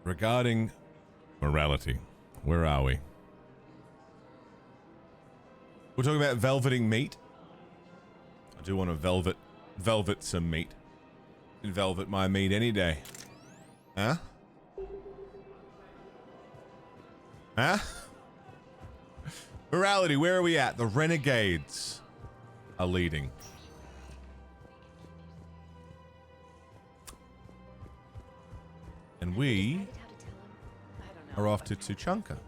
Regarding morality, where are we? We're talking about velveting meat. I do want to velvet some meat. Can velvet my meat any day. Huh? Huh? Morality, where are we at? The renegades are leading. And we are off to Tuchanka.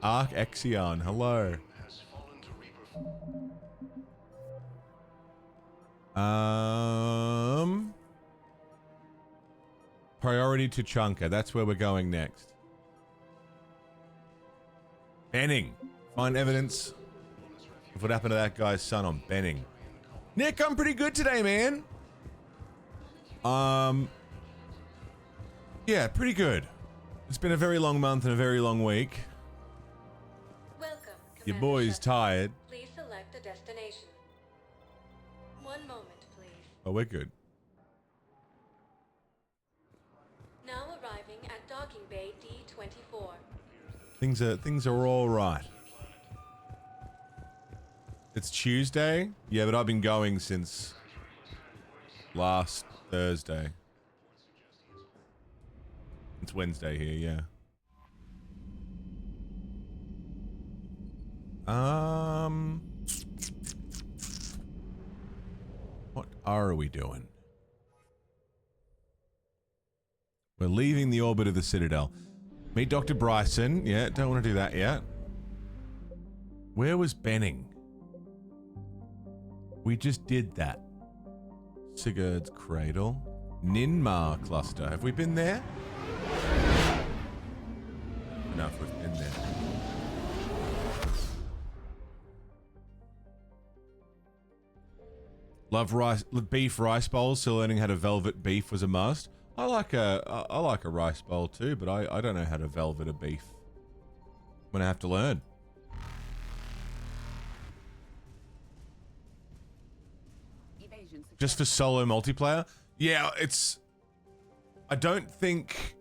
Arc Exion, hello. Priority Tuchanka, that's where we're going next. Benning. Find evidence of what happened to that guy's son on Benning. Nick, I'm pretty good today, man. Yeah, pretty good. It's been a very long month and a very long week. Welcome, Your Commander boy's Shepard. tired. Please select a destination. One moment, please. Oh, we're good. Now arriving at docking bay D24. Things are all right. It's Tuesday? Yeah, but I've been going since last Thursday. It's Wednesday here, yeah. What are we doing? We're leaving the orbit of the Citadel. Meet Dr. Bryson. Yeah, don't want to do that yet. Where was Benning? We just did that. Sigurd's Cradle. Ninmar Cluster. Have we been there? No, if we've been there. Love rice, beef rice bowls. So learning how to velvet beef was a must. I like a rice bowl too, but I don't know how to velvet a beef. I'm gonna have to learn. Just for solo multiplayer? Yeah, it's. I don't think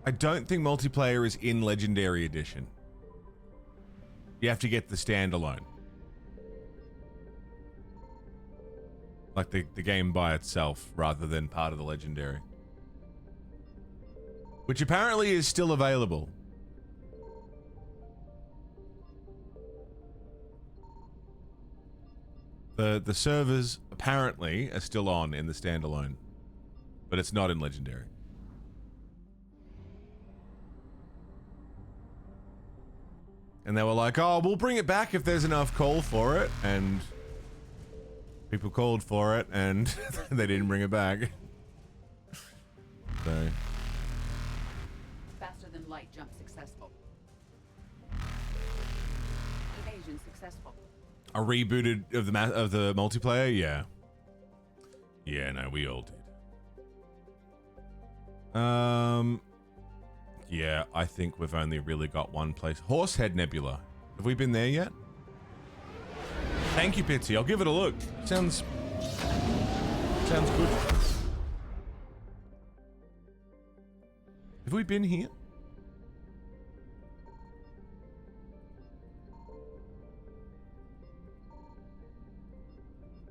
multiplayer is in Legendary Edition. You have to get the standalone. Like the game by itself, rather than part of the Legendary. Which apparently is still available. The servers apparently are still on in the standalone. But it's not in Legendary. And they were like, oh, we'll bring it back if there's enough call for it. And people called for it and they didn't bring it back. So. Faster than light jump successful. Evasion successful. A rebooted of the multiplayer? Yeah. Yeah, no, we all did. Yeah, I think we've only really got one place. Horsehead Nebula. Have we been there yet? Thank you, Pitsy. I'll give it a look. Sounds good. Have we been here?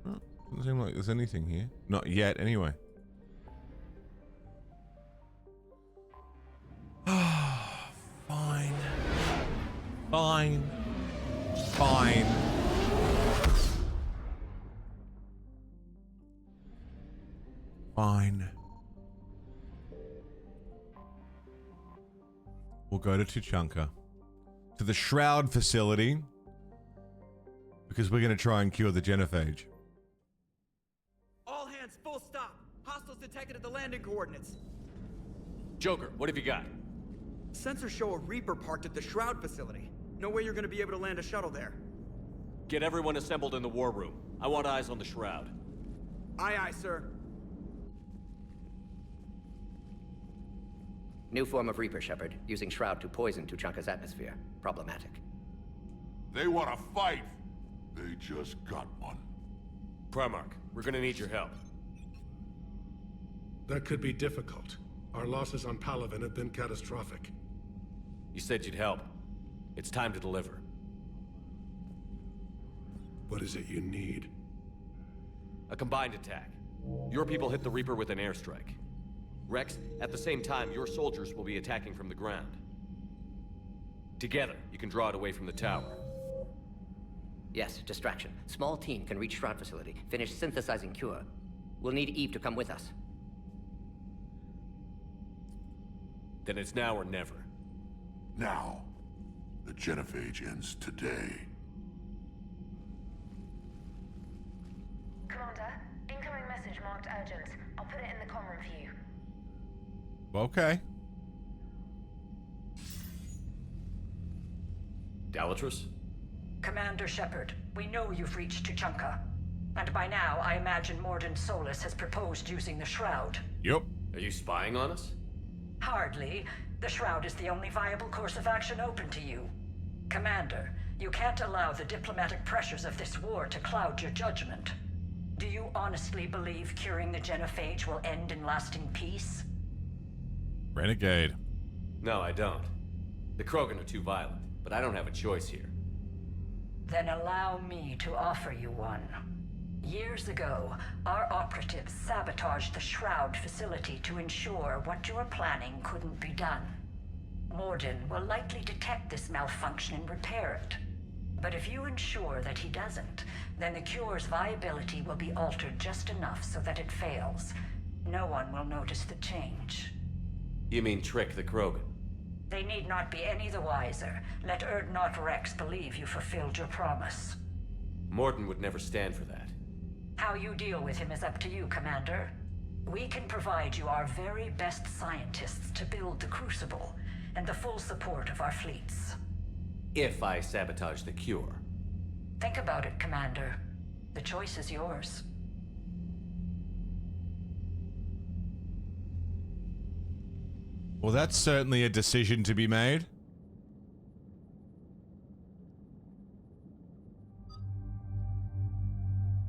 Oh, doesn't seem like there's anything here. Not yet, anyway. Fine. Fine. Fine. Fine. We'll go to Tuchanka. To the Shroud facility. Because we're going to try and cure the genophage. All hands, full stop. Hostiles detected at the landing coordinates. Joker, what have you got? Sensors show a Reaper parked at the Shroud facility. No way you're gonna be able to land a shuttle there. Get everyone assembled in the war room. I want eyes on the Shroud. Aye, aye, sir. New form of Reaper, Shepard, using Shroud to poison Tuchanka's atmosphere. Problematic. They want to fight. They just got one. Primarch, we're gonna need your help. That could be difficult. Our losses on Palaven have been catastrophic. You said you'd help. It's time to deliver. What is it you need? A combined attack. Your people hit the Reaper with an airstrike. Rex, at the same time, your soldiers will be attacking from the ground. Together, you can draw it away from the tower. Yes, distraction. Small team can reach Shroud facility, finish synthesizing cure. We'll need Eve to come with us. Then it's now or never. Now. The genophage ends today. Commander, incoming message marked urgent. I'll put it in the comm room for you. Okay. Dalatrus? Commander Shepard, we know you've reached Tuchanka. And by now, I imagine Morden Solus has proposed using the Shroud. Yep. Are you spying on us? Hardly. The Shroud is the only viable course of action open to you. Commander, you can't allow the diplomatic pressures of this war to cloud your judgment. Do you honestly believe curing the genophage will end in lasting peace? Renegade. No, I don't. The Krogan are too violent, but I don't have a choice here. Then allow me to offer you one. Years ago, our operatives sabotaged the Shroud facility to ensure what you were planning couldn't be done. Morden will likely detect this malfunction and repair it. But if you ensure that he doesn't, then the cure's viability will be altered just enough so that it fails. No one will notice the change. You mean trick the Krogan? They need not be any the wiser. Let Urdnot Rex believe you fulfilled your promise. Morden would never stand for that. How you deal with him is up to you, Commander. We can provide you our very best scientists to build the Crucible, and the full support of our fleets. If I sabotage the cure. Think about it, Commander. The choice is yours. Well, that's certainly a decision to be made.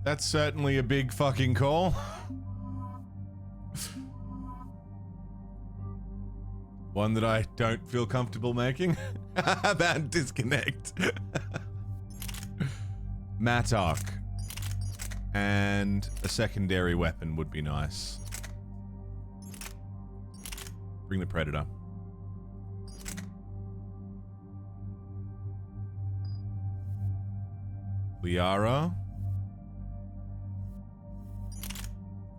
That's certainly a big fucking call. One that I don't feel comfortable making. About disconnect. Mattock. And a secondary weapon would be nice. Bring the Predator. Liara.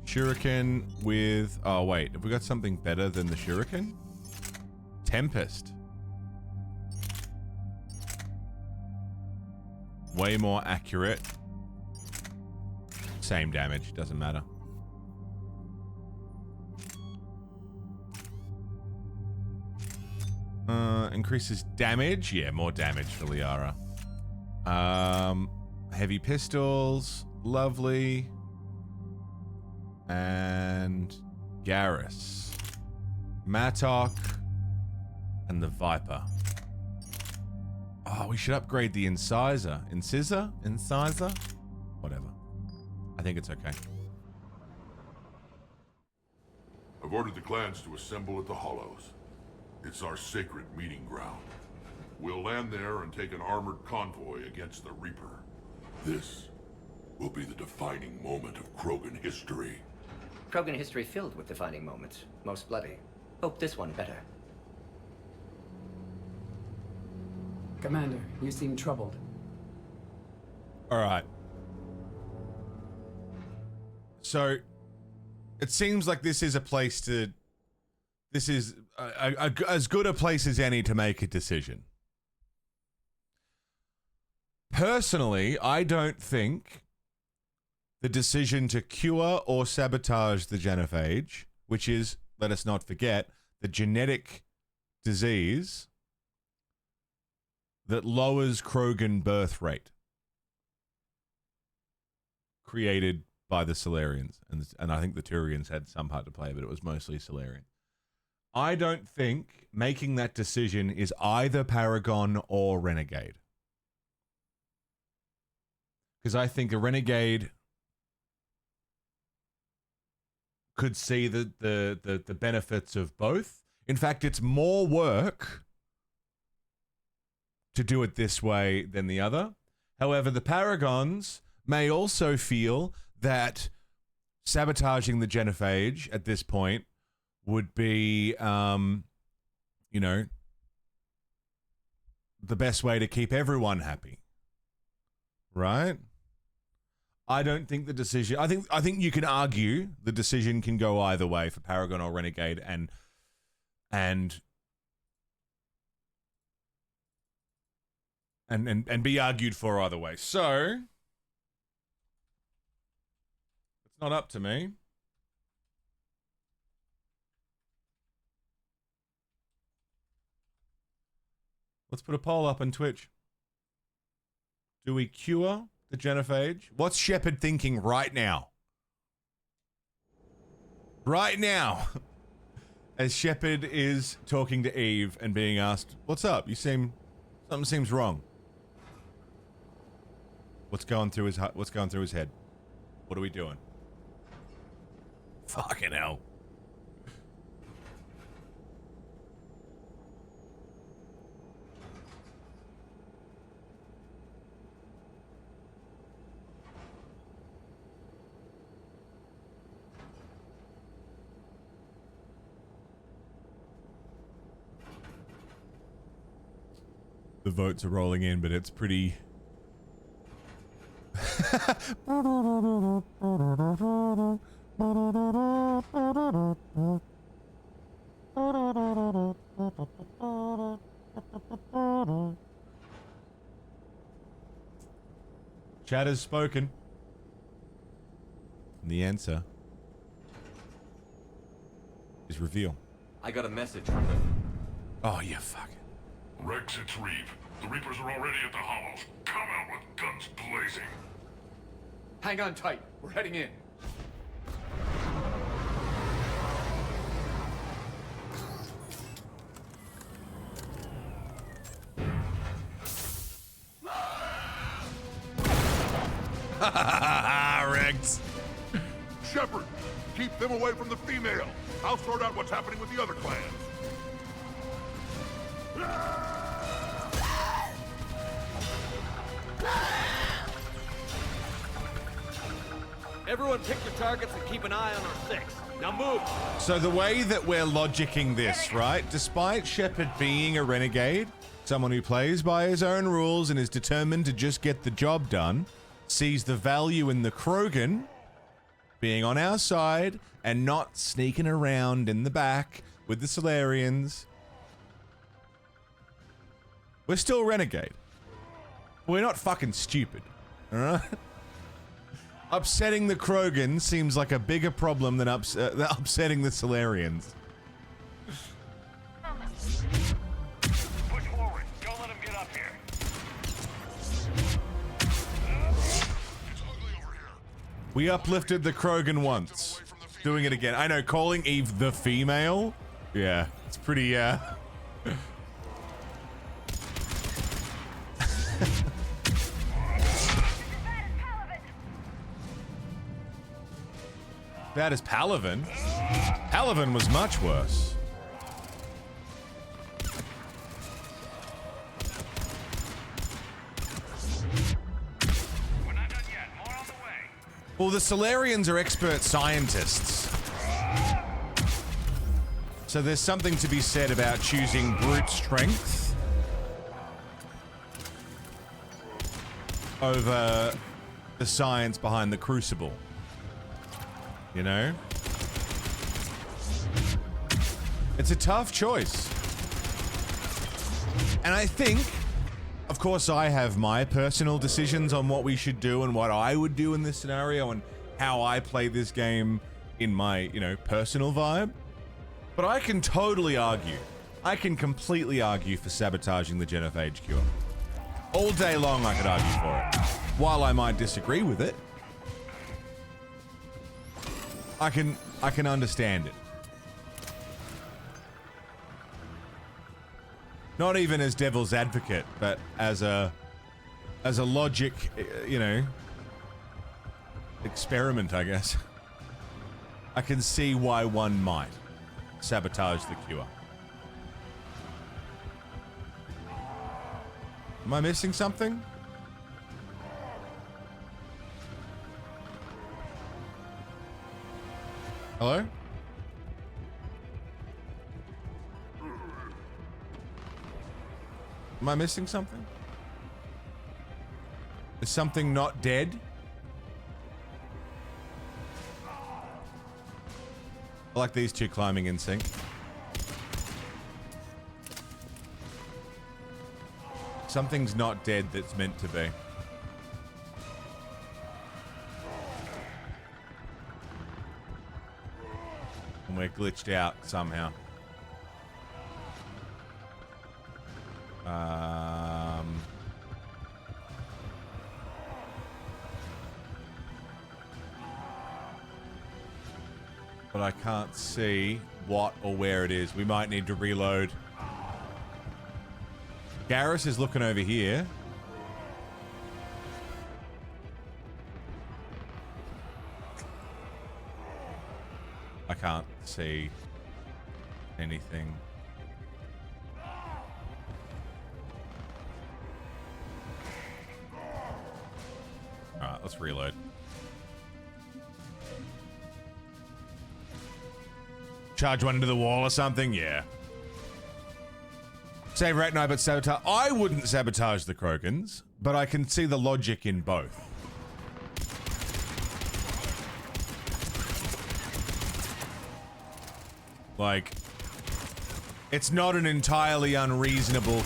Shuriken with... Oh, wait. Have we got something better than the Shuriken? Tempest. Way more accurate. Same damage. Doesn't matter. Increases damage. Yeah, more damage for Liara. Heavy pistols. Lovely. And Garrus. Mattock. And the Viper. Oh, we should upgrade the Incisor. Incisor? Whatever. I think it's okay. I've ordered the clans to assemble at the Hollows. It's our sacred meeting ground. We'll land there and take an armored convoy against the Reaper. This will be the defining moment of Krogan history. Krogan history filled with defining moments. Most bloody. Hope this one better. Commander, you seem troubled. All right. So, it seems like this is a place to... This is as good a place as any to make a decision. Personally, I don't think the decision to cure or sabotage the genophage, which is, let us not forget, the genetic disease that lowers Krogan birth rate, created by the Solarians, and I think the Turians had some part to play, but it was mostly Solarian. I don't think making that decision is either Paragon or Renegade. Because I think a Renegade could see the benefits of both. In fact, it's more work to do it this way than the other. However, the Paragons may also feel that sabotaging the genophage at this point would be, you know, the best way to keep everyone happy. Right? I don't think the decision... I think you can argue the decision can go either way for Paragon or Renegade and be argued for either way. So, it's not up to me. Let's put a poll up on Twitch. Do we cure the genophage? What's Shepard thinking right now? Right now. As Shepard is talking to Eve and being asked, what's up? Something seems wrong. What's going through his head? What are we doing? Fucking hell. The votes are rolling in, but it's pretty... Chat has spoken. And the answer is reveal. I got a message from them. Oh, you fucking... Rex, it's Reeve. The Reapers are already at the hollows. Come out with guns blazing. Hang on tight. We're heading in. Rex. Shepard, keep them away from the female. I'll sort out what's happening with the other clans. Everyone pick your targets and keep an eye on our six. Now move! So the way that we're logicking this, right? Despite Shepard being a renegade, someone who plays by his own rules and is determined to just get the job done, sees the value in the Krogan being on our side and not sneaking around in the back with the Solarians. We're still renegade. We're not fucking stupid, alright? Upsetting the Krogan seems like a bigger problem than upsetting the Solarians. Push forward. Don't let them get up here. It's ugly over here. We uplifted the Krogan once. Doing it again. I know, calling Eve the female? Yeah, it's pretty, Bad as Palaven? Palaven was much worse. We're not done yet. More on the way. Well, the Solarians are expert scientists. So there's something to be said about choosing brute strength over the science behind the Crucible. You know? It's a tough choice. And I think, of course, I have my personal decisions on what we should do and what I would do in this scenario and how I play this game in my, you know, personal vibe. But I can totally argue. I can completely argue for sabotaging the genophage cure. All day long I could argue for it. While I might disagree with it, I can understand it. Not even as devil's advocate, but as a logic, you know, experiment, I guess. I can see why one might sabotage the cure. Am I missing something? Hello? Am I missing something? Is something not dead? I like these two climbing in sync. Something's not dead that's meant to be. And we're glitched out somehow. But I can't see what or where it is. We might need to reload. Garrus is looking over here. I can't see anything. Alright, let's reload. Charge one into the wall or something? Yeah. Save right now, but sabotage. I wouldn't sabotage the Krogans, but I can see the logic in both. Like, it's not an entirely unreasonable,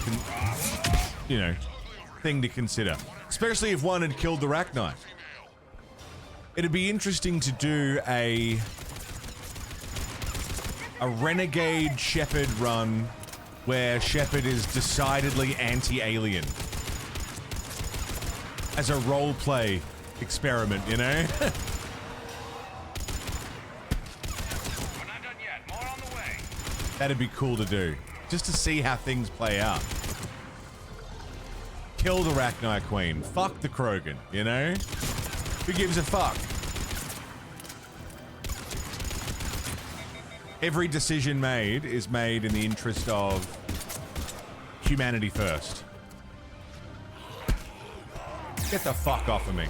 thing to consider. Especially if one had killed the Rachni. It'd be interesting to do a renegade Shepard run where Shepard is decidedly anti-alien. As a roleplay experiment, you know? That'd be cool to do. Just to see how things play out. Kill the Rachni Queen. Fuck the Krogan, you know? Who gives a fuck? Every decision made is made in the interest of humanity first. Get the fuck off of me.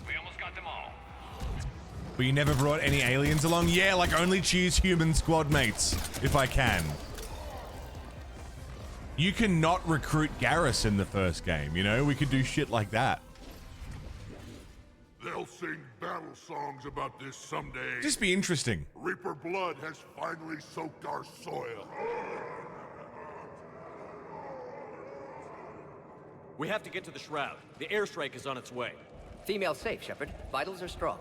We almost got them all. But you never brought any aliens along? Yeah, like only choose human squad mates, if I can. You can not recruit Garrus in the first game, you know? We could do shit like that. They'll sing battle songs about this someday. Just be interesting. Reaper blood has finally soaked our soil. We have to get to the Shroud. The airstrike is on its way. Female safe, Shepard. Vitals are strong.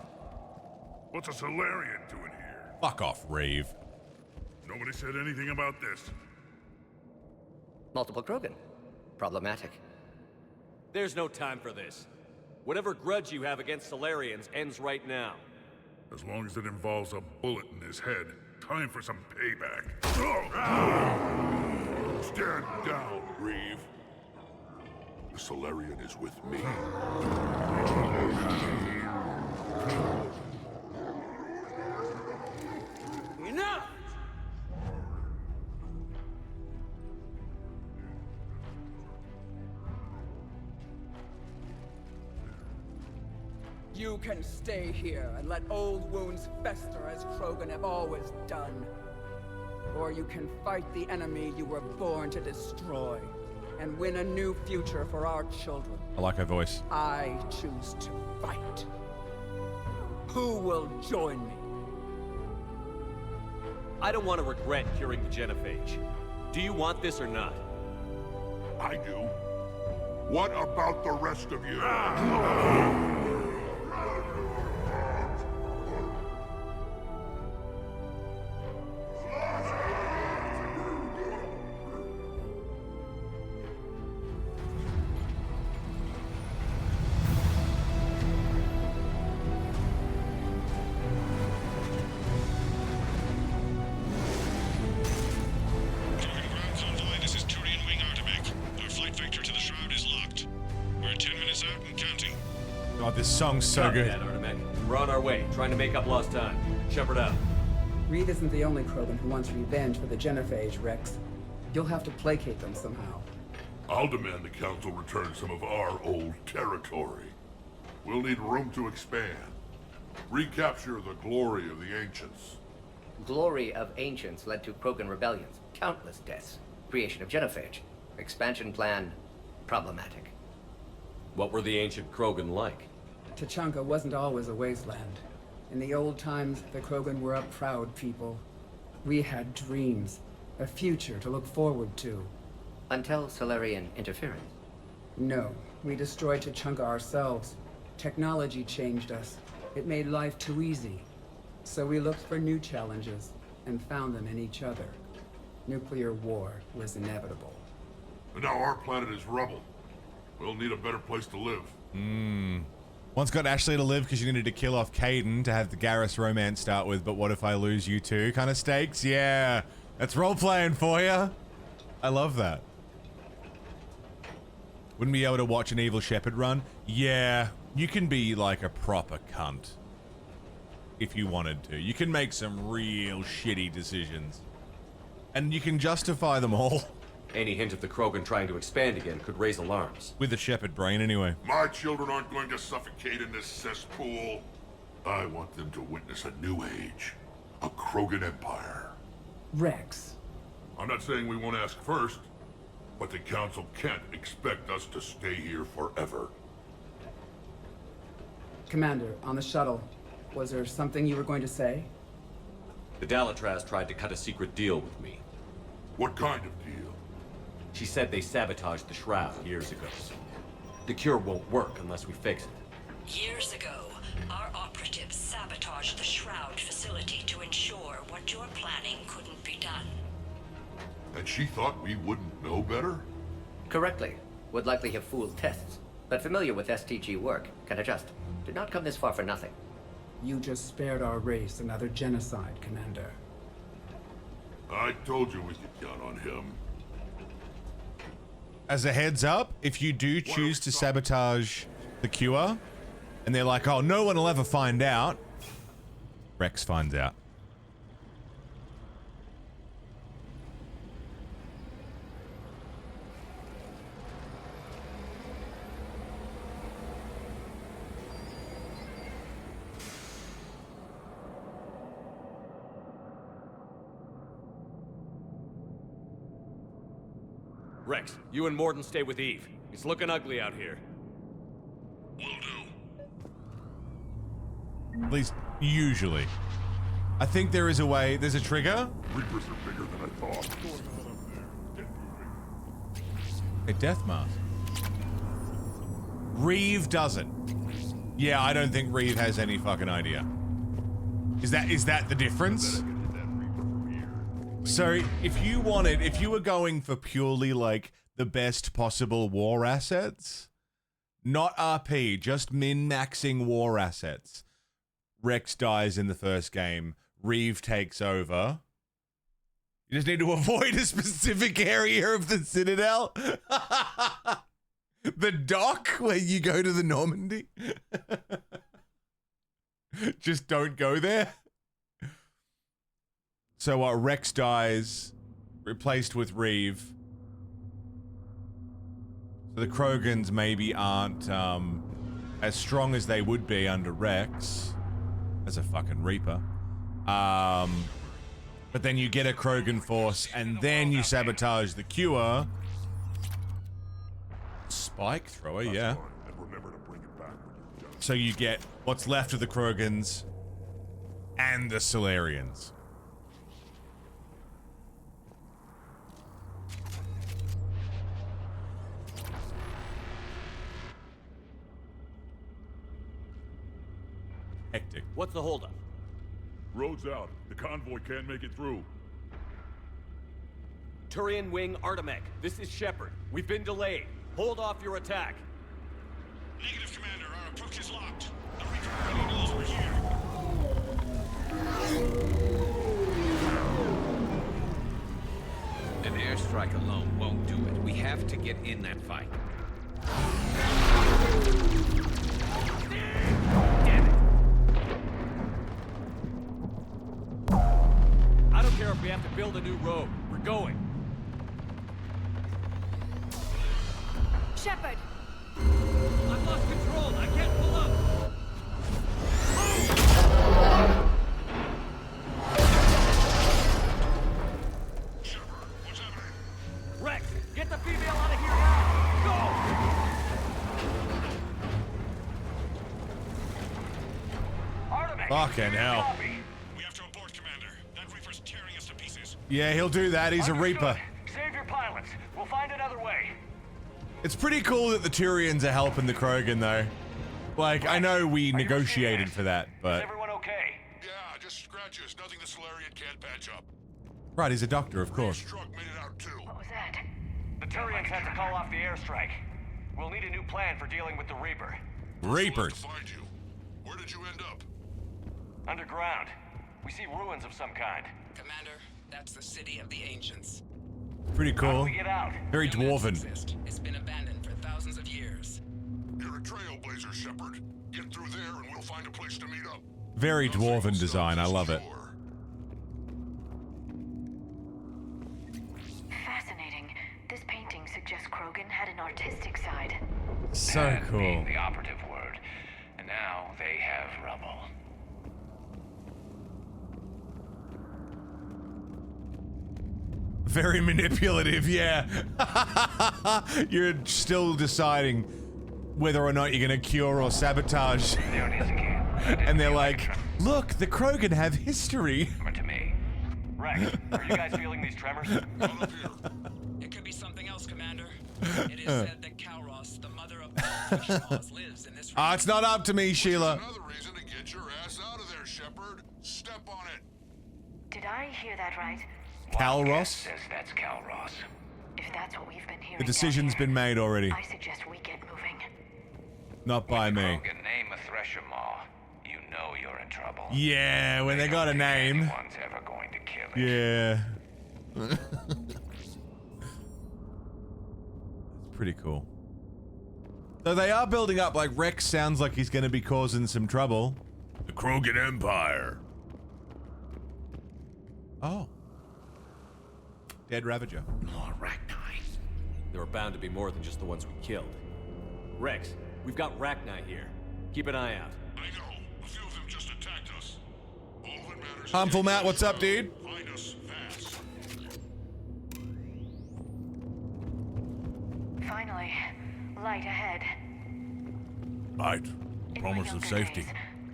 What's a Solarian doing here? Fuck off, Reeve. Nobody said anything about this. Multiple Krogan. Problematic. There's no time for this. Whatever grudge you have against Solarians ends right now. As long as it involves a bullet in his head. Time for some payback. Stand down, Reeve. The Solarian is with me. Enough! You can stay here and let old wounds fester as Krogan have always done. Or you can fight the enemy you were born to destroy and win a new future for our children. I like her voice. I choose to fight. Who will join me? I don't want to regret curing the genophage. Do you want this or not? I do. What about the rest of you? God, this song's so good. That, Artemek. We're on our way, trying to make up lost time. Shepard out. Reed isn't the only Krogan who wants revenge for the Genophage, Rex. You'll have to placate them somehow. I'll demand the Council return some of our old territory. We'll need room to expand. Recapture the glory of the Ancients. Glory of Ancients led to Krogan rebellions, countless deaths, creation of Genophage. Expansion plan, problematic. What were the ancient Krogan like? Tachanka wasn't always a wasteland. In the old times, the Krogan were a proud people. We had dreams, a future to look forward to. Until Solarian interference? No, we destroyed Tachanka ourselves. Technology changed us. It made life too easy. So we looked for new challenges, and found them in each other. Nuclear war was inevitable. And now our planet is rubble. We'll need a better place to live. Once got Ashley to live because you needed to kill off Caden to have the Garrus romance start with, but what if I lose you too kind of stakes? Yeah, that's role-playing for you. I love that. Wouldn't be able to watch an evil shepherd run? Yeah, you can be like a proper cunt. If you wanted to. You can make some real shitty decisions. And you can justify them all. Any hint of the Krogan trying to expand again could raise alarms. With the shepherd brain, anyway. My children aren't going to suffocate in this cesspool. I want them to witness a new age. A Krogan empire. Rex. I'm not saying we won't ask first, but the Council can't expect us to stay here forever. Commander, on the shuttle, was there something you were going to say? The Dalatraz tried to cut a secret deal with me. What kind of deal? She said they sabotaged the Shroud years ago. The cure won't work unless we fix it. Years ago, our operatives sabotaged the Shroud facility to ensure what you were planning couldn't be done. And she thought we wouldn't know better? Correctly. Would likely have fooled tests. But familiar with STG work, can adjust. Did not come this far for nothing. You just spared our race another genocide, Commander. I told you we could count on him. As a heads up, if you do choose to sabotage the cure, and they're like, oh, no one will ever find out, Rex finds out. Rex, you and Morden stay with Eve. It's looking ugly out here. Will do. At least, usually. I think there is a way. There's a trigger. Reapers are bigger than I thought. A death mask. Reeve doesn't. Yeah, I don't think Reeve has any fucking idea. Is that the difference? So if you were going for purely like the best possible war assets, not RP, just min-maxing war assets, Rex dies in the first game, Reeve takes over. You just need to avoid a specific area of the Citadel. The dock where you go to the Normandy. Just don't go there. So Rex dies, replaced with Reeve. So the Krogans maybe aren't as strong as they would be under Rex as a fucking Reaper. But then you get a Krogan force and then you sabotage the cure. Spike thrower, yeah. So you get what's left of the Krogans and the Solarians. Hectic. What's the holdup? Road's out. The convoy can't make it through. Turian Wing Artemech, this is Shepard. We've been delayed. Hold off your attack. Negative, Commander. Our approach is locked. The Reaper already knows we're here. An airstrike alone won't do it. We have to get in that fight. Damn it! care if we have to build a new road. We're going. Shepard! I've lost control. I can't pull up. Shepard, what's happening? Rex, get the female out of here now. Go! Artemis! Fucking hell. We have to abort, Commander. That Reaper's tearing us to pieces. Yeah, he'll do that. He's a Reaper. Save your pilots. We'll find another way. It's pretty cool that the Turians are helping the Krogan, though. Like, I know we negotiated for that, but... Everyone okay? Yeah, just scratches. Nothing the Solarian can't patch up. Right, he's a doctor, of course. Truck made it out too. What was that? The Turians had to call off the airstrike. We'll need a new plan for dealing with the Reaper. Reapers. Find you. Where did you end up? Underground. We see ruins of some kind. Commander, that's the city of the ancients. Pretty How do cool. we get out? Very dwarven. It's been abandoned for thousands of years. You're a trailblazer, Shepard. Get through there and we'll find a place to meet up. Very dwarven design. I love it. Fascinating. This painting suggests Krogan had an artistic side. So cool. Being the operative word. And now they have rubble. Very manipulative, yeah. You're still deciding whether or not you're gonna cure or sabotage. There it is again. And they're like, look, the Krogan have history. To me. Rex, are you guys feeling these tremors? It could be something else, Commander. It is said that Kalros, the mother of all fish laws, lives in this Ah, it's not up to me, Sheila. Another reason to get your ass out of there, Shepard. Step on it. Did I hear that right? Kalros? Says that's Kalros. If that's what we've been hearing The decision's been made already. I suggest we get moving. Not by me. Name a Thresher Maw. You know you're in trouble. Yeah, when they got a name. Anyone's ever going to kill it. Yeah. It's pretty cool. So they are building up, like Rex sounds like he's gonna be causing some trouble. The Krogan Empire. Oh. Dead Ravager. More Rachni. There are bound to be more than just the ones we killed. Rex, we've got Rachni here. Keep an eye out. I know. A few of them just attacked us. All that matters. Harmful Matt, what's up, dude? Find us fast. Finally, light ahead. Light. In my Promise of younger safety. days,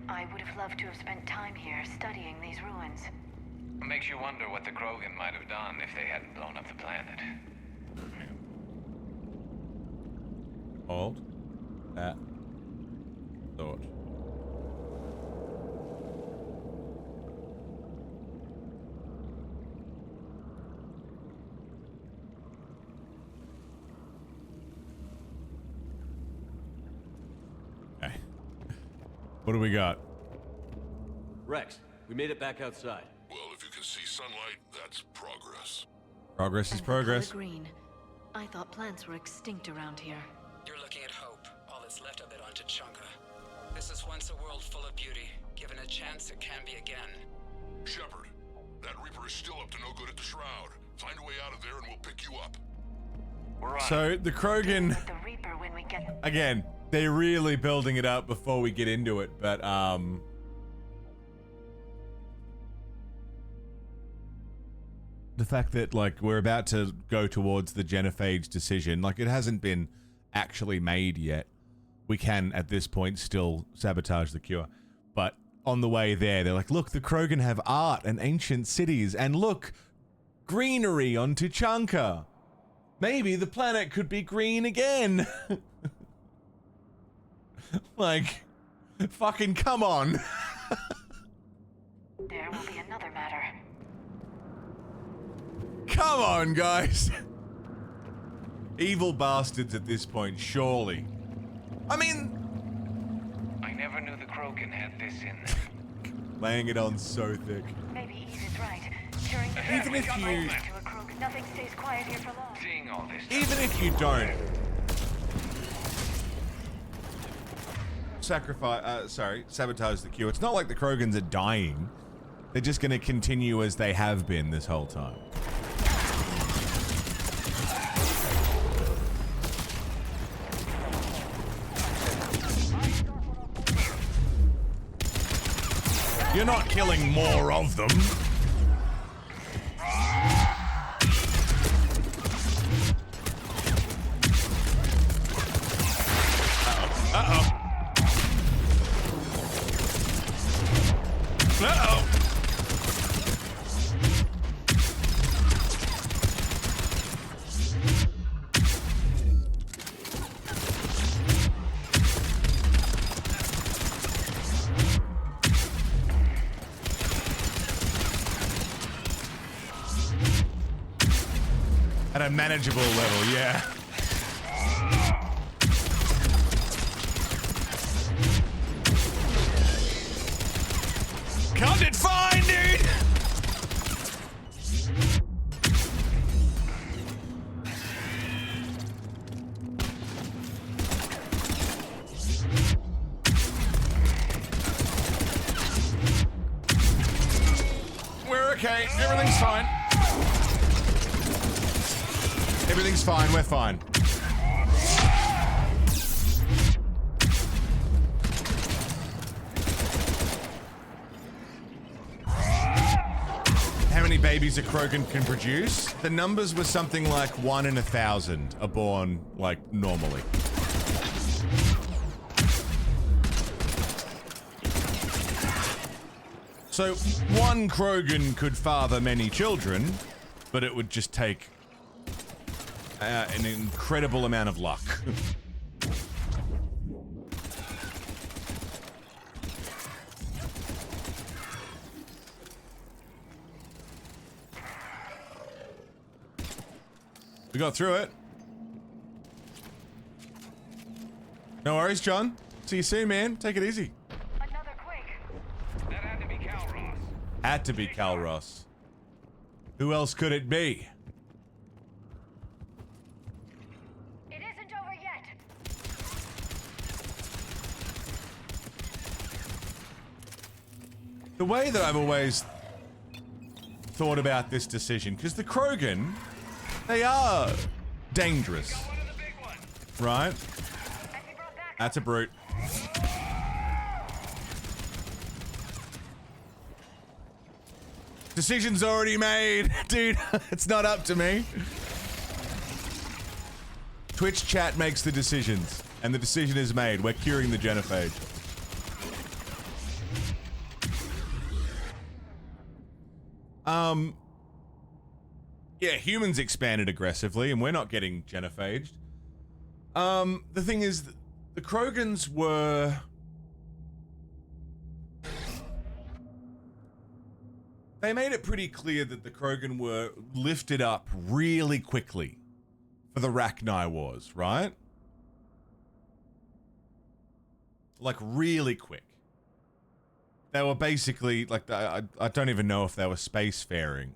I would have loved to have spent time here studying these ruins. Makes you wonder what the Krogan might have done if they hadn't blown up the planet. Hold. That. Thought. Okay. What do we got? Rex, we made it back outside. Well, if you can see sunlight, that's progress. Progress is And the progress. color green. I thought plants were extinct around here. You're looking at hope, all that's left of it on Tuchanka. This is once a world full of beauty. Given a chance, it can be again. Shepard, that Reaper is still up to no good at the Shroud. Find a way out of there and we'll pick you up. We're on. So the Krogan, The Reaper when we get... again, they're really building it up before we get into it, but the fact that like we're about to go towards the genophage decision, like it hasn't been actually made yet. We can at this point still sabotage the cure, but on the way there, they're like, look, the Krogan have art and ancient cities, and look, greenery on Tuchanka. Maybe the planet could be green again. Like, fucking come on. There will be another matter. Come on, guys. Evil bastards at this point, surely. I mean... I never knew the Krogan had this in them. Laying it on so thick. Maybe Eve is right. During the Even if you... to a crook, nothing stays quiet here for long. Seeing all this. Even if you don't... sabotage the queue. It's not like the Krogans are dying. They're just going to continue as they have been this whole time. You're not killing more of them. Uh-oh. Uh-oh. At a manageable level, yeah. Can't it fine, dude? We're okay. Everything's fine. Everything's fine. We're fine. How many babies a Krogan can produce? The numbers were something like 1 in 1,000 are born, like, normally. So, one Krogan could father many children, but it would just take an incredible amount of luck. We got through it. No worries, John. See you soon, man. Take it easy. Another quake. That had to be Cal Ross. Had to be Cal Ross. Who else could it be? It isn't over yet. The way that I've always thought about this decision, because the Krogan, they are dangerous, right? That's a brute. Decision's already made, dude. It's not up to me. Twitch chat makes the decisions, and the decision is made. We're curing the genophage. Yeah, humans expanded aggressively, and we're not getting genophaged. The thing is, the Krogans were... They made it pretty clear that the Krogan were lifted up really quickly for the Rachni Wars, right? Like, really quick. They were basically, like, I don't even know if they were spacefaring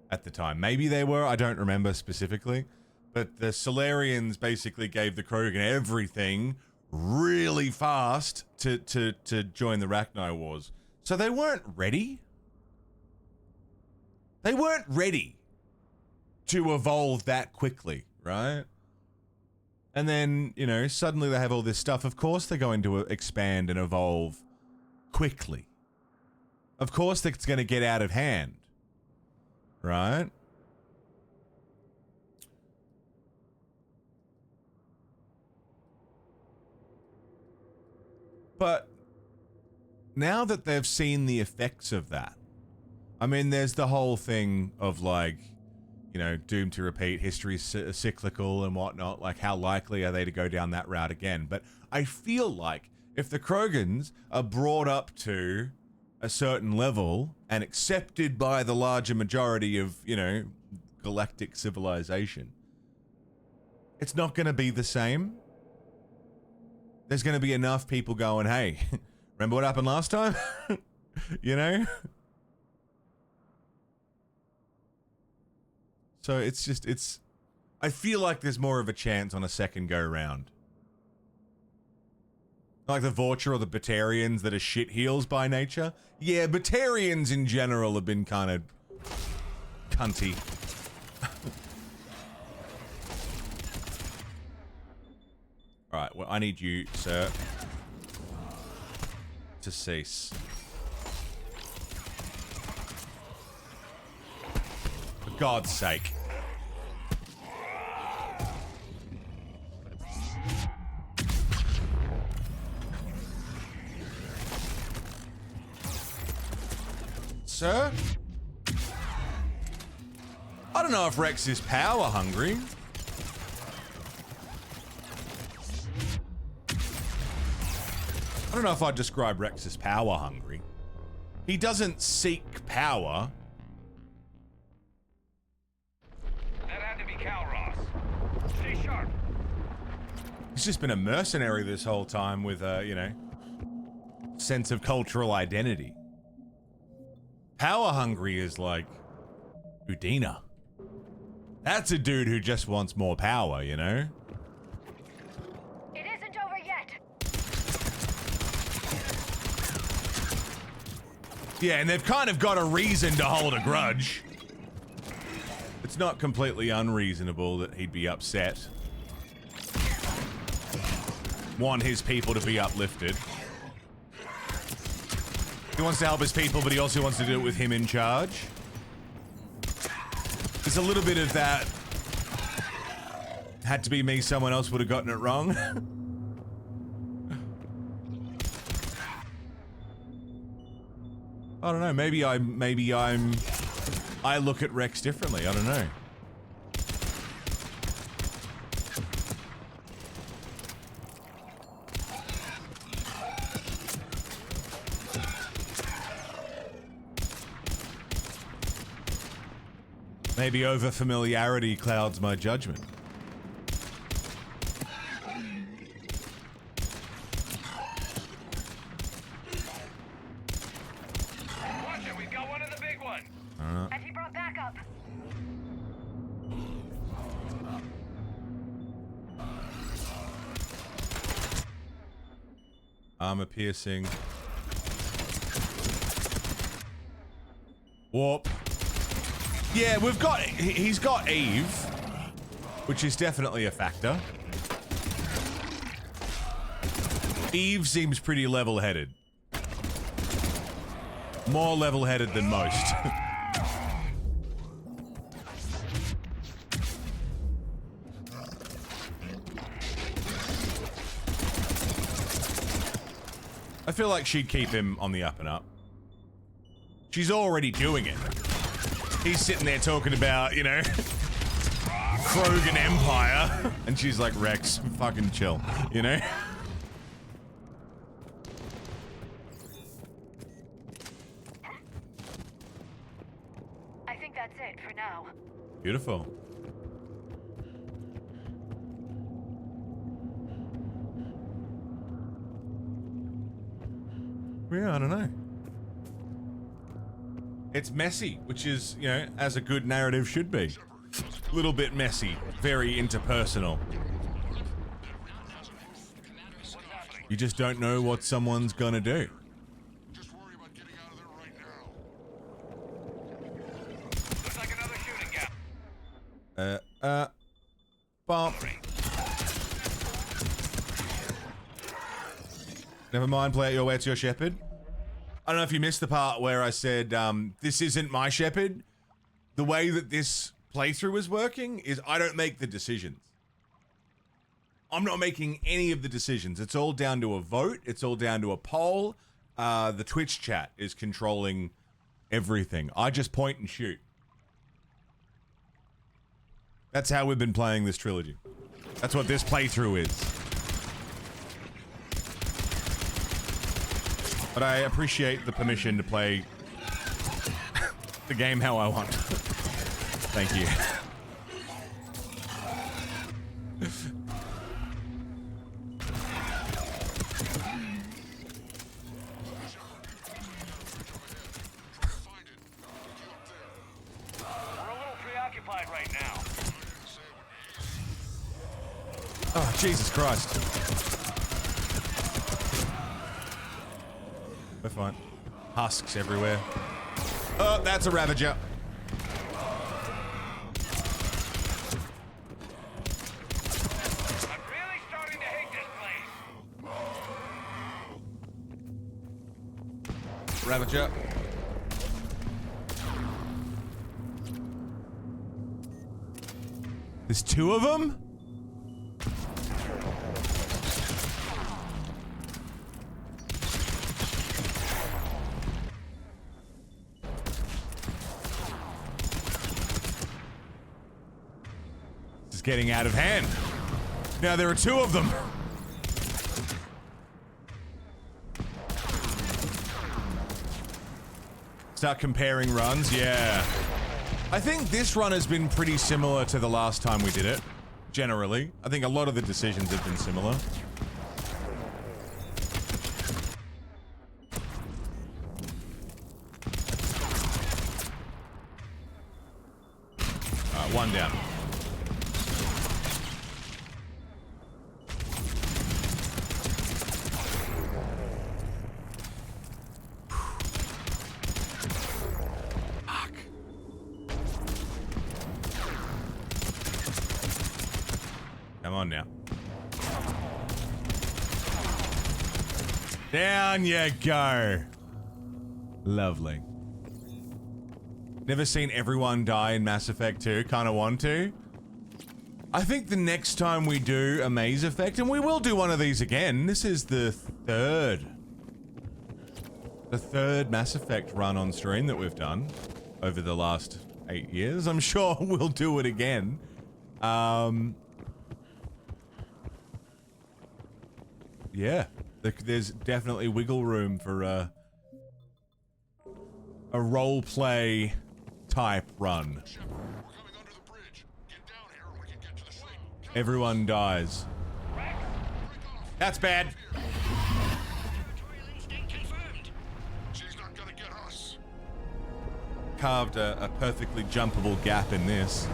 at the time. Maybe they were, I don't remember specifically. But the Solarians basically gave the Krogan everything really fast to join the Rachni Wars. So they weren't ready. They weren't ready to evolve that quickly, right? And then, you know, suddenly they have all this stuff. Of course they're going to expand and evolve quickly. Of course it's going to get out of hand, right? But now that they've seen the effects of that, I mean, there's the whole thing of, like, you know, doomed to repeat, history's cyclical and whatnot. Like, how likely are they to go down that route again? But I feel like if the Krogans are brought up to a certain level and accepted by the larger majority of, you know, galactic civilization, it's not going to be the same. There's going to be enough people going, hey, remember what happened last time? You know? So it's just, I feel like there's more of a chance on a second go round. Like the Vorcha or the Batarians that are shit heels by nature. Yeah, Batarians in general have been kind of cunty. Alright, well, I need you, sir, to cease. For God's sake. Sir? I don't know if Rex is power hungry. I don't know if I'd describe Rex as power hungry. He doesn't seek power. That had to be Calros. Stay sharp. He's just been a mercenary this whole time with a, you know, sense of cultural identity. Power hungry is like Udina. That's a dude who just wants more power, you know? It isn't over yet. Yeah, and they've kind of got a reason to hold a grudge. It's not completely unreasonable that he'd be upset. Want his people to be uplifted. He wants to help his people, but he also wants to do it with him in charge. There's a little bit of that. Had to be me, someone else would have gotten it wrong. I don't know, maybe I look at Rex differently, I don't know. Maybe over-familiarity clouds my judgment. Watch it, we've got one of the big ones. And he brought backup. Armor piercing. Warp. Yeah, he's got Eve, which is definitely a factor. Eve seems pretty level-headed. More level-headed than most. I feel like she'd keep him on the up and up. She's already doing it. He's sitting there talking about, you know, Krogan Empire. And she's like, Rex, fucking chill, you know? I think that's it for now. Beautiful. Yeah, I don't know. It's messy, which is, you know, as a good narrative should be. A little bit messy, very interpersonal. You just don't know what someone's gonna do. Just worry about getting out of there right now. Looks like another shooting gap. Bump. Never mind, play it your way, it's your shepherd. I don't know if you missed the part where I said, this isn't my shepherd. The way that this playthrough is working is I don't make the decisions. I'm not making any of the decisions. It's all down to a vote. It's all down to a poll. The Twitch chat is controlling everything. I just point and shoot. That's how we've been playing this trilogy. That's what this playthrough is. But I appreciate the permission to play the game how I want. Thank you. We're a little preoccupied right now. Oh, Jesus Christ. fine. Husks everywhere. Oh, that's a Ravager. I'm really starting to hate this place. Ravager. There's two of them? This is getting out of hand. Now there are two of them. Start comparing runs, yeah. I think this run has been pretty similar to the last time we did it, generally. I think a lot of the decisions have been similar. One down. Come on now. Down you go. Lovely. Never seen everyone die in Mass Effect 2. Kinda want to. I think the next time we do a Maze Effect, and we will do one of these again, this is the third Mass Effect run on stream that we've done over the last 8 years. I'm sure we'll do it again. Yeah, there's definitely wiggle room for a role play type run. Everyone dies. That's bad. Carved a perfectly jumpable gap in this.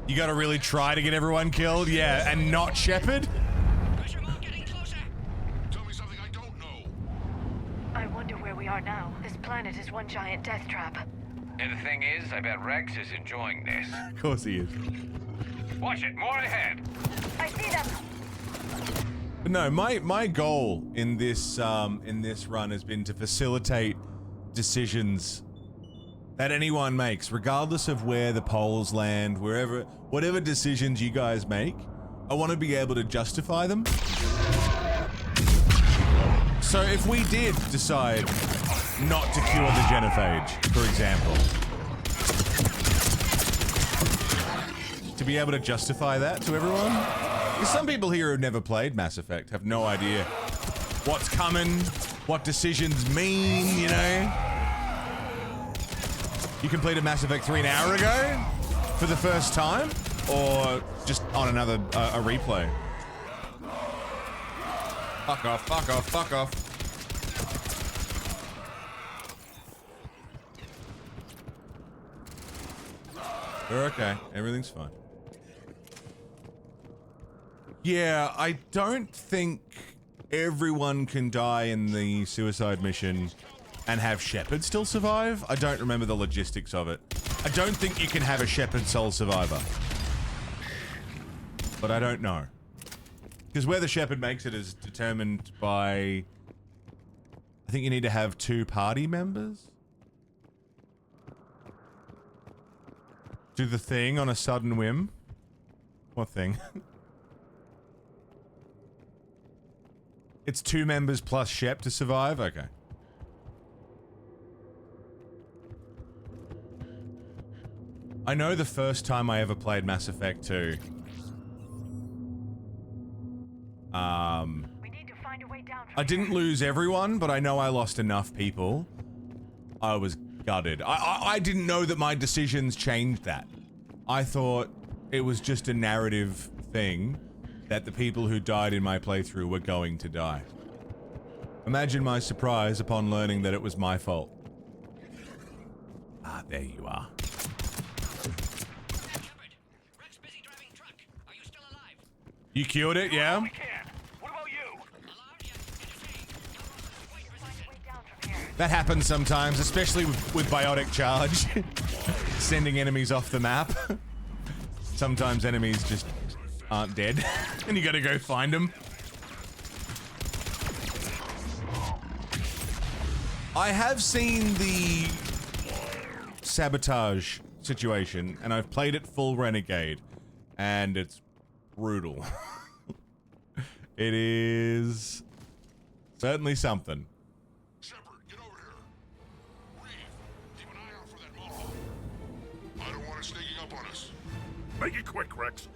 You gotta really try to get everyone killed, yeah, and not Shepard? I wonder where we are now. This planet is one giant death trap. And the thing is, I bet Rex is enjoying this. Of course he is. Watch it, more ahead. I see them. But no, my goal in this run has been to facilitate decisions that anyone makes, regardless of where the polls land, whatever decisions you guys make, I want to be able to justify them. So if we did decide not to cure the genophage, for example, to be able to justify that to everyone, because some people here who've never played Mass Effect have no idea what's coming, what decisions mean, you know? You completed Mass Effect 3 an hour ago for the first time, or just on another a replay? Fuck off, fuck off, fuck off. We're okay. Everything's fine. Yeah, I don't think everyone can die in the suicide mission and have Shepard still survive. I don't remember the logistics of it. I don't think you can have a Shepard sole survivor. But I don't know. Because where the Shepard makes it is determined by... I think you need to have 2 party members. Do the thing on a sudden whim. What thing? It's 2 members plus Shep to survive? Okay. I know the first time I ever played Mass Effect 2. I didn't lose everyone, but I know I lost enough people. I was gutted. I didn't know that my decisions changed that. I thought it was just a narrative thing that the people who died in my playthrough were going to die. Imagine my surprise upon learning that it was my fault. Ah, there you are. You cured it, yeah? What about you? That happens sometimes, especially with biotic charge. Sending enemies off the map. Sometimes enemies just aren't dead, and you gotta go find them. I have seen the sabotage situation, and I've played it full Renegade, and it's brutal. It is certainly something. Shepard, get over here. Reeve, keep an eye out for that mall. I don't want it sneaking up on us. Make it quick, Rex.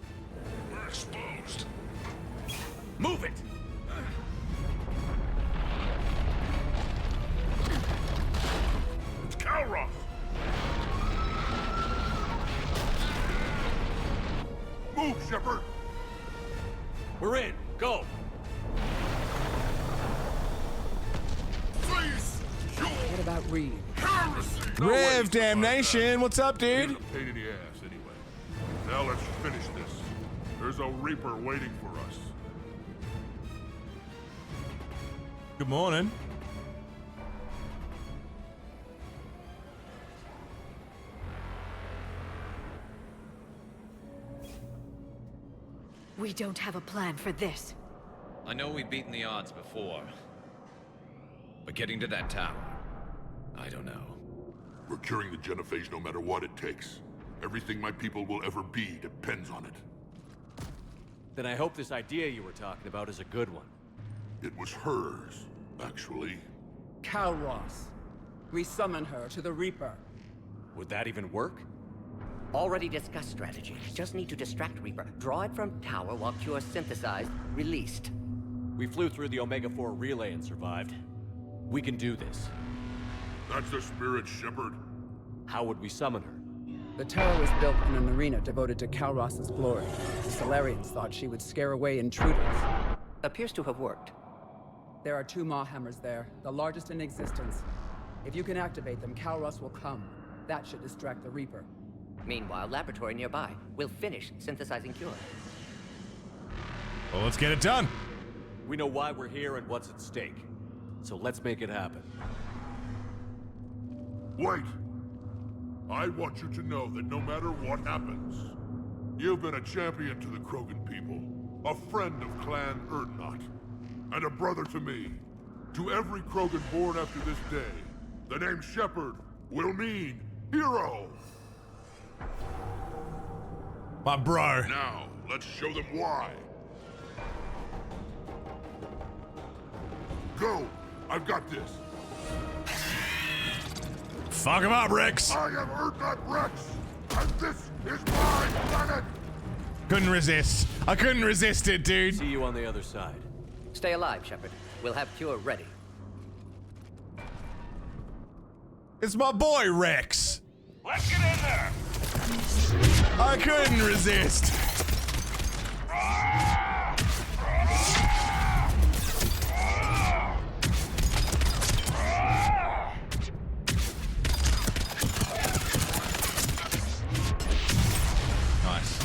We're exposed. Move it! It's Kalroth. Move, Shepard. We're in. Go. Please. What about Reeve? Heresy. Rev Damnation, what's up, dude? He's a pain in the ass, anyway. Now let's finish this. There's a Reaper waiting for us. Good morning. We don't have a plan for this. I know we've beaten the odds before. But getting to that tower, I don't know. We're curing the genophage no matter what it takes. Everything my people will ever be depends on it. Then I hope this idea you were talking about is a good one. It was hers, actually. Kalroth. We summon her to the Reaper. Would that even work? Already discussed strategy. Just need to distract Reaper. Draw it from tower while Cure synthesized, released. We flew through the Omega-4 relay and survived. We can do this. That's the spirit, Shepard. How would we summon her? The tower was built in an arena devoted to Kalroth's glory. The Solarians thought she would scare away intruders. Appears to have worked. There are 2 Maw hammers there, the largest in existence. If you can activate them, Kalroth will come. That should distract the Reaper. Meanwhile, laboratory nearby. We'll finish synthesizing Cure. Well, let's get it done. We know why we're here and what's at stake. So let's make it happen. Wait! I want you to know that no matter what happens, you've been a champion to the Krogan people, a friend of Clan Urdnot, and a brother to me. To every Krogan born after this day, the name Shepard will mean hero! My bro. Now, let's show them why. Go! I've got this. Fuck him up, Rex. I am Urdnot Rex, and this is my planet! Couldn't resist. I couldn't resist it, dude. See you on the other side. Stay alive, Shepard. We'll have Cure ready. It's my boy, Rex. Let's get in there! I couldn't resist. Nice.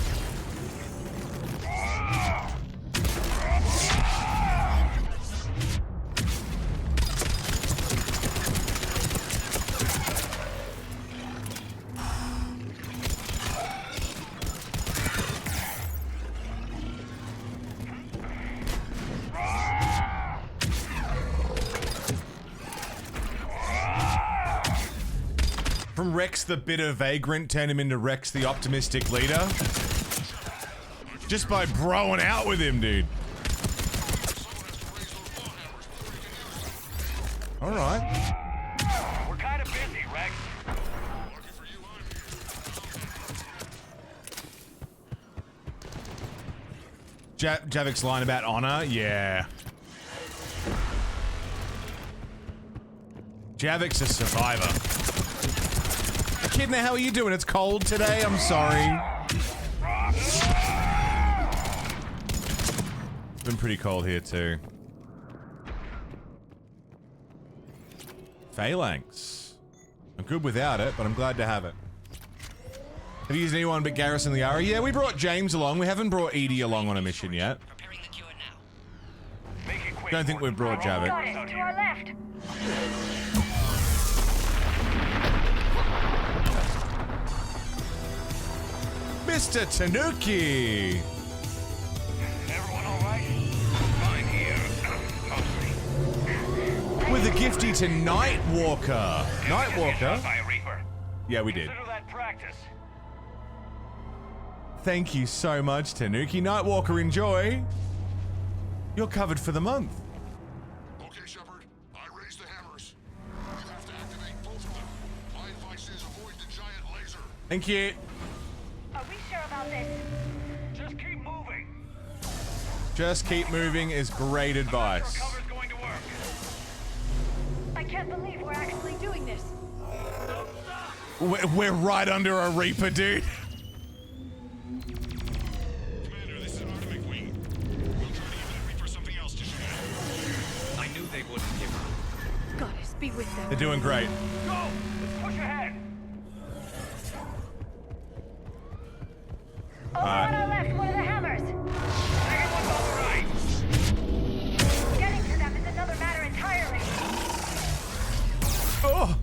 From Rex the bitter vagrant, turn him into Rex the optimistic leader. Just by broing out with him, dude. Alright. We're kind of busy, Rex. Javik's line about honor? Yeah. Javik's a survivor. Echidna, how are you doing? It's cold today. I'm sorry. It's been pretty cold here too. Phalanx. I'm good without it, but I'm glad to have it. Have you used anyone but Garrison Liara? Yeah, we brought James along. We haven't brought Edie along on a mission yet. Don't think we've brought Javik. Got it, to our left. Mr. Tanuki. Everyone all right? Fine here. Mostly. With a gifty to Nightwalker. Nightwalker? By a Reaper. Yeah, we did. Consider that practice. Thank you so much, Tanuki. Nightwalker, enjoy. You're covered for the month. Okay, Shepard. I raised the hammers. You have to activate both of them. My advice is avoid the giant laser. Thank you. Are we sure about this? Just keep moving. Just keep moving is great advice. Cover's going to work. I can't believe we're actually doing this. We're right under a Reaper, dude. Commander, this is Atomic Wing. We'll try to give that Reaper something else to shoot at. I knew they wouldn't give up. Goddess, be with them. They're doing great. Go! Let's push ahead. Over on our left, one of the hammers. Second one's on the right. Getting to them is another matter entirely. Oh!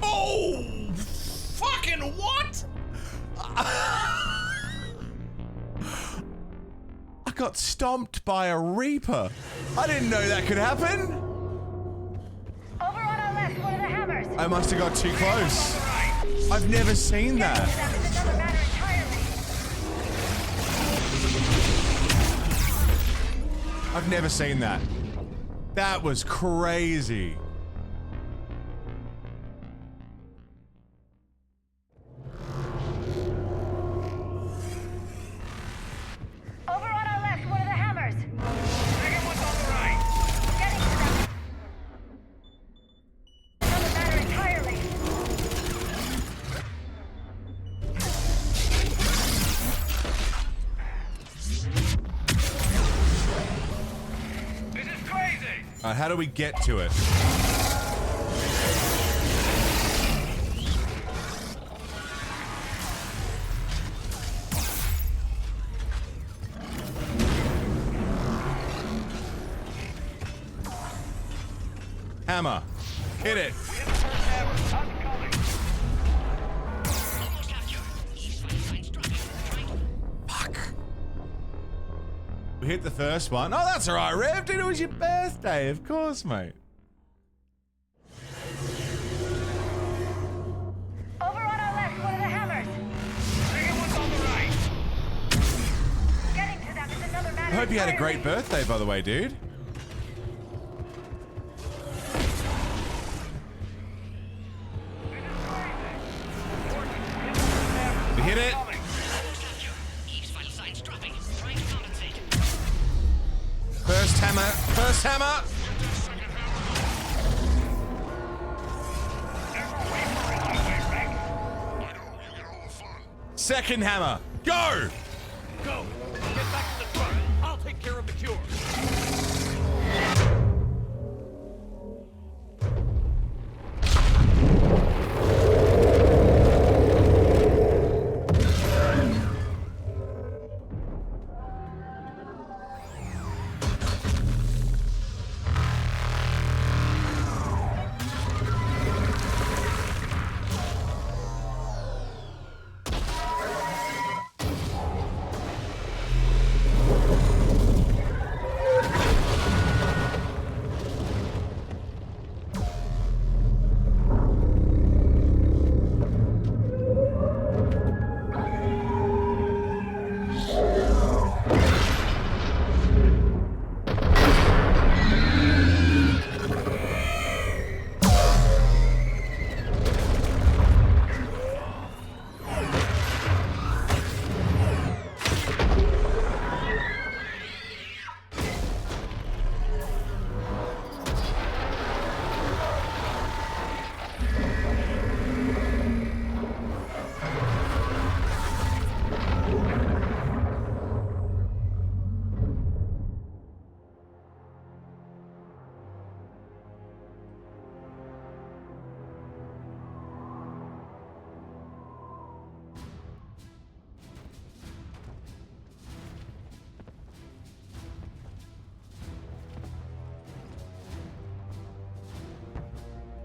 Oh! Fucking what? I got stomped by a Reaper. I didn't know that could happen. Over on our left, one of the hammers. I must have got too close. I've never seen that. Getting to them is another matter entirely. I've never seen that. That was crazy. Over on our left, one of the hammers. Second one's on the right. Getting to them. Another matter entirely. This is crazy. How do we get to it? Hammer. Hit it. We hit the first hammer. How's it coming? Fuck. We hit the first one. Oh, that's all right, Rev. Dude, it was your birthday. Of course, mate. Over on our left, one of the hammers. Second one's on the right. Getting to them is another matter I hope you had a entirely. great birthday, by the way, dude. We hit it. First hammer. First hammer. Second hammer. Go. Go. Get back to the truck. I'll take care of the cure.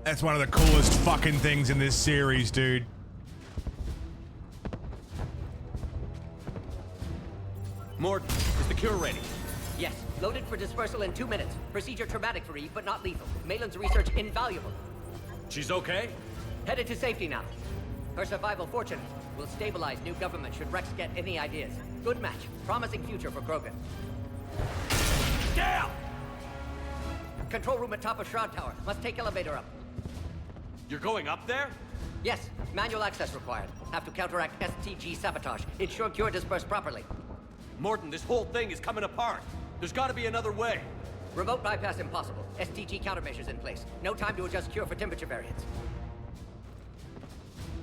That's one of the coolest fucking things in this series, dude. Dispersal in 2 minutes. Procedure traumatic for Eve, but not lethal. Malin's research invaluable. She's okay? Headed to safety now. Her survival fortunate. Will stabilize new government should Rex get any ideas. Good match. Promising future for Krogan. Down! Control room at top of Shroud Tower. Must take elevator up. You're going up there? Yes. Manual access required. Have to counteract STG sabotage. Ensure cure dispersed properly. Morton, this whole thing is coming apart. There's gotta be another way. Remote bypass impossible. STG countermeasures in place. No time to adjust cure for temperature variance.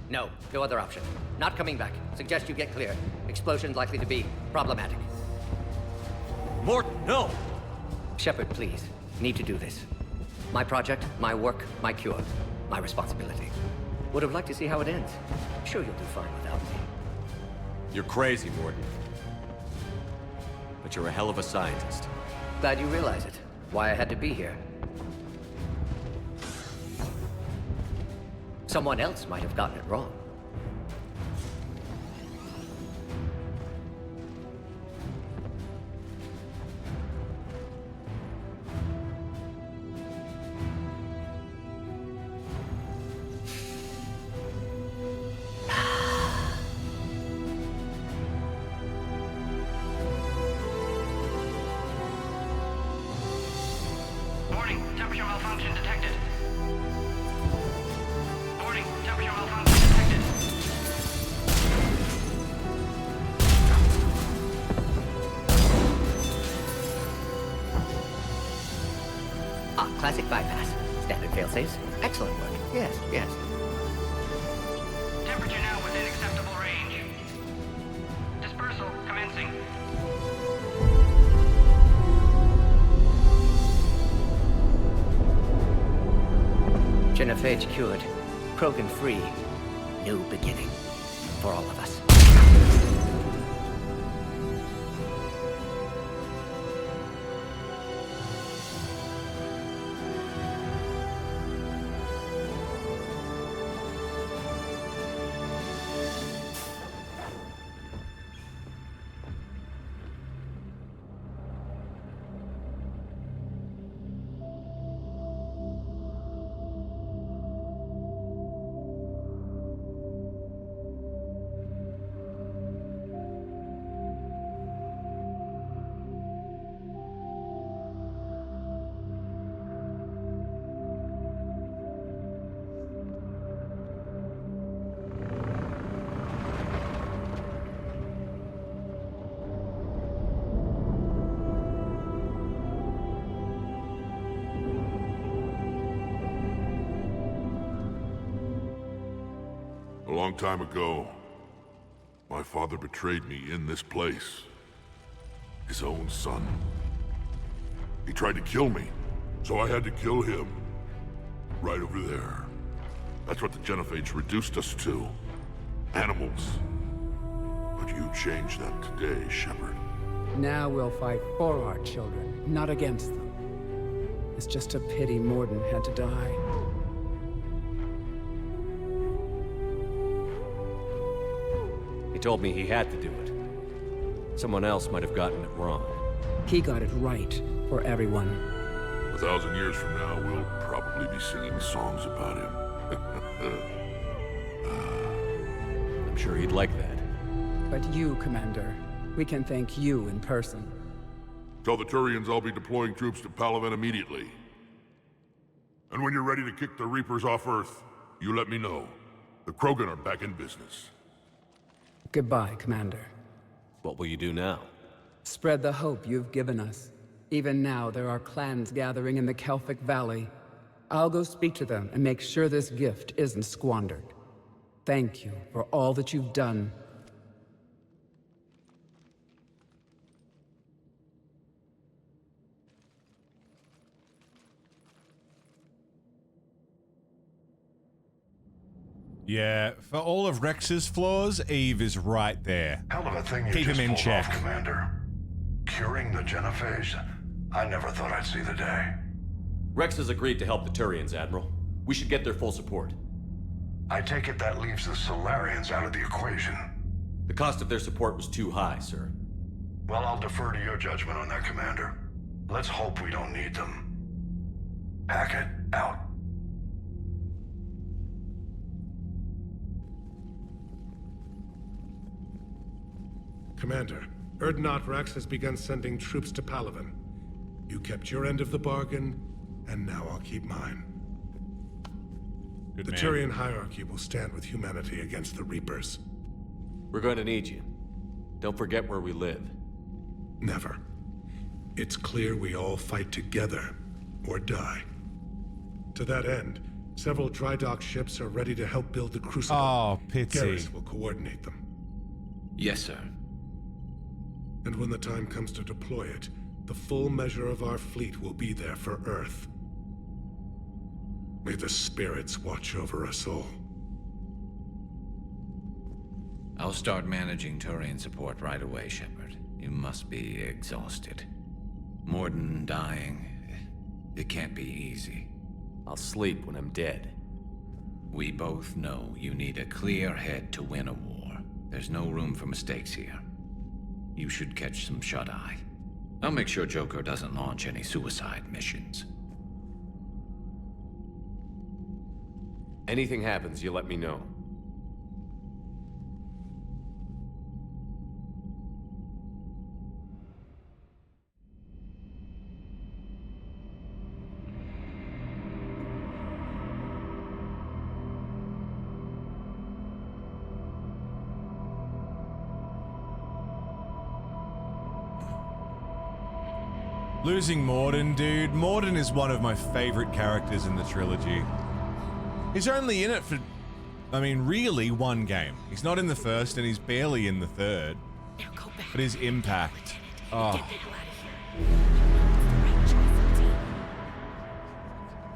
No other option. Not coming back. Suggest you get clear. Explosion's likely to be problematic. Morton, no! Shepard, please. Need to do this. My project, my work, my cure. My responsibility. Would have liked to see how it ends. Sure you'll do fine without me. You're crazy, Morton. But you're a hell of a scientist. Glad you realize it. Why I had to be here. Someone else might have gotten it wrong. Warning, temperature malfunction detected. Warning, temperature malfunction detected. Classic bypass. Standard failsafes. Excellent work. Yes. Temperature now within acceptable range. Dispersal commencing. Genophage cured. Krogan free. New beginning. For all of us. A long time ago, my father betrayed me in this place. His own son. He tried to kill me, so I had to kill him. Right over there. That's what the Genophage reduced us to. Animals. But you changed that today, Shepard. Now we'll fight for our children, not against them. It's just a pity Morden had to die. He told me he had to do it. Someone else might have gotten it wrong. He got it right for everyone. 1,000 years from now, we'll probably be singing songs about him. I'm sure he'd like that. But you, Commander, we can thank you in person. Tell the Turians I'll be deploying troops to Palaven immediately. And when you're ready to kick the Reapers off Earth, you let me know. The Krogan are back in business. Goodbye, Commander. What will you do now? Spread the hope you've given us. Even now, there are clans gathering in the Kelphic Valley. I'll go speak to them and make sure this gift isn't squandered. Thank you for all that you've done. Yeah, for all of Rex's flaws, Eve is right there. Hell of a thing you Keep just him in pulled check. off, Commander. Curing the Genophage. I never thought I'd see the day. Rex has agreed to help the Turians, Admiral. We should get their full support. I take it that leaves the Solarians out of the equation. The cost of their support was too high, sir. Well, I'll defer to your judgment on that, Commander. Let's hope we don't need them. Hackett, out. Commander, Erdnot Rex has begun sending troops to Palaven. You kept your end of the bargain, and now I'll keep mine. Good the man. Turian hierarchy will stand with humanity against the Reapers. We're going to need you. Don't forget where we live. Never. It's clear we all fight together, or die. To that end, several dry dock ships are ready to help build the Crucible. Oh, pity. Garrus will coordinate them. Yes, sir. And when the time comes to deploy it, the full measure of our fleet will be there for Earth. May the spirits watch over us all. I'll start managing Turian support right away, Shepard. You must be exhausted. Morden dying, it can't be easy. I'll sleep when I'm dead. We both know you need a clear head to win a war. There's no room for mistakes here. You should catch some shut-eye. I'll make sure Joker doesn't launch any suicide missions. Anything happens, you let me know. Losing Morden, dude. Morden is one of my favorite characters in the trilogy. He's only in it for, I mean, really one game. He's not in the first and he's barely in the third. But his impact. Oh.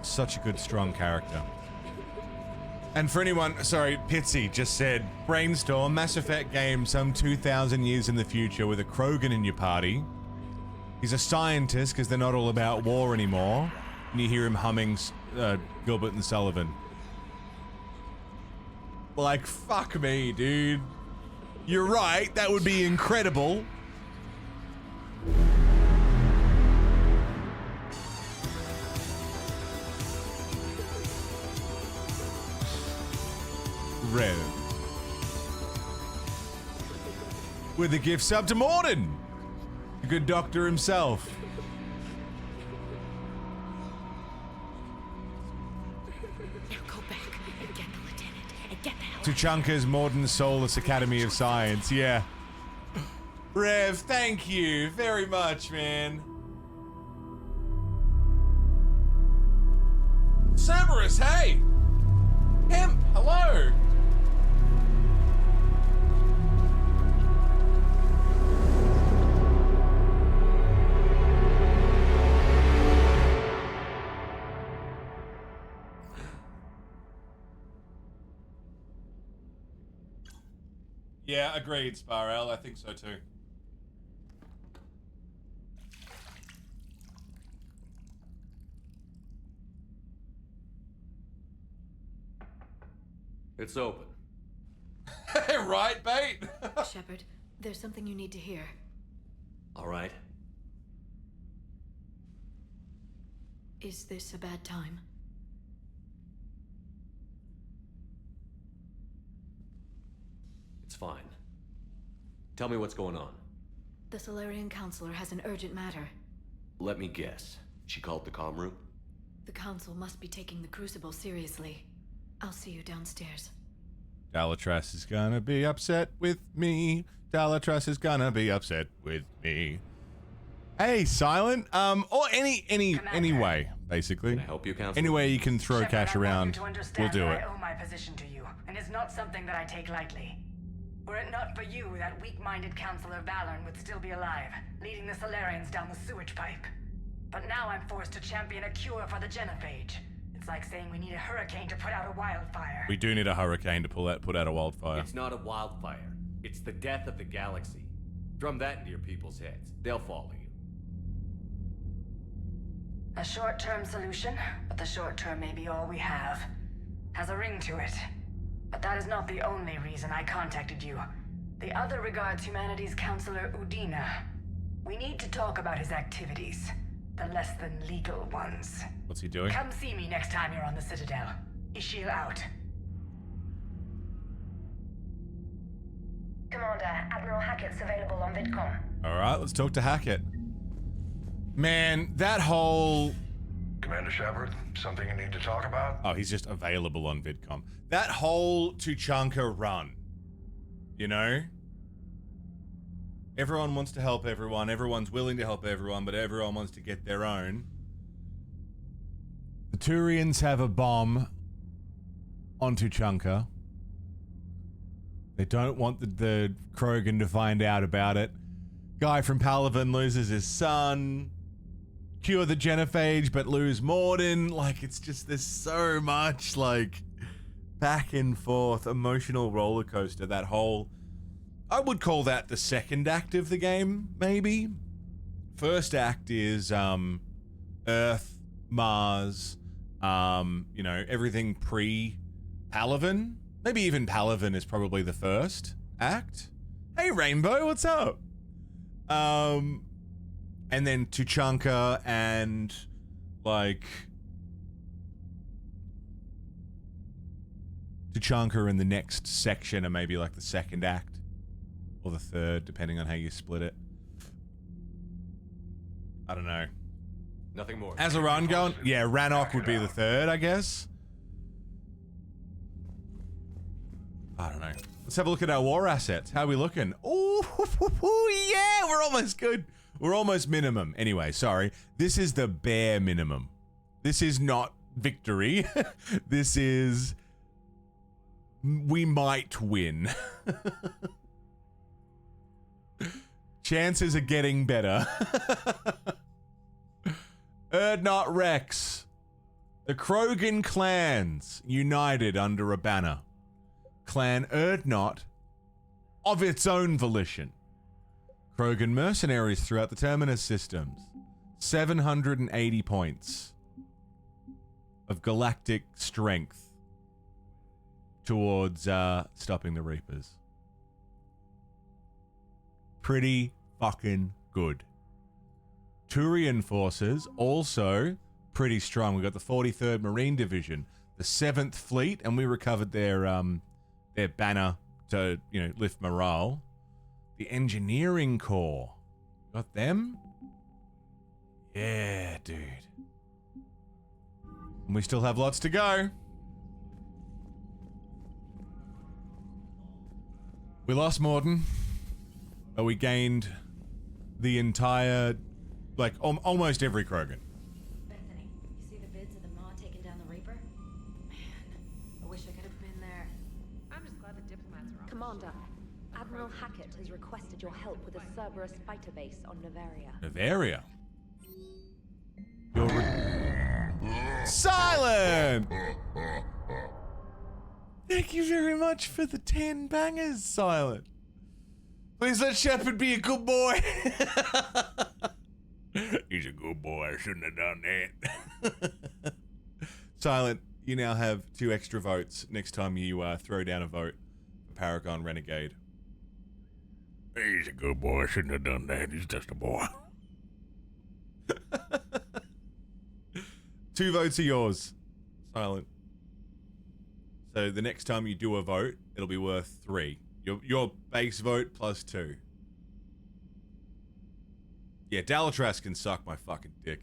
Such a good, strong character. And for anyone, sorry, Pitsy just said, brainstorm, Mass Effect game some 2,000 years in the future with a Krogan in your party. He's a scientist because they're not all about war anymore. And you hear him humming Gilbert and Sullivan. Like, fuck me, dude. You're right, that would be incredible. Rev. With a gift sub to Morden. The good doctor himself. Now go back and get the lieutenant and get the hell Tuchanka's Morden Soulless Academy of Science, yeah. Rev, thank you very much, man. Cerberus, hey! Hemp, hello! Yeah, agreed, Sparrell. I think so too. It's open. Right, bait? Shepard, there's something you need to hear. All right. Is this a bad time? It's fine. Tell me what's going on. The Solarian Counselor has an urgent matter. Let me guess. She called the comm room? The Council must be taking the Crucible seriously. I'll see you downstairs. Dalatras is gonna be upset with me. Dalatras is gonna be upset with me. Hey, Silent. Or any way, basically. Can I help you, Counselor? Any way you can throw Shepard, cash I want around, you to we'll understand do that it. I owe my position to you, and it's not something that I take lightly. Were it not for you, that weak-minded Counselor Valorn would still be alive, leading the Solarians down the sewage pipe. But now I'm forced to champion a cure for the genophage. It's like saying we need a hurricane to put out a wildfire. We do need a hurricane to put out a wildfire. It's not a wildfire. It's the death of the galaxy. Drum that into your people's heads. They'll follow you. A short-term solution, but the short term may be all we have. Has a ring to it. But that is not the only reason I contacted you. The other regards humanity's Counselor Udina. We need to talk about his activities. The less than legal ones. What's he doing? Come see me next time you're on the Citadel. Ishil out. Commander, Admiral Hackett's available on VidCom. All right, let's talk to Hackett. Man, that whole... Commander Shepard, something you need to talk about? Oh, he's just available on VidCom. That whole Tuchanka run, you know? Everyone wants to help everyone, everyone's willing to help everyone, but everyone wants to get their own. The Turians have a bomb on Tuchanka. They don't want the Krogan to find out about it. Guy from Palaven loses his son. Cure the genophage, but lose Morden. Like, it's just, there's so much, like, back and forth, emotional roller coaster. That whole, I would call that the second act of the game, maybe. First act is, Earth, Mars, you know, everything pre-Palaven. Maybe even Palaven is probably the first act. Hey, Rainbow, what's up? And then Tuchanka and, like... Tuchanka in the next section are maybe like the second act. Or the third, depending on how you split it. I don't know. Nothing more. Azeran going? Yeah, Rannoch would be the third, I guess. I don't know. Let's have a look at our war assets. How are we looking? Oh, yeah, we're almost good. We're almost minimum. Anyway, sorry. This is the bare minimum. This is not victory. This is... we might win. Chances are getting better. Erdnot Rex. The Krogan clans united under a banner. Clan Erdnot of its own volition. Krogan mercenaries throughout the Terminus systems. 780 points of galactic strength towards stopping the Reapers. Pretty fucking good. Turian forces also pretty strong. We got the 43rd Marine Division, the 7th Fleet, and we recovered their banner to, you know, lift morale. The Engineering Corps. Got them? Yeah, dude. And we still have lots to go. We lost Morden, but we gained the entire, like, almost every Krogan. Bethany, you see the vids of the Maw taking down the Reaper? Man, I wish I could have been there. I'm just glad the diplomats are on. Commander, Admiral Hackett has requested your help with a Cerberus fighter base on Novaria. Novaria? Silent! Thank you very much for the 10 bangers, Silent. Please let Shepard be a good boy. He's a good boy. I shouldn't have done that. Silent, you now have 2 extra votes next time you throw down a vote for Paragon Renegade. He's a good boy. I shouldn't have done that. He's just a boy. 2 votes are yours, Silent. So the next time you do a vote, it'll be worth 3. Your base vote plus 2. Yeah, Dalatras can suck my fucking dick.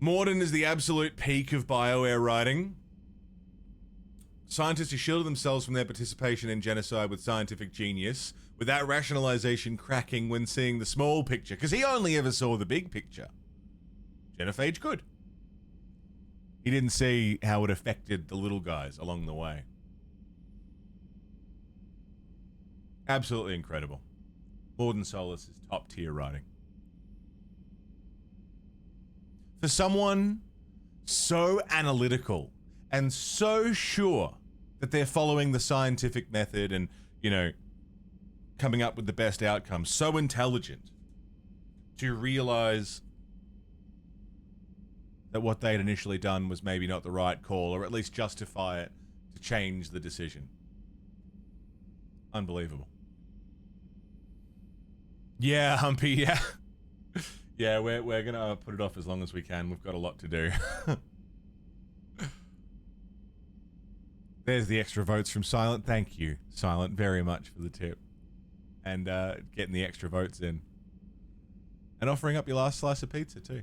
Morden is the absolute peak of BioWare writing. Scientists who shielded themselves from their participation in genocide with scientific genius, with that rationalization cracking when seeing the small picture, because he only ever saw the big picture. Genophage could. He didn't see how it affected the little guys along the way. Absolutely incredible. Morden Solus is top tier writing. For someone so analytical and so sure that they're following the scientific method and, you know, coming up with the best outcomes, so intelligent to realize that what they'd initially done was maybe not the right call, or at least justify it to change the decision. Unbelievable. Yeah, Humpy, yeah. Yeah, we're gonna put it off as long as we can. We've got a lot to do. There's the extra votes from Silent. Thank you, Silent, very much for the tip. And getting the extra votes in. And offering up your last slice of pizza, too.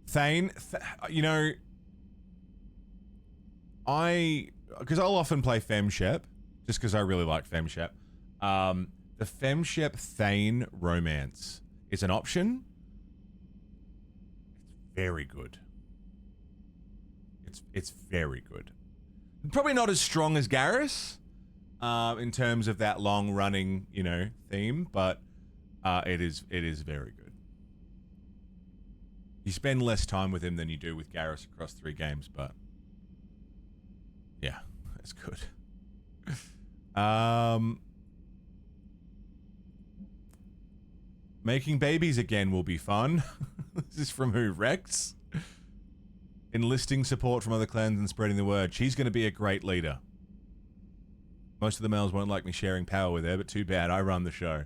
Thane, you know, because I'll often play FemShep, just because I really like FemShep. The FemShep Thane romance is an option. It's very good. It's very good. Probably not as strong as Garrus, in terms of that long running, you know, theme, but it is very good. You spend less time with him than you do with Garrus across 3 games, but yeah, it's good. Making babies again will be fun. This is from who? Rex? Enlisting support from other clans and spreading the word. She's going to be a great leader. Most of the males won't like me sharing power with her, but too bad. I run the show.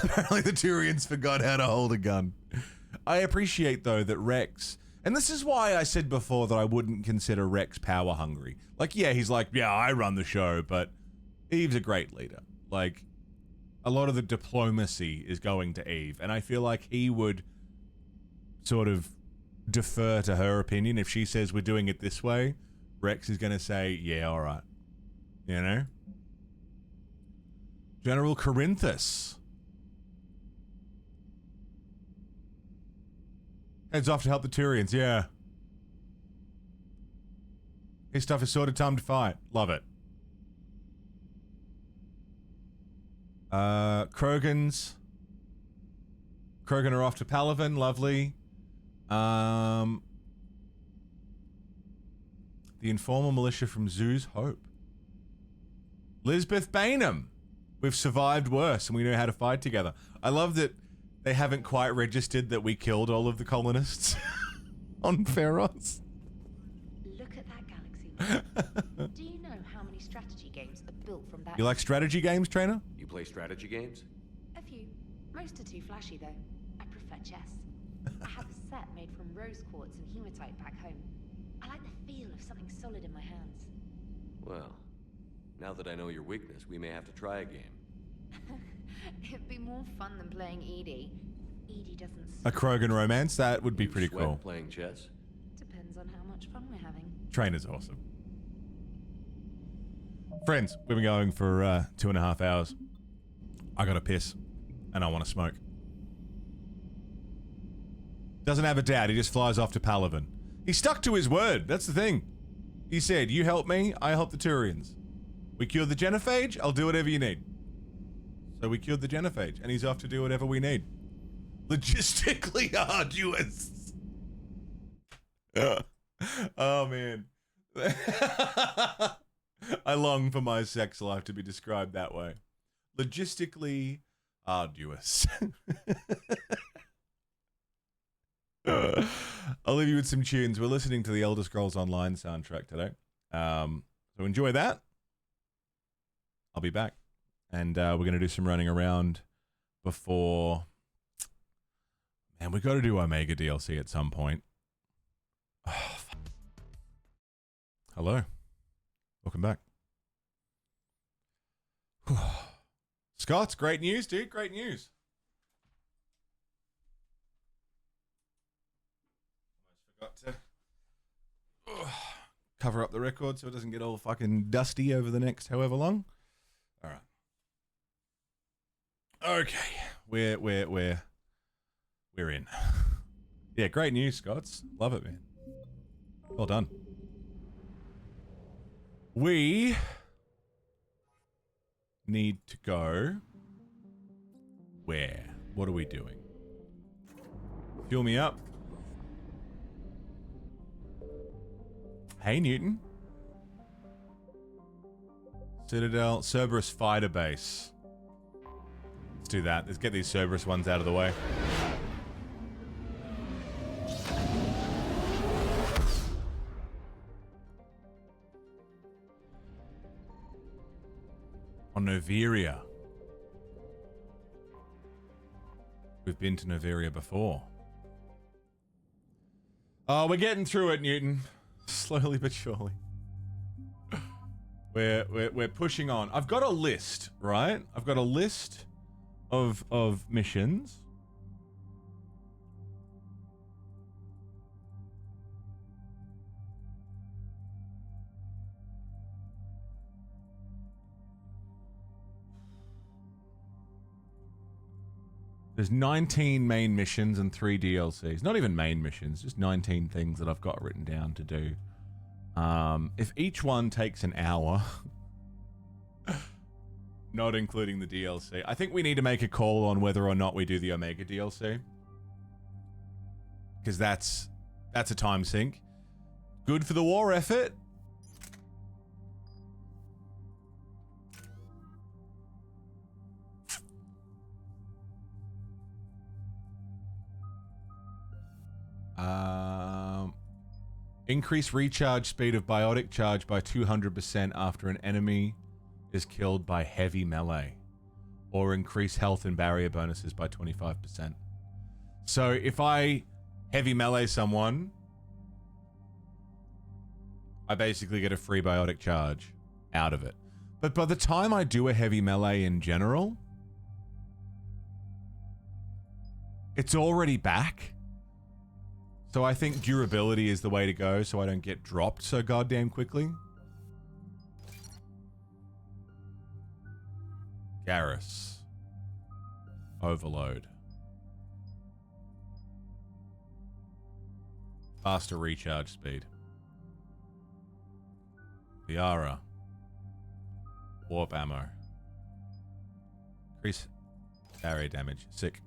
Apparently the Turians forgot how to hold a gun. I appreciate, though, that Rex... And this is why I said before that I wouldn't consider Rex power hungry. Like, yeah, he's like, yeah, I run the show, but Eve's a great leader. Like, a lot of the diplomacy is going to Eve, and I feel like he would sort of defer to her opinion. If she says we're doing it this way, Rex is going to say, yeah, all right. You know? General Corinthus. Heads off to help the Turians, yeah. His stuff is sorted, time to fight. Love it. Krogan's. Krogan are off to Palaven, lovely. The informal militia from Zoo's Hope. Lisbeth Bainham. We've survived worse and we know how to fight together. I love that they haven't quite registered that we killed all of the colonists on Feros. Look at that galaxy map. Do you know how many strategy games are built from that? You like strategy games, Trainer? You play strategy games? A few. Most are too flashy, though. I prefer chess. I have a set made from rose quartz and hematite back home. I like the feel of something solid in my hands. Well, now that I know your weakness, we may have to try a game. It'd be more fun than playing Edie. Edie doesn't... A Krogan romance? That would be pretty cool. Playing chess? Depends on how much fun we're having. Trainer's awesome. Friends, we've been going for 2.5 hours. I gotta piss, and I want to smoke. Doesn't have a dad, he just flies off to Palaven. He stuck to his word, that's the thing. He said, you help me, I help the Turians. We cure the genophage, I'll do whatever you need. So we cured the genophage, and he's off to do whatever we need. Logistically arduous. Oh, man. I long for my sex life to be described that way. Logistically arduous. I'll leave you with some tunes. We're listening to the Elder Scrolls Online soundtrack today. So enjoy that. I'll be back. And we're going to do some running around before... Man, we've got to do Omega DLC at some point. Oh, hello. Welcome back. Scott's great news, dude. Great news. Almost forgot to cover up the record so it doesn't get all fucking dusty over the next however long. All right. Okay, we're in. Yeah, great news, Scots. Love it, man. Well done. We need to go. Where? What are we doing? Fuel me up. Hey, Newton. Citadel, Cerberus Fighter Base. Let's do that. Let's get these Cerberus ones out of the way. On Noveria. We've been to Noveria before. Oh, we're getting through it, Newton. Slowly but surely. We're pushing on. I've got a list, right? I've got a list of missions. There's 19 main missions and 3 DLCs. Not even main missions, just 19 things that I've got written down to do. If each one takes an hour, not including the DLC, I think we need to make a call on whether or not we do the Omega DLC. Because that's a time sink. Good for the war effort. Increase recharge speed of biotic charge by 200% after an enemy is killed by heavy melee. Or increase health and barrier bonuses by 25%. So if I heavy melee someone, I basically get a free biotic charge out of it. But by the time I do a heavy melee in general, it's already back. So I think durability is the way to go so I don't get dropped so goddamn quickly. Garrus. Overload. Faster recharge speed. Liara. Warp ammo. Increase barrier damage. Sick.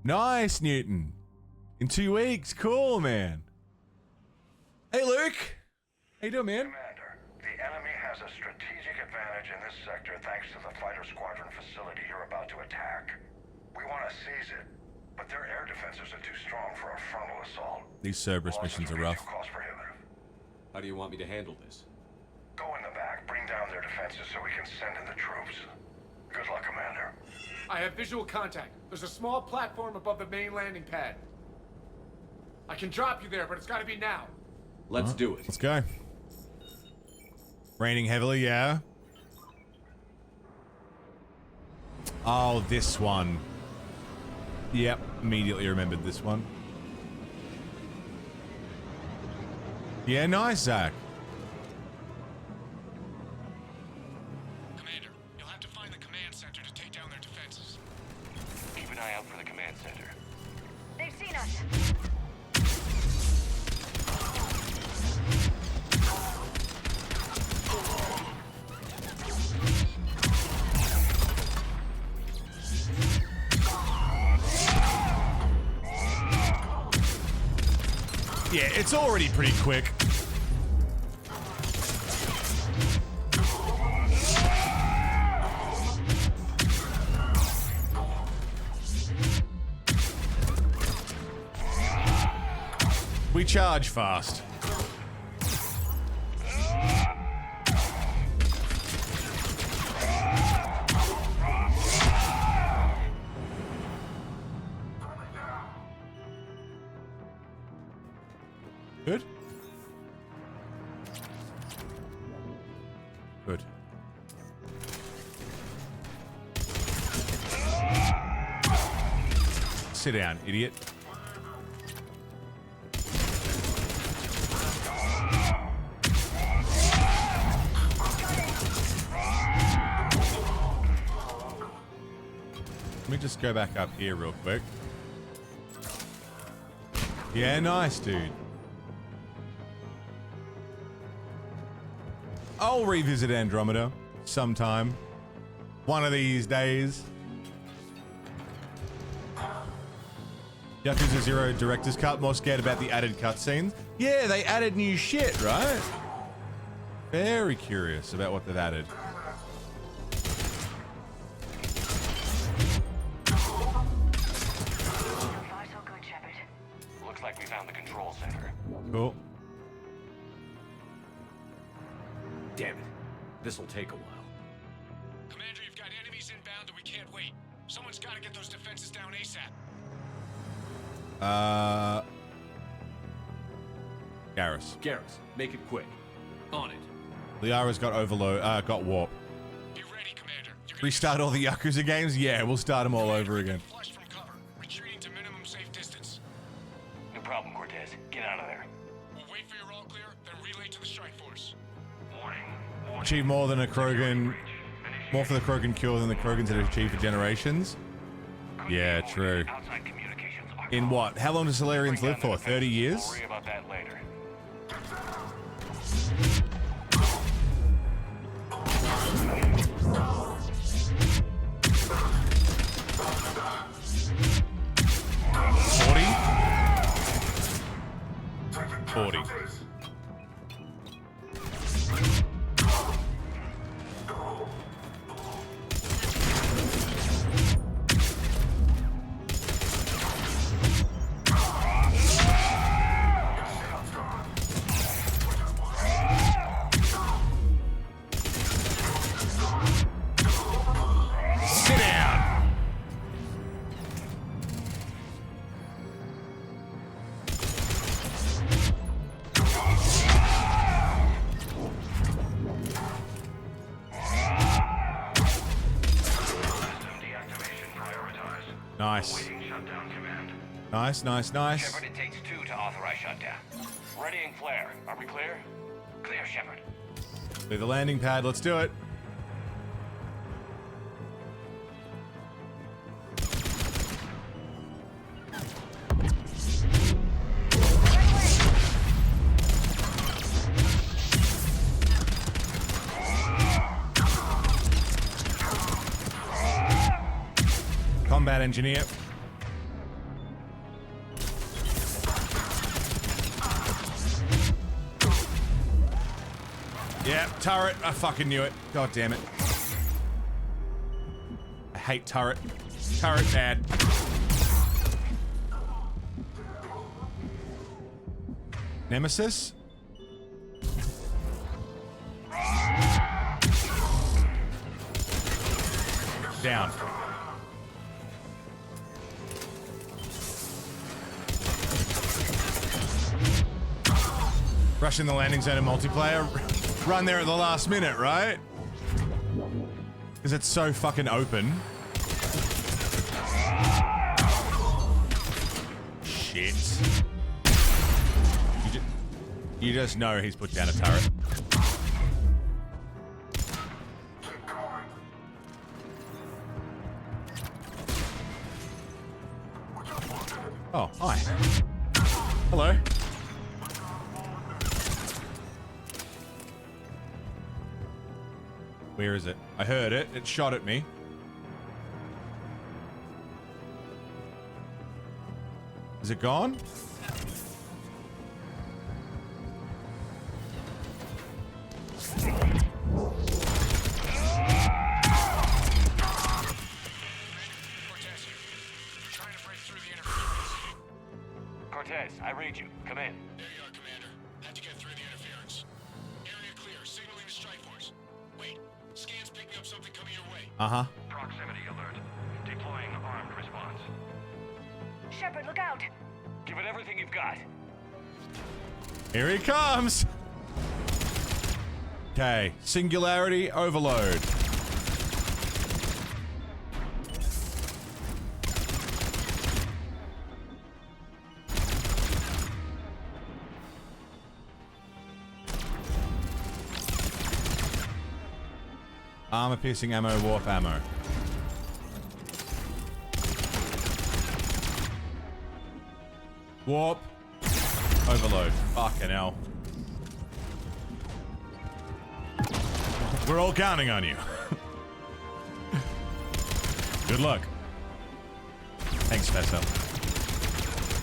Nice, Newton. In 2 weeks. Cool, man. Hey, Luke. How you doing, man? Commander, the enemy has a strategic advantage in this sector thanks to the fighter squadron facility you're about to attack. We want to seize it, but their air defenses are too strong for a frontal assault. These Cerberus missions are rough. Cost prohibitive. How do you want me to handle this? Go in the back, bring down their defenses so we can send in the troops. Good luck, Commander. I have visual contact. There's a small platform above the main landing pad. I can drop you there, but it's gotta be now. Let's do it. Let's go. Raining heavily, yeah. Oh, this one. Yep, immediately remembered this one. Yeah, nice, Zach. Commander, you'll have to find the command center to take down their defenses. Keep an eye out for the command center. They've seen us. Yeah, it's already pretty quick. We charge fast. Good. Good. Sit down, idiot. Let me just go back up here real quick. Yeah, nice, dude. I'll revisit Andromeda sometime. One of these days. Yakuza 0 Director's Cut. More scared about the added cutscenes. Yeah, they added new shit, right? Very curious about what they've added. Looks like we found the control center. Cool. Damn it. This'll take a while. enemies inbound and we can't wait. Someone's got to get those defenses down ASAP. Garrus, make it quick. On it. Liara's got overload. Got warp. Be ready, Commander. Restart all the Yakuza games? Yeah, we'll start them all over again. Flush from cover. Retreating to minimum safe distance. No problem, Cortez. Get out of there. We'll wait for your all clear, then relay to the strike force. Warning. Achieve more than a Krogan. More for the Krogan cure than the Krogans had achieved for generations. Yeah, true. In what? How long do Solarians live for? 30 years? Worry about that later. 40. Sit down. Nice. Nice, nice, nice. Shepard, it takes 2 to authorize shutdown. Readying flare. Are we clear? Clear, Shepard. Clear the landing pad. Let's do it. Combat engineer. Yeah, turret. I fucking knew it. God damn it. I hate turret. Turret bad. Nemesis? Down. Rushing the landing zone in multiplayer. Run there at the last minute, right? Because it's so fucking open. Shit. You just know he's put down a turret. Oh, hi. Hello. Where is it? I heard it. It shot at me. Is it gone? Cortez, I read you. Come in. There you are, Commander. Had to get through the interference. Area clear. Signaling the strike force. Wait. Scan's picking up something coming your way. Uh-huh. Proximity alert. Deploying armed response. Shepard, look out! Give it everything you've got. Here he comes. Okay. Singularity overload. Armor piercing ammo, warp ammo. Warp. Overload. Fucking hell. We're all counting on you. Good luck. Thanks, Fessa.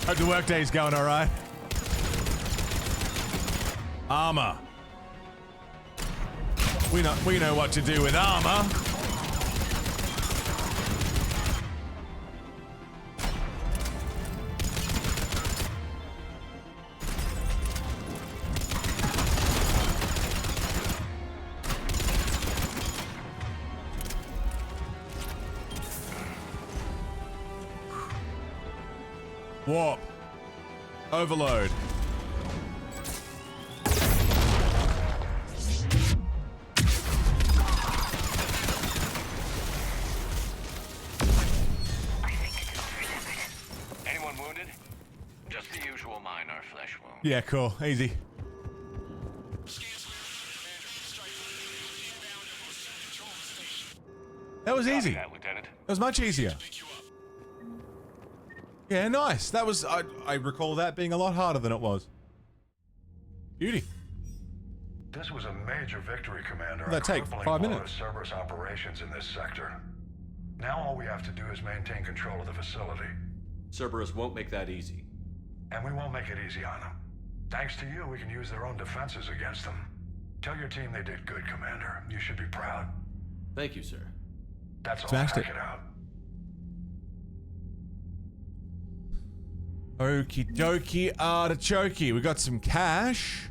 Hope the workday's going alright. Armor. We know what to do with armor. Warp. Overload. Anyone wounded? Just the usual minor flesh wound. Yeah, cool. Easy. That was easy. That, Lieutenant. That was much easier. Yeah, nice. That was... I recall that being a lot harder than it was. Beauty. This was a major victory, Commander. What'd that take? 5 minutes. Cerberus operations in this sector. Now all we have to do is maintain control of the facility. Cerberus won't make that easy. And we won't make it easy on them. Thanks to you, we can use their own defenses against them. Tell your team they did good, Commander. You should be proud. Thank you, sir. That's all. Smashed Check it. it out. Okie dokie artichoke. We got some cash.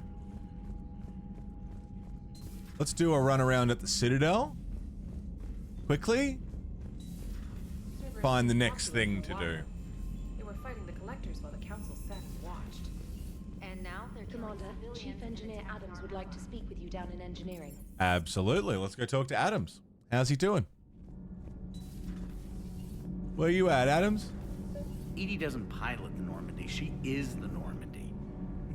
Let's do a run around at the Citadel. Quickly. Find the next thing to do. They were fighting the collectors while the council sat and watched. And now they're Commander, Chief Engineer Adams would like to speak with you down in engineering. Absolutely. Let's go talk to Adams. How's he doing? Where you at, Adams? Edie doesn't pilot the Normandy. She is the Normandy.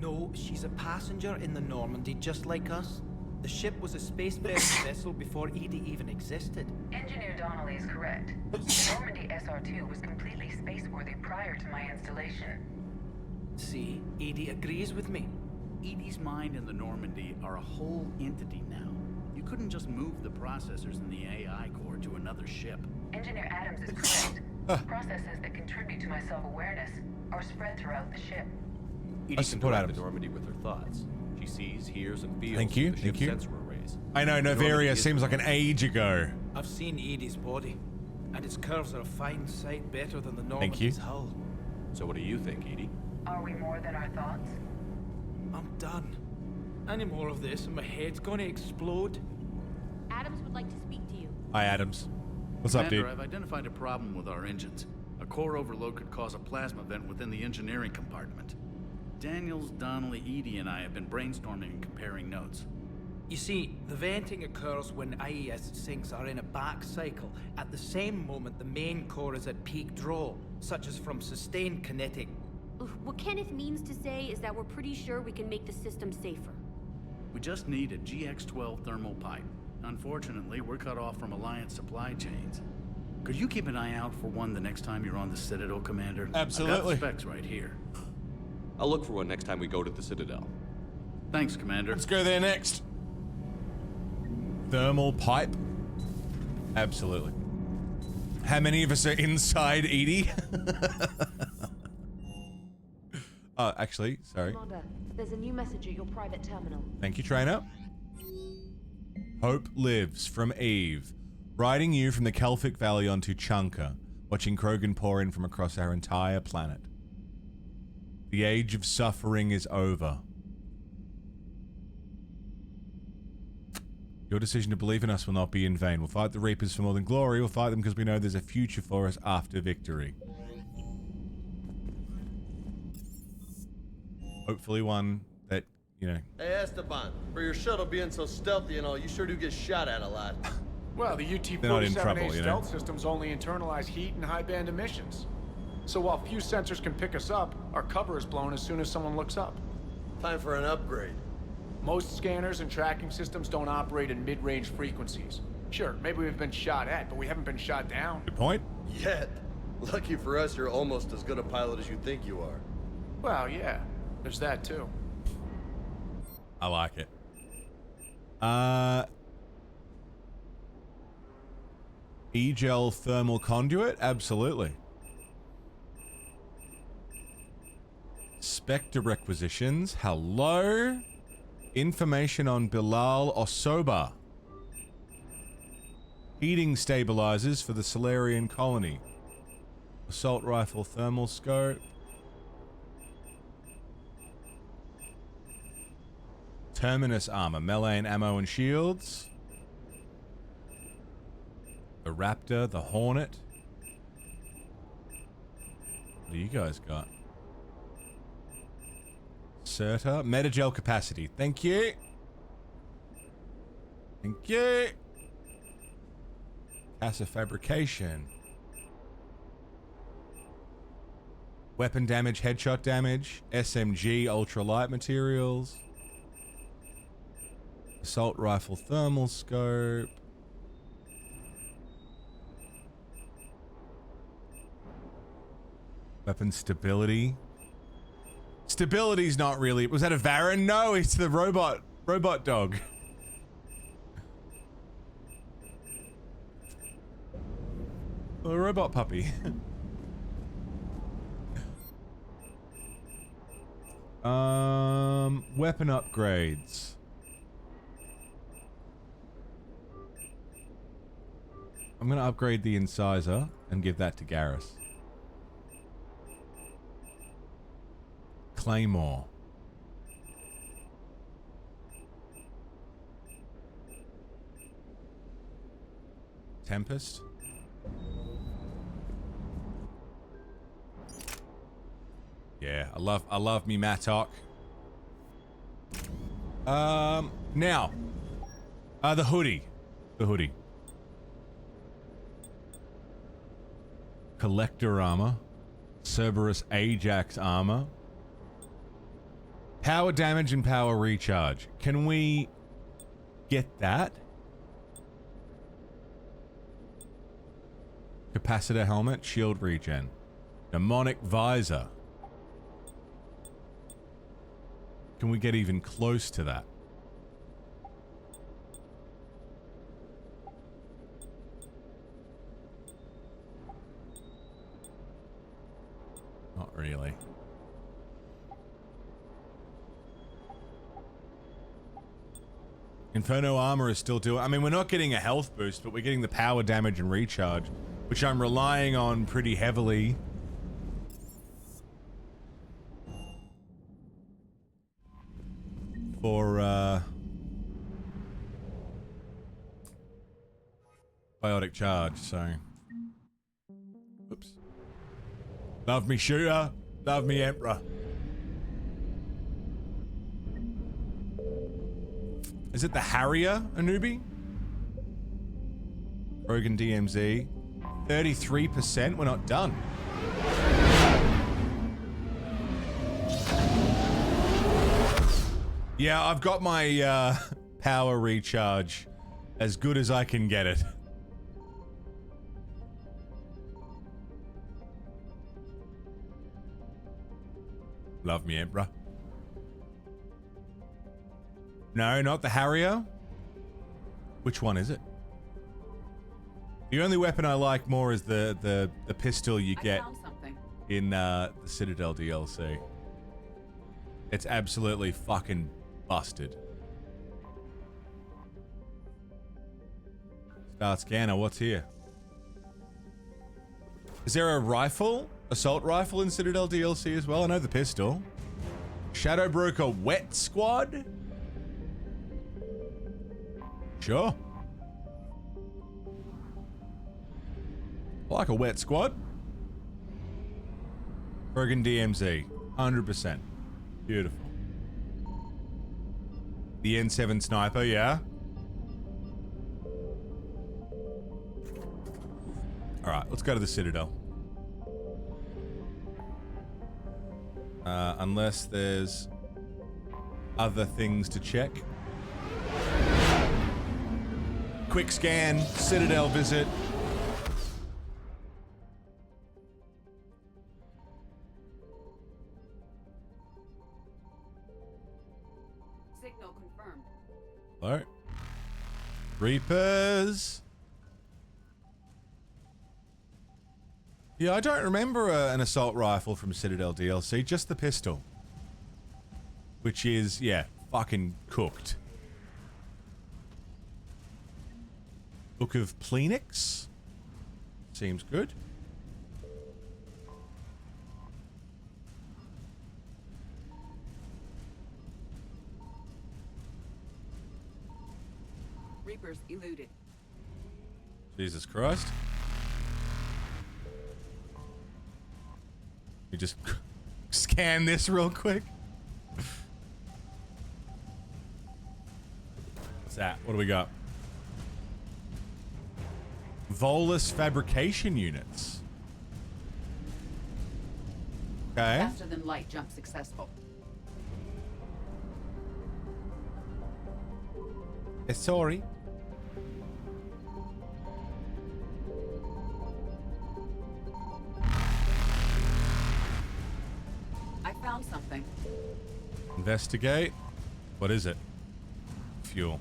No, she's a passenger in the Normandy, just like us. The ship was a space-faring vessel before Edie even existed. Engineer Donnelly is correct. The Normandy SR-2 was completely space-worthy prior to my installation. See, Edie agrees with me. Edie's mind and the Normandy are a whole entity now. You couldn't just move the processors in the AI core to another ship. Engineer Adams is correct. Processes that contribute to my self-awareness are spread throughout the ship. Edie can direct the Normandy with her thoughts. She sees, hears, and feels Thank you, the thank ship's you. sensor arrays. I know, Novaria seems like an age ago. I've seen Edie's body, and its curves are a fine sight better than the Thank you. Normandy's hull. So what do you think, Edie? Are we more than our thoughts? I'm done. Any more of this and my head's gonna explode. Adams would like to speak to you. Hi, Adams. What's up, Commander, dude? I've identified a problem with our engines. A core overload could cause a plasma vent within the engineering compartment. Daniels, Donnelly, Edie, and I have been brainstorming and comparing notes. You see, the venting occurs when IES sinks are in a back cycle. At the same moment, the main core is at peak draw, such as from sustained kinetic. What Kenneth means to say is that we're pretty sure we can make the system safer. We just need a GX-12 thermal pipe. Unfortunately, we're cut off from Alliance supply chains. Could you keep an eye out for one the next time you're on the Citadel, Commander? Absolutely. I've got the specs right here. I'll look for one next time we go to the Citadel. Thanks, Commander. Let's go there next. Thermal pipe. Absolutely. How many of us are inside Edie? Oh, actually, sorry. Commander, there's a new message at your private terminal. Thank you, trainer. Hope lives from Eve. Riding you from the Kelphic Valley onto Chunka, watching Krogan pour in from across our entire planet. The age of suffering is over. Your decision to believe in us will not be in vain. We'll fight the Reapers for more than glory. We'll fight them because we know there's a future for us after victory. Hopefully one that, you know... Hey, Esteban, for your shuttle being so stealthy and all, you sure do get shot at a lot. Well, the They're not in UT-47A trouble, you know. stealth systems only internalize heat and high-band emissions. So while few sensors can pick us up, our cover is blown as soon as someone looks up. Time for an upgrade. Most scanners and tracking systems don't operate in mid-range frequencies. Sure, maybe we've been shot at, but we haven't been shot down. Good point. Yet. Lucky for us, you're almost as good a pilot as you think you are. Well, yeah. There's that, too. I like it. E-gel thermal conduit? Absolutely. Spectre requisitions. Hello. Information on Bilal Osoba. Heating stabilizers for the Solarian colony. Assault rifle thermal scope. Terminus armor, melee and ammo and shields. The Raptor, the Hornet. What do you guys got? inserter. Metagel capacity. Thank you. Thank you. Casa fabrication. Weapon damage, headshot damage. SMG, ultralight materials. Assault rifle thermal scope. Weapon stability. Stability's not really. Was that a Varan? No, it's the robot dog. A robot puppy. Weapon upgrades. I'm gonna upgrade the incisor and give that to Garrus. Claymore. Tempest. Yeah, I love me Mattock. Now, the hoodie. The hoodie. Collector armor. Cerberus Ajax armor. Power damage and power recharge. Can we get that? Capacitor helmet, shield regen. Mnemonic visor. Can we get even close to that? Not really. Inferno armor is still doing... I mean, we're not getting a health boost, but we're getting the power damage and recharge, which I'm relying on pretty heavily. For, biotic charge, so... Oops. Love me shooter, love me emperor. Is it the Harrier, Anubi? Rogan DMZ. 33%? We're not done. Yeah, I've got my power recharge as good as I can get it. Love me, Emperor. No, not the Harrier. Which one is it? The only weapon I like more is the pistol you get in the Citadel DLC. It's absolutely fucking busted. Start scanner, what's here? Is there a rifle? Assault rifle in Citadel DLC as well? I know the pistol. Shadow Broker Wet Squad? Sure. I like a wet squad. Bergen DMZ. 100%. Beautiful. The N7 sniper, yeah. Alright, let's go to the Citadel. Unless there's other things to check. Quick scan, Citadel visit. Signal confirmed. Hello? Reapers. Yeah, I don't remember an assault rifle from Citadel DLC, just the pistol. Which is, yeah, fucking cooked. Book of Plenix. Seems good. Reapers eluded. Jesus Christ. You just scan this real quick. What's that? What do we got? Volus fabrication units. Okay. Faster than light jump successful. Sorry. I found something. Investigate. What is it? Fuel.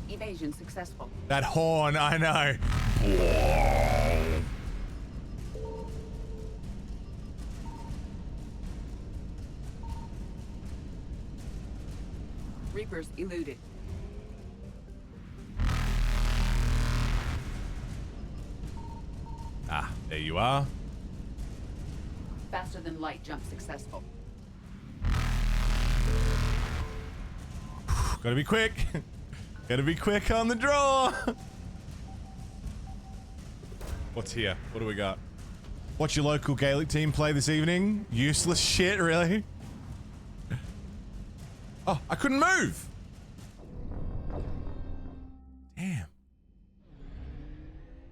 Evasion successful. That horn, I know. Reapers eluded. Ah, there you are. Faster than light jump successful. Gotta be quick. Gotta be quick on the draw. What's here? What do we got? Watch your local Gaelic team play this evening. Useless shit, really? Oh, I couldn't move. Damn.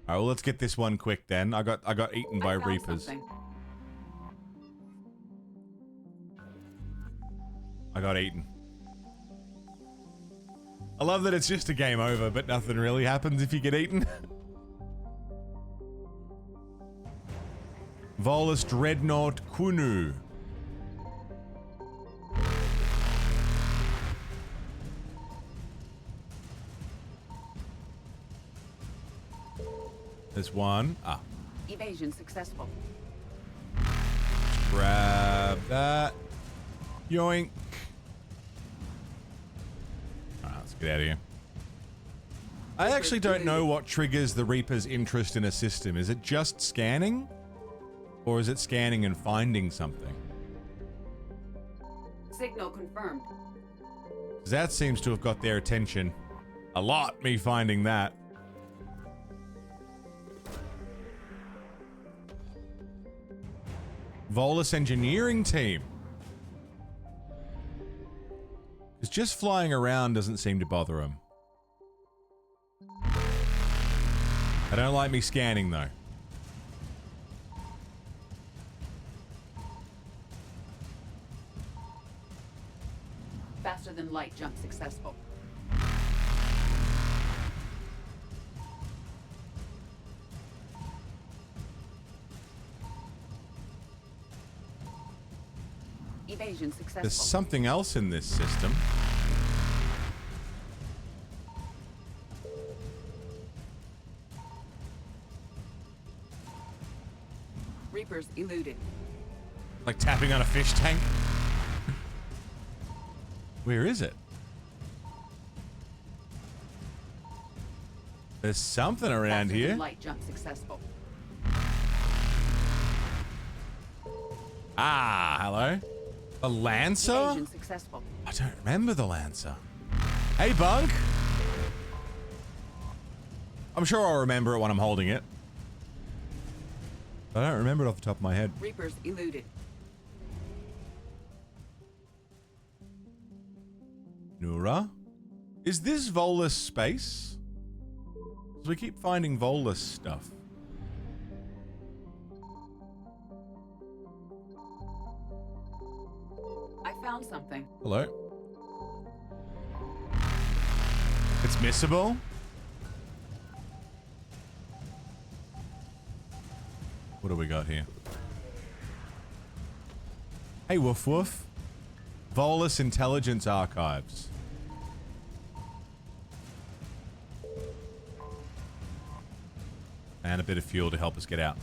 All right, well, let's get this one quick then. I got eaten by Reapers. Something. I got eaten. I love that it's just a game over, but nothing really happens if you get eaten. Volus Dreadnought Kunu. There's one. Ah. Evasion successful. Grab that. Yoink. Alright, let's get out of here. I actually don't know what triggers the Reaper's interest in a system. Is it just scanning? Or is it scanning and finding something? Signal confirmed. 'Cause that seems to have got their attention. A lot, me finding that. Volus engineering team. Because just flying around doesn't seem to bother him. I don't like me scanning though. Faster than light jump successful. Evasion successful. There's something else in this system. Reapers eluded. Like tapping on a fish tank. Where is it? There's something around Faster here. than light jump successful. Ah, hello. A Lancer? Evasion successful. I don't remember the Lancer. Hey, Bunk. I'm sure I'll remember it when I'm holding it. I don't remember it off the top of my head. Reapers eluded. Nura? Is this Volus space? 'Cause we keep finding Volus stuff. I found something. Hello? It's missable? What do we got here? Hey, Woof Woof. Volus Intelligence Archives. And a bit of fuel to help us get out.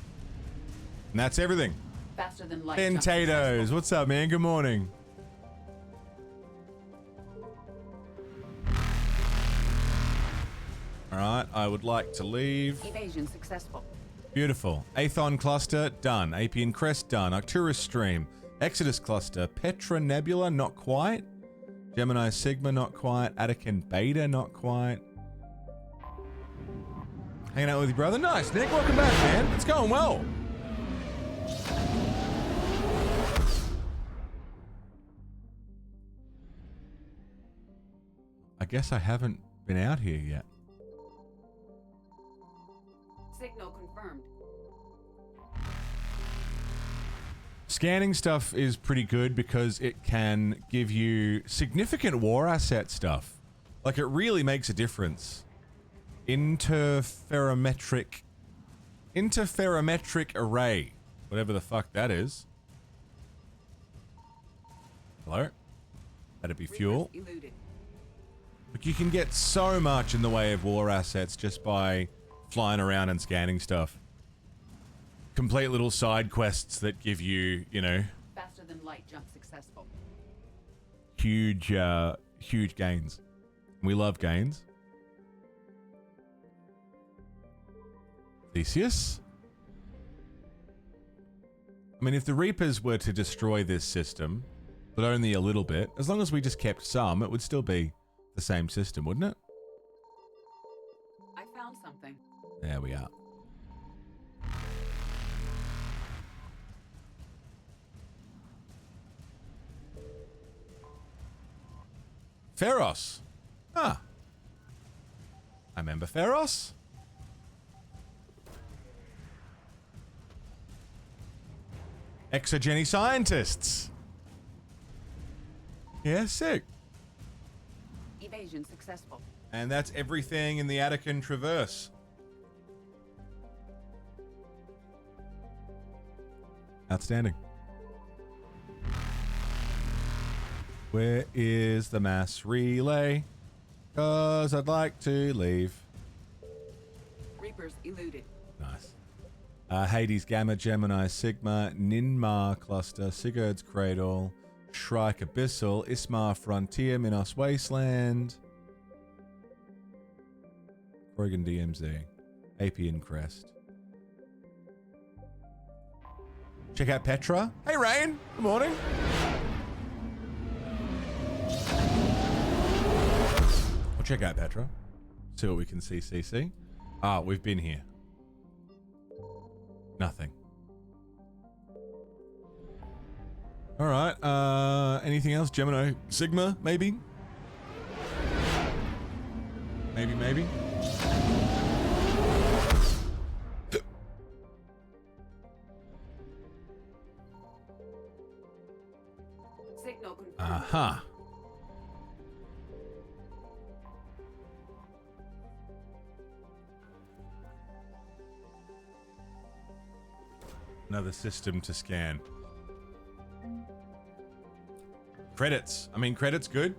And that's everything. Faster than light. Potatoes. What's up, man? Good morning. Alright, I would like to leave. Evasion successful. Beautiful. Aethon Cluster, done. Apian Crest, done. Arcturus Stream. Exodus Cluster. Petra Nebula, not quite. Gemini Sigma, not quite. Attican Beta, not quite. Hanging out with your brother? Nice, Nick. Welcome back, man. It's going well. guess I haven't been out here yet. Signal confirmed. Scanning stuff is pretty good because it can give you significant war asset stuff. Like, it really makes a difference. Interferometric array. Whatever the fuck that is. Hello? That'd be fuel. But you can get so much in the way of war assets just by flying around and scanning stuff. Complete little side quests that give you, you know, Faster than light jump successful. huge gains. We love gains. Theseus? I mean, if the Reapers were to destroy this system, but only a little bit, as long as we just kept some, it would still be the same system, wouldn't it? I found something. There we are. Pharos. Ah. I remember Pharos. Exogeny scientists. Yeah, sick. Evasion successful. And that's everything in the Attican Traverse. Outstanding. Where is the mass relay? 'Cause I'd like to leave. Reapers eluded. Nice. Hades, Gamma, Gemini, Sigma, Ninmar Cluster, Sigurd's Cradle, Shrike Abyssal, Ismar Frontier, Minos Wasteland, Oregon DMZ, Apian Crest. Check out Petra. Hey, Rain. Good morning. We'll check out Petra. See what we can see, CC. Ah, we've been here. Nothing. All right. Anything else? Gemini, Sigma, maybe? Maybe. Signal confirmed. Aha. Another system to scan. Credits. I mean, credits good.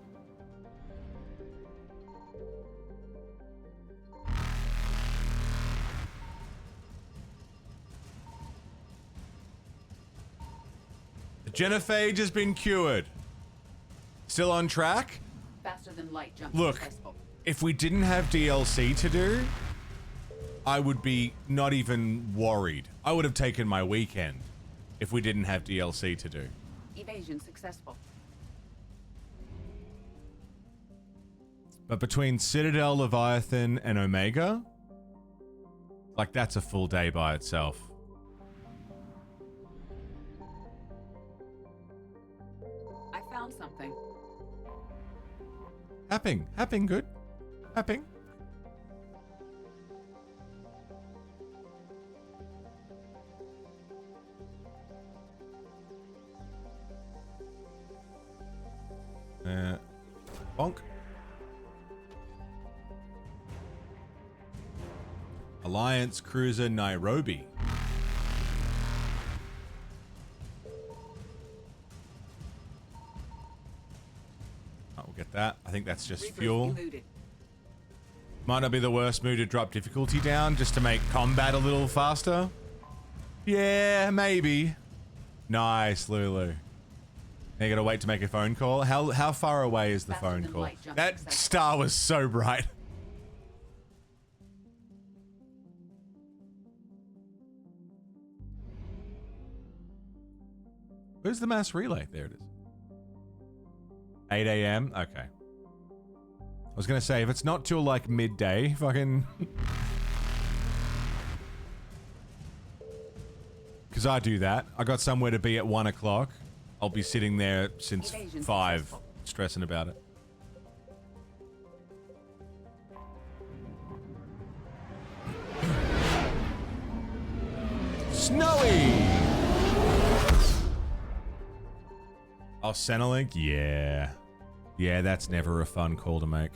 The genophage has been cured. Still on track? Faster than light jump Look, successful. if we didn't have DLC to do, I would be not even worried. I would have taken my weekend if we didn't have DLC to do. Evasion successful. But between Citadel, Leviathan, and Omega, like, that's a full day by itself. I found something. Happing good. Happing. Bonk. Alliance Cruiser Nairobi. Oh, we'll get that. I think that's just Reapers fuel. eluded. Might not be the worst move to drop difficulty down just to make combat a little faster. Yeah, maybe. Nice, Lulu. Now you gotta wait to make a phone call. How far away is the Faster phone than call? light jump That successful. star was so bright. Where's the mass relay? There it is. 8 a.m. Okay. I was gonna say, if it's not till like midday, fucking. Because I do that. I got somewhere to be at 1 o'clock. I'll be sitting there since Evasion 5, successful. stressing about it. Snowy! Oh, Centrelink? Yeah. Yeah, that's never a fun call to make.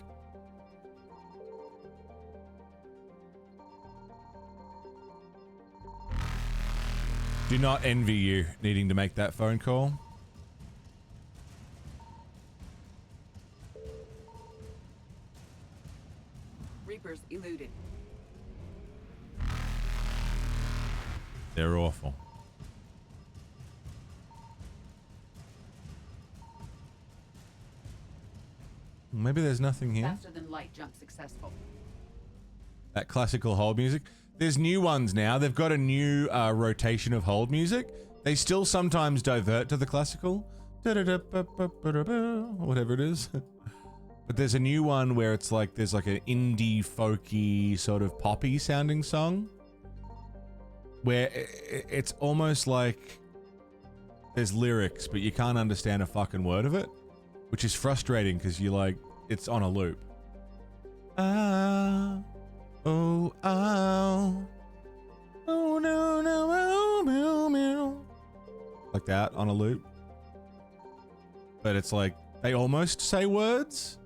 Do not envy you needing to make that phone call. Reapers eluded. They're awful. Maybe there's nothing here. Faster than light jump successful. That classical hold music. There's new ones now. They've got a new rotation of hold music. They still sometimes divert to the classical. Whatever it is. But there's a new one where it's like, there's like an indie folky sort of poppy sounding song. Where it's almost like there's lyrics, but you can't understand a fucking word of it. Which is frustrating because you like, it's on a loop. Ah, oh, oh, oh, no, no, oh, meow, meow. Like that on a loop. But it's like, they almost say words.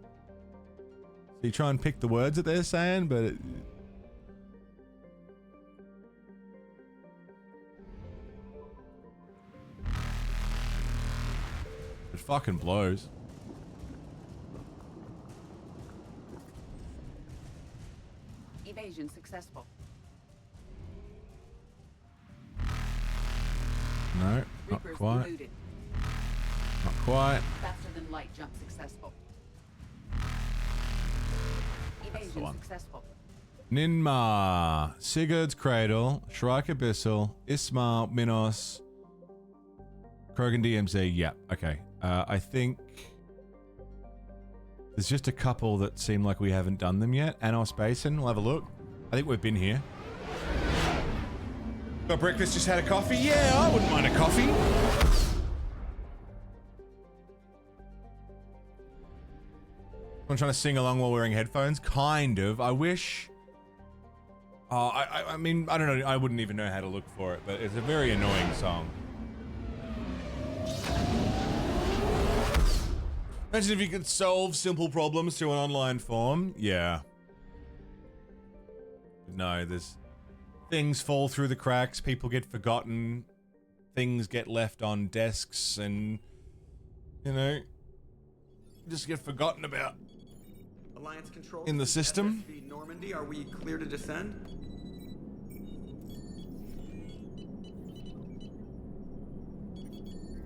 So you try and pick the words that they're saying, but it fucking blows. Evasion successful. No, not Reapers quite. eluded. Not quite. Faster than light jump successful. Evasion one. successful. Ninmar, Sigurd's Cradle, Shrike Abyssal, Ismail, Minos, Krogan DMZ. Yeah, okay. I think there's just a couple that seem like we haven't done them yet. Anos Basin, we'll have a look. I think we've been here. Got breakfast, just had a coffee? Yeah, I wouldn't mind a coffee. I'm trying to sing along while wearing headphones? Kind of. I wish... I mean, I don't know. I wouldn't even know how to look for it, but it's a very annoying song. Imagine if you could solve simple problems through an online form. Yeah. No, there's... Things fall through the cracks, people get forgotten, things get left on desks, and... You know... Just get forgotten about. Alliance Control in the system. SSV Normandy, are we clear to descend?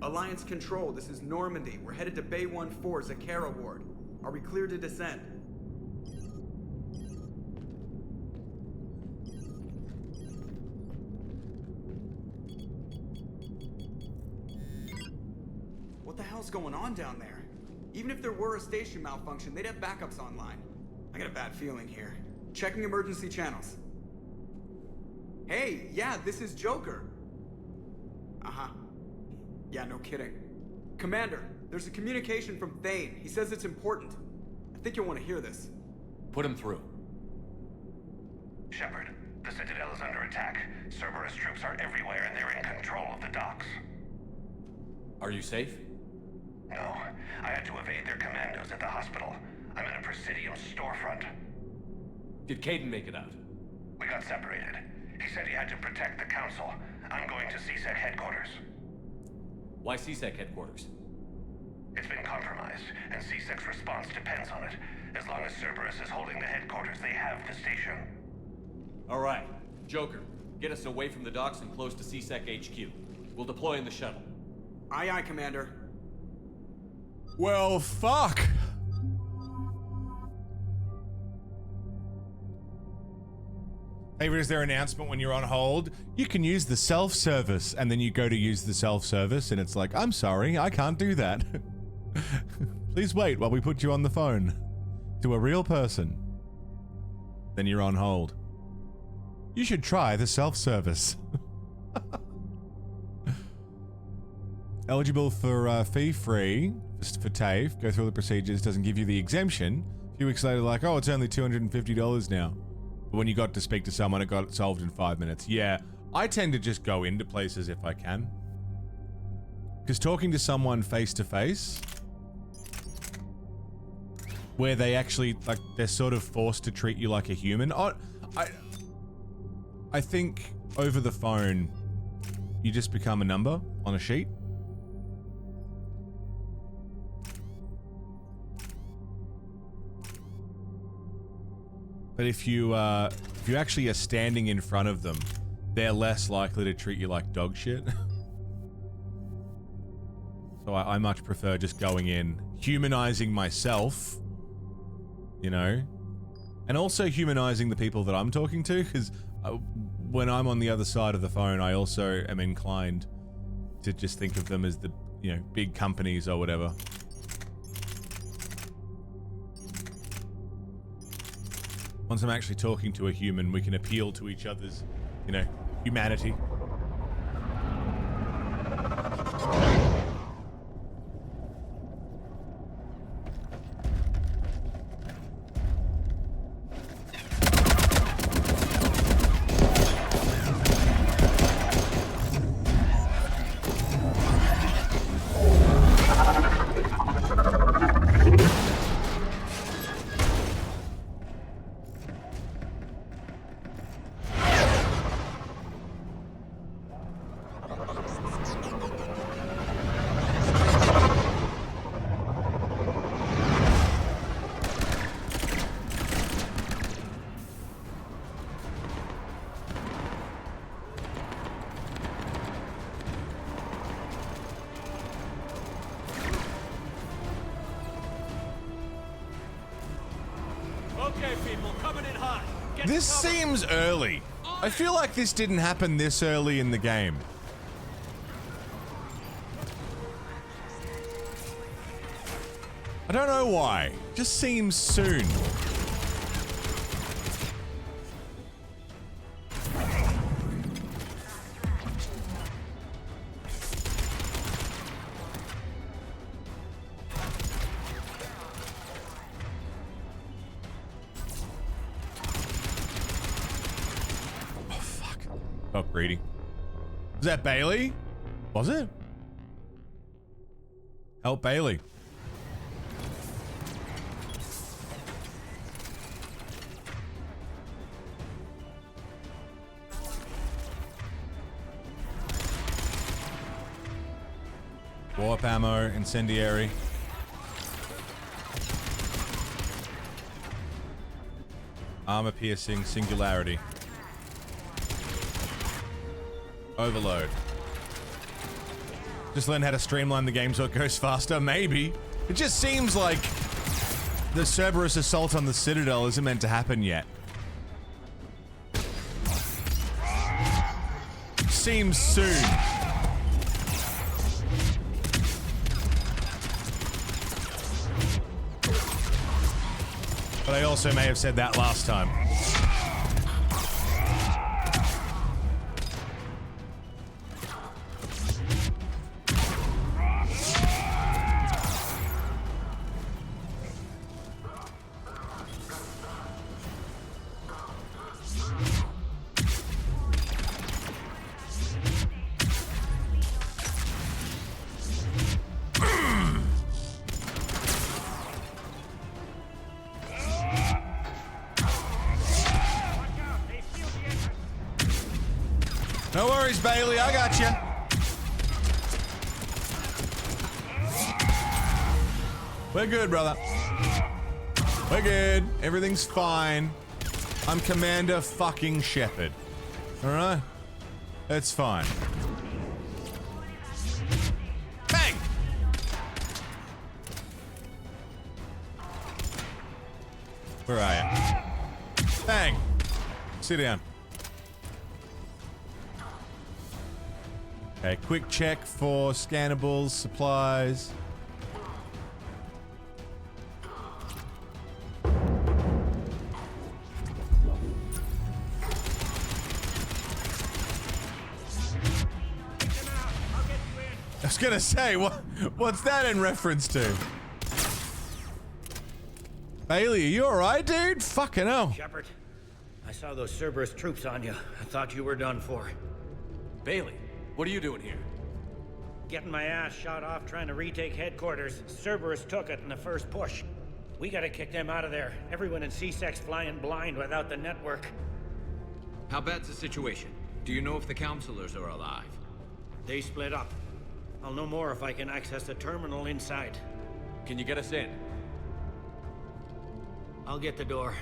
Alliance Control, this is Normandy. We're headed to Bay 1-4 Zakara Ward. Are we clear to descend? What the hell's going on down there? Even if there were a station malfunction, they'd have backups online. I got a bad feeling here. Checking emergency channels. Hey, yeah, this is Joker. Uh-huh. Yeah, no kidding. Commander, there's a communication from Thane. He says it's important. I think you'll want to hear this. Put him through. Shepard, the Citadel is under attack. Cerberus troops are everywhere and they're in control of the docks. Are you safe? No, I had to evade their commandos at the hospital. I'm in a Presidium storefront. Did Caden make it out? We got separated. He said he had to protect the Council. I'm going to CSEC headquarters. Why CSEC headquarters? It's been compromised, and CSEC's response depends on it. As long as Cerberus is holding the headquarters, they have the station. All right. Joker, get us away from the docks and close to CSEC HQ. We'll deploy in the shuttle. Aye, aye, Commander. Well, fuck. Favorite is their announcement when you're on hold. You can use the self-service, and then you go to use the self-service, and it's like, I'm sorry, I can't do that. Please wait while we put you on the phone to a real person. Then you're on hold. You should try the self-service. Eligible for fee-free for TAFE. Go through all the procedures. Doesn't give you the exemption. A few weeks later, like, oh, it's only $250 now. But when you got to speak to someone, it got solved in 5 minutes. Yeah, I tend to just go into places if I can. Because talking to someone face to face, where they actually, like, they're sort of forced to treat you like a human. I think over the phone, you just become a number on a sheet. But if you actually are standing in front of them, they're less likely to treat you like dog shit. So I much prefer just going in, humanizing myself, you know, and also humanizing the people that I'm talking to, because when I'm on the other side of the phone, I also am inclined to just think of them as the, you know, big companies or whatever. Once I'm actually talking to a human, we can appeal to each other's, you know, humanity. This seems early. I feel like this didn't happen this early in the game. I don't know why. Just seems soon. Oh, greedy. Was that Bailey? Was it? Help Bailey. Warp ammo, incendiary. Armor piercing, singularity. Overload. Just learn how to streamline the game so it goes faster? Maybe. It just seems like the Cerberus assault on the Citadel isn't meant to happen yet. Seems soon. But I also may have said that last time. No worries, Bailey, I got you. We're good, brother. We're good. Everything's fine. I'm Commander fucking Shepard. Alright? It's fine. Bang! Where are you? Bang! Sit down. Okay, quick check for scannables, supplies. I was gonna say, what's that in reference to? Bailey, are you alright, dude? Fucking hell. Shepard, I saw those Cerberus troops on you. I thought you were done for. Bailey, what are you doing here? Getting my ass shot off trying to retake headquarters. Cerberus took it in the first push. We gotta kick them out of there. Everyone in C-Sec's flying blind without the network. How bad's the situation? Do you know if the counselors are alive? They split up. I'll know more if I can access the terminal inside. Can you get us in? I'll get the door.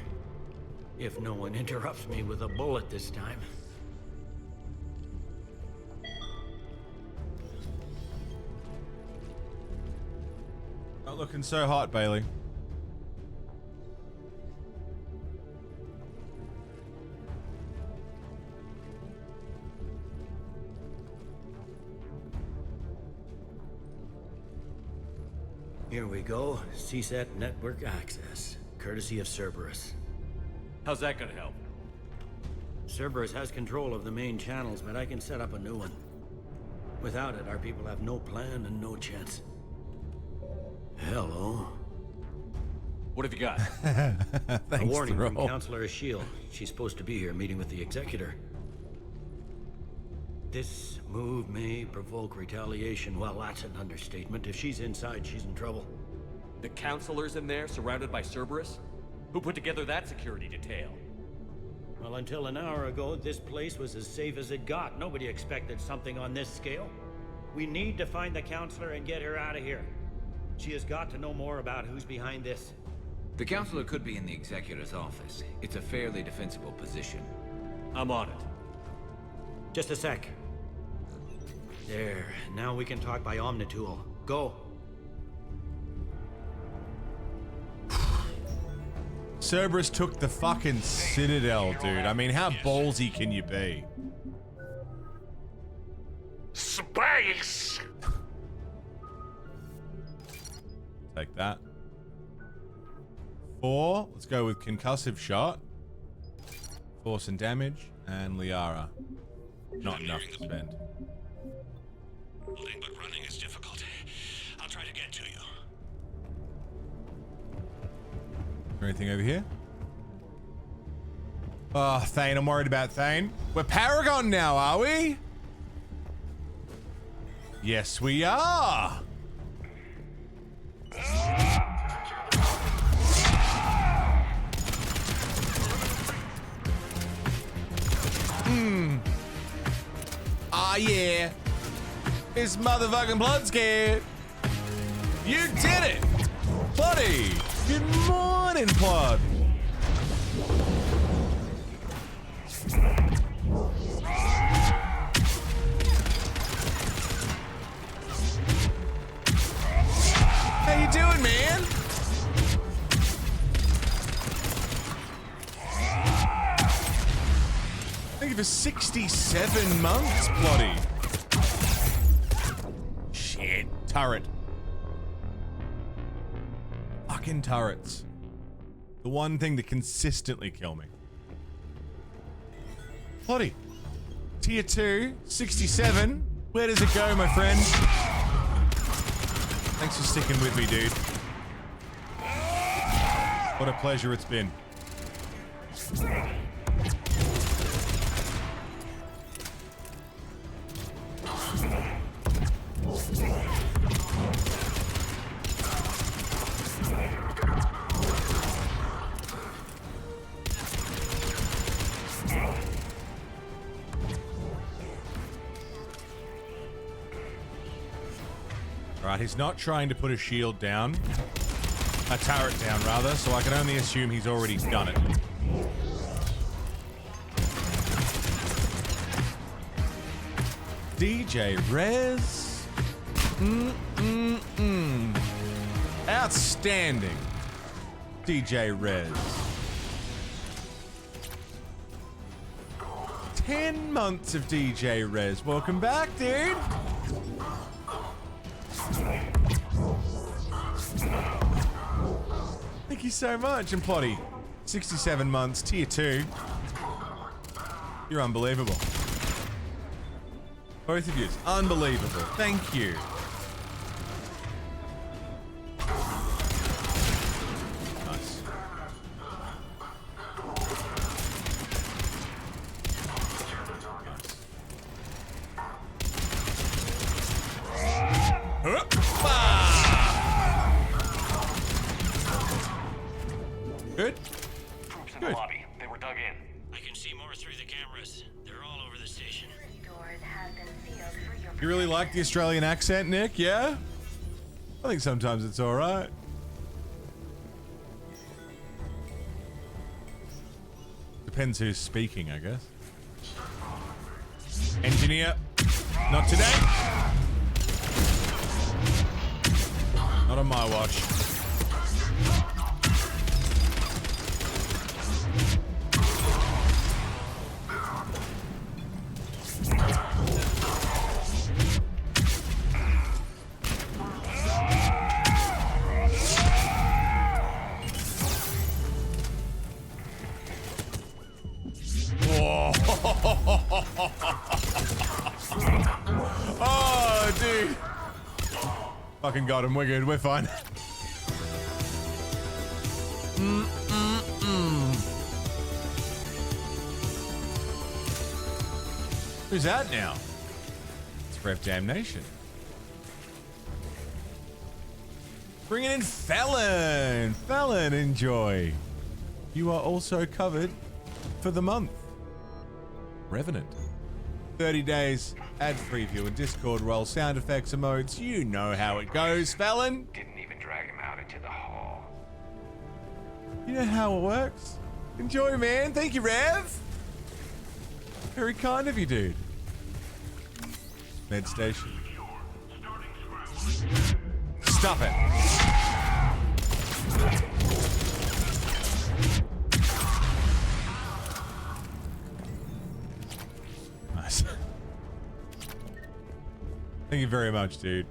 If no one interrupts me with a bullet this time. Not looking so hot, Bailey. Here we go. CSAT network access, courtesy of Cerberus. How's that gonna help? Cerberus has control of the main channels, but I can set up a new one. Without it, our people have no plan and no chance. Hello. What have you got? A warning from Counselor Ashiel. She's supposed to be here meeting with the Executor. This move may provoke retaliation. Well, that's an understatement. If she's inside, she's in trouble. The counselor's in there, surrounded by Cerberus? Who put together that security detail? Well, until an hour ago, this place was as safe as it got. Nobody expected something on this scale. We need to find the counselor and get her out of here. She has got to know more about who's behind this. The counselor could be in the Executor's office. It's a fairly defensible position. I'm on it. Just a sec. There. Now we can talk by Omnitool. Go. Cerberus took the fucking Citadel, dude. I mean, how ballsy can you be? Space! Take that. 4. Let's go with concussive shot. Force and damage. And Liara. Not enough to spend. Holding but running is difficult. I'll try to get to you. Anything over here? Oh, Thane, I'm worried about Thane. We're Paragon now, are we? Yes, we are. Ah, yeah. It's motherfucking blood scared. You did it. Bloody. Good morning, Plod. How you doing, man? Thank you for 67 months, Ploddy. Shit. Turret. Fucking turrets. The one thing that consistently kill me. Ploddy. Tier 2, 67. Where does it go, my friend? Thanks for sticking with me, dude. What a pleasure it's been. Right, he's not trying to put a shield down. A turret down, rather, so I can only assume he's already done it. DJ Rez. Outstanding. DJ Rez. 10 months of DJ Rez. Welcome back, dude. Thank you so much, and Plotty. 67 months, tier 2. You're unbelievable. Both of you, unbelievable. Thank you. Nice. through the cameras. They're all over the station. Doors have been sealed for your You really like the Australian accent, Nick? Yeah? I think sometimes it's alright. Depends who's speaking, I guess. Engineer. Not today. Not on my watch. Oh, dude. Fucking got him. We're good. We're fine. Who's that now? It's Rev Damnation. Bringing in Felon. Felon, enjoy. You are also covered for the month. Revenant. 30 days, ad-free view and Discord roll, sound effects, emotes. You know how it goes, Felon. Didn't even drag him out into the hall. You know how it works. Enjoy, man. Thank you, Rev. Very kind of you, dude. Med station. Stop it. Nice. Thank you very much, dude.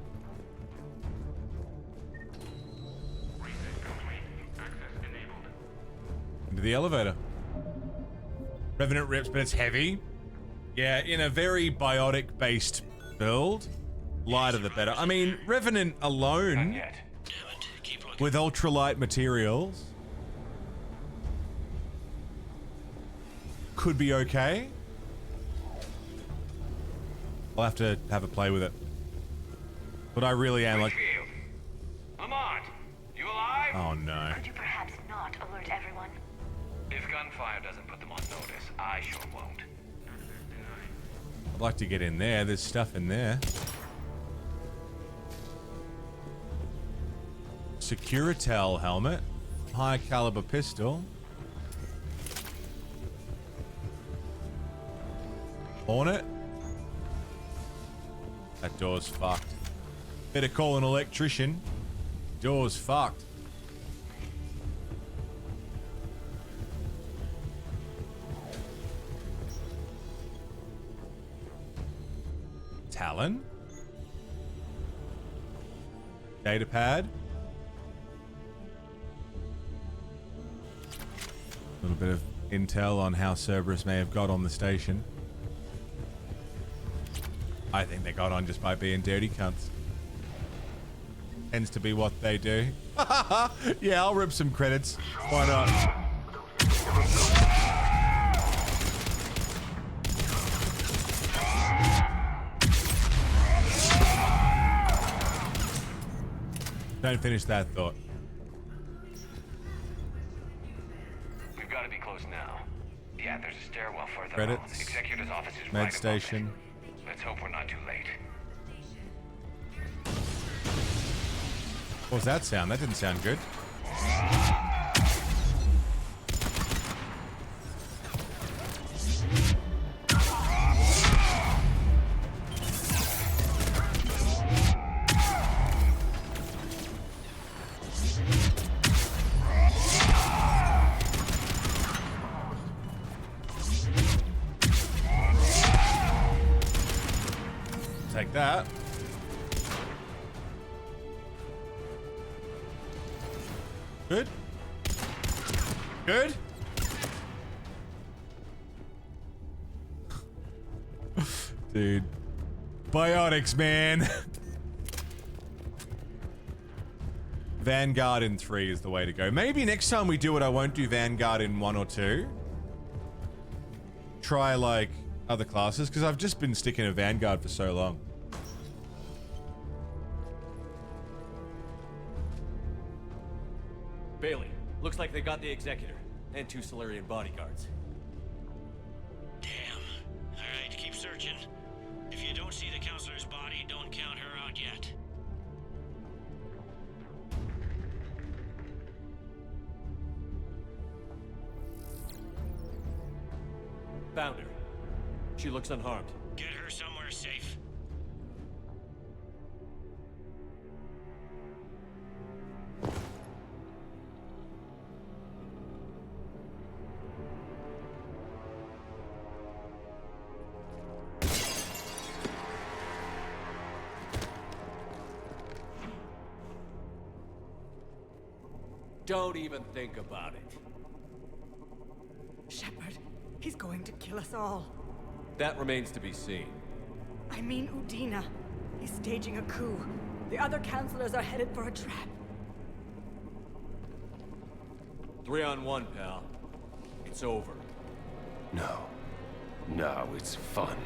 Into the elevator. Revenant rips, but it's heavy. Yeah, in a very biotic-based build, lighter the better. I mean, Revenant alone, with ultralight materials, could be okay. I'll have to have a play with it. But I really am like... Lamont, you alive? Oh no. Could you perhaps not alert everyone? If gunfire doesn't put them on notice, I sure won't. I'd like to get in there. There's stuff in there. Securitel helmet. High caliber pistol. Hornet. That door's fucked. Better call an electrician. Door's fucked. Talon. Datapad. A little bit of intel on how Cerberus may have got on the station. I think they got on just by being dirty cunts. Tends to be what they do. Yeah, I'll rip some credits. Why not? Don't finish that thought. We've got to be close now. Yeah, there's a stairwell further Credits. on. Executor's office is Med right station. above it. Let's hope we're not too late. What was that sound? That didn't sound good. Take that. Good? Good? Dude. Biotics, man. Vanguard in 3 is the way to go. Maybe next time we do it, I won't do Vanguard in 1 or 2. Try, like, other classes, because I've just been sticking to Vanguard for so long. Bailey, looks like they got the Executor and 2 Solarian bodyguards. Found her. She looks unharmed. Get her somewhere safe. Don't even think about it. Shepard, he's going to kill us all. That remains to be seen. I mean Udina. He's staging a coup. The other counselors are headed for a trap. 3-on-1, pal. It's over. No. No, it's fun.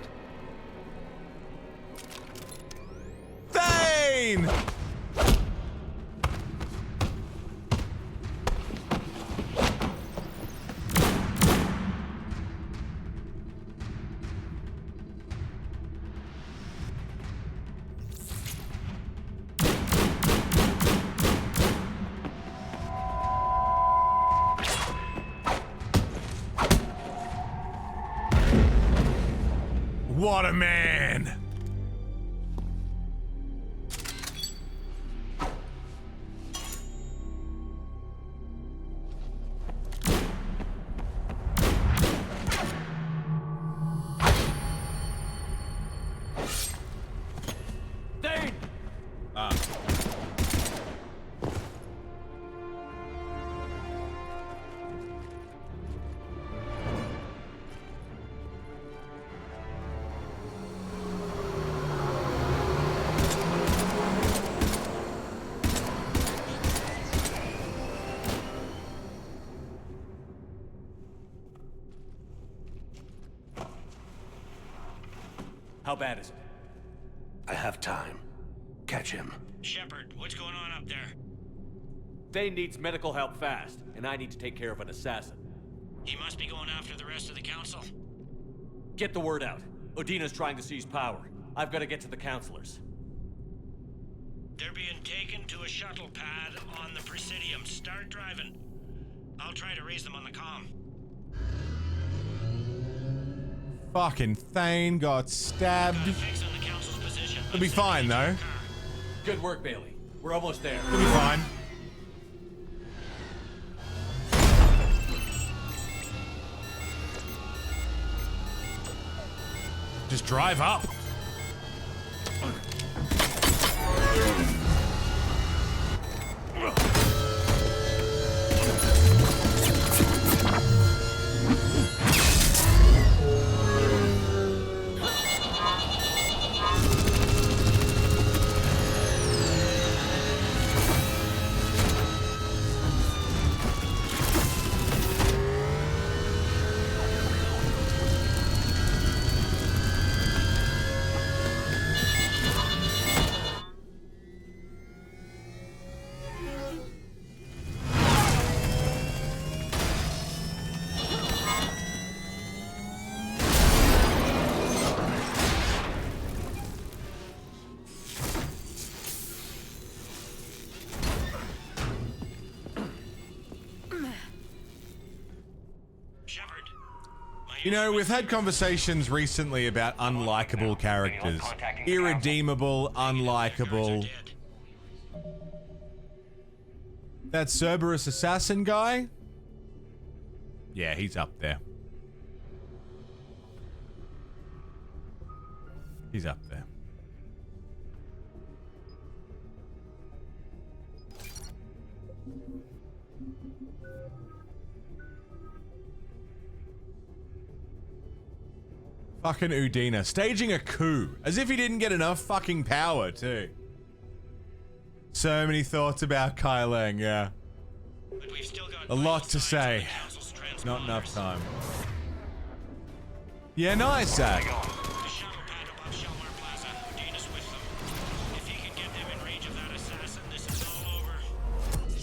Thane! What a man! Thane! How bad is it? I have time. Catch him. Shepard, what's going on up there? Thane needs medical help fast, and I need to take care of an assassin. He must be going after the rest of the council. Get the word out. Udina's trying to seize power. I've got to get to the counselors. They're being taken to a shuttle pad on the Presidium. Start driving. I'll try to raise them on the comm. Fucking Thane got stabbed. It'll be fine though. Good work, Bailey. We're almost there. It'll be fine. Just drive up. You know, we've had conversations recently about unlikable characters. Irredeemable, unlikable. That Cerberus assassin guy? Yeah, he's up there. He's up there. Fucking Udina. Staging a coup. As if he didn't get enough fucking power, too. So many thoughts about Kai Lang, yeah. A lot to say. Not enough time. Yeah, nice, Zach.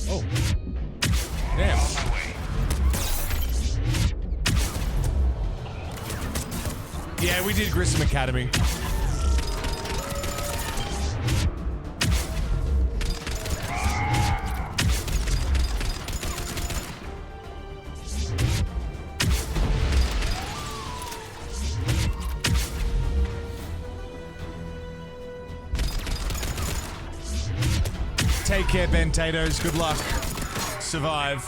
Oh. Damn. Yeah, we did Grissom Academy. Take care, Bentatoes. Good luck. Survive.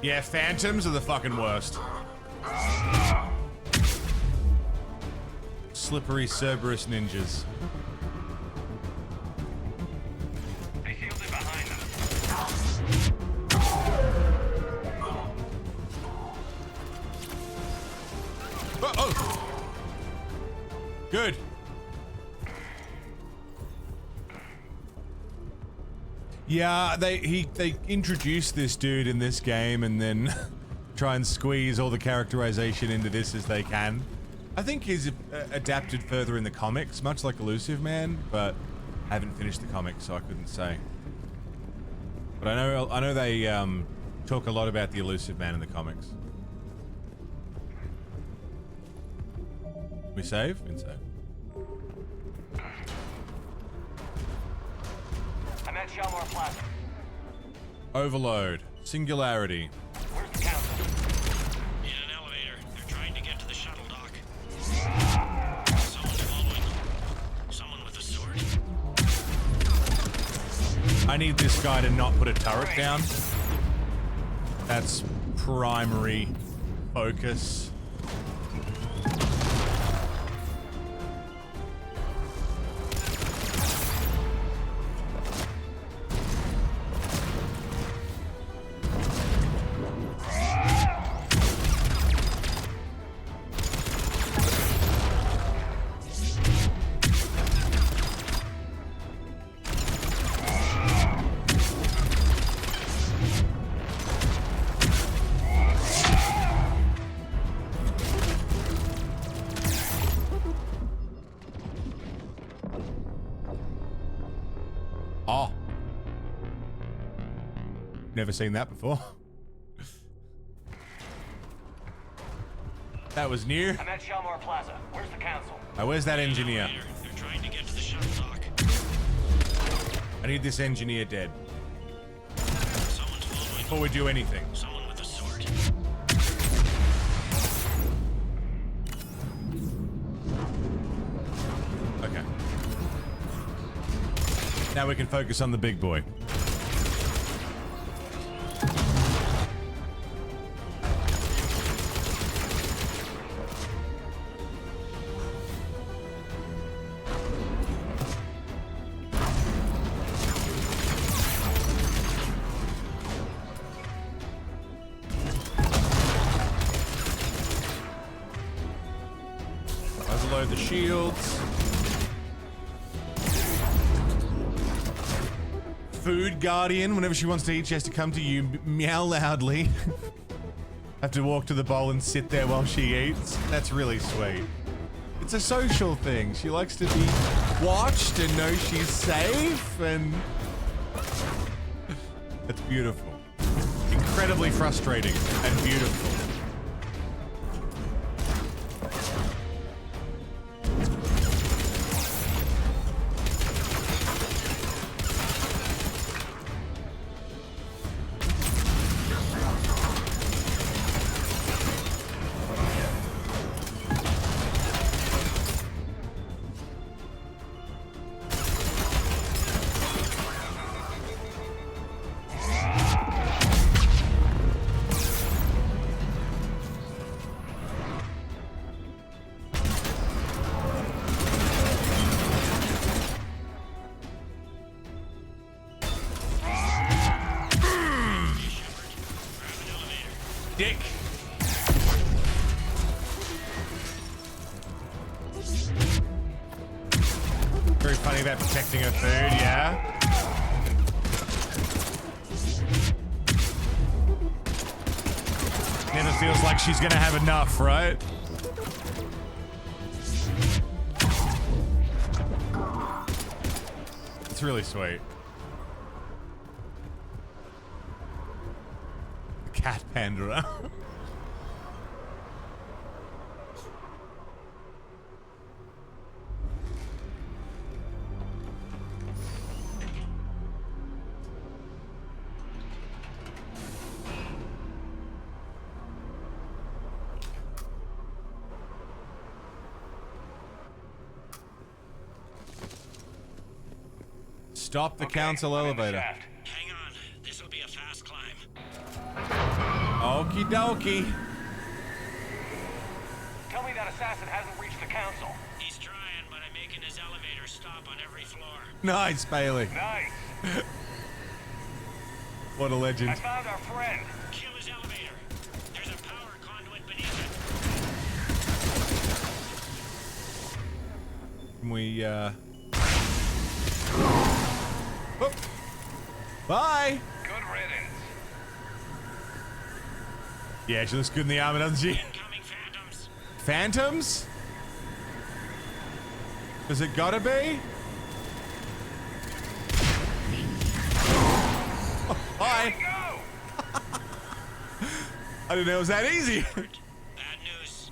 Yeah, phantoms are the fucking worst. Slippery Cerberus ninjas. They sealed it behind them. Oh! Good. Yeah, they introduced this dude in this game and then try and squeeze all the characterization into this as they can. I think he's adapted further in the comics, much like Elusive Man, but I haven't finished the comics, so I couldn't say. But I know they talk a lot about the Elusive Man in the comics. We save? We can save. I'm at Shalmar Plaza. Overload. Singularity. Where's the council? In an elevator. They're trying to get to the shuttle dock. Someone's following them. Someone with a sword. I need this guy to not put a turret down. That's primary focus. Oh. Never seen that before. That was new. I'm at Shalmar Plaza. Where's the council? Where's that engineer? They're trying to get to the shuttle dock. I need this engineer dead. Someone's following. Before we do anything. Someone with a sword. Okay. Now we can focus on the big boy. Overload the shields. Food guardian. Whenever she wants to eat, she has to come to you, meow loudly. Have to walk to the bowl and sit there while she eats. That's really sweet. It's a social thing. She likes to be watched and know she's safe, and that's beautiful. Incredibly frustrating and beautiful. Dick. Very funny about protecting her food, yeah? Never feels like she's gonna have enough, right? really sweet. Cat Pandora. Stop the council elevator. Hang on. This'll be a fast climb. Okie dokie. Tell me that assassin hasn't reached the council. He's trying, but I'm making his elevator stop on every floor. Nice, Bailey. Nice. What a legend. I found our friend. Kill his elevator. There's a power conduit beneath it. Can we, Whoop. Bye. Good riddance. Yeah, she looks good in the armor, doesn't she? Incoming phantoms. Phantoms? Does it gotta be? Oh, hi. I didn't know it was that easy. Bad news.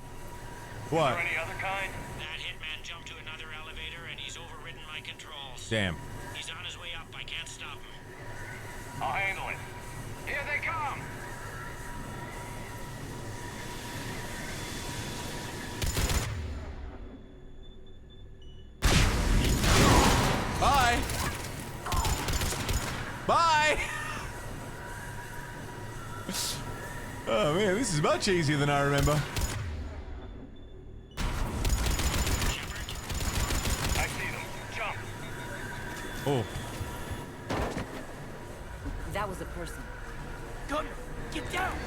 What? Is there any other kind? That hitman jumped to another elevator and he's overridden my controls. Damn. He's on his way up. I can't stop him. I'll handle it. Here they come. Bye. Bye. Oh man, this is much easier than I remember. I see them. Jump. Oh. That was a person. Gunner, get down!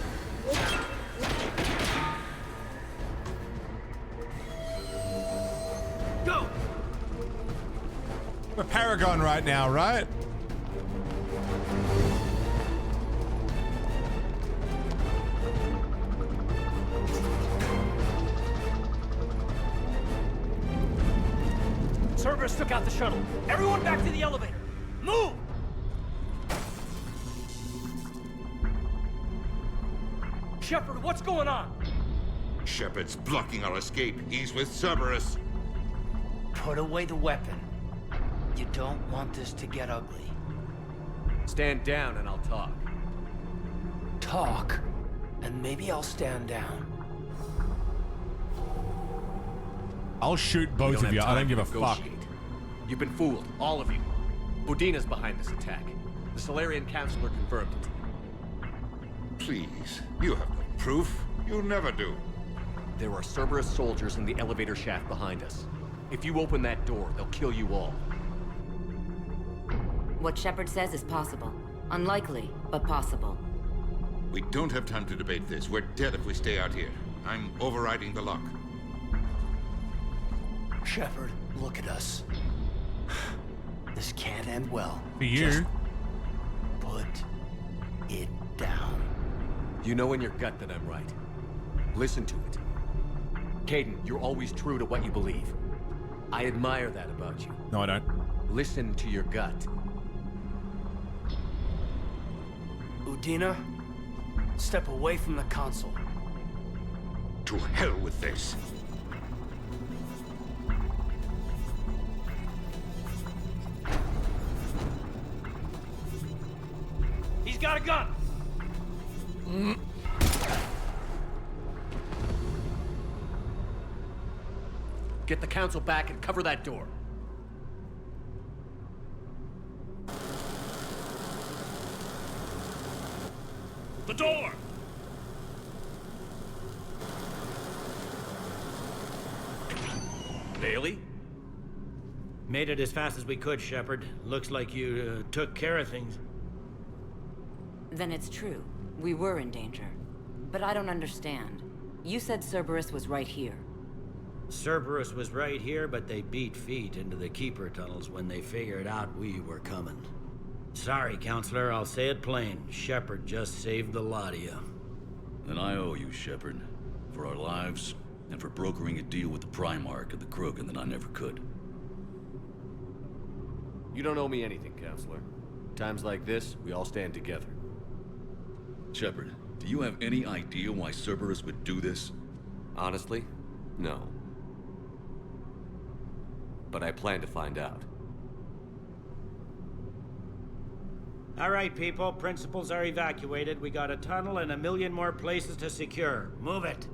Go! We're Paragon right now, right? Cerberus took out the shuttle. Everyone back to the elevator. Move! Shepard, what's going on? Shepard's blocking our escape. He's with Cerberus. Put away the weapon. You don't want this to get ugly. Stand down and I'll talk. Talk, and maybe I'll stand down. I'll shoot both of you. I don't give a fuck. You've been fooled, all of you. Udina's behind this attack. The Solarian Councilor confirmed it. Please, you have no proof. You never do. There are Cerberus soldiers in the elevator shaft behind us. If you open that door, they'll kill you all. What Shepard says is possible. Unlikely, but possible. We don't have time to debate this. We're dead if we stay out here. I'm overriding the lock. Shepard, look at us. This can't end well. For you. Just put it down. You know in your gut that I'm right. Listen to it. Caden, you're always true to what you believe. I admire that about you. No, I don't. Listen to your gut. Udina, step away from the console. To hell with this. He's got a gun! Get the council back and cover that door. The door! Bailey? Made it as fast as we could, Shepard. Looks like you took care of things. Then it's true. We were in danger. But I don't understand. You said Cerberus was right here. Cerberus was right here, but they beat feet into the Keeper tunnels when they figured out we were coming. Sorry, Counselor, I'll say it plain. Shepard just saved the lot of you. And I owe you, Shepard. For our lives, and for brokering a deal with the Primarch of the Krogan that I never could. You don't owe me anything, Counselor. Times like this, we all stand together. Shepard, do you have any idea why Cerberus would do this? Honestly, no. But I plan to find out. All right, people. Principals are evacuated. We got a tunnel and 1 million more places to secure. Move it.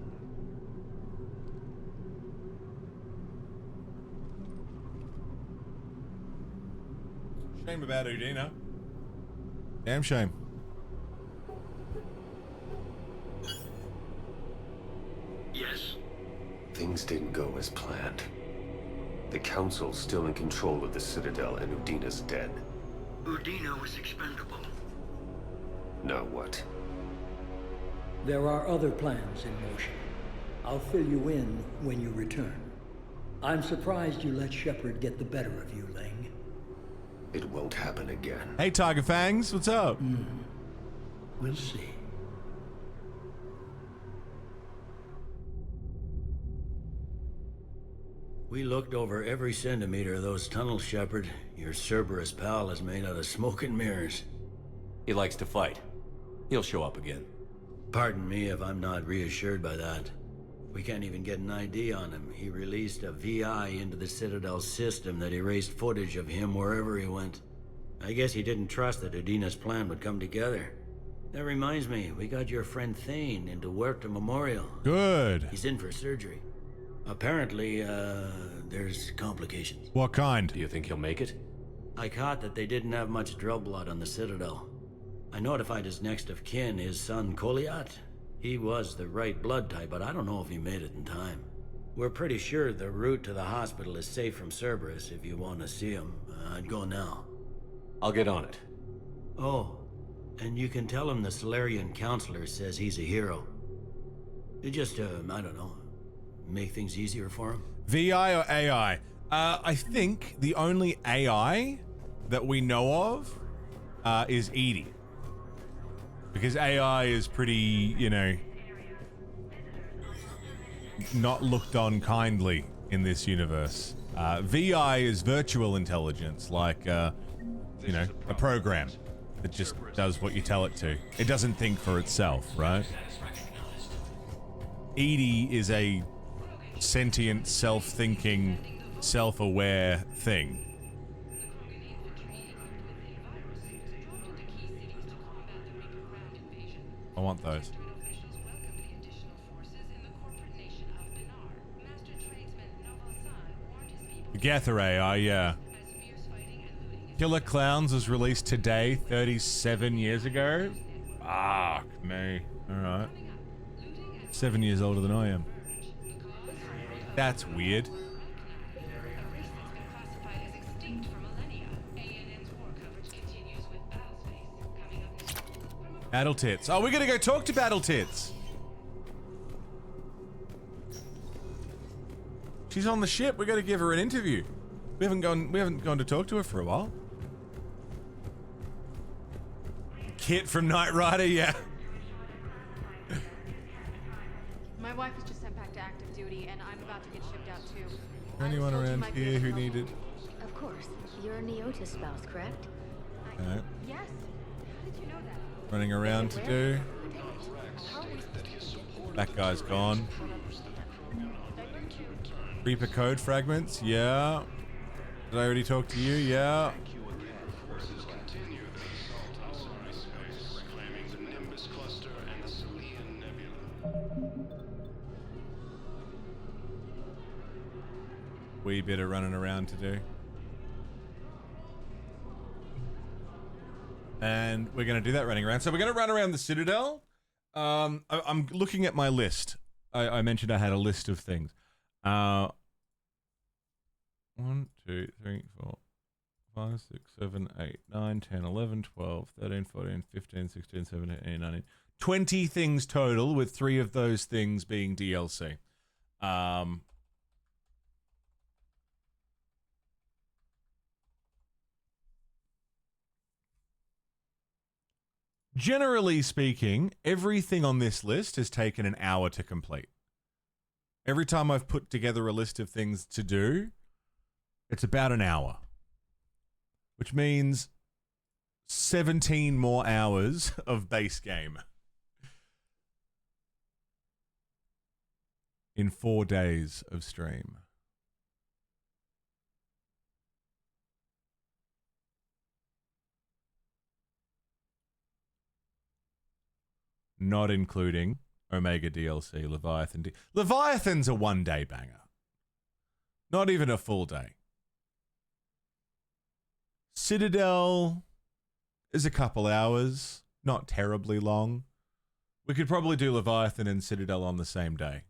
Shame about Udina. Damn shame. Yes. Things didn't go as planned. The Council's still in control of the Citadel and Udina's dead. Udina was expendable. Now what? There are other plans in motion. I'll fill you in when you return. I'm surprised you let Shepard get the better of you, Ling. It won't happen again. Hey, Tiger Fangs, what's up? We'll see. We looked over every centimeter of those tunnels, Shepard. Your Cerberus pal is made out of smoke and mirrors. He likes to fight. He'll show up again. Pardon me if I'm not reassured by that. We can't even get an ID on him. He released a VI into the Citadel system that erased footage of him wherever he went. I guess he didn't trust that Udina's plan would come together. That reminds me, we got your friend Thane into Huerta Memorial. Good. He's in for surgery. Apparently, there's complications. What kind? Do you think he'll make it? I caught that they didn't have much drill blood on the Citadel. I notified his next of kin, his son Koliat. He was the right blood type, but I don't know if he made it in time. We're pretty sure the route to the hospital is safe from Cerberus. If you want to see him, I'd go now. I'll get on it. Oh, and you can tell him the Solarian counselor says he's a hero. It just, I don't know, make things easier for him. VI or AI? I think the only AI that we know of is Edie. Because AI is pretty, you know, not looked on kindly in this universe. VI is virtual intelligence, like, you know, a program that just does what you tell it to. It doesn't think for itself, right? Edie is a sentient, self-thinking, self-aware thing. I want those. The Gether AI, yeah. Killer Clowns was released today, 37 years ago. Fuck me. Alright. 7 years older than I am. That's weird. Battle Tits. Oh, we're gonna go talk to Battle Tits. She's on the ship. We gotta give her an interview. We haven't gone to talk to her for a while. Kit from Knight Rider, yeah. My wife was just sent back to active duty, and I'm about to get shipped out too. Anyone around here who needed? Of course. You're a Neotis spouse, correct? No. Yes. How did you know that? Running around to do. That guy's gone. Reaper code fragments, yeah. Did I already talk to you? Yeah. Wee bit of running around to do. And we're going to do that running around. So we're going to run around the Citadel. I'm looking at my list. I mentioned I had a list of things. 1, 2, 3, 4, 5, 6, 7, 8, 9, 10, 11, 12, 13, 14, 15, 16, 17, 18, 19. 20 things total, with 3 of those things being DLC. Generally speaking, everything on this list has taken an hour to complete. Every time I've put together a list of things to do, it's about an hour. which means 17 more hours of base game in 4 days of stream. Not including Omega DLC, Leviathan. Leviathan's a 1 day banger. Not even a full day. Citadel is a couple hours, not terribly long. We could probably do Leviathan and Citadel on the same day.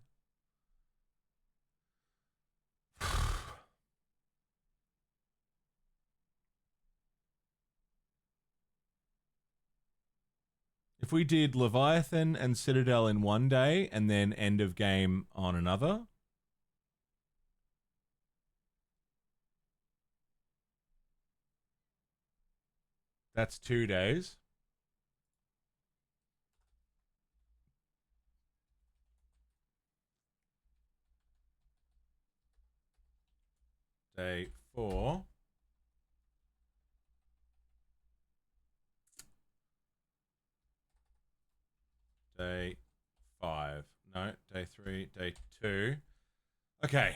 If we did Leviathan and Citadel in 1 day and then end of game on another, that's 2 days. Day 4. Day 5. No, day 3, day 2. Okay.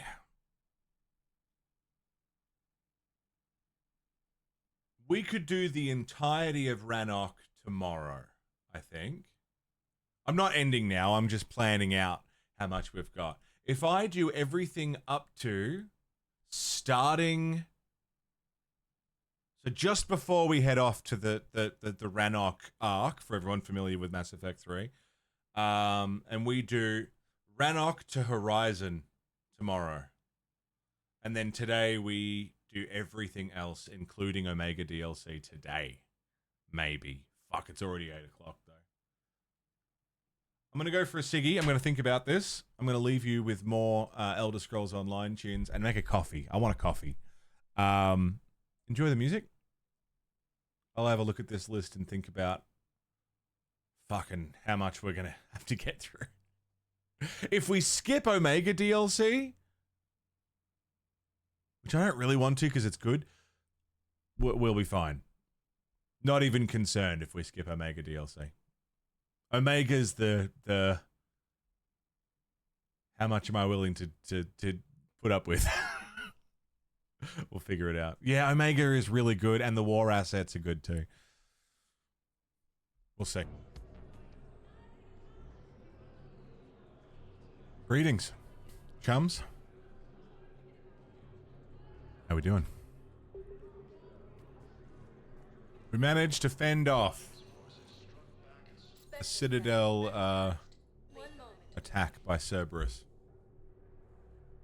We could do the entirety of Rannoch tomorrow, I think. I'm not ending now. I'm just planning out how much we've got. If I do everything up to starting... So just before we head off to the Rannoch arc, for everyone familiar with Mass Effect 3, and we do Rannoch to Horizon tomorrow. And then today we do everything else, including Omega DLC today. Maybe. Fuck, it's already 8 o'clock though. I'm going to go for a ciggy. I'm going to think about this. I'm going to leave you with more Elder Scrolls Online tunes and make a coffee. I want a coffee. Enjoy the music. I'll have a look at this list and think about fucking how much we're going to have to get through. If we skip Omega DLC, which I don't really want to because it's good, we'll be fine. Not even concerned if we skip Omega DLC. Omega's the how much am I willing to put up with? We'll figure it out. Yeah, Omega is really good, and the war assets are good too. We'll see. Greetings, chums. How we doing? We managed to fend off a Citadel attack by Cerberus.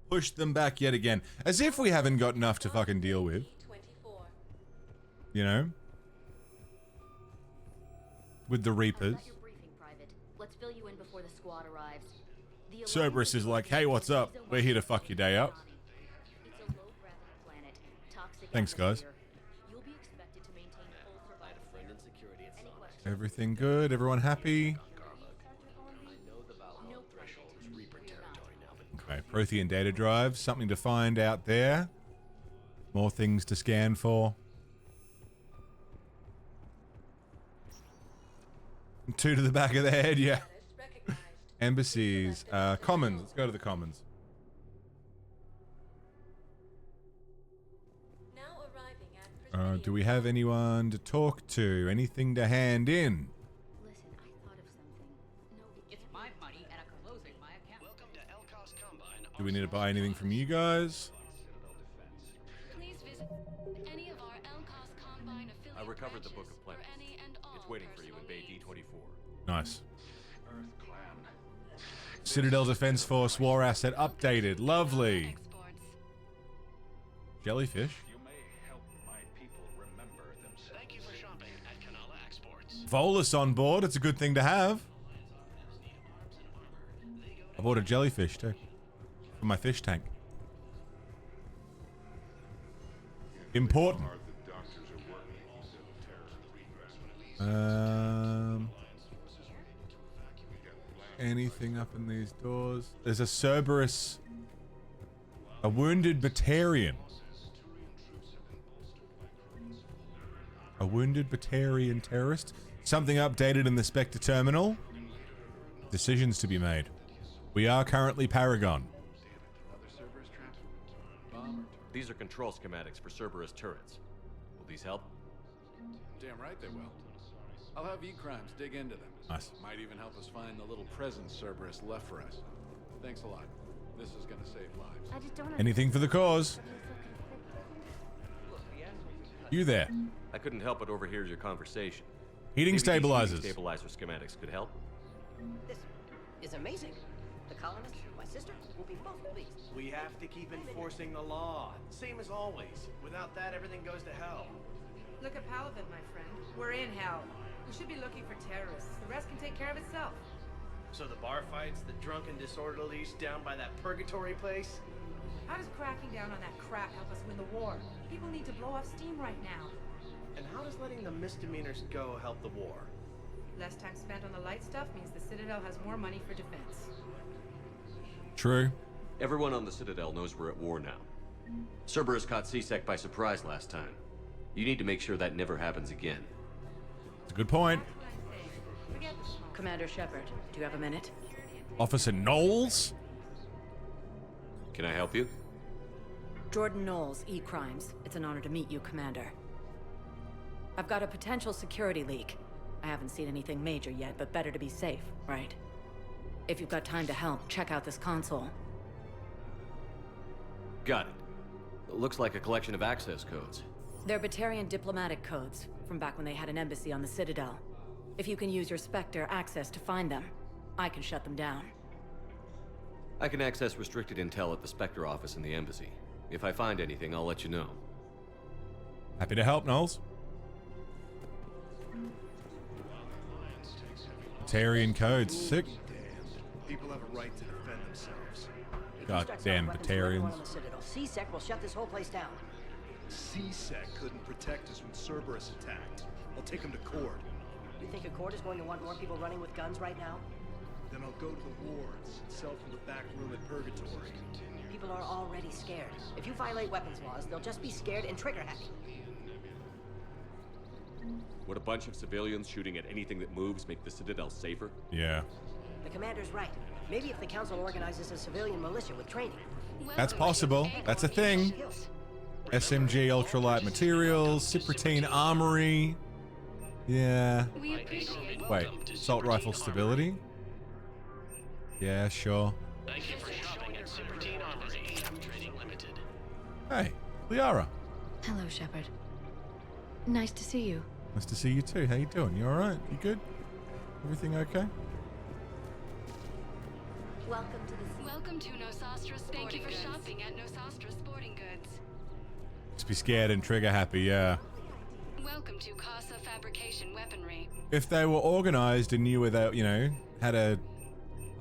Pushed them back yet again. As if we haven't got enough to fucking deal with. You know? With the Reapers. Let's fill you in before the squad arrives. Cerberus is like, hey, what's up? We're here to fuck your day up. Thanks, guys. Everything good? Everyone happy? Okay, Prothean data drive. Something to find out there. More things to scan for. 2 to the back of the head, yeah. Embassies. Commons. Let's go to the Commons. Do we have anyone to talk to? Anything to hand in? Listen, I thought of something. No, it's my money and I'm closing my account. Welcome to Elcos Combine. Do we need to buy anything from you guys? Please visit any of our Elcos Combine affiliate I recovered the Book of branches Planets. for any and all It's waiting for you in Bay D24. Nice. Citadel Defense Force War Asset updated. Lovely. Jellyfish. Volus on board. It's a good thing to have. I bought a jellyfish too. For my fish tank. Important. Anything up in these doors? There's a Cerberus. A wounded Batarian. A wounded Batarian terrorist. Something updated in the Spectre terminal. Decisions to be made. We are currently Paragon. These are control schematics for Cerberus turrets. Will these help? Damn right they will. I'll have E-Crimes dig into them. Nice. Might even help us find the little presents Cerberus left for us. Thanks a lot. This is gonna save lives. I just don't Anything for the cause. You there. I couldn't help but overhear your conversation. Heating Maybe these stabilizers. heating stabilizer schematics could help. This is amazing. The colonists, my sister, will be both pleased. We have to keep enforcing the law. Same as always. Without that, everything goes to hell. Look at Paladin, my friend. We're in hell. We should be looking for terrorists. The rest can take care of itself. So the bar fights, the drunken disorderlies down by that purgatory place? How does cracking down on that crap help us win the war? People need to blow off steam right now. And how does letting the misdemeanors go help the war? Less time spent on the light stuff means the Citadel has more money for defense. True. Everyone on the Citadel knows we're at war now. Cerberus caught C-Sec by surprise last time. You need to make sure that never happens again. It's a good point. Commander Shepard, do you have a minute? Officer Knowles? Can I help you? Jordan Knowles, E-Crimes. It's an honor to meet you, Commander. I've got a potential security leak. I haven't seen anything major yet, but better to be safe, right? If you've got time to help, check out this console. Got it. It looks like a collection of access codes. They're Batarian diplomatic codes, from back when they had an embassy on the Citadel. If you can use your Spectre access to find them, I can shut them down. I can access restricted intel at the Spectre office in the embassy. If I find anything, I'll let you know. Happy to help, Knowles. Batarian codes. Sick. People have a right to defend themselves. God damn Batarians. C-Sec will shut this whole place down. C-Sec couldn't protect us when Cerberus attacked. I'll take him to court. You think a court is going to want more people running with guns right now? Then I'll go to the wards and sell from the back room at Purgatory. People are already scared. If you violate weapons laws, they'll just be scared and trigger happy. Would a bunch of civilians shooting at anything that moves make the Citadel safer? Yeah. The commander's right. Maybe if the council organizes a civilian militia with training. That's possible. That's a thing. SMG ultralight materials, Cypritine armory. Yeah. Wait, assault rifle stability? Yeah, sure. Thank you for shopping at Cypritine Armory. Trading limited. Hey, Liara. Hello, Shepard. Nice to see you. Nice to see you too. How you doing? You alright? You good? Everything okay? Welcome to Nosastra Sporting Thank you for shopping at Nosastra Sporting Goods. Just be scared and trigger happy, yeah. Welcome to Casa Fabrication Weaponry. If they were organized and knew where they, you know, had a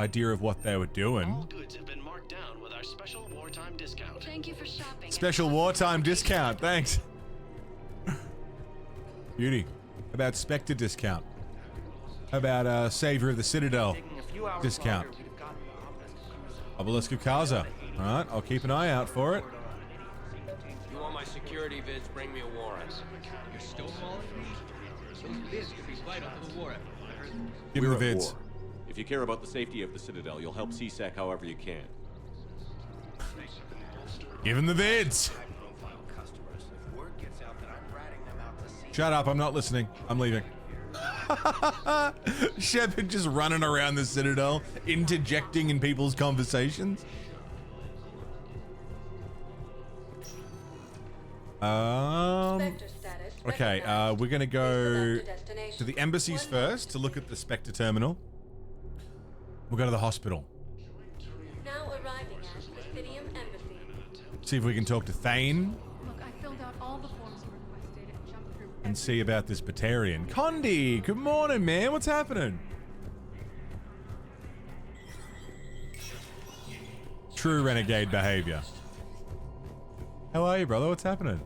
idea of what they were doing. All goods have been marked down with our special wartime discount. Thank you for shopping. Special wartime discount, thanks. Beauty. How about Spectre discount? How about Savior of the Citadel discount? Obelisk of Kaza. Alright, I'll keep an eye out for it. You want my security vids, bring me a warrant. You're stonewalling me? Those vids could be vital to the war effort. Give me the We're at vids. war. If you care about the safety of the Citadel, you'll help C-Sec however you can. Give him the vids. Shut up, I'm not listening. I'm leaving. Shepard just running around the Citadel, interjecting in people's conversations. Okay, we're gonna go to the embassies first to look at the Spectre terminal. We'll go to the hospital. Now arriving at Lithium Embassy. See if we can talk to Thane Look, I filled out all the forms you requested and jumped through. and see about this Batarian. Condi, good morning, man. What's happening? True renegade behavior. How are you, brother? What's happening?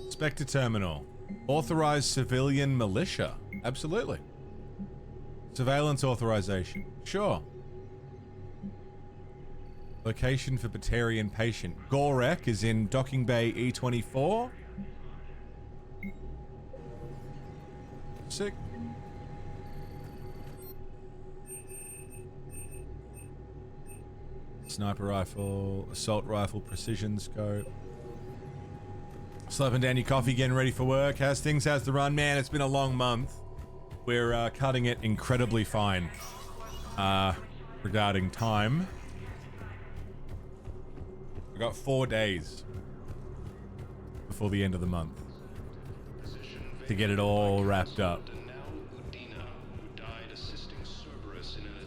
Spectre terminal. Authorized civilian militia. Absolutely. Surveillance authorization. Sure. Location for Batarian patient. Gorek is in Docking Bay E24. Sick. Sniper rifle, assault rifle, precision scope. Slapping down your coffee, getting ready for work. How's things? How's the run? Man, it's been a long month. We're cutting it incredibly fine regarding time. We've got 4 days before the end of the month to get it all wrapped up. It's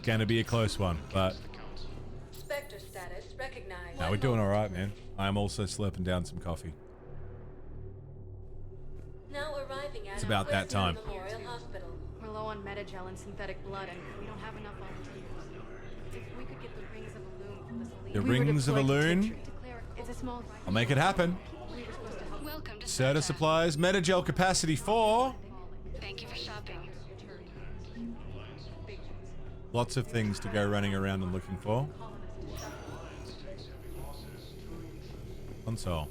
gonna be a close one, but Spectre status recognized. no, we're doing all right, man. I'm also slurping down some coffee. Now arriving at It's about that time. Memorial Hospital. We're low on metagel and synthetic blood, and we don't have enough volunteers. If we could get the rings of Elune from this elite... The rings of Elune? It's a small... I'll make it happen. Welcome to Serta supplies, metagel capacity 4. Thank you for shopping. Lots of things to go running around and looking for. Console.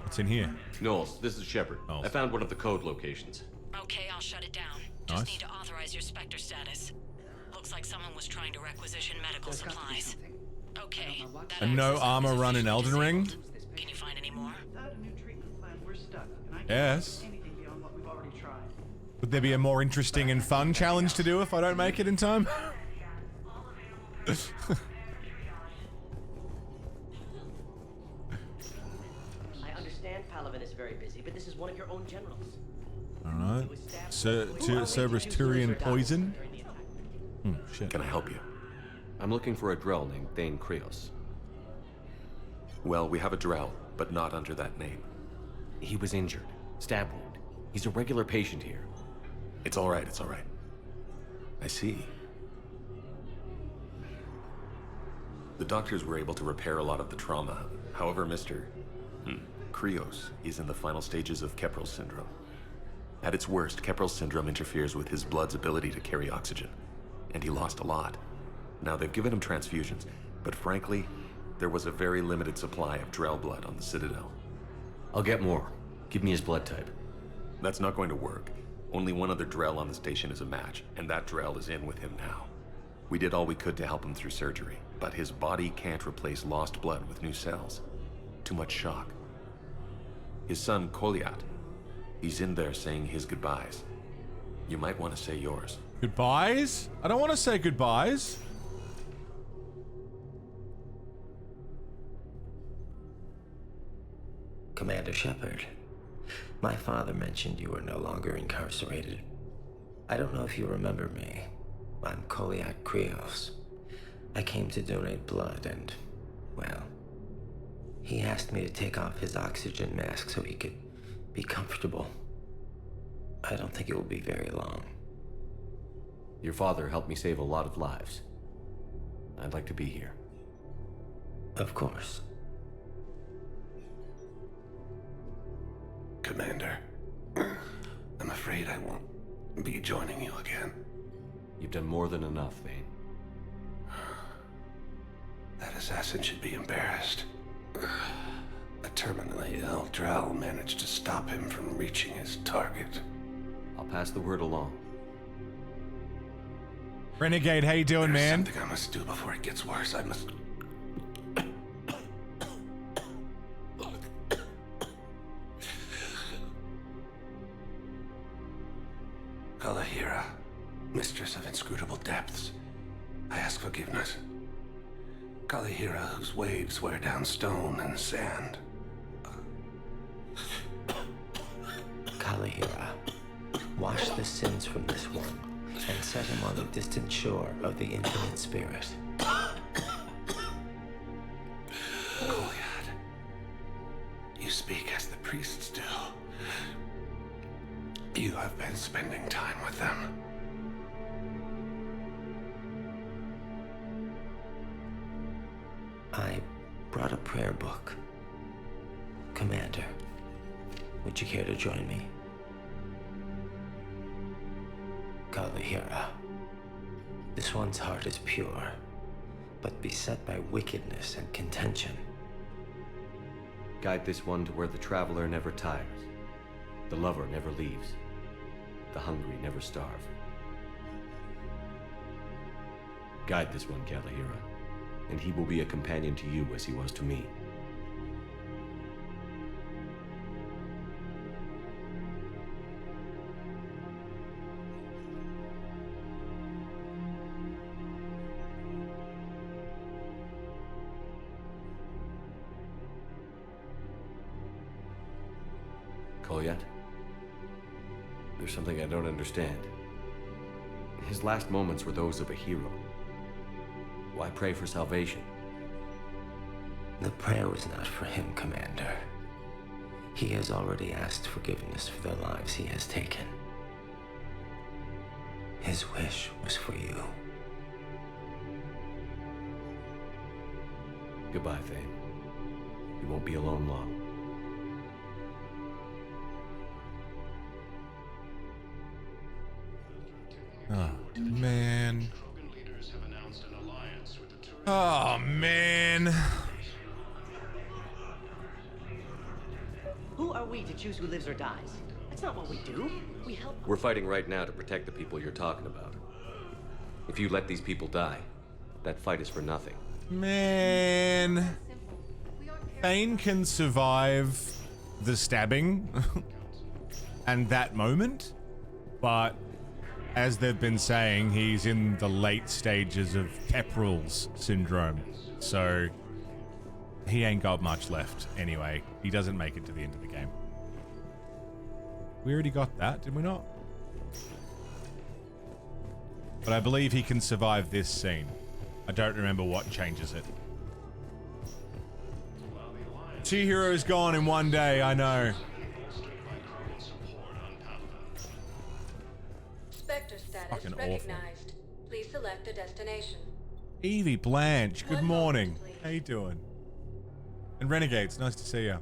What's in here? Knowles, this is Shepard. Knowles. I found one of the code locations. Okay, I'll shut it down. Nice. Just need to authorize your Spectre status. Looks like someone was trying to requisition medical supplies. Okay. A no armor run in Elden Ring? Can you find any more? Yes. Would there be a more interesting and fun challenge to do if I don't make it in time? I understand Palaven is very busy, but this is one of your own generals. Alright. Cerberus Turian poison? Shit. Can I help you? I'm looking for a Drell named Thane Krios. Well, we have a Drell, but not under that name. He was injured. Stab wound. He's a regular patient here. It's all right, it's all right. I see. The doctors were able to repair a lot of the trauma. However, Mr. Krios is in the final stages of Keprel's syndrome. At its worst, Keprel's syndrome interferes with his blood's ability to carry oxygen, and he lost a lot. Now, they've given him transfusions, but frankly, there was a very limited supply of Drell blood on the Citadel. I'll get more. Give me his blood type. That's not going to work. Only one other Drell on the station is a match, and that Drell is in with him now. We did all we could to help him through surgery, but his body can't replace lost blood with new cells. Too much shock. His son, Koliat, he's in there saying his goodbyes. You might want to say yours. Goodbyes? I don't want to say goodbyes. Commander Shepard, my father mentioned you were no longer incarcerated. I don't know if you remember me. I'm Koliak Krios. I came to donate blood and, well, he asked me to take off his oxygen mask so he could be comfortable. I don't think it will be very long. Your father helped me save a lot of lives. I'd like to be here. Of course. Commander, I'm afraid I won't be joining you again. You've done more than enough, Thane. That assassin should be embarrassed. A terminally ill Drell managed to stop him from reaching his target. I'll pass the word along. Renegade, how you doing, man? Something I must do before it gets worse. I must... Kalahira, mistress of inscrutable depths, I ask forgiveness. Kalahira, whose waves wear down stone and sand. Kalahira, wash the sins from this one and set him on the distant shore of the infinite spirit. Koliad, you speak as the priests do. You have been spending time with them. I brought a prayer book. Commander, would you care to join me? Kalahira, this one's heart is pure, but beset by wickedness and contention. Guide this one to where the traveler never tires, the lover never leaves, the hungry never starve. Guide this one, Kalahira, and he will be a companion to you as he was to me. Call yet? There's something I don't understand. His last moments were those of a hero. Why pray for salvation? The prayer was not for him, Commander. He has already asked forgiveness for the lives he has taken. His wish was for you. Goodbye, Thane. You won't be alone long. Oh, man. Oh, man. Who are we to choose who lives or dies? That's not what we do. We help. We're fighting right now to protect the people you're talking about. If you let these people die, that fight is for nothing. Man. Thane can survive the stabbing and that moment, but as they've been saying, he's in the late stages of Pepperell's syndrome, so he ain't got much left anyway. He doesn't make it to the end of the game. We already got that, did we not? But I believe he can survive this scene. I don't remember what changes it. 2 heroes gone in one day, I know. Spectre status Fucking recognized. Please select a destination. Evie Blanche, good morning. How you doing? And Renegades, nice to see you.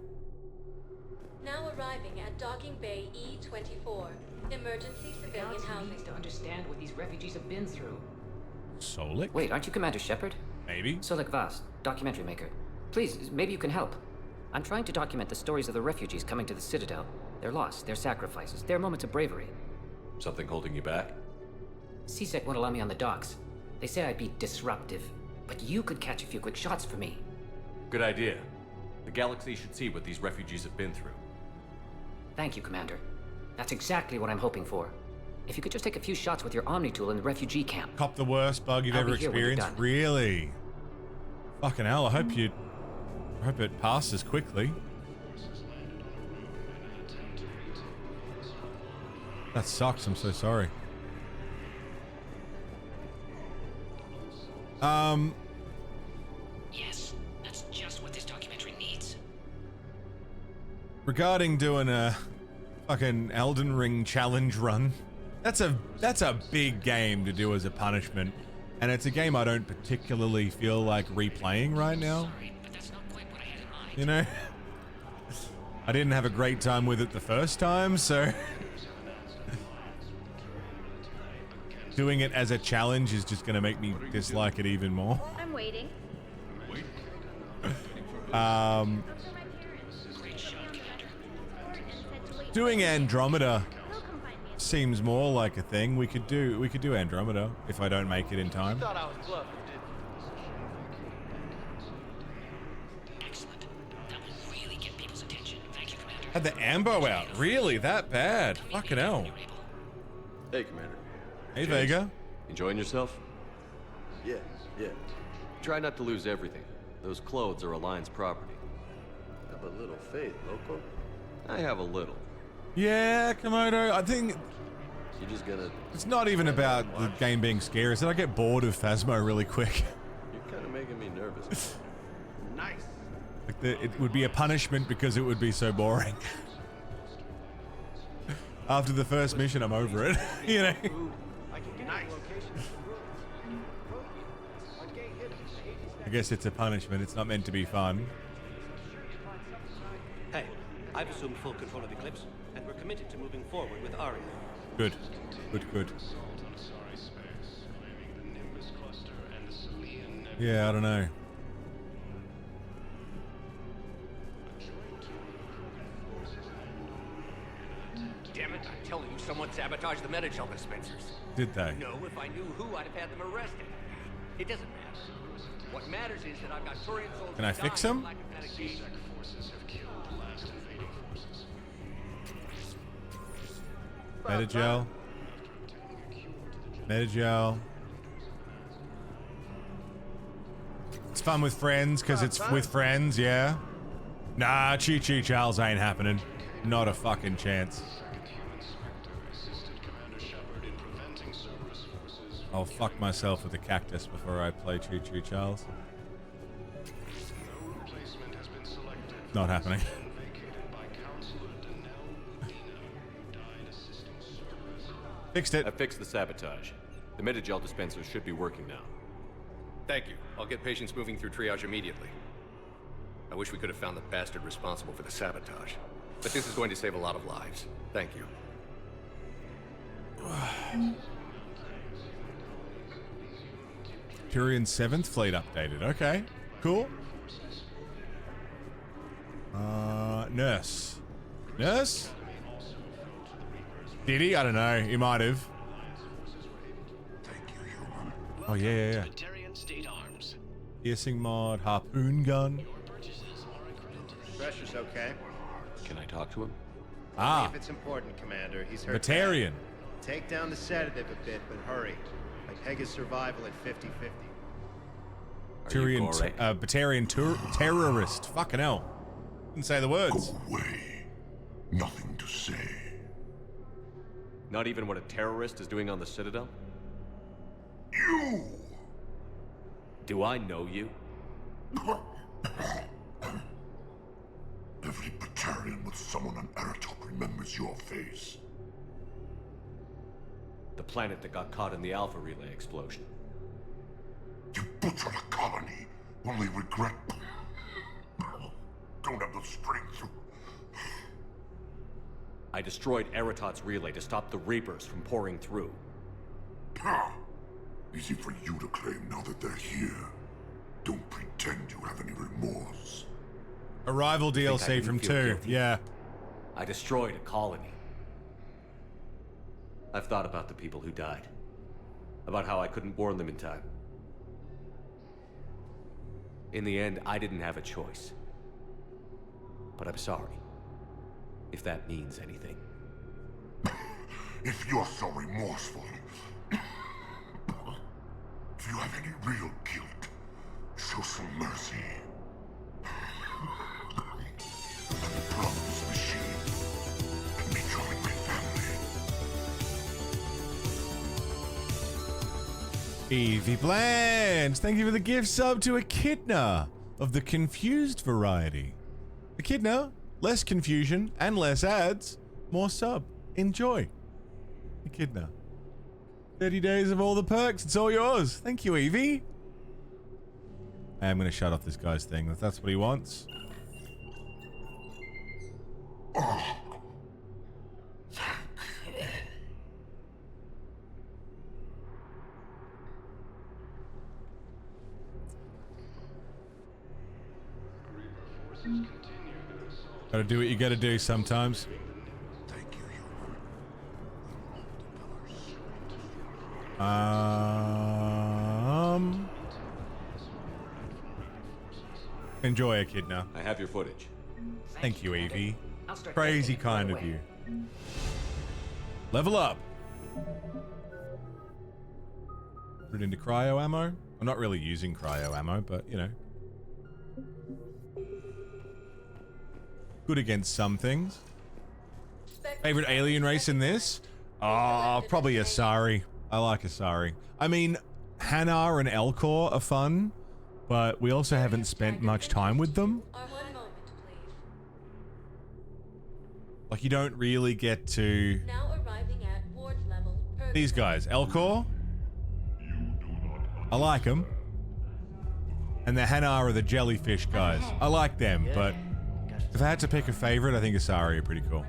Now arriving at Docking Bay E-24. Emergency civilian housing. Needs to understand what these refugees have been through. Solik? Wait, aren't you Commander Shepard? Maybe. Solik Vast, documentary maker. Please, maybe you can help. I'm trying to document the stories of the refugees coming to the Citadel. Their loss, their sacrifices, their moments of bravery. Something holding you back? CSEC won't allow me on the docks. They say I'd be disruptive, but you could catch a few quick shots for me. Good idea. The galaxy should see what these refugees have been through. Thank you, Commander. That's exactly what I'm hoping for. If you could just take a few shots with your Omni tool in the refugee camp. Cop the worst bug you've ever experienced? Really? Fucking hell, I hope it passes quickly. That sucks, I'm so sorry. Yes, that's just what this documentary needs. Regarding doing a fucking Elden Ring challenge run, that's a big game to do as a punishment, and it's a game I don't particularly feel like replaying right now. You know, I didn't have a great time with it the first time, so doing it as a challenge is just going to make me dislike it even more. I'm waiting. Doing Andromeda seems more like a thing we could do. We could do Andromeda if I don't make it in time. Thought I was clever, didn't Had the ambo out. Really? That bad? Fucking hell. Hey, Commander. Hey, Vega. Enjoying yourself? Yeah. Try not to lose everything. Those clothes are Alliance property. Have a little faith, loco. I have a little. Yeah, Komodo, I think You're just gonna... it's not even about the game being scary. It's that I get bored of Phasmo really quick. You're kind of making me nervous. Nice. Like it would be a punishment because it would be so boring. After the first mission, I'm over it. You know? I guess it's a punishment. It's not meant to be fun. Hey, I've assumed full control of Eclipse, and we're committed to moving forward with Aria. Good. Yeah, I don't know. Damn it, I'm telling you, someone sabotaged the Metagel dispensers. Did they? No, if I knew who, I'd have had them arrested. It doesn't matter. What matters is that I've got Turian soldiers. Can I fix them? Metagel. Metagel. It's fun with friends because it's with friends, yeah. Nah, Chi Charles ain't happening. Not a fucking chance. I'll fuck myself with a cactus before I play Chi Charles. Not happening. Fixed it. I fixed the sabotage. The Metagel dispensers should be working now. Thank you. I'll get patients moving through triage immediately. I wish we could have found the bastard responsible for the sabotage. But this is going to save a lot of lives. Thank you. Turian 7th Fleet updated. Okay, cool. Nurse. Nurse? Did he? I don't know. He might have. Oh, yeah. Piercing mod, harpoon gun. Pressure's okay. Can I talk to him? Only if it's important, Commander. He's hurt. Batarian. Take down the sedative a bit, but hurry. I peg his survival at 50-50. Turian, Batarian terrorist. Fucking hell. Didn't say the words. Go away. Nothing to say. Not even what a terrorist is doing on the Citadel? You! Do I know you? Every Batarian with someone on Aratok remembers your face. The planet that got caught in the Alpha Relay explosion. You butchered a colony, only regret. Don't have the strength to. I destroyed Eratot's relay to stop the Reapers from pouring through. Easy for you to claim now that they're here. Don't pretend you have any remorse. Arrival DLC from 2, yeah. I destroyed a colony. I've thought about the people who died. About how I couldn't warn them in time. In the end, I didn't have a choice. But I'm sorry. If that means anything. If you're so remorseful, if you have any real guilt, show some mercy. Let me plug this machine and rejoin my family. Evie Bland, thank you for the gift sub to Echidna of the confused variety. Echidna, less confusion and less ads, more sub. Enjoy. Echidna. 30 days of all the perks, it's all yours. Thank you, Evie. I'm gonna shut off this guy's thing if that's what he wants. Gotta do what you gotta do sometimes. Enjoy, Echidna. I have your footage. Thank you, Evie. Crazy kind of you. Level up. Put it into cryo ammo. I'm not really using cryo ammo, but you know. Good against some things. Favorite alien race in this? Oh, probably Asari. I like Asari. I mean, Hanar and Elcor are fun, but we also haven't spent much time with them. Like, you don't really get to... Now arriving at ward level. These guys. Elcor? I like them. And the Hanar are the jellyfish guys. I like them, but if I had to pick a favorite, I think Asari are pretty cool.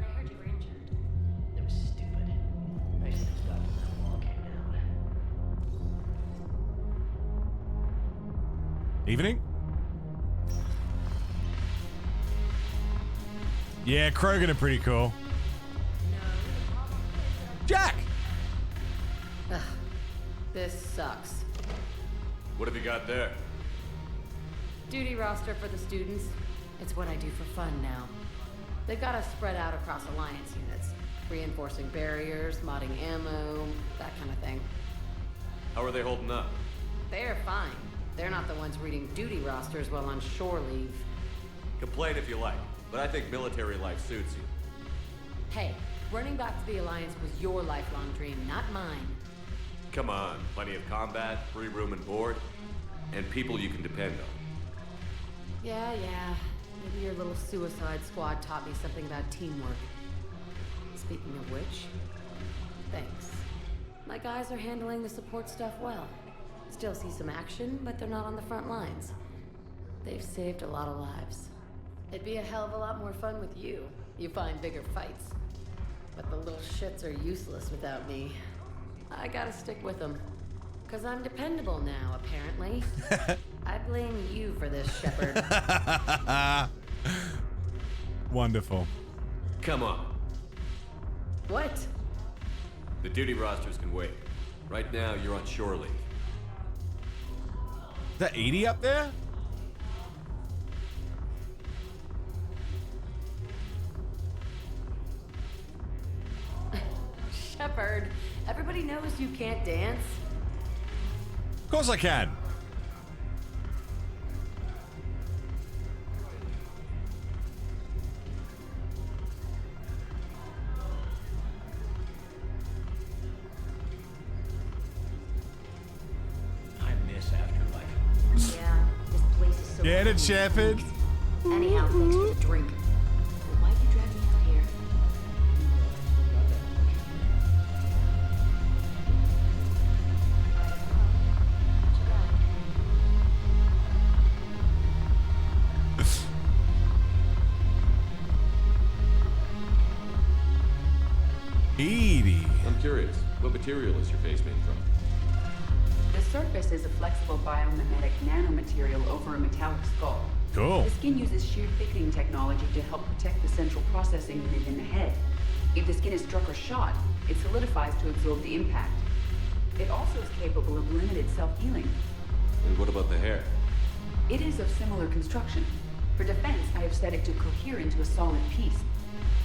Evening? Yeah, Krogan are pretty cool. Jack! Ugh, this sucks. What have you got there? Duty roster for the students. It's what I do for fun now. They've got us spread out across Alliance units. Reinforcing barriers, modding ammo, that kind of thing. How are they holding up? They're fine. They're not the ones reading duty rosters while on shore leave. Complain if you like, but I think military life suits you. Hey, running back to the Alliance was your lifelong dream, not mine. Come on, plenty of combat, free room and board, and people you can depend on. Yeah. Maybe your little suicide squad taught me something about teamwork. Speaking of which, thanks. My guys are handling the support stuff well. Still see some action, but they're not on the front lines. They've saved a lot of lives. It'd be a hell of a lot more fun with you. You find bigger fights. But the little shits are useless without me. I gotta stick with them. 'Cause I'm dependable now, apparently. I blame you for this, Shepard. Wonderful. Come on. What? The duty rosters can wait. Right now, you're on shore leave. Is that Edie up there? Shepard, everybody knows you can't dance. Of course I can. I miss Afterlife. Yeah, this place is so Get it, cool. Shepard. Anyhow, thanks for the drink. But why'd you drag me out here? Edie. I'm curious, what material is your face made from? The surface is a flexible biomimetic nanomaterial over a metallic skull. Cool. The skin uses shear thickening technology to help protect the central processing unit in the head. If the skin is struck or shot, it solidifies to absorb the impact. It also is capable of limited self-healing. And what about the hair? It is of similar construction. For defense, I have set it to cohere into a solid piece.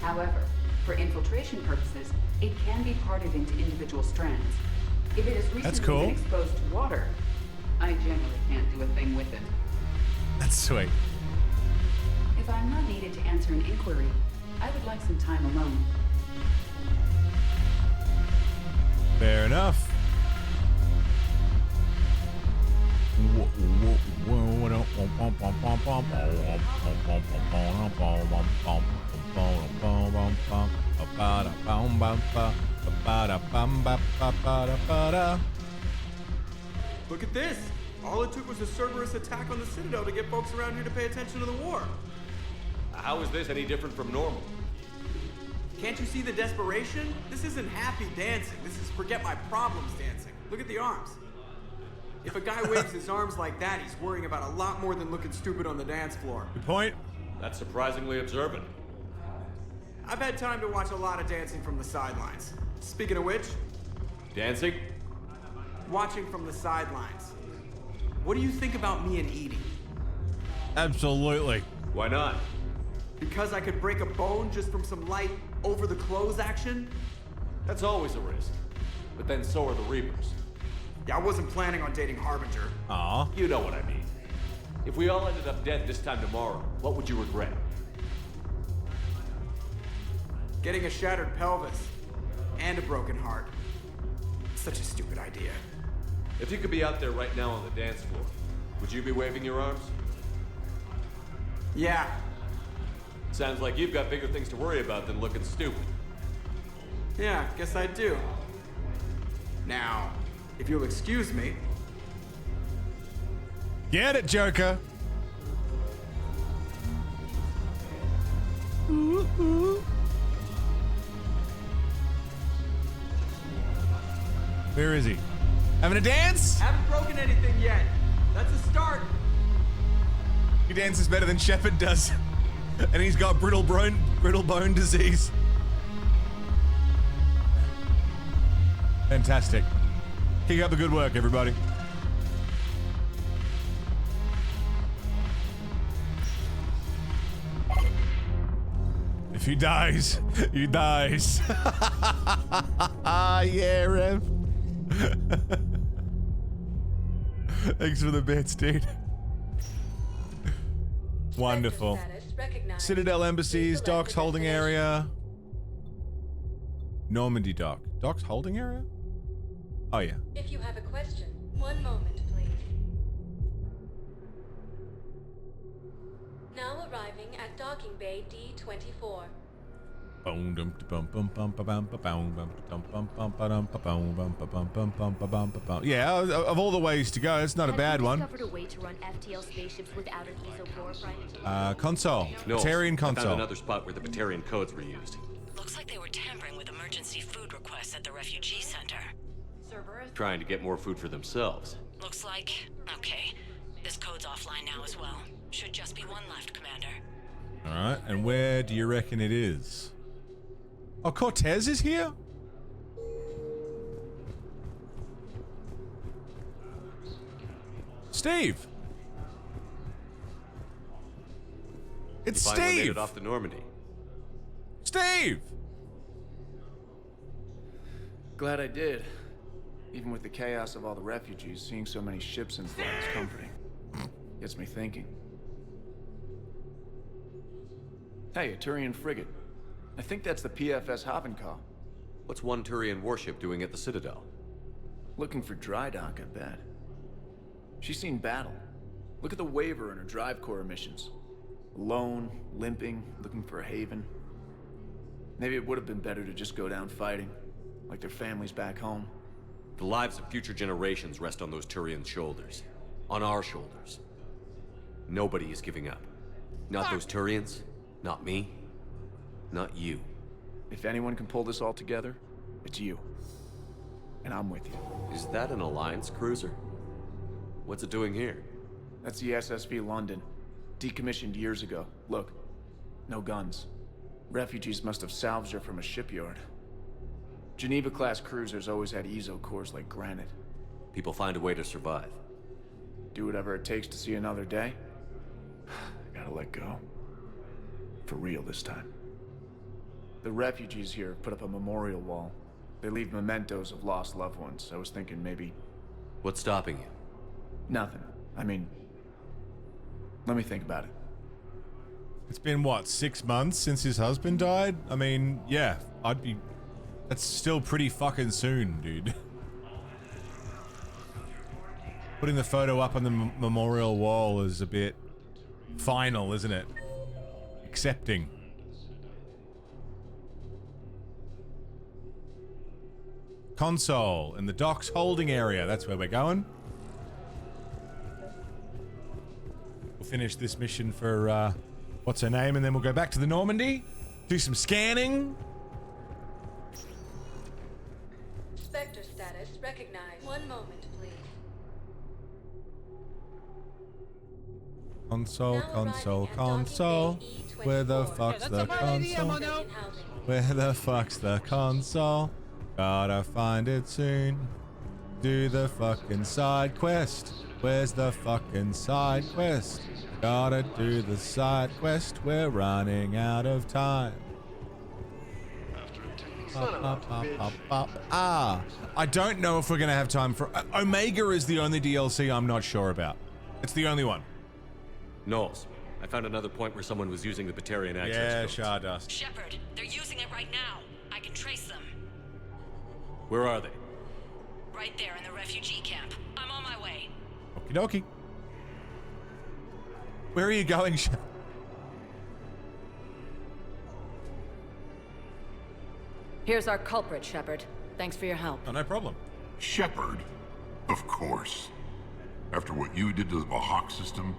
However, for infiltration purposes, it can be parted into individual strands. If it has recently cool. been exposed to water, I generally can't do a thing with it. That's sweet. If I'm not needed to answer an inquiry, I would like some time alone. Fair enough. Look at this! All it took was a Cerberus attack on the Citadel to get folks around here to pay attention to the war. How is this any different from normal? Can't you see the desperation? This isn't happy dancing. This is forget my problems dancing. Look at the arms. If a guy waves his arms like that, he's worrying about a lot more than looking stupid on the dance floor. Good point. That's surprisingly observant. I've had time to watch a lot of dancing from the sidelines. Speaking of which, Dancing? watching from the sidelines. What do you think about me and Edie? Absolutely. Why not? Because I could break a bone just from some light over-the-clothes action? That's always a risk. But then so are the Reapers. Yeah, I wasn't planning on dating Harbinger. Aw. You know what I mean. If we all ended up dead this time tomorrow, what would you regret? Getting a shattered pelvis and a broken heart. Such a stupid idea. If you could be out there right now on the dance floor, would you be waving your arms? Yeah. Sounds like you've got bigger things to worry about than looking stupid. Yeah, guess I do. Now, if you'll excuse me. Get it, Joker. Where is he? Having a dance? Haven't broken anything yet. That's a start. He dances better than Shepard does. And he's got brittle bone disease. Fantastic. Keep up the good work, everybody. If he dies, he dies. Yeah, Rev. Thanks for the bits, dude. Wonderful. Citadel embassies, docks holding area. Normandy dock. Docks holding area? Oh, yeah. If you have a question, one moment, please. Now arriving at docking bay D24. Yeah, of all the ways to go, it's not a bad one. Discovered a way to run FTL spaceships without an isochloroprite? Console. No, Batarian I console. found another spot where the Batarian codes were used. Looks like they were tampering with emergency food requests at the refugee center. Cerberus? Trying to get more food for themselves. Looks like... Okay. This code's offline now as well. Should just be one left, Commander. Alright, and where do you reckon it is? Oh, Cortez is here? Steve! It's You finally made Steve! it off the Normandy. Steve! Glad I did. Even with the chaos of all the refugees, seeing so many ships in flight is comforting. Gets me thinking. Hey, a Turian frigate. I think that's the PFS Havenkau. What's one Turian warship doing at the Citadel? Looking for dry dock, I bet. She's seen battle. Look at the waiver in her drive core emissions. Alone, limping, looking for a haven. Maybe it would have been better to just go down fighting, like their families back home. The lives of future generations rest on those Turian shoulders. On our shoulders. Nobody is giving up. Not those Turians, not me, not you. If anyone can pull this all together, it's you. And I'm with you. Is that an Alliance cruiser? What's it doing here? That's the SSV London. Decommissioned years ago. Look, no guns. Refugees must have salvaged her from a shipyard. Geneva-class cruisers always had ezo cores like granite. People find a way to survive. Do whatever it takes to see another day. Gotta let go. For real this time. The refugees here have put up a memorial wall. They leave mementos of lost loved ones. I was thinking maybe... What's stopping you? Nothing. I mean... Let me think about it. It's been, what, 6 months since his husband died? I mean, yeah, I'd be... That's still pretty fucking soon, dude. Putting the photo up on the memorial wall is a bit final, isn't it? Accepting. Console in the docks holding area. That's where we're going. We'll finish this mission for, what's her name? And then we'll go back to the Normandy. Do some scanning. Spectre status recognized. One moment, please. Console, console, console. Where the fuck's the console? Where the fuck's the console? Gotta find it soon. Do the fucking side quest. Where's the fucking side quest? Gotta do the side quest. We're running out of time. Ah, I don't know if we're gonna have time for... Omega is the only DLC I'm not sure about. It's the only one. Knowles, I found another point where someone was using the Batarian access Yeah, codes. Stardust. Shepard, they're using it right now. I can trace them. Where are they? Right there in the refugee camp. I'm on my way. Okie dokie. Where are you going, Shepard? Here's our culprit, Shepard. Thanks for your help. Oh, no problem. Shepard? Of course. After what you did to the Bahak system,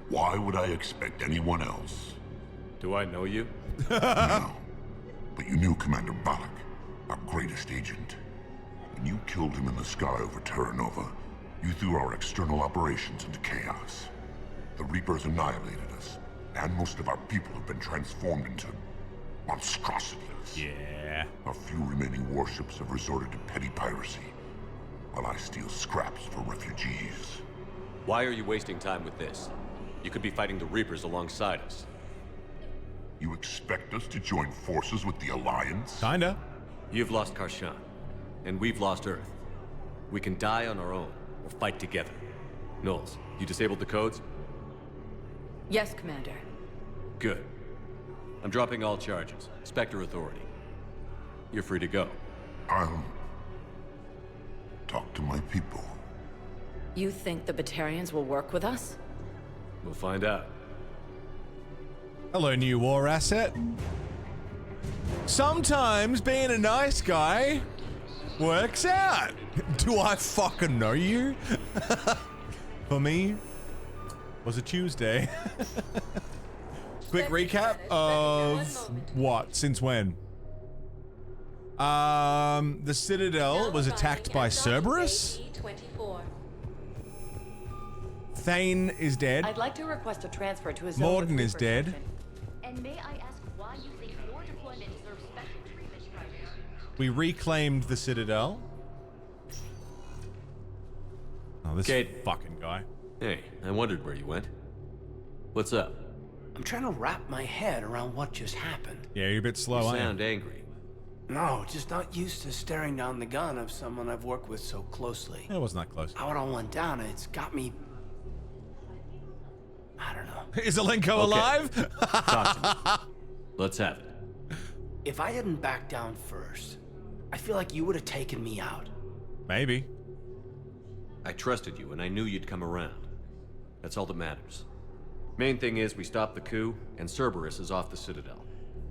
why would I expect anyone else? Do I know you? No. But you knew Commander Balak, our greatest agent. When you killed him in the sky over Terra Nova, you threw our external operations into chaos. The Reapers annihilated us, and most of our people have been transformed into Monstrosities. Yeah. A few remaining warships have resorted to petty piracy, while I steal scraps for refugees. Why are you wasting time with this? You could be fighting the Reapers alongside us. You expect us to join forces with the Alliance? Kinda. You've lost Karshan, and we've lost Earth. We can die on our own, or fight together. Knowles, you disabled the codes? Yes, Commander. Good. I'm dropping all charges. Spectre Authority. You're free to go. I'll talk to my people. You think the Batarians will work with us? We'll find out. Hello, new war asset. Sometimes being a nice guy works out. Do I fucking know you? For me, was a Tuesday. Quick recap of what? Since when? The Citadel was attacked by Cerberus. Thane is dead. I'd like to request a transfer to a zone Morden with is Reaper dead. protection. And may I ask why you think more deployment deserves special treatment, Strider? We reclaimed the Citadel. Oh, this fucking guy. Hey, I wondered where you went. What's up? I'm trying to wrap my head around what just happened. Yeah, you're a bit slow, You aren't you? sound angry. No, just not used to staring down the gun of someone I've worked with so closely. It wasn't that close. How it all went down, it's got me... I don't know. Is Alenko alive? Talk to me. Let's have it. If I hadn't backed down first, I feel like you would have taken me out. Maybe. I trusted you, and I knew you'd come around. That's all that matters. Main thing is we stopped the coup, and Cerberus is off the Citadel.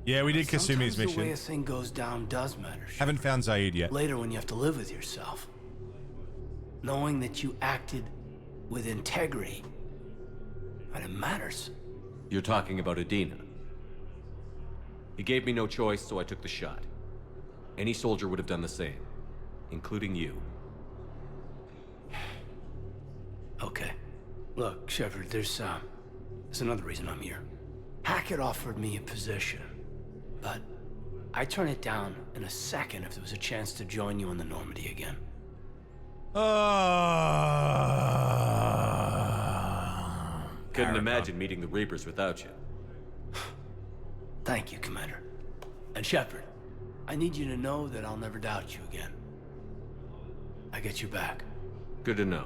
Yeah, we did Kasumi's Sometimes the way mission. a thing goes down does matter. Haven't found Zaid yet. Later when you have to live with yourself. Knowing that you acted with integrity. And it matters. You're talking about Adina. He gave me no choice, so I took the shot. Any soldier would have done the same, including you. Okay. Look, Shepard, there's another reason I'm here. Hackett offered me a position, but I'd turn it down in a second if there was a chance to join you in the Normandy again. Couldn't imagine meeting the Reapers without you. Thank you, Commander. And Shepard, I need you to know that I'll never doubt you again. I get your back. Good to know.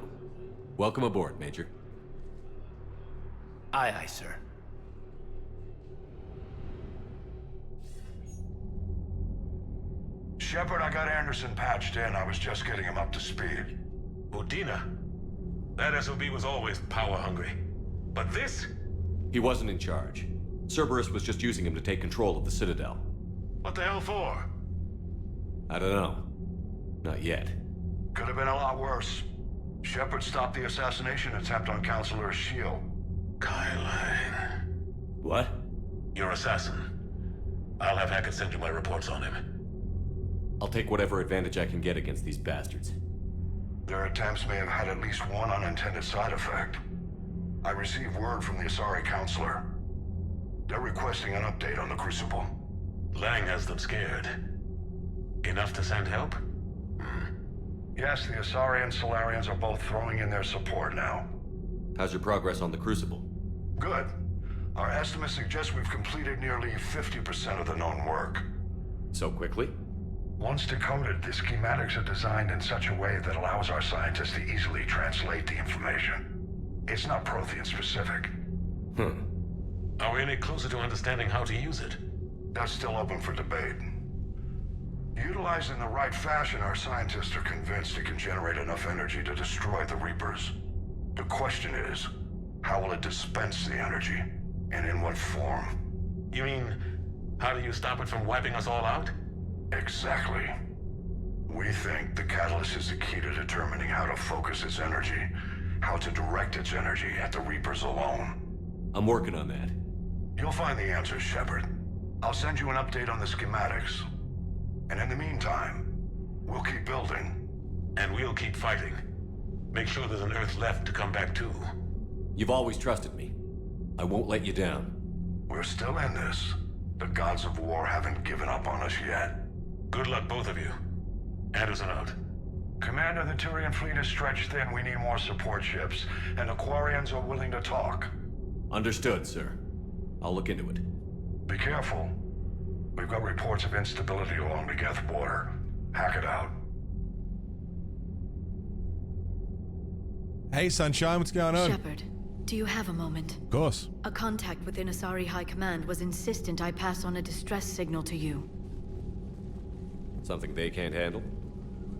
Welcome aboard, Major. Aye, aye, sir. Shepard, I got Anderson patched in. I was just getting him up to speed. Udina? That SOB was always power-hungry. But this? He wasn't in charge. Cerberus was just using him to take control of the Citadel. What the hell for? I don't know. Not yet. Could have been a lot worse. Shepard stopped the assassination attempt on Counselor Shield. Kyline. What? Your assassin. I'll have Hackett send you my reports on him. I'll take whatever advantage I can get against these bastards. Their attempts may have had at least one unintended side effect. I received word from the Asari Counselor. They're requesting an update on the Crucible. Lang has them scared. Enough to send help? Yes, the Asari and Solarians are both throwing in their support now. How's your progress on the Crucible? Good. Our estimates suggest we've completed nearly 50% of the known work. So quickly? Once decoded, the schematics are designed in such a way that allows our scientists to easily translate the information. It's not Prothean specific. Are we any closer to understanding how to use it? That's still open for debate. Utilized in the right fashion, our scientists are convinced it can generate enough energy to destroy the Reapers. The question is, how will it dispense the energy? And in what form? You mean, how do you stop it from wiping us all out? Exactly. We think the catalyst is the key to determining how to focus its energy, how to direct its energy at the Reapers alone. I'm working on that. You'll find the answers, Shepard. I'll send you an update on the schematics. And in the meantime, we'll keep building. And we'll keep fighting. Make sure there's an Earth left to come back to. You've always trusted me. I won't let you down. We're still in this. The gods of war haven't given up on us yet. Good luck, both of you. Anderson out. Commander, the Turian fleet is stretched thin. We need more support ships, and the Quarians are willing to talk. Understood, sir. I'll look into it. Be careful. We've got reports of instability along the Geth border. Hack it out. Hey, Sunshine, what's going on? Shepard, do you have a moment? Of course. A contact within Asari High Command was insistent I pass on a distress signal to you. Something they can't handle?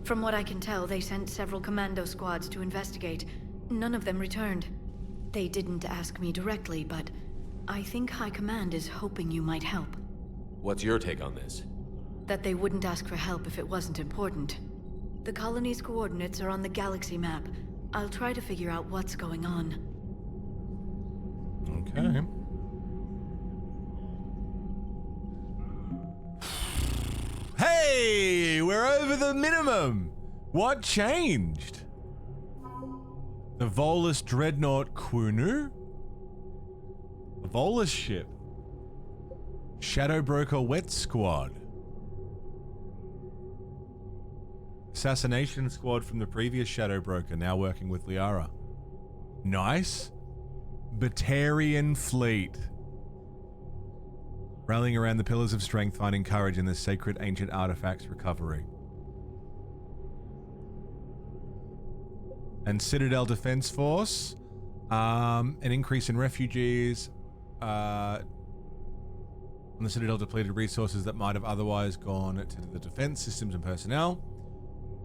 From what I can tell, they sent several commando squads to investigate. None of them returned. They didn't ask me directly, but I think High Command is hoping you might help. What's your take on this? That they wouldn't ask for help if it wasn't important. The colony's coordinates are on the galaxy map. I'll try to figure out what's going on. Okay. Hey, we're over the minimum. What changed? The Volus Dreadnought Quunu? The Volus ship. Shadow Broker Wet Squad. Assassination Squad from the previous Shadow Broker, now working with Liara. Nice. Batarian Fleet. Rallying around the Pillars of Strength, finding courage in the sacred ancient artifacts recovery. And Citadel Defense Force. An increase in refugees. On the Citadel depleted resources that might have otherwise gone to the defense systems and personnel.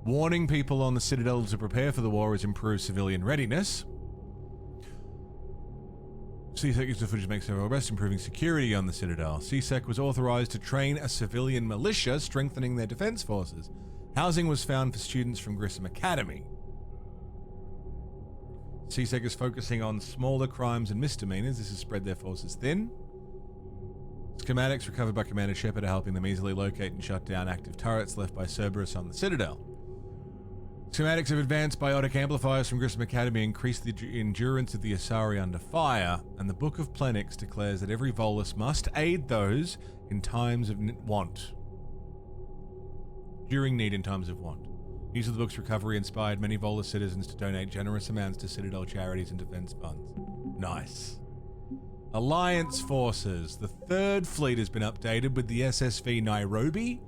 Warning people on the Citadel to prepare for the war has improved civilian readiness. CSEC used the footage to make several arrests, improving security on the Citadel. CSEC was authorized to train a civilian militia, strengthening their defense forces. Housing was found for students from Grissom Academy. CSEC is focusing on smaller crimes and misdemeanors. This has spread their forces thin. Schematics recovered by Commander Shepard are helping them easily locate and shut down active turrets left by Cerberus on the Citadel. Schematics of advanced biotic amplifiers from Grissom Academy increase the endurance of the Asari under fire, and the Book of Plenix declares that every Volus must aid those in times of want. During need in times of want. Use of the book's recovery inspired many Volus citizens to donate generous amounts to Citadel charities and defense funds. Nice. Alliance forces. The third fleet has been updated with the SSV Nairobi,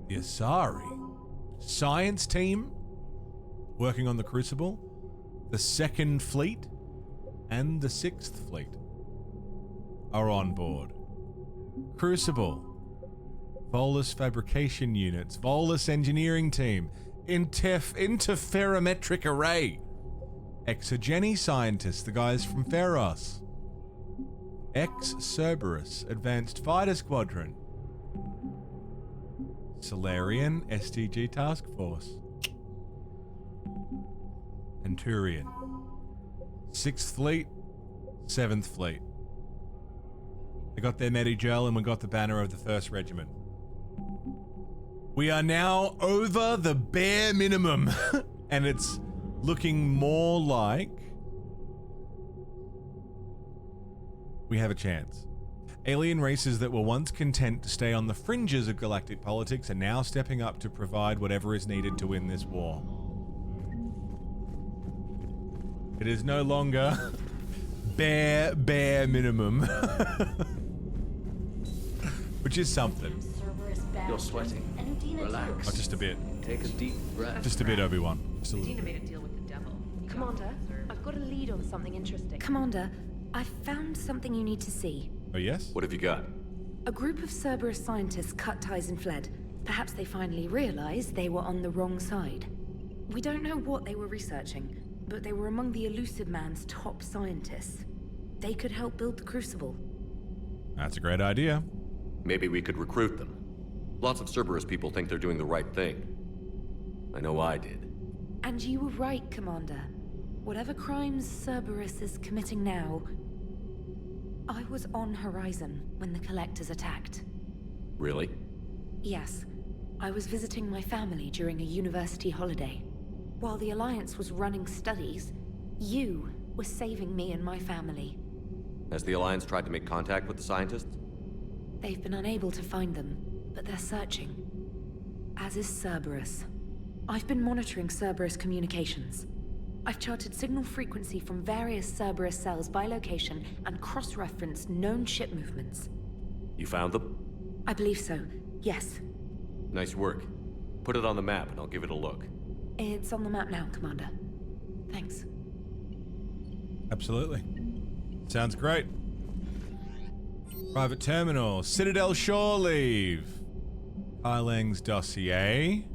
the Asari Science Team working on the Crucible, the Second Fleet, and the Sixth Fleet are on board. Crucible, Volus Fabrication Units, Volus Engineering Team, Interferometric Array, Exogeny Scientists, the guys from Pharos, Cerberus Advanced Fighter Squadron, Solarian STG Task Force, and Turian. 6th Fleet, 7th Fleet. They got their Medigel and we got the banner of the 1st Regiment. We are now over the bare minimum and it's looking more like we have a chance. Alien races that were once content to stay on the fringes of galactic politics are now stepping up to provide whatever is needed to win this war. It is no longer bare minimum. Which is something. You're sweating. Relax. Oh, just a bit. Take a deep breath. Just a bit, Obi-Wan. Just a little Dina bit. made a deal with the devil. Commander, I've got a lead on something interesting. Commander, I found something you need to see. Oh, yes? What have you got? A group of Cerberus scientists cut ties and fled. Perhaps they finally realized they were on the wrong side. We don't know what they were researching, but they were among the Elusive Man's top scientists. They could help build the Crucible. That's a great idea. Maybe we could recruit them. Lots of Cerberus people think they're doing the right thing. I know I did. And you were right, Commander. Whatever crimes Cerberus is committing now, I was on Horizon when the Collectors attacked. Really? Yes. I was visiting my family during a university holiday. While the Alliance was running studies, you were saving me and my family. Has the Alliance tried to make contact with the scientists? They've been unable to find them, but they're searching. As is Cerberus. I've been monitoring Cerberus communications. I've charted signal frequency from various Cerberus cells by location and cross-referenced known ship movements. You found them? I believe so, yes. Nice work. Put it on the map and I'll give it a look. It's on the map now, Commander. Thanks. Absolutely. Sounds great. Private terminal. Citadel shore leave. Kaileng's dossier.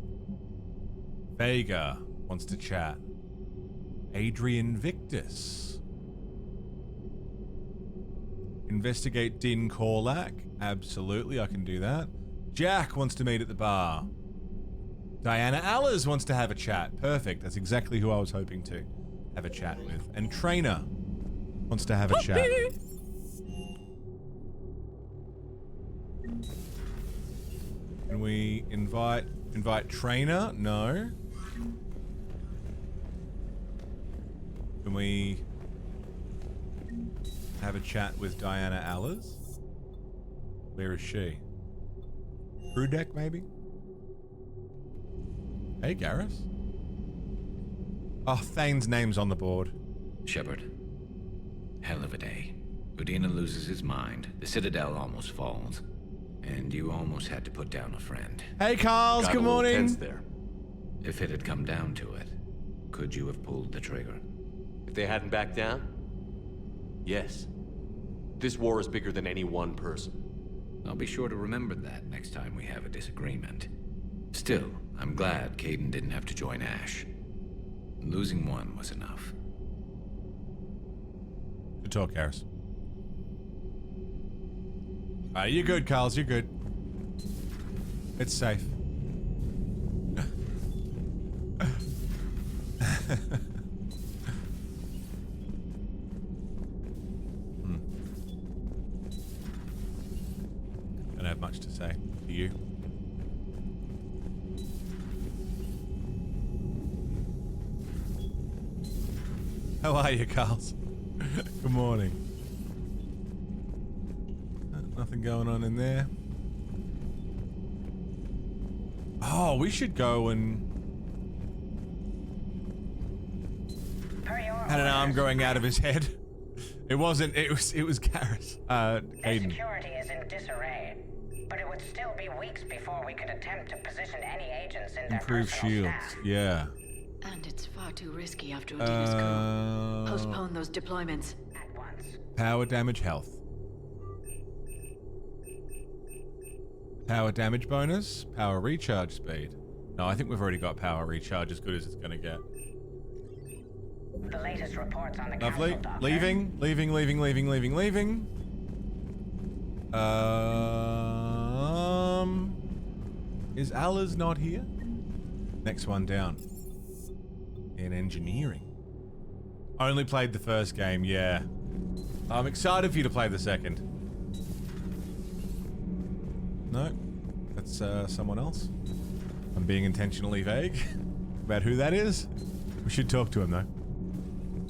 Vega wants to chat. Adrian Victus. Investigate Din Korlak. Absolutely, I can do that. Jack wants to meet at the bar. Diana Allers wants to have a chat. Perfect. That's exactly who I was hoping to have a chat with. And Trainer wants to have a chat. Can we invite Trainer? No. Can we have a chat with Diana Allers? Where is she? Crew deck, maybe? Hey, Garrus. Oh, Thane's name's on the board. Shepard. Hell of a day. Udina loses his mind, the Citadel almost falls, and you almost had to put down a friend. Hey, Carls, good morning. Tense there. If it had come down to it, could you have pulled the trigger? If they hadn't backed down? Yes. This war is bigger than any one person. I'll be sure to remember that next time we have a disagreement. Still, I'm glad Kaidan didn't have to join Ash. Losing one was enough. Good talk, Garrus. You're good, Carls, you're good. It's safe. Don't have much to say. Do you? How are you, Carls? Good morning. Nothing going on in there. Oh, we should go and... had an arm growing out of his head. It wasn't, it was Garrus. Kaidan. Security is in disarray, but it would still be weeks before we could attempt to position any agents in their Improve personal shields, staff. yeah. And it's far too risky after Udina's coup. Postpone those deployments. At once. Power damage health. Power damage bonus. Power recharge speed. No, I think we've already got power recharge as good as it's gonna get. The latest reports on the Lovely. council, Doctor. Leaving. Is Allers not here? Next one down. In engineering. Only played the first game, yeah. I'm excited for you to play the second. No, that's someone else. I'm being intentionally vague about who that is. We should talk to him though.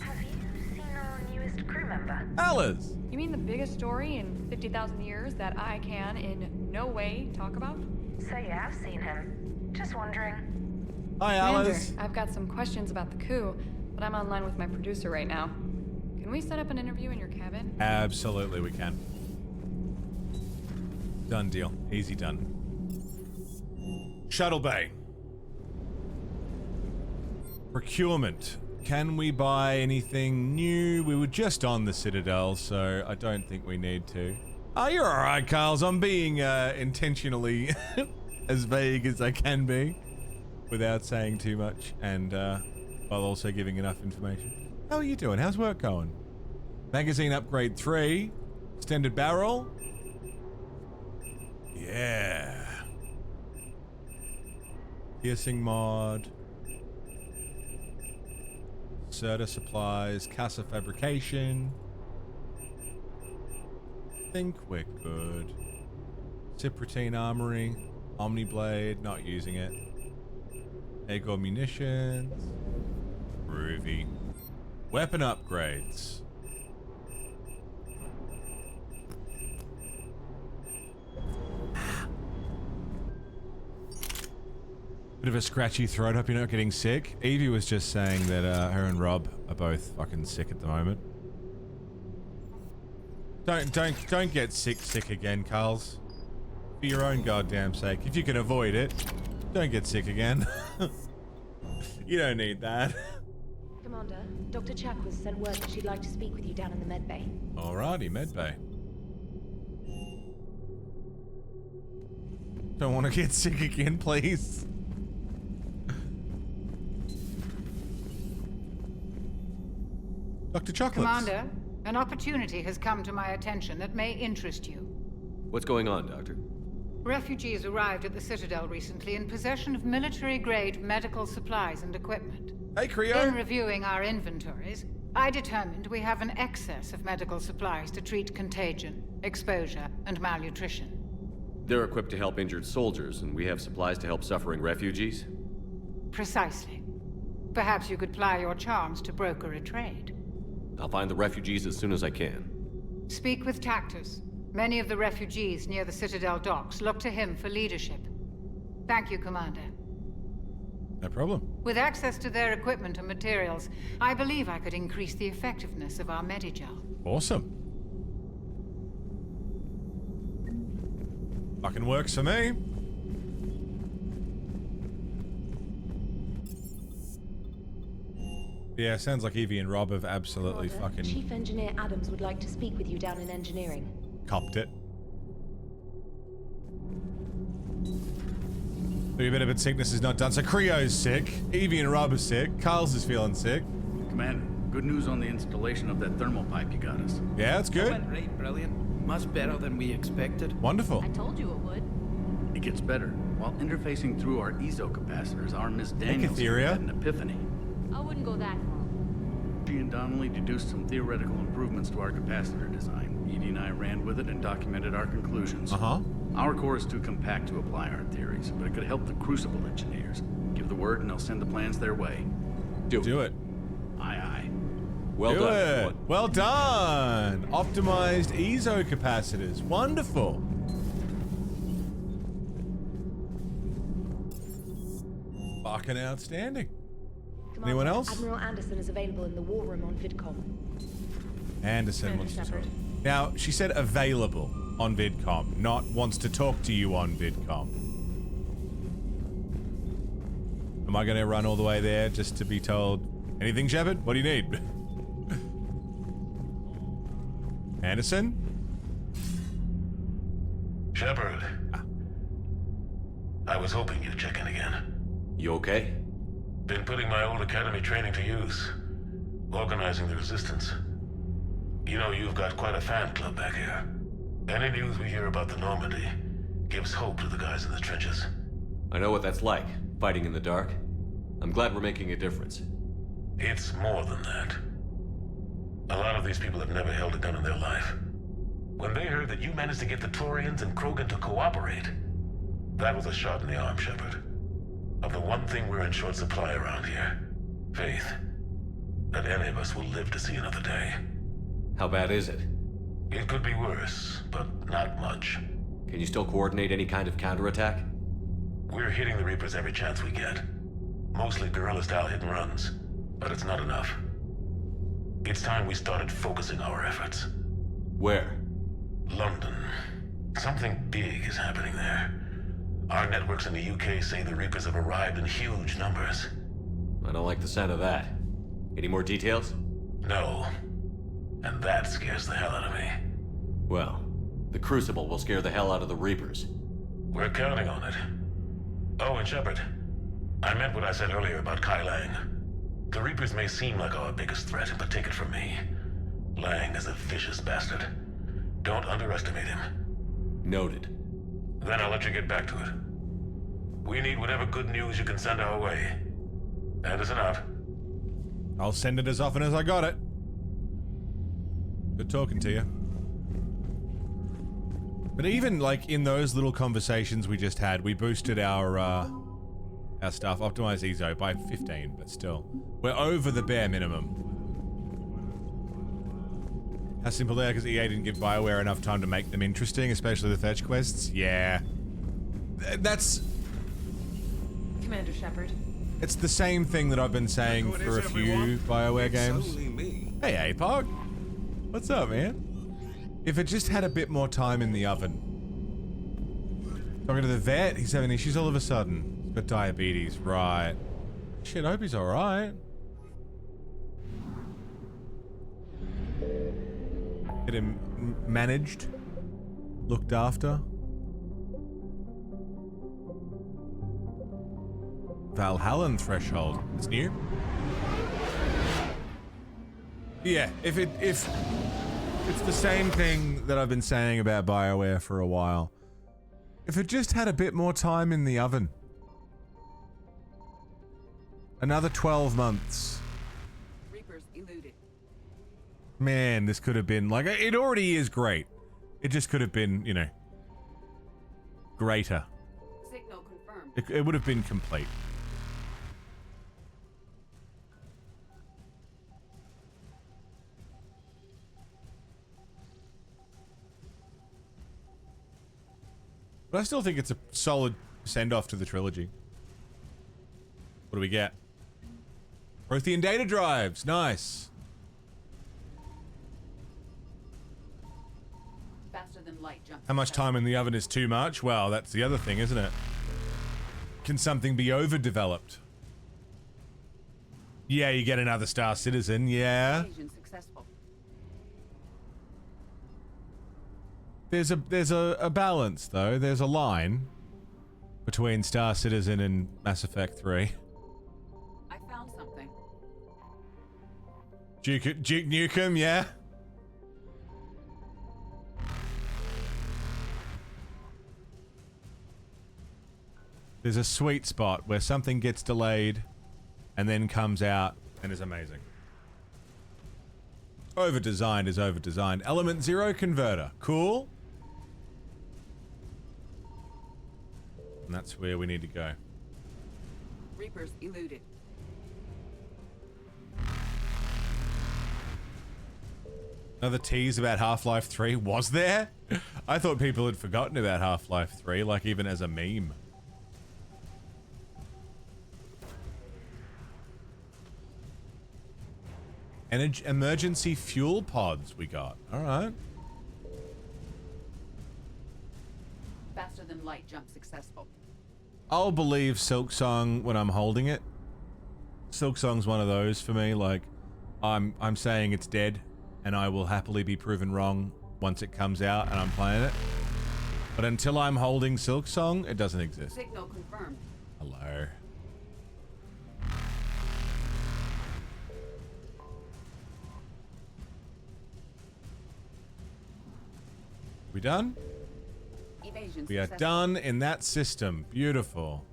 Have you seen our newest crew member? Allers! You mean the biggest story in 50,000 years that I can in no way talk about? So you have seen him. Just wondering. Hi, Commander, Allers. I've got some questions about the coup, but I'm online with my producer right now. Can we set up an interview in your cabin? Absolutely, we can. Done deal. Easy done. Shuttle Bay. Procurement. Can we buy anything new? We were just on the Citadel, so I don't think we need to. Oh, you're alright, Carls. I'm being intentionally as vague as I can be without saying too much and while also giving enough information. How are you doing? How's work going? Magazine upgrade 3. Extended barrel. Yeah. Piercing mod. Serta supplies. Casa fabrication. Think we're good. Cypratine armory. Omni blade. Not using it. Ego munitions. Groovy. Weapon upgrades. Bit of a scratchy throat. Hope you're not getting sick. Evie was just saying that her and Rob are both fucking sick at the moment. Don't get sick again, Carls. For your own goddamn sake. If you can avoid it, don't get sick again. You don't need that. Commander, Dr. Chak was sent word that she'd like to speak with you down in the med bay. Alrighty, medbay. Don't want to get sick again, please. Dr. Chocolates. Commander, an opportunity has come to my attention that may interest you. What's going on, Doctor? Refugees arrived at the Citadel recently in possession of military-grade medical supplies and equipment. Hey, Creo. In reviewing our inventories, I determined we have an excess of medical supplies to treat contagion, exposure, and malnutrition. They're equipped to help injured soldiers, and we have supplies to help suffering refugees? Precisely. Perhaps you could ply your charms to broker a trade. I'll find the refugees as soon as I can. Speak with Tactus. Many of the refugees near the Citadel docks look to him for leadership. Thank you, Commander. No problem. With access to their equipment and materials, I believe I could increase the effectiveness of our Medigel. Awesome. Fucking works for me. Yeah, sounds like Evie and Rob have absolutely fucking Chief Engineer Adams would like to speak with you down in engineering. copped it. A bit of it, sickness is not done. So Creo's sick, Evie and Rob are sick, Carl's is feeling sick. Commander, good news on the installation of that thermal pipe you got us. Yeah, that's good. That went great, brilliant. Much better than we expected. Wonderful. I told you it would. It gets better. While interfacing through our EZO capacitors, our Miss Daniels had an epiphany. I wouldn't go that far. She and Donnelly deduced some theoretical improvements to our capacitor design. Edie and I ran with it and documented our conclusions. Our core is too compact to apply our theories, but it could help the Crucible engineers. Give the word and they'll send the plans their way. Do it. Aye, aye. Well done, everyone. Well done. Optimized EZO capacitors. Wonderful. Fucking outstanding. Anyone else? Admiral Anderson is available in the war room on VidCom. Anderson wants to talk. Now, she said available on VidCom, not wants to talk to you on VidCom. Am I going to run all the way there just to be told, anything, Shepard? What do you need? Anderson? Shepard. I was hoping you'd check in again. You okay? Been putting my old academy training to use. Organizing the resistance. You know, you've got quite a fan club back here. Any news we hear about the Normandy gives hope to the guys in the trenches. I know what that's like, fighting in the dark. I'm glad we're making a difference. It's more than that. A lot of these people have never held a gun in their life. When they heard that you managed to get the Torians and Krogan to cooperate, that was a shot in the arm, Shepard. Of the one thing we're in short supply around here, faith. That any of us will live to see another day. How bad is it? It could be worse, but not much. Can you still coordinate any kind of counterattack? We're hitting the Reapers every chance we get. Mostly guerrilla-style hit-and-runs, but it's not enough. It's time we started focusing our efforts. Where? London. Something big is happening there. Our networks in the UK say the Reapers have arrived in huge numbers. I don't like the sound of that. Any more details? No. And that scares the hell out of me. Well, the Crucible will scare the hell out of the Reapers. We're counting on it. Oh, and Shepard, I meant what I said earlier about Kai Lang. The Reapers may seem like our biggest threat, but take it from me. Lang is a vicious bastard. Don't underestimate him. Noted. Then I'll let you get back to it. We need whatever good news you can send our way. Anderson out. I'll send it as often as I got it. Good talking to you. But even like in those little conversations we just had, we boosted our stuff, optimized EZO by 15, but still. We're over the bare minimum. How simple they are because EA didn't give BioWare enough time to make them interesting, especially the fetch quests. Yeah. That's... Commander Shepard. It's the same thing that I've been saying for a few BioWare games. Hey, APOG. What's up, man? If it just had a bit more time in the oven. Talking to the vet, he's having issues all of a sudden. He's got diabetes, right. Shit, I hope he's alright. Get him managed. Looked after. Valhallan threshold. It's new. Yeah, if it's the same thing that I've been saying about BioWare for a while. If it just had a bit more time in the oven. Another 12 months. Reapers eluded. Man, this could have been like, it already is great. It just could have been, you know, greater. Signal confirmed. It would have been complete. But I still think it's a solid send-off to the trilogy. What do we get? Prothean data drives. Nice. Faster than light jumps. How much time in the oven is too much? Well, that's the other thing, isn't it? Can something be overdeveloped? Yeah, you get another Star Citizen. Yeah. Successful. There's a balance though. There's a line between Star Citizen and Mass Effect 3. I found something. Duke Nukem, yeah. There's a sweet spot where something gets delayed and then comes out and is amazing. Over-designed is over-designed. Element 0 converter. Cool. And that's where we need to go. Reapers eluded. Another tease about Half-Life 3. Was there? I thought people had forgotten about Half-Life 3, like even as a meme. Emergency fuel pods we got. Alright. Faster than light jump successful. I'll believe Silksong when I'm holding it. Silksong's one of those for me, like I'm saying it's dead and I will happily be proven wrong once it comes out and I'm playing it. But until I'm holding Silksong, it doesn't exist. Signal confirmed. Hello. We done? Evasion We are successful. done in that system. Beautiful.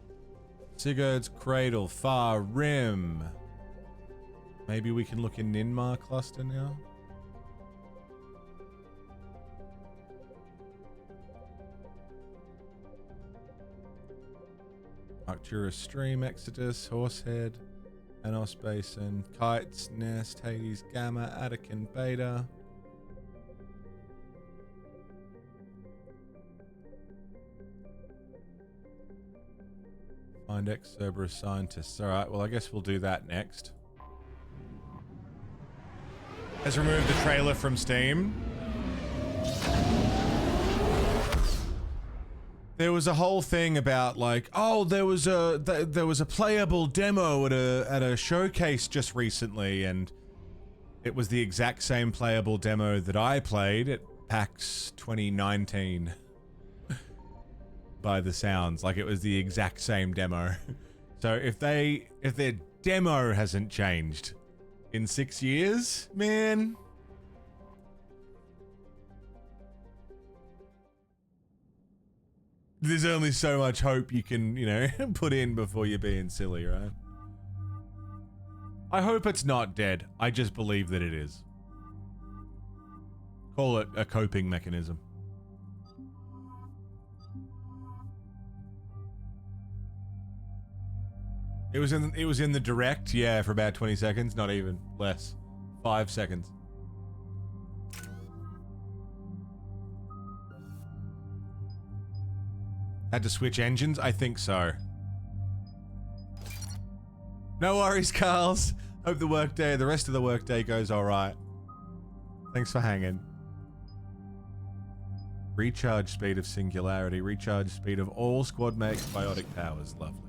Sigurd's Cradle, Far Rim. Maybe we can look in Ninmar cluster now. Arcturus Stream, Exodus, Horsehead, Anos Basin, Kites, Nest, Hades, Gamma, Attican, Beta. Find ex-Cerberus scientists. Alright, well I guess we'll do that next. Has removed the trailer from Steam. There was a whole thing about like, oh, there was a playable demo at a showcase just recently, and it was the exact same playable demo that I played at PAX 2019. By the sounds, like it was the exact same demo. So if their demo hasn't changed in 6 years, man. There's only so much hope you can, you know, put in before you're being silly, right? I hope it's not dead. I just believe that it is. Call it a coping mechanism. It was in the direct, yeah, for about 20 seconds, not even less. 5 seconds. Had to switch engines? I think so. No worries, Carls. Hope the rest of the workday goes alright. Thanks for hanging. Recharge speed of Singularity. Recharge speed of all squad mates' biotic powers. Lovely.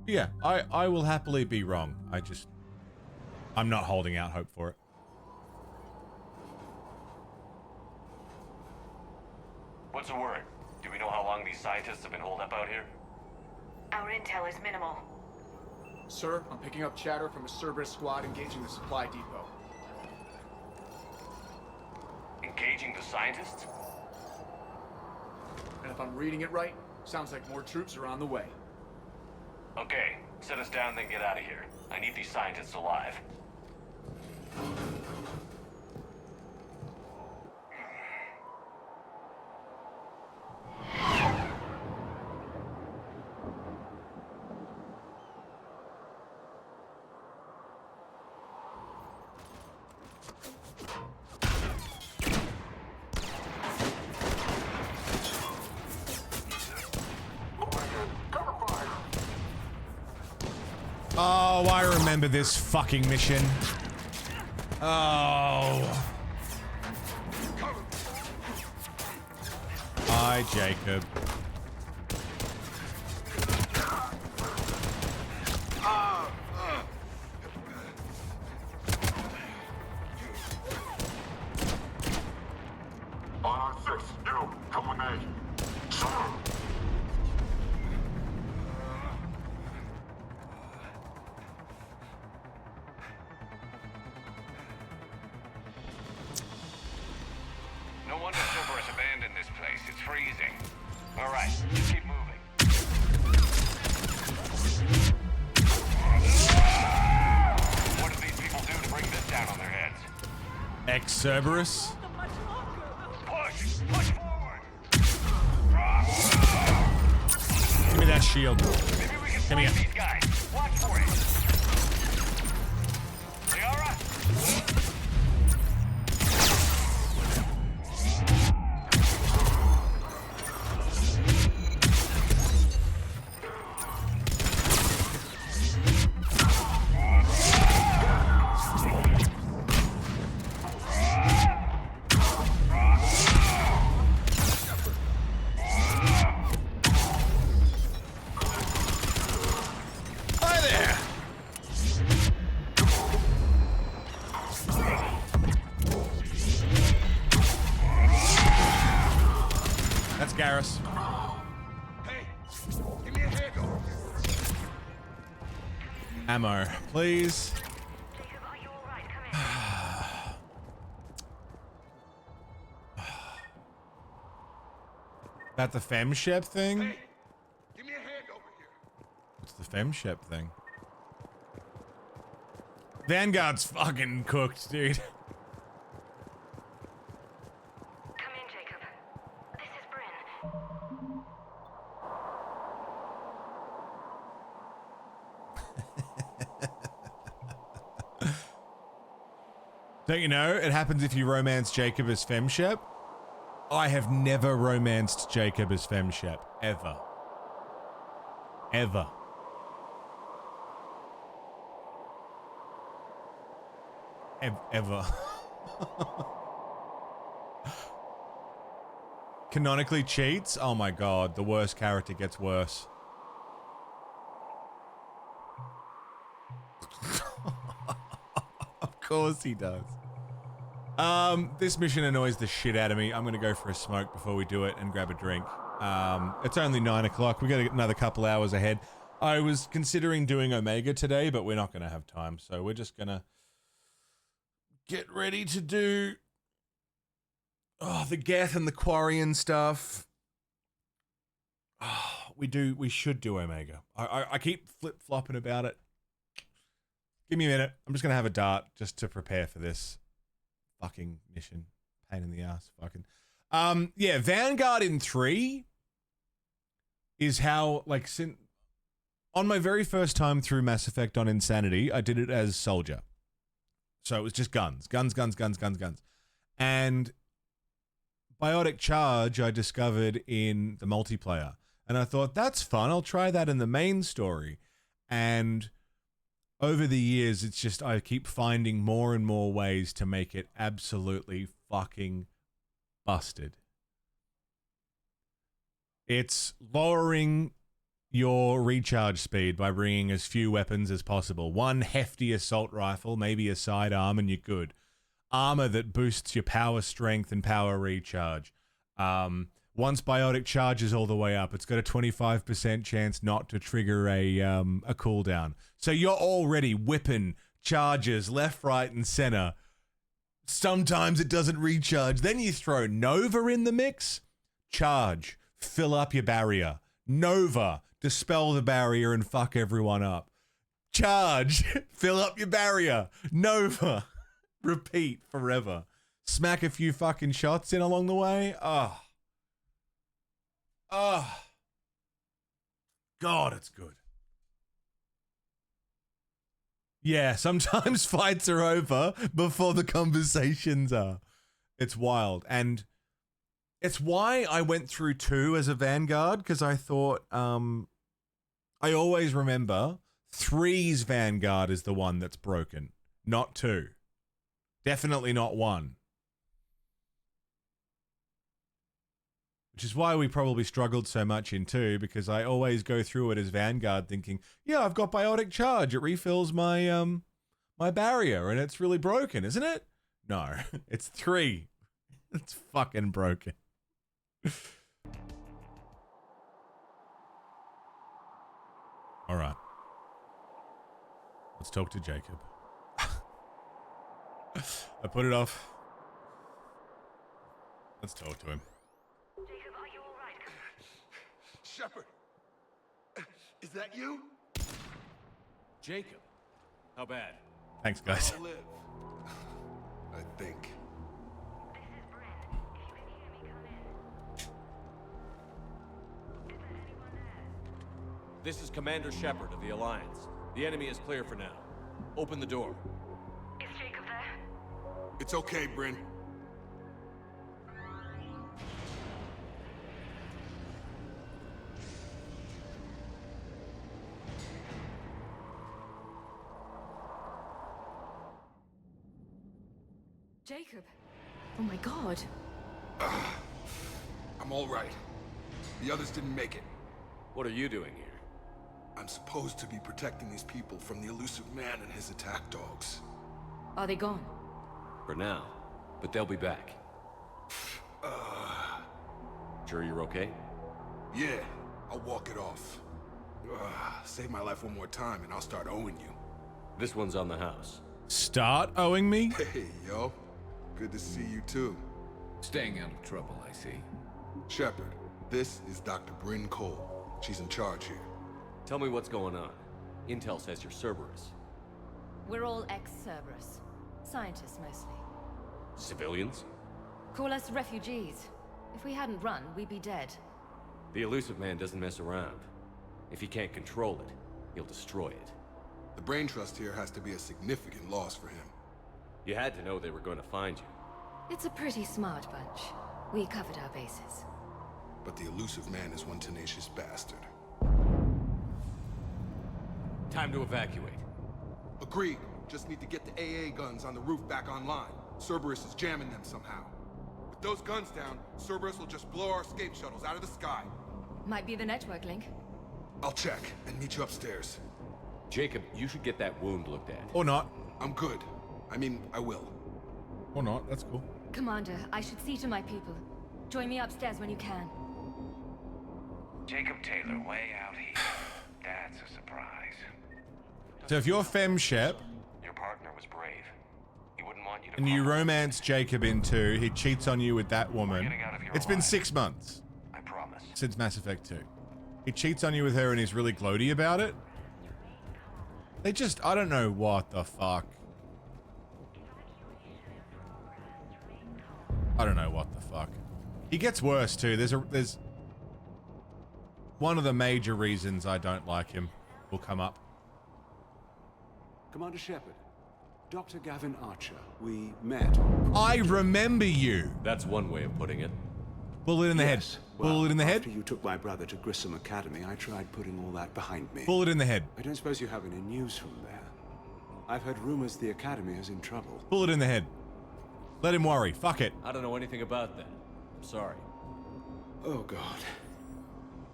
Yeah, I will happily be wrong. I'm not holding out hope for it. What's the word? Do we know how long these scientists have been holed up out here? Our intel is minimal. Sir, I'm picking up chatter from a Cerberus squad engaging the supply depot. Engaging the scientists? And if I'm reading it right, sounds like more troops are on the way. Okay, set us down, then get out of here. I need these scientists alive. Oh, I remember this fucking mission. Oh. Hi, Jacob. On 6, you, come with me. Sir. No wonder Cerberus abandoned this place. It's freezing. All right, just keep moving. What did these people do to bring this down on their heads? Ex-Cerberus? Push! Push forward! Give me that shield. Maybe we can Come here. these guys. Watch for it. Liara? Hi there. That's Garrus. Give me a hand over Ammo, please. That the femshep thing? Give me a hand over here. What's the femshep thing? Vanguard's fucking cooked, dude. Come in, Jacob. This is Bryn. Don't you know, it happens if you romance Jacob as femshep? I have never romanced Jacob as femshep. Ever. Ever. Ever. Canonically cheats? Oh my god, the worst character gets worse. Of course he does. This mission annoys the shit out of me. I'm gonna go for a smoke before we do it and grab a drink. It's only 9 o'clock. We got another couple hours ahead. I was considering doing Omega today, but we're not gonna have time, so we're just gonna get ready to do the Geth and the Quarry and stuff. We should do Omega. I keep flip-flopping about it. Give me a minute. I'm just gonna have a dart just to prepare for this fucking mission. Pain in the ass. Fucking. Yeah, Vanguard in 3 is how, like, on my very first time through Mass Effect on Insanity, I did it as Soldier. So it was just guns. Guns. And Biotic Charge I discovered in the multiplayer. And I thought, that's fun. I'll try that in the main story. And over the years, it's just I keep finding more and more ways to make it absolutely fucking busted. It's lowering your recharge speed by bringing as few weapons as possible. One hefty assault rifle, maybe a sidearm, and you're good. Armor that boosts your power strength and power recharge. Once biotic charges all the way up, it's got a 25% chance not to trigger a cooldown. So you're already whipping charges left, right, and center. Sometimes it doesn't recharge. Then you throw Nova in the mix. Charge. Fill up your barrier. Nova. Dispel the barrier and fuck everyone up. Charge. Fill up your barrier. Nova. Repeat forever. Smack a few fucking shots in along the way. Oh. Oh. God, it's good. Yeah, sometimes fights are over before the conversations are. It's wild. And it's why I went through 2 as a Vanguard, because I thought, I always remember 3's Vanguard is the one that's broken, not 2. Definitely not 1. Which is why we probably struggled so much in 2, because I always go through it as Vanguard thinking, yeah, I've got biotic charge. It refills my my barrier and it's really broken, isn't it? No, it's 3. It's fucking broken. All right. Let's talk to Jacob. I put it off. Let's talk to him. Shepard, is that you? Jacob, how bad? Thanks, guys. I'll live. I think. This is Commander Shepard of the Alliance. The enemy is clear for now. Open the door. Is Jacob there? It's okay, Bryn. Jacob. Oh my god. I'm all right. The others didn't make it. What are you doing here? I'm supposed to be protecting these people from the elusive man and his attack dogs. Are they gone? For now, but they'll be back. Sure you're okay? Yeah, I'll walk it off. Save my life one more time and I'll start owing you. This one's on the house. Start owing me? Hey, yo. Good to see you too. Staying out of trouble, I see. Shepard, this is Dr. Bryn Cole. She's in charge here. Tell me what's going on. Intel says you're Cerberus. We're all ex-Cerberus. Scientists, mostly. Civilians? Call us refugees. If we hadn't run, we'd be dead. The elusive man doesn't mess around. If he can't control it, he'll destroy it. The brain trust here has to be a significant loss for him. You had to know they were going to find you. It's a pretty smart bunch. We covered our bases. But the elusive man is one tenacious bastard. Time to evacuate. Agreed. Just need to get the AA guns on the roof back online. Cerberus is jamming them somehow. With those guns down, Cerberus will just blow our escape shuttles out of the sky. Might be the network link. I'll check and meet you upstairs. Jacob, you should get that wound looked at. Or not. I'm good. I mean, I will. Or not, that's cool. Commander, I should see to my people. Join me upstairs when you can. Jacob Taylor, way out here. That's a surprise. So if you're FemShep, Your partner was brave. He wouldn't want you to. and you romance Jacob into, he cheats on you with that woman. It's been 6 months. I promise. Since Mass Effect 2. He cheats on you with her and he's really gloaty about it. They just, I don't know what the fuck. I don't know what the fuck. He gets worse too. There's one of the major reasons I don't like him will come up. Commander Shepard, Dr. Gavin Archer, we met. I remember you. That's one way of putting it. Bullet in the head. Well, Bullet in the head. After you took my brother to Grissom Academy, I tried putting all that behind me. Bullet in the head. I don't suppose you have any news from there. I've heard rumors the Academy is in trouble. Bullet in the head. Let him worry. Fuck it. I don't know anything about that. I'm sorry. Oh, God.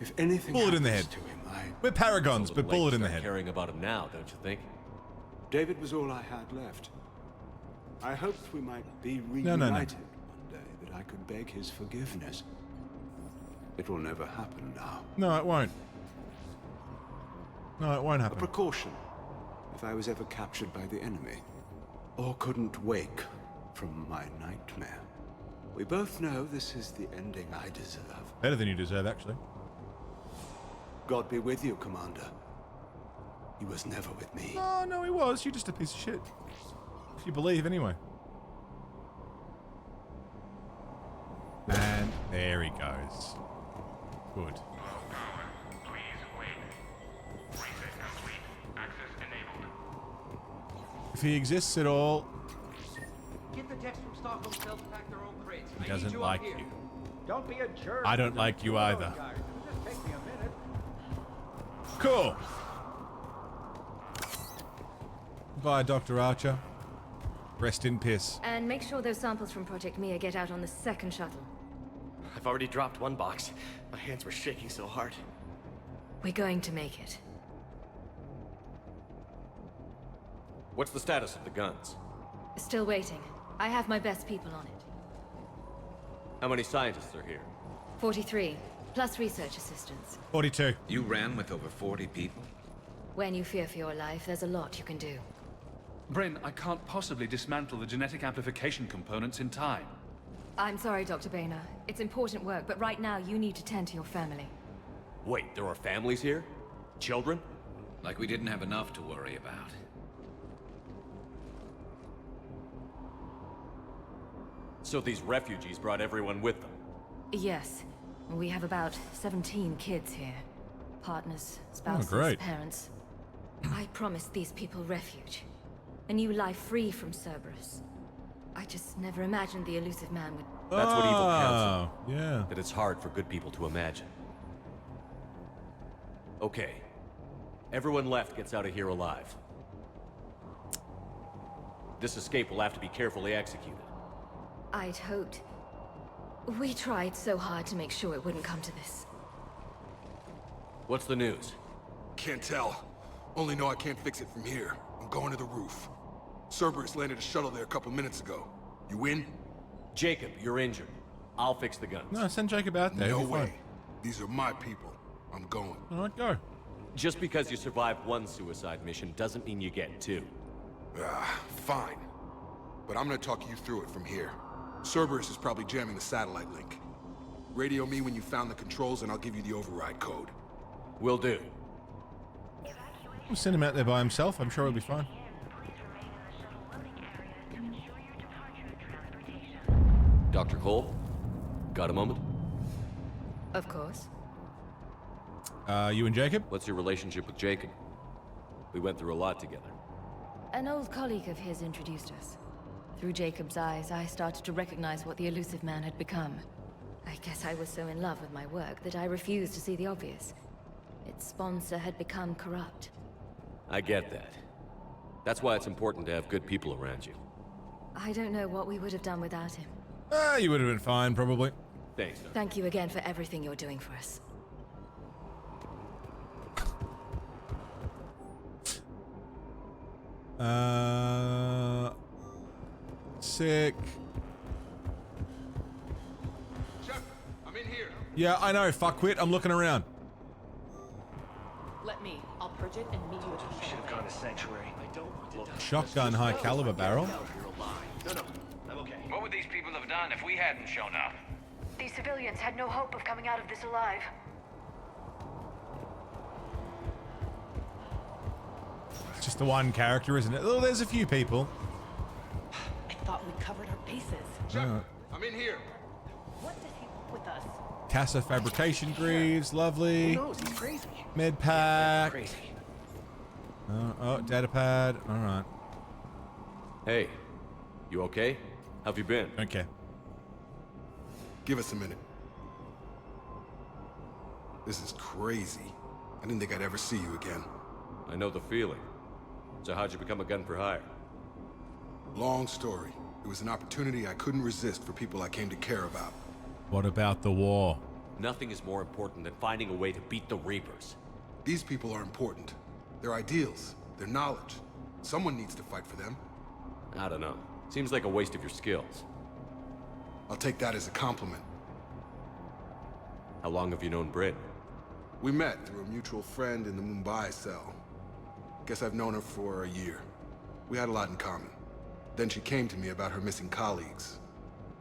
If anything bullet in the head. to him, We're paragons, but bullet in the head. Caring about him now, don't you think? David was all I had left. I hoped we might be reunited No. one day, that I could beg his forgiveness. It will never happen now. No, it won't. No, it won't A happen. precaution, if I was ever captured by the enemy, or couldn't wake from my nightmare. We both know this is the ending I deserve. Better than you deserve, actually. God be with you, Commander. He was never with me. Oh, no, he was. You're just a piece of shit. If you believe, anyway. And there he goes. Good. If he exists at all, Get the techs from Stockholm Cell to pack their own crates. he doesn't like you. Don't be a jerk. I don't like you either. Guys. It'll just take me a minute. Cool. Bye, Dr. Archer. Rest in piss. And make sure those samples from Project Mia get out on the second shuttle. I've already dropped one box. My hands were shaking so hard. We're going to make it. What's the status of the guns? Still waiting. I have my best people on it. How many scientists are here? 43, plus research assistants. 42. You ran with over 40 people? When you fear for your life, there's a lot you can do. Bryn, I can't possibly dismantle the genetic amplification components in time. I'm sorry, Dr. Boehner. It's important work, but right now you need to tend to your family. Wait, there are families here? Children? Like we didn't have enough to worry about. So these refugees brought everyone with them? Yes. We have about 17 kids here. Partners, spouses, great. parents. I promised these people refuge. A new life free from Cerberus. I just never imagined the elusive man would... That's what evil counts on. Yeah. That it's hard for good people to imagine. Okay. Everyone left gets out of here alive. This escape will have to be carefully executed. I'd hoped. We tried so hard to make sure it wouldn't come to this. What's the news? Can't tell. Only know I can't fix it from here. I'm going to the roof. Cerberus landed a shuttle there a couple minutes ago. You in? Jacob, you're injured. I'll fix the guns. No, send Jacob out there. No He'll be fine. way. These are my people. I'm going. All right, go. Just because you survived one suicide mission doesn't mean you get two. Fine. But I'm gonna talk you through it from here. Cerberus is probably jamming the satellite link. Radio me when you found the controls and I'll give you the override code. Will do. We'll send him out there by himself. I'm sure he'll be fine. Dr. Cole? Got a moment? Of course. You and Jacob? What's your relationship with Jacob? We went through a lot together. An old colleague of his introduced us. Through Jacob's eyes, I started to recognize what the elusive man had become. I guess I was so in love with my work that I refused to see the obvious. Its sponsor had become corrupt. I get that. That's why it's important to have good people around you. I don't know what we would have done without him. You would have been fine, probably. Thanks, Doc. Thank you again for everything you're doing for us. Sick. Shepard, I'm in here. Yeah, I know. Fuckwit. I'm looking around. Let me. I'll purge it and meet you at the Should have gone to Sanctuary. I don't want to die. Shotgun high caliber barrel. No, I'm okay. What would these people have done if we hadn't shown up? These civilians had no hope of coming out of this alive. It's just the one character, isn't it? Oh, there's a few people. I thought we covered our bases. Shepard, I'm in here. What does he want with us? Casa fabrication greaves, lovely. Who knows? He's crazy. Med pack. Crazy. Oh, data pad. All right. Hey, you okay? How've you been? Okay. Give us a minute. This is crazy. I didn't think I'd ever see you again. I know the feeling. So how'd you become a gun for hire? Long story. It was an opportunity I couldn't resist for people I came to care about. What about the war? Nothing is more important than finding a way to beat the Reapers. These people are important. Their ideals, their knowledge. Someone needs to fight for them. I don't know. Seems like a waste of your skills. I'll take that as a compliment. How long have you known Britt? We met through a mutual friend in the Mumbai cell. Guess I've known her for a year. We had a lot in common. Then she came to me about her missing colleagues.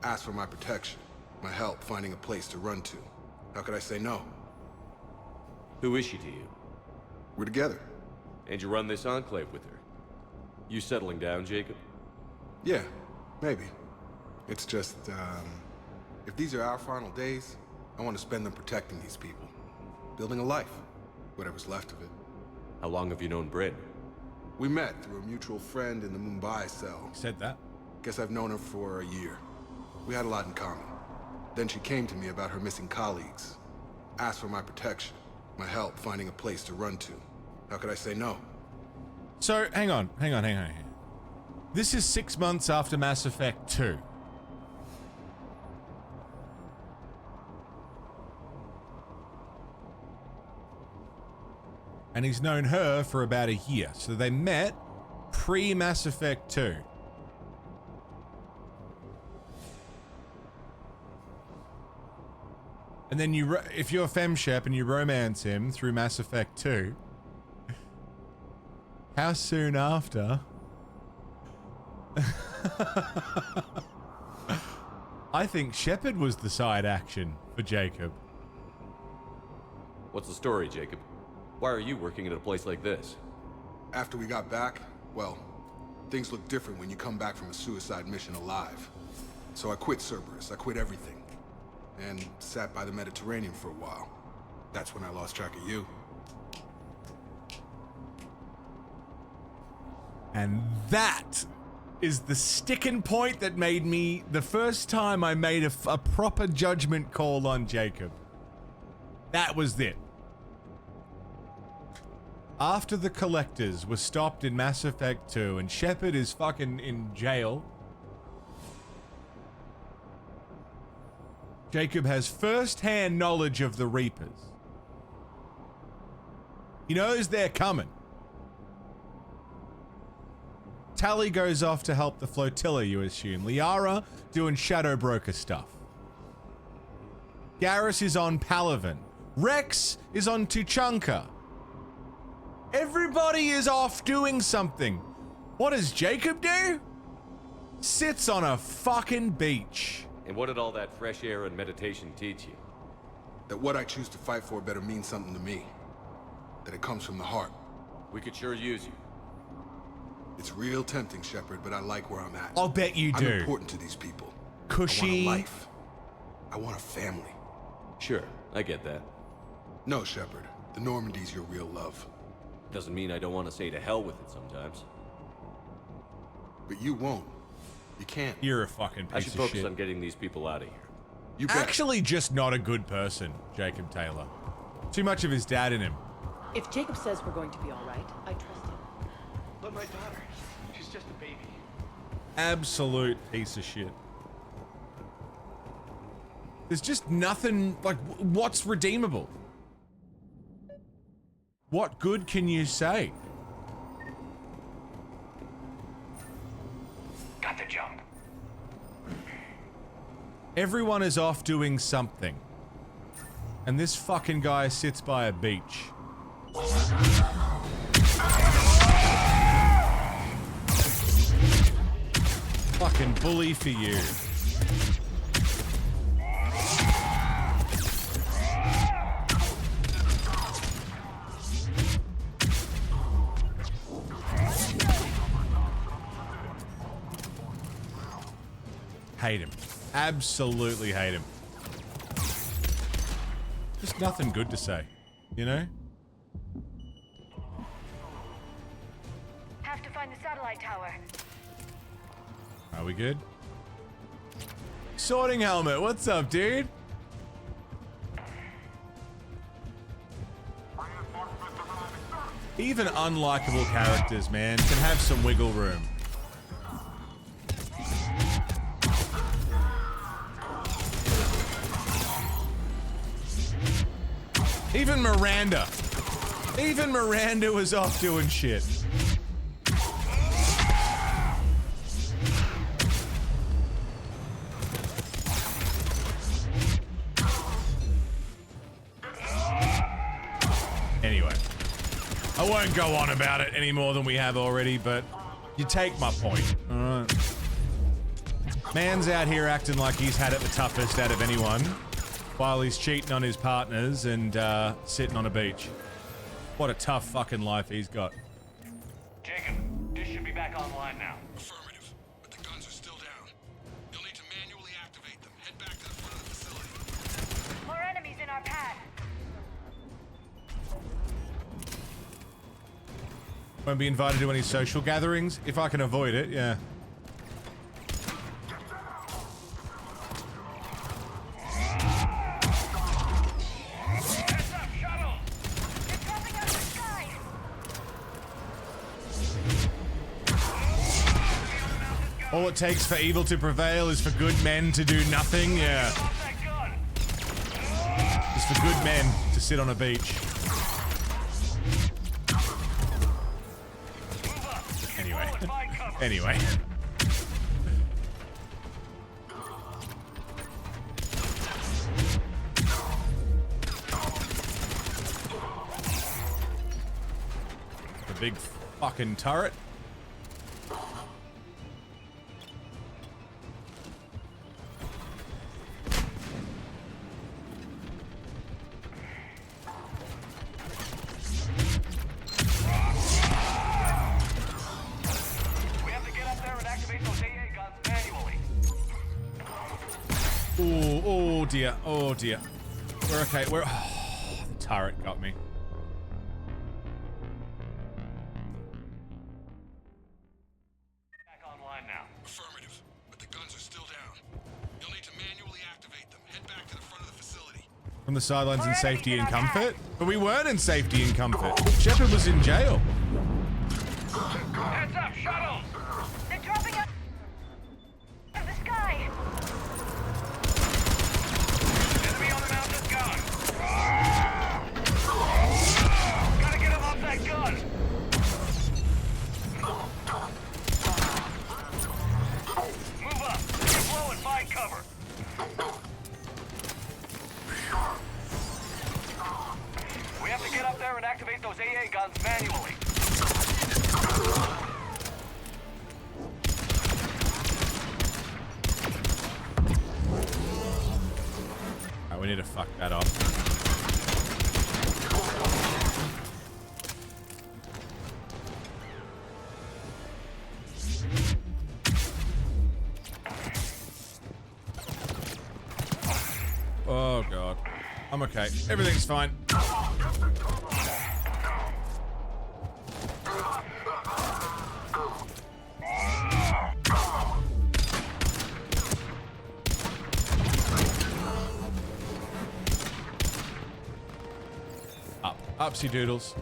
Asked for my protection, my help finding a place to run to. How could I say no? Who is she to you? We're together. And you run this enclave with her? You settling down, Jacob? Yeah, maybe. It's just, if these are our final days, I want to spend them protecting these people. Building a life. Whatever's left of it. How long have you known Britt? We met through a mutual friend in the Mumbai cell. Said that. Guess I've known her for a year. We had a lot in common. Then she came to me about her missing colleagues. Asked for my protection, my help finding a place to run to. How could I say no? So, hang on. This is 6 months after Mass Effect 2. And he's known her for about a year. So they met pre-Mass Effect 2. And then if you're a femshep and you romance him through Mass Effect 2, how soon after? I think Shepard was the side action for Jacob. What's the story, Jacob? Why are you working at a place like this? After we got back, well, things look different when you come back from a suicide mission alive. So I quit Cerberus, I quit everything. And sat by the Mediterranean for a while. That's when I lost track of you. And that is the sticking point that made me, the first time I made a proper judgment call on Jacob. That was it. After the Collectors were stopped in Mass Effect 2 and Shepard is fucking in jail, Jacob has first-hand knowledge of the Reapers. He knows they're coming. Tali goes off to help the flotilla, you assume. Liara doing Shadow Broker stuff. Garrus is on Palaven. Rex is on Tuchanka. Everybody is off doing something. What does Jacob do? Sits on a fucking beach. And what did all that fresh air and meditation teach you? That what I choose to fight for better mean something to me. That it comes from the heart. We could sure use you. It's real tempting, Shepard, but I like where I'm at. I'll bet you do. I'm important to these people. Cushy. I want a life. I want a family. Sure, I get that. No, Shepard. The Normandy's your real love. Doesn't mean I don't want to say to hell with it sometimes. But you won't. You can't. You're a fucking piece of shit. I should focus on getting these people out of here. You bet. Actually just not a good person, Jacob Taylor. Too much of his dad in him. If Jacob says we're going to be all right, I trust him. But my daughter, she's just a baby. Absolute piece of shit. There's just nothing, like, what's redeemable? What good can you say? Got the jump. Everyone is off doing something. And this fucking guy sits by a beach. Fucking bully for you. Hate him. Absolutely hate him. Just nothing good to say, you know? Have to find the satellite tower. Are we good? Sorting Helmet, what's up, dude? Even unlikable characters, man, can have some wiggle room. Even Miranda. Even Miranda was off doing shit. Anyway, I won't go on about it any more than we have already, but you take my point. All right. Man's out here acting like he's had it the toughest out of anyone, while he's cheating on his partners and sitting on a beach. What a tough fucking life he's got. Jacob, this should be back online now. Affirmative, but the guns are still down. You'll need to manually activate them. Head back to the front of the facility. More enemies in our path. Won't be invited to any social gatherings if I can avoid it, yeah. All it takes for evil to prevail is for good men to do nothing, yeah. It's for good men to sit on a beach. Anyway. The big fucking turret. Oh dear, oh dear. We're okay, we're... Oh, the turret got me. Back online now. Affirmative, but the guns are still down. You'll need to manually activate them. Head back to the front of the facility. From the sidelines in safety and comfort? But we weren't in safety and comfort. Shepard was in jail. Heads up, shuttles! They're dropping out of the sky. Enemy on the mountain gun! Gotta get him off that gun! Move up! Keep low and find cover! We have to get up there and activate those AA guns manually. Alright, we need to fuck that up. Oh god. I'm okay. Everything's fine. Up. Upsy doodles.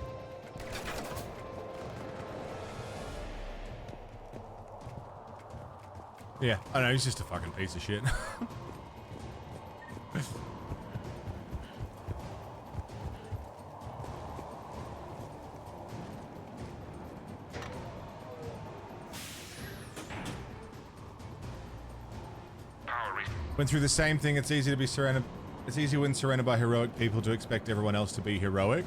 Yeah, I know, he's just a fucking piece of shit. Went through the same thing. It's easy to be surrounded. It's easy when surrounded by heroic people to expect everyone else to be heroic.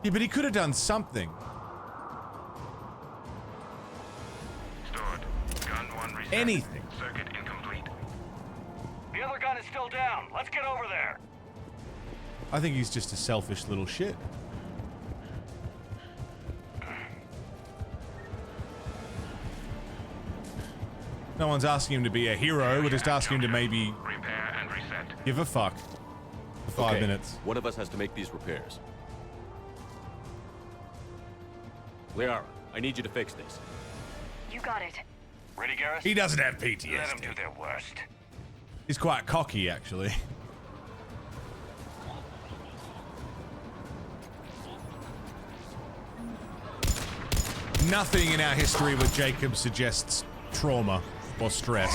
Yeah, but he could have done something. Stored. Gun 1 reset. Anything. Circuit incomplete. The other gun is still down. Let's get over there. I think he's just a selfish little shit. No one's asking him to be a hero. We're just asking him to maybe Repair and reset. give a fuck for 5 minutes. One of us has to make these repairs. Liara, I need you to fix this. You got it. Ready, Garrus? He doesn't have PTSD. Let them do their worst. He's quite cocky, actually. Nothing in our history with Jacob suggests trauma or stress.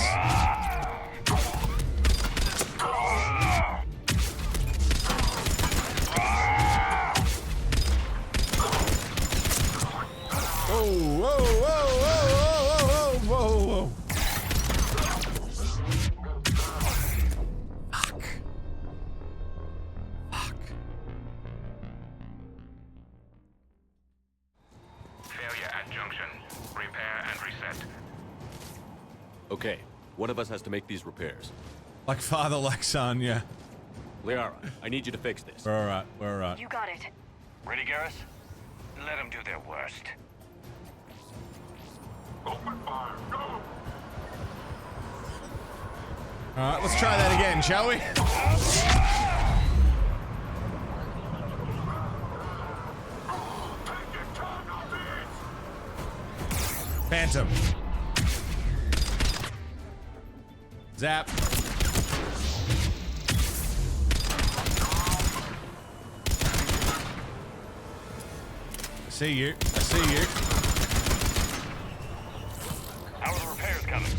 Whoa, whoa, whoa, whoa, whoa, whoa, whoa. Fuck. Fuck. Failure at junction. Repair and reset. Okay, one of us has to make these repairs. Like father, like son, yeah. Liara, I need you to fix this. We're alright, we're alright. You got it. Ready, Garrus? Let them do their worst. Open fire, go! Alright, let's try that again, shall we? Phantom. Zap. I see you. I see you. How are the repairs coming?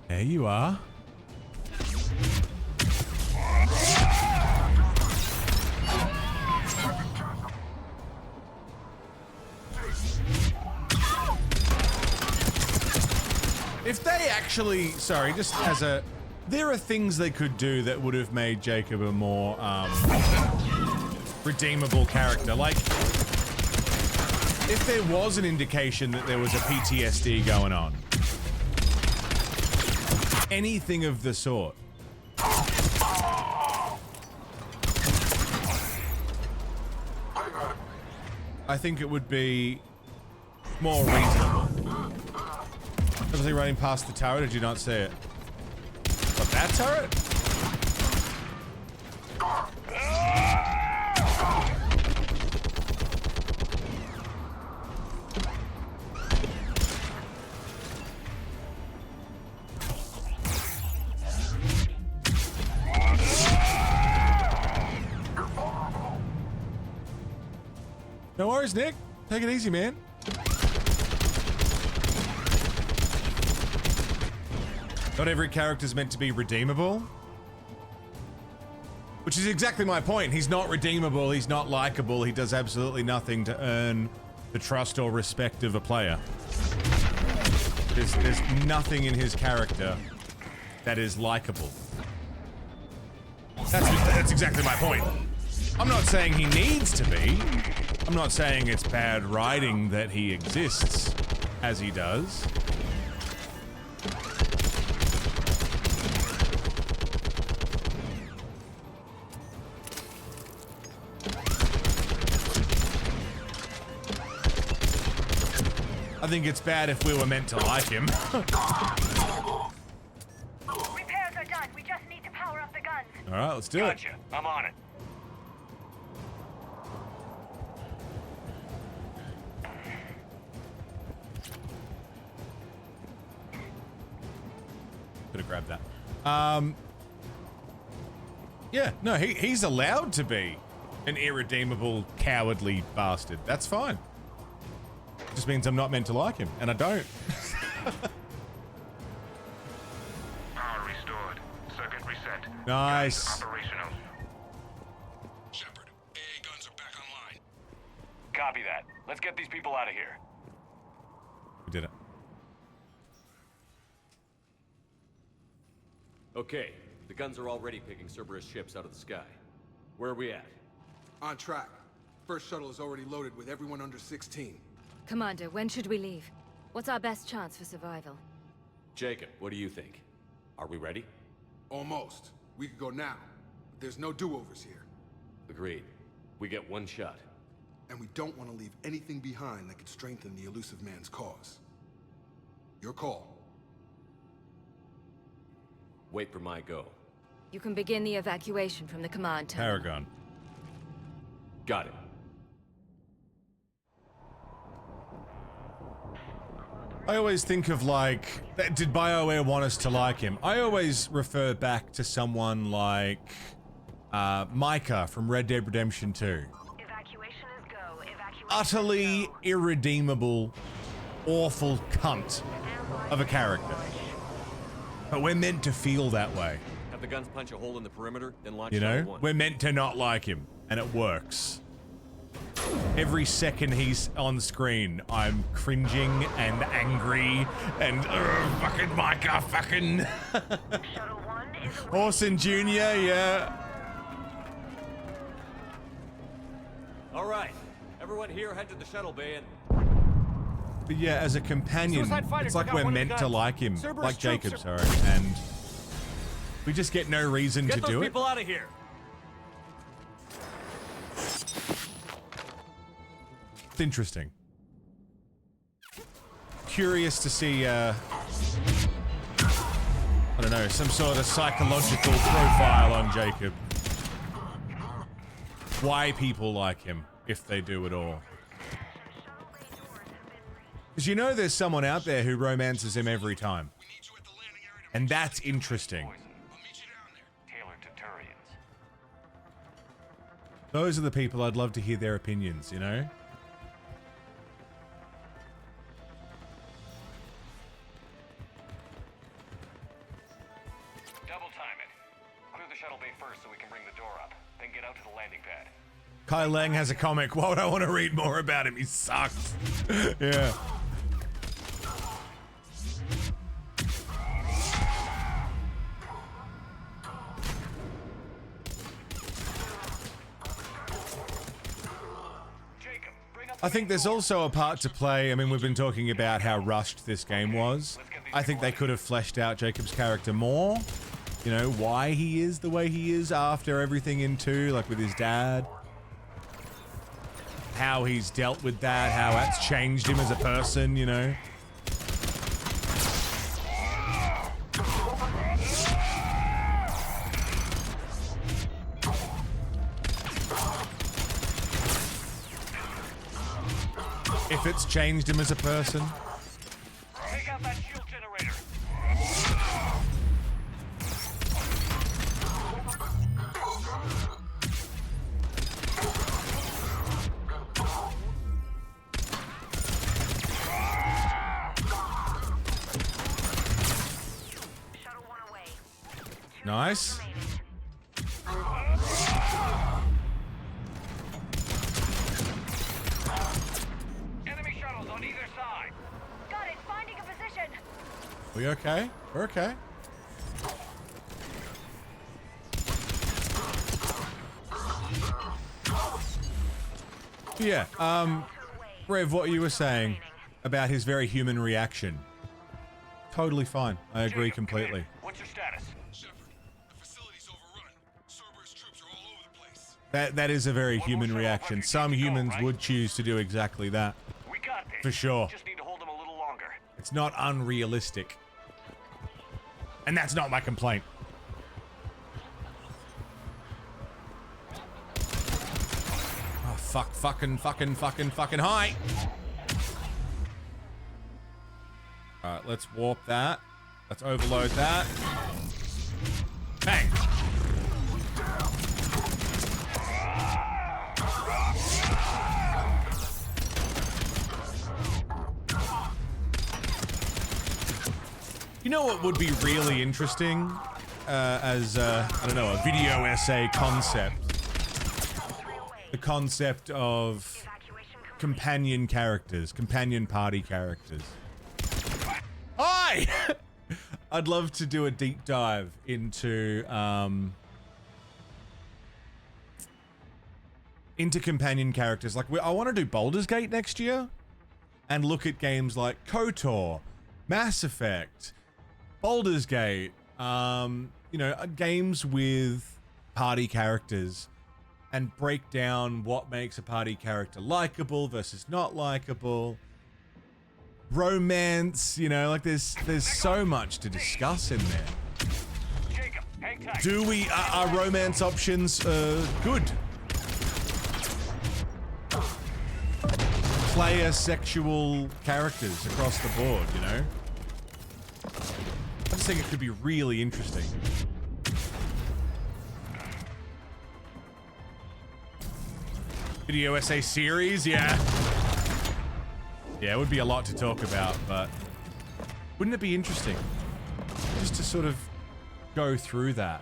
There you are. If they actually, sorry, just as a, there are things they could do that would have made Jacob a more redeemable character. Like, if there was an indication that there was a PTSD going on, anything of the sort. I think it would be more reasonable. Was he running past the turret? Or did you not see it? What, that turret? No worries, Nick. Take it easy, man. Not every character is meant to be redeemable. Which is exactly my point. He's not redeemable, he's not likable, he does absolutely nothing to earn the trust or respect of a player. There's nothing in his character that is likable. That's exactly my point. I'm not saying he needs to be. I'm not saying it's bad writing that he exists as he does. I think it's bad if we were meant to like him. Repairs are done. We just need to power up the guns. All right, let's do it. Gotcha. I'm on it. Could have grabbed that. Yeah, no, he's allowed to be an irredeemable, cowardly bastard. That's fine. Just means I'm not meant to like him, and I don't. Power restored. Circuit reset. Nice. Operational. Shepard, AA guns are back online. Copy that. Let's get these people out of here. We did it. Okay, the guns are already picking Cerberus ships out of the sky. Where are we at? On track. First shuttle is already loaded with everyone under 16. Commander, when should we leave? What's our best chance for survival? Jacob, what do you think? Are we ready? Almost. We could go now. But there's no do-overs here. Agreed. We get one shot. And we don't want to leave anything behind that could strengthen the elusive man's cause. Your call. Wait for my go. You can begin the evacuation from the command terminal. Paragon. Got it. I always think of like, did BioWare want us to like him? I always refer back to someone like Micah from Red Dead Redemption 2. Utterly irredeemable, awful cunt of a character. But we're meant to feel that way. Have the guns punch a hole in the perimeter, then launch You know? Shuttle 1. We're meant to not like him, and it works. Every second he's on screen, I'm cringing and angry and fucking Micah, fucking Orson Jr., yeah. All right, everyone here, head to the shuttle bay and. But yeah, as a companion, it's like we're meant to like him, like Jacob, sorry, and we just get no reason to do it. Get those people out of here. It's interesting. Curious to see, I don't know, some sort of psychological profile on Jacob. Why people like him, if they do at all. Because you know there's someone out there who romances him every time. And that's interesting. Those are the people I'd love to hear their opinions, you know? Kai Lang has a comic. Why would I want to read more about him? He sucks. Yeah. I think there's also a part to play. I mean, we've been talking about how rushed this game was. I think they could have fleshed out Jacob's character more. You know, why he is the way he is after everything in 2, like with his dad. How he's dealt with that, how that's changed him as a person, you know. If it's changed him as a person. Take out that shield generator. Nice. Enemy shuttles on either side. Got it. Finding a position. We okay? We're okay. Yeah, Rev, what you were saying about his very human reaction. Totally fine. I agree completely. What's your status? That is a very human reaction. Some humans would choose to do exactly that. We got this. For sure. Just need to hold them a little longer. It's not unrealistic. And that's not my complaint. Oh, fucking high. Alright, let's warp that. Let's overload that. Bang! You know what would be really interesting as, I don't know, a video essay concept? The concept of companion characters, companion party characters. Hi! I'd love to do a deep dive into companion characters. Like, I want to do Baldur's Gate next year and look at games like KOTOR, Mass Effect, Baldur's Gate, you know, games with party characters and break down what makes a party character likable versus not likable. Romance, you know, like there's so much to discuss in there. Jacob, hang tight. Do we, are romance options good? player sexual characters across the board, you know? I just think it could be really interesting. Video essay series, yeah. Yeah, it would be a lot to talk about, but wouldn't it be interesting just to sort of go through that?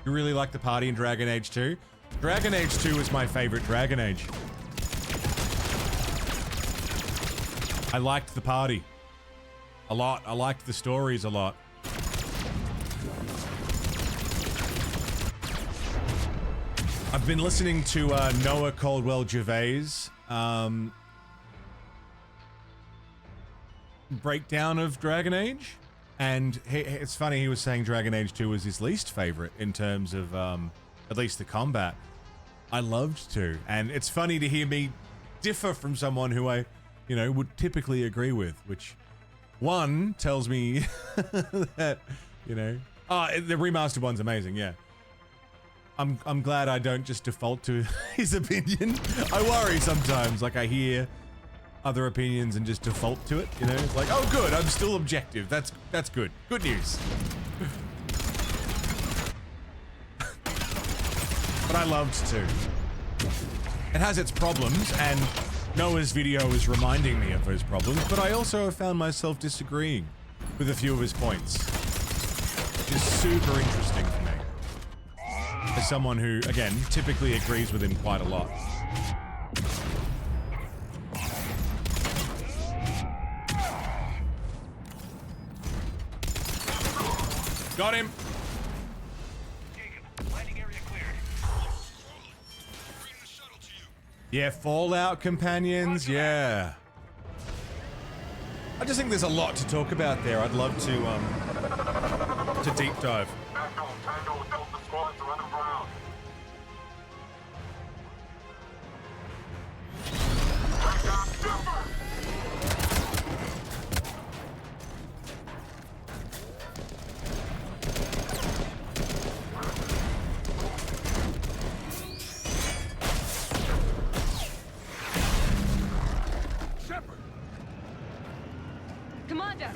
You really like the party in Dragon Age 2? Dragon Age 2 is my favorite Dragon Age. I liked the party a lot. I liked the stories a lot. I've been listening to Noah Caldwell-Gervais' breakdown of Dragon Age, and it's funny, he was saying Dragon Age 2 was his least favorite in terms of at least the combat. I loved 2, and it's funny to hear me differ from someone who I, you know, would typically agree with, which one tells me that, you know, the remastered one's amazing, yeah. I'm glad I don't just default to his opinion. I worry sometimes, like I hear other opinions and just default to it, you know? It's like, oh good, I'm still objective. That's good. Good news. But I loved 2. It has its problems, and Noah's video is reminding me of those problems, but I also have found myself disagreeing with a few of his points, which is super interesting for me. As someone who, again, typically agrees with him quite a lot. Got him! Yeah, Fallout companions, yeah. I just think there's a lot to talk about there. I'd love to deep dive. Commander!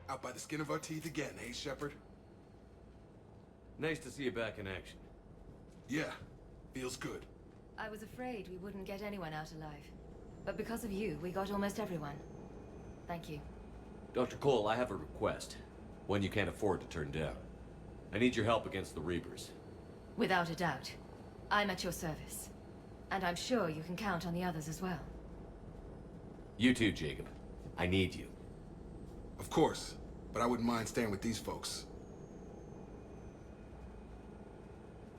Out by the skin of our teeth again, eh, Shepard? Nice to see you back in action. Yeah, feels good. I was afraid we wouldn't get anyone out alive. But because of you, we got almost everyone. Thank you. Dr. Cole, I have a request. One you can't afford to turn down. I need your help against the Reapers. Without a doubt. I'm at your service. And I'm sure you can count on the others as well. You too, Jacob. I need you. Of course, but I wouldn't mind staying with these folks.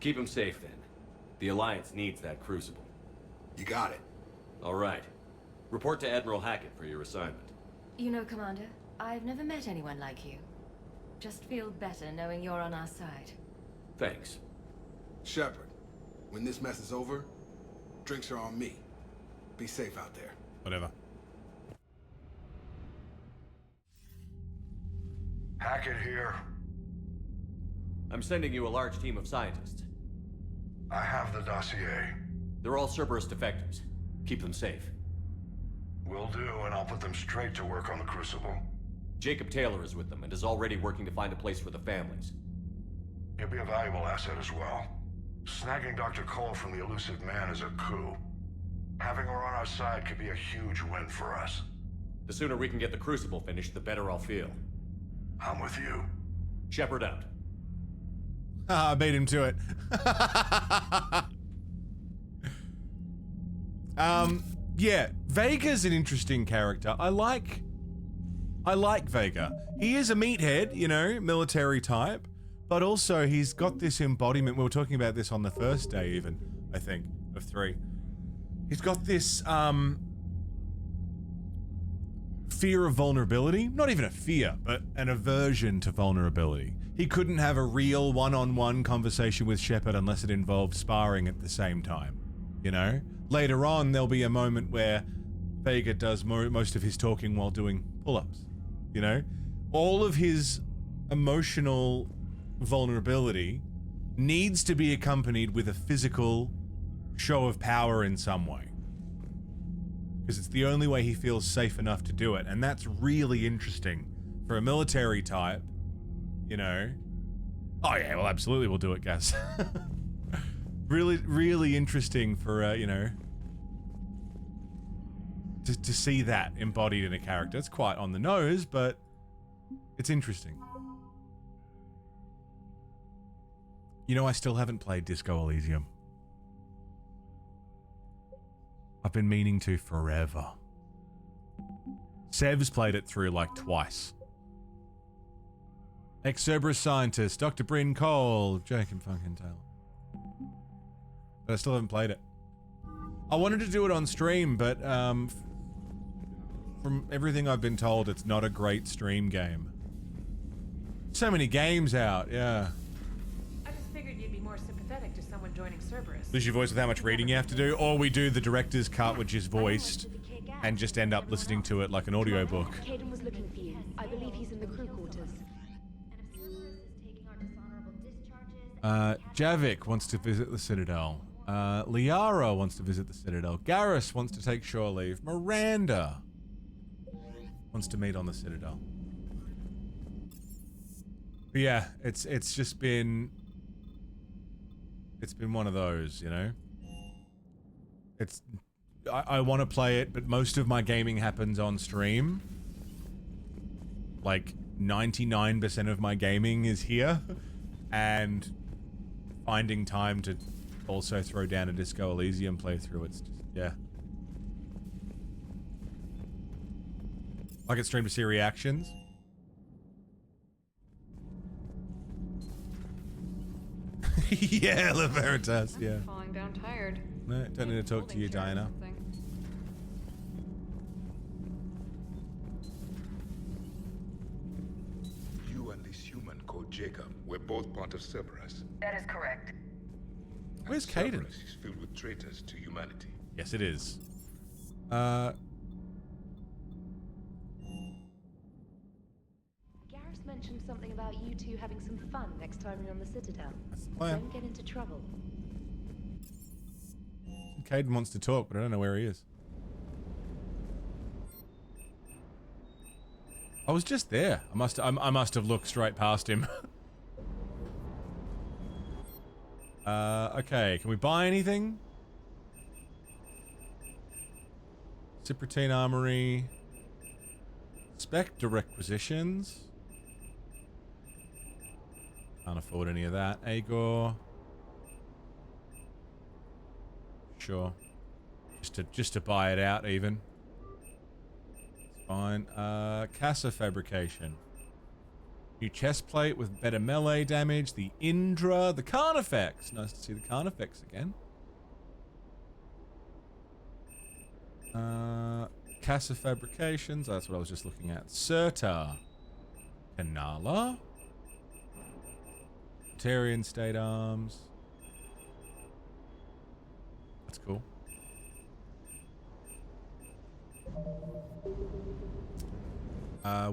Keep them safe, then. The Alliance needs that crucible. You got it. All right. Report to Admiral Hackett for your assignment. You know, Commander, I've never met anyone like you. Just feel better knowing you're on our side. Thanks. Shepard, when this mess is over, drinks are on me. Be safe out there. Whatever. Hackett here. I'm sending you a large team of scientists. I have the dossier. They're all Cerberus defectors. Keep them safe. Will do, and I'll put them straight to work on the Crucible. Jacob Taylor is with them and is already working to find a place for the families. He'll be a valuable asset as well. Snagging Dr. Cole from the elusive man is a coup. Having her on our side could be a huge win for us. The sooner we can get the Crucible finished, the better I'll feel. I'm with you. Shepard out. I beat him to it. Yeah, Vega's an interesting character. I like Vega. He is a meathead, you know, military type, but also he's got this embodiment. We were talking about this on the first day even, I think, of 3. He's got this fear of vulnerability. Not even a fear, but an aversion to vulnerability. He couldn't have a real one-on-one conversation with Shepard unless it involved sparring at the same time, you know? Later on, there'll be a moment where Vega does most of his talking while doing pull-ups, you know? All of his emotional vulnerability needs to be accompanied with a physical show of power in some way. Because it's the only way he feels safe enough to do it. And that's really interesting for a military type, you know. Oh yeah, well absolutely we'll do it, Gas. Really, really interesting for, you know, to see that embodied in a character. It's quite on the nose, but it's interesting. You know, I still haven't played Disco Elysium. I've been meaning to forever. Sev's played it through like twice. Ex-Cerberus scientist, Dr. Bryn Cole, Jacob fucking Taylor. But I still haven't played it. I wanted to do it on stream, but from everything I've been told, it's not a great stream game. So many games out, yeah. I just figured you'd be more sympathetic to someone joining Cerberus. Lose your voice with how much reading you have to do, or we do the director's cut, which is voiced, and just end up listening to it like an audiobook. Caden was looking for you. I believe he's in the crew quarters. Javik wants to visit the Citadel. Liara wants to visit the Citadel. Garrus wants to take shore leave. Miranda wants to meet on the Citadel. But yeah, it's just been... It's been one of those, you know? It's... I want to play it, but most of my gaming happens on stream. Like, 99% of my gaming is here. And finding time to also throw down a Disco Elysium playthrough, it's just, yeah. I can stream to see reactions. Yeah, La Veritas, yeah. Falling down tired. No, don't need to talk to you, Diana. You and this human called Jacob were both part of Cerberus. That is correct. Where's Caden? Cerberus is filled with traitors to humanity. Yes, it is. Garrus mentioned something about you two having some fun next time you're on the Citadel. That's the plan. Don't get into trouble. Caden wants to talk, but I don't know where he is. I was just there. I must have looked straight past him. Okay, can we buy anything? Cypratine Armory. Spectre requisitions. Can't afford any of that. Agor. Sure. Just to buy it out even. It's fine. Casa fabrication. New chest plate with better melee damage. The Indra. The Carnifex. Nice to see the Carnifex again. Casa fabrications. That's what I was just looking at. Serta. Kanala. Tarian State Arms. That's cool.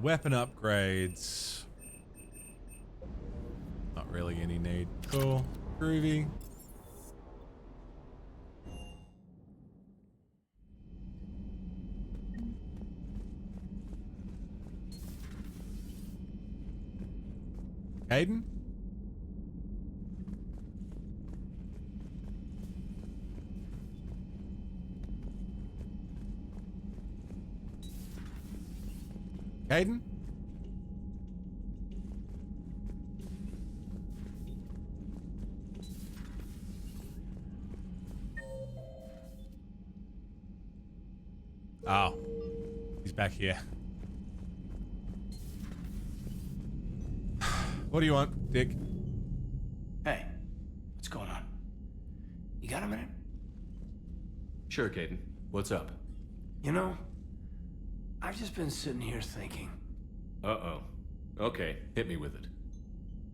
Weapon upgrades. Not really any need. Cool. Groovy. Aiden? Aiden? Oh. He's back here. What do you want, Dick? Hey, what's going on? You got a minute? Sure, Caden. What's up? You know, I've just been sitting here thinking. Uh-oh. Okay, hit me with it.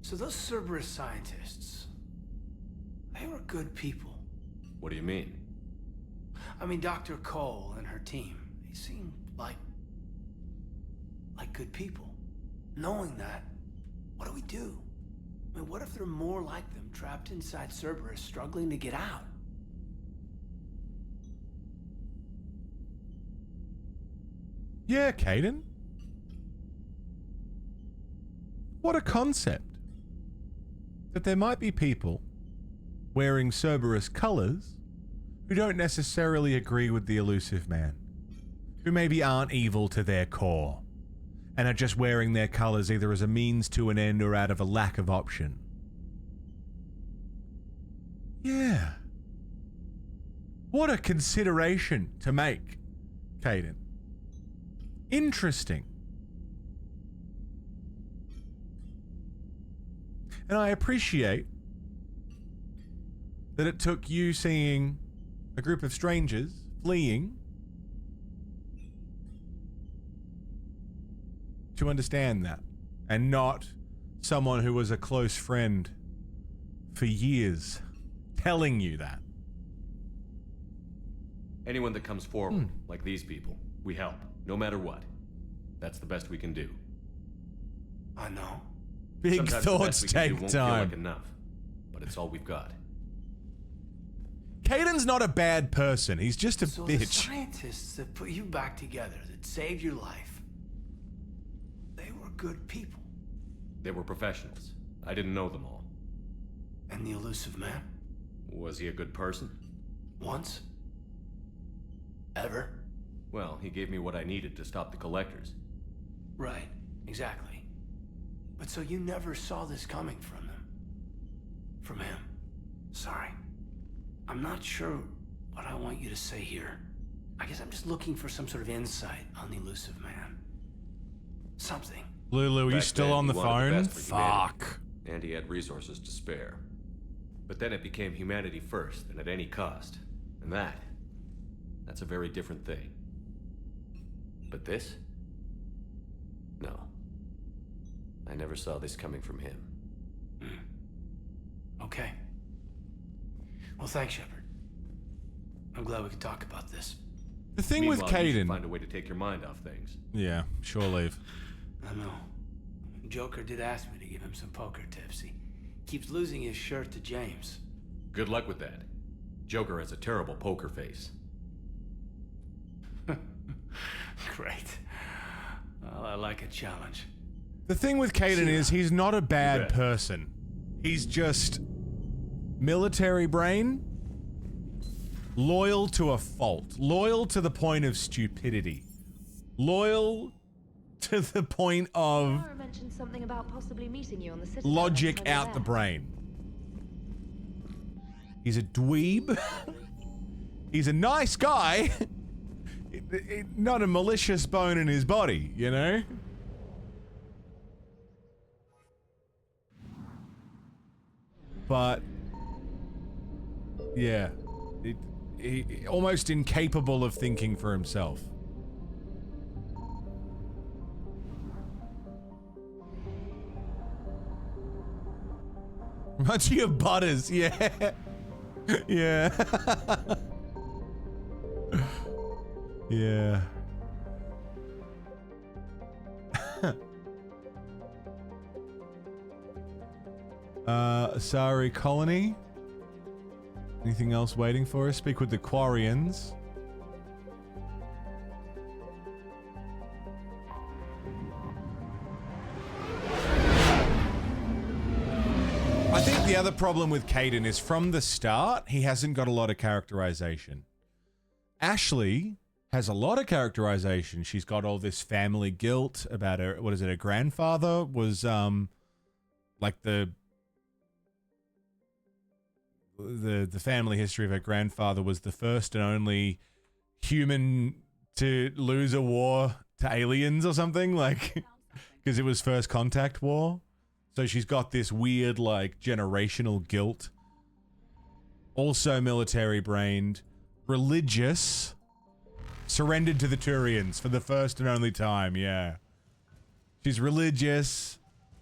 So those Cerberus scientists, they were good people. What do you mean? I mean, Dr. Cole and her team, they seemed like good people. Knowing that, what do we do? I mean, what if there are more like them trapped inside Cerberus struggling to get out? Yeah, Caden. What a concept. That there might be people wearing Cerberus colors who don't necessarily agree with the elusive man, who maybe aren't evil to their core, and are just wearing their colors either as a means to an end or out of a lack of option. Yeah. What a consideration to make, Caden. Interesting. And I appreciate that it took you seeing a group of strangers fleeing to understand that, and not someone who was a close friend for years telling you that. Anyone that comes forward, like these people, we help, no matter what. That's the best we can do. I know. Big Sometimes thoughts the best we can do take won't time. feel like enough, but it's all we've got. Caden's not a bad person. He's just a So the bitch. scientists that put you back together, that saved your life, they were good people. They were professionals. I didn't know them all. And the elusive man? Was he a good person? Once? Ever? Well, he gave me what I needed to stop the collectors. Right, exactly. But so you never saw this coming from them? From him? Sorry. I'm not sure what I want you to say here. I guess I'm just looking for some sort of insight on the elusive man. Something. Lulu, are you Back still then, on the he wanted phone? best for humanity, Fuck. And he had resources to spare. But then it became humanity first and at any cost. And that's a very different thing. But this? No. I never saw this coming from him. Okay. Well, thanks, Shepard. I'm glad we could talk about this. The thing with Meanwhile, you should Caden... find a way to take your mind off things. Yeah, sure leave. I know. Joker did ask me to give him some poker tips. He keeps losing his shirt to James. Good luck with that. Joker has a terrible poker face. Great. Well, I like a challenge. The thing with Caden is he's not a bad bet. person. He's just military brain, loyal to a fault, loyal to the point of stupidity, loyal to the point of Lara mentioned something about possibly meeting you on the citadel logic next time out you're the there. brain. He's a dweeb. He's a nice guy. Not a malicious bone in his body, you know? But yeah, he almost incapable of thinking for himself. Reminds me of Butters, yeah. Yeah. Yeah. Sorry, Colony. Anything else waiting for us? Speak with the Quarians. I think the other problem with Caden is from the start, he hasn't got a lot of characterization. Ashley has a lot of characterization. She's got all this family guilt about her, what is it, her grandfather was like the family history of her grandfather was the first and only human to lose a war to aliens or something, like, because it was first contact war. So she's got this weird, like, generational guilt. Also military brained, religious, Surrendered to the Turians for the first and only time, yeah. She's religious,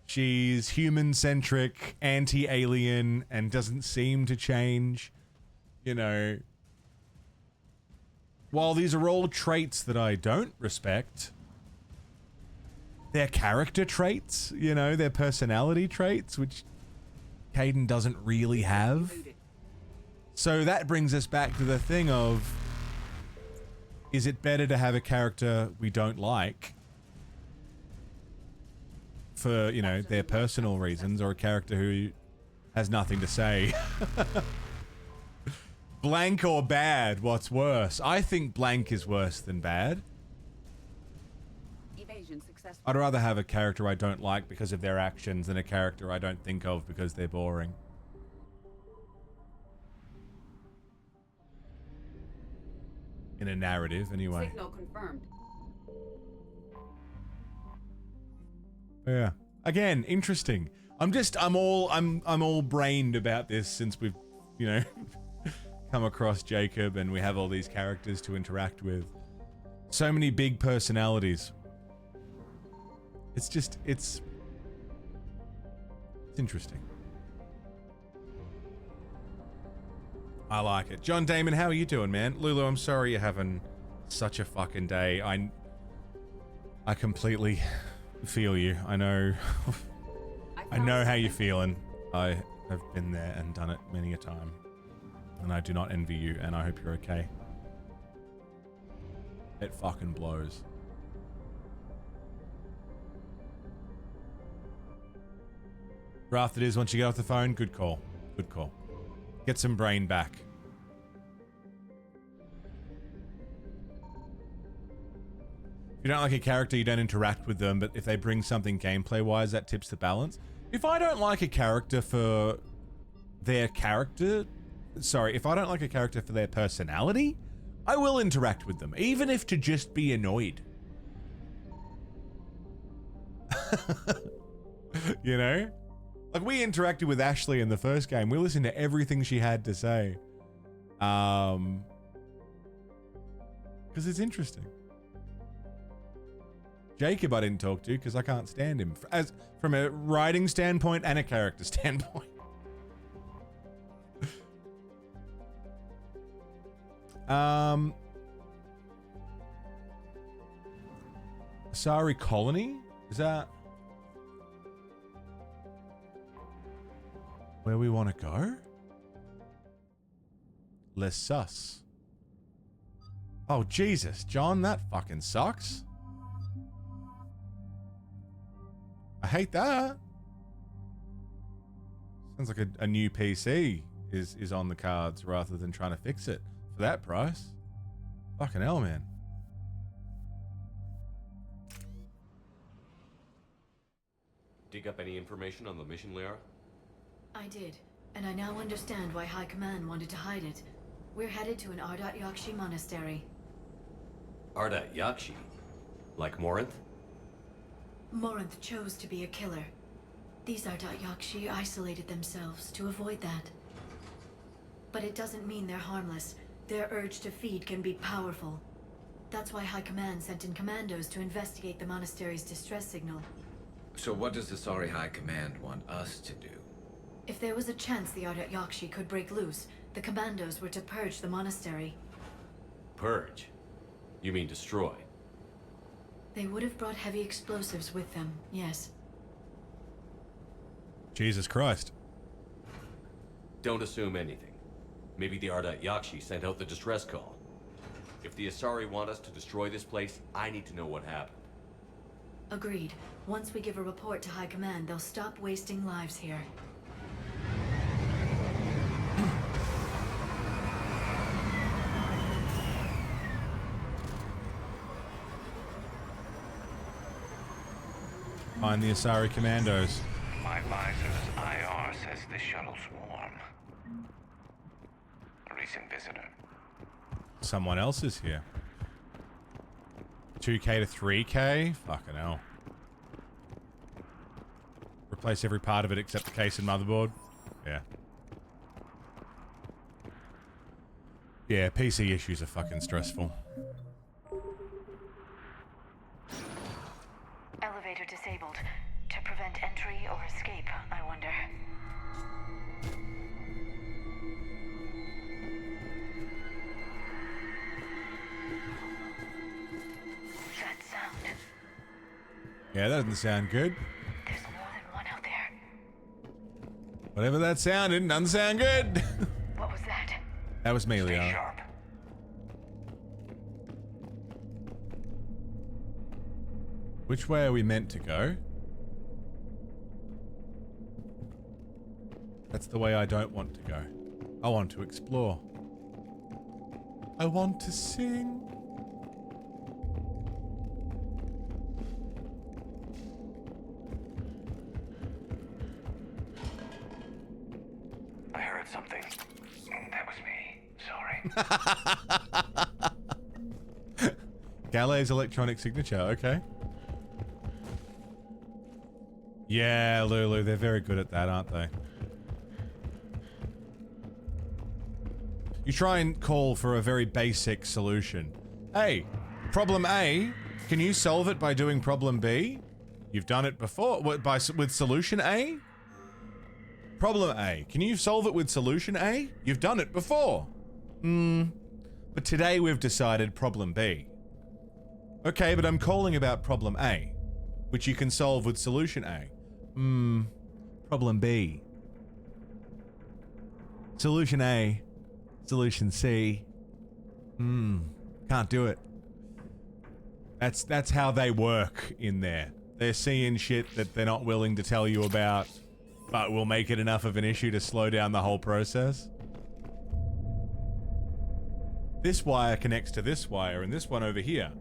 she's human-centric, anti-alien, and doesn't seem to change. You know, while these are all traits that I don't respect, they're character traits, you know, they're personality traits, which Kaidan doesn't really have. So that brings us back to the thing of, is it better to have a character we don't like for, you know, their personal reasons, or a character who has nothing to say? Blank or bad, what's worse? I think blank is worse than bad. Evasion successful. I'd rather have a character I don't like because of their actions than a character I don't think of because they're boring. In a narrative, anyway. Signal confirmed. Yeah. Again, interesting. I'm all brained about this since we've, you know, come across Jacob and we have all these characters to interact with. So many big personalities. It's just, it's interesting. I like it. John Damon, how are you doing, man? Lulu, I'm sorry you're having such a fucking day. I completely feel you. I know. I know how you're feeling. I have been there and done it many a time. And I do not envy you, and I hope you're okay. It fucking blows. Raft it is once you get off the phone. Good call. Good call. Get some brain back. If you don't like a character, you don't interact with them, but if they bring something gameplay-wise, that tips the balance. If I don't like a character for their character... Sorry, if I don't like a character for their personality, I will interact with them, even if to just be annoyed. You know? Like, we interacted with Ashley in the first game. We listened to everything she had to say. Because it's interesting. Jacob I didn't talk to because I can't stand him. As from a writing standpoint and a character standpoint. Asari Colony? Is that where we want to go? Less sus. Oh, Jesus, John, that fucking sucks. I hate that. Sounds like a new PC is on the cards rather than trying to fix it for that price. Fucking hell, man. Dig up any information on the mission, Liara? I did, and I now understand why High Command wanted to hide it. We're headed to an Ardat Yakshi monastery. Ardat Yakshi? Like Morinth? Morinth chose to be a killer. These Ardat Yakshi isolated themselves to avoid that. But it doesn't mean they're harmless. Their urge to feed can be powerful. That's why High Command sent in commandos to investigate the monastery's distress signal. So what does the Asari High Command want us to do? If there was a chance the Ardat Yakshi could break loose, the commandos were to purge the monastery. Purge? You mean destroy? They would have brought heavy explosives with them, yes. Jesus Christ. Don't assume anything. Maybe the Ardat Yakshi sent out the distress call. If the Asari want us to destroy this place, I need to know what happened. Agreed. Once we give a report to High Command, they'll stop wasting lives here. Find the Asari commandos. My visor's IR says the shuttle's warm. A recent visitor. Someone else is here. 2K to 3K? Fucking hell. Replace every part of it except the case and motherboard? Yeah. Yeah, PC issues are fucking stressful. prevent entry or escape, I wonder. That sound. Yeah, that doesn't sound good. There's more than one out there. Whatever that sounded, doesn't sound good. What was that? That was me, Leo. Which way are we meant to go? That's the way I don't want to go. I want to explore. I want to sing. I heard something. That was me. Sorry. Galley's electronic signature, okay. Yeah, Lulu, they're very good at that, aren't they? You try and call for a very basic solution. Hey, problem A, can you solve it by doing problem B? You've done it before. What, with solution A? Problem A, can you solve it with solution A? You've done it before. But today we've decided problem B. Okay, but I'm calling about problem A, which you can solve with solution A. Problem B. Solution A. Solution C. Can't do it. That's how they work in there. They're seeing shit that they're not willing to tell you about, but will make it enough of an issue to slow down the whole process. This wire connects to this wire and this one over here.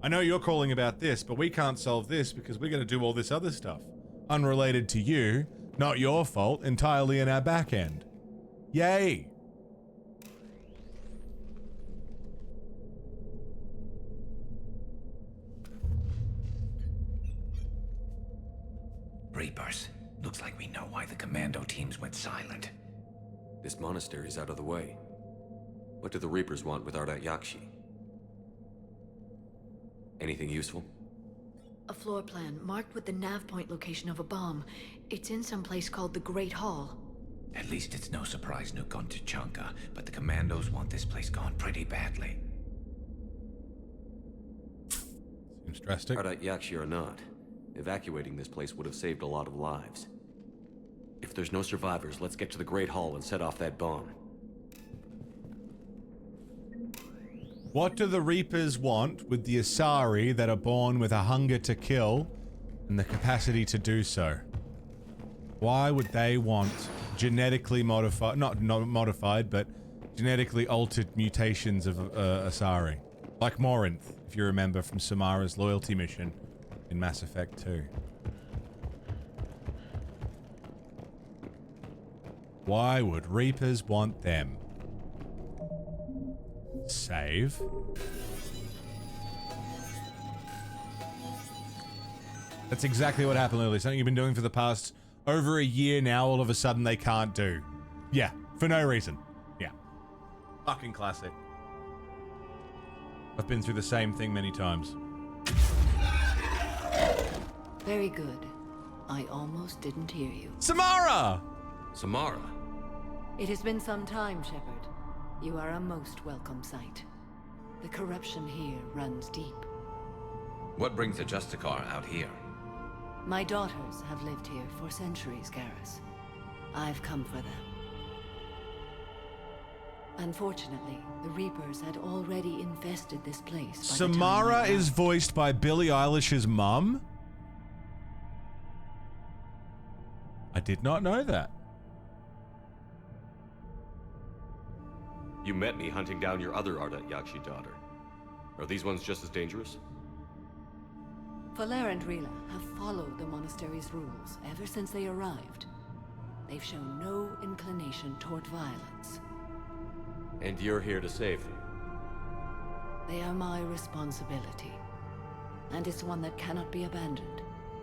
I know you're calling about this, but we can't solve this because we're going to do all this other stuff. Unrelated to you, not your fault, entirely in our back end. Yay! Reapers. Looks like we know why the commando teams went silent. This monastery's out of the way. What do the Reapers want with Ardat Yakshi? Anything useful? A floor plan marked with the nav point location of a bomb. It's in some place called the Great Hall. At least it's no surprise Nuke gone to Chunka, but the commandos want this place gone pretty badly. Seems drastic. Ardat Yakshi or not, evacuating this place would have saved a lot of lives. If there's no survivors, let's get to the Great Hall and set off that bomb. What do the Reapers want with the Asari that are born with a hunger to kill and the capacity to do so? Why would they want genetically modified, not modified, but genetically altered mutations of Asari? Like Morinth, if you remember from Samara's loyalty mission in Mass Effect 2. Why would Reapers want them? Save. That's exactly what happened, Lily. Something you've been doing for the past over a year now, all of a sudden they can't do. Yeah, for no reason. Yeah. Fucking classic. I've been through the same thing many times. Very good. I almost didn't hear you. Samara! Samara? It has been some time, Shepard. You are a most welcome sight. The corruption here runs deep. What brings a Justicar out here? My daughters have lived here for centuries, Garrus. I've come for them. Unfortunately, the Reapers had already infested this place. Samara is voiced by Billie Eilish's mum? I did not know that. You met me hunting down your other Ardat Yakshi daughter. Are these ones just as dangerous? Valer and Rila have followed the monastery's rules ever since they arrived. They've shown no inclination toward violence. And you're here to save them? They are my responsibility. And it's one that cannot be abandoned,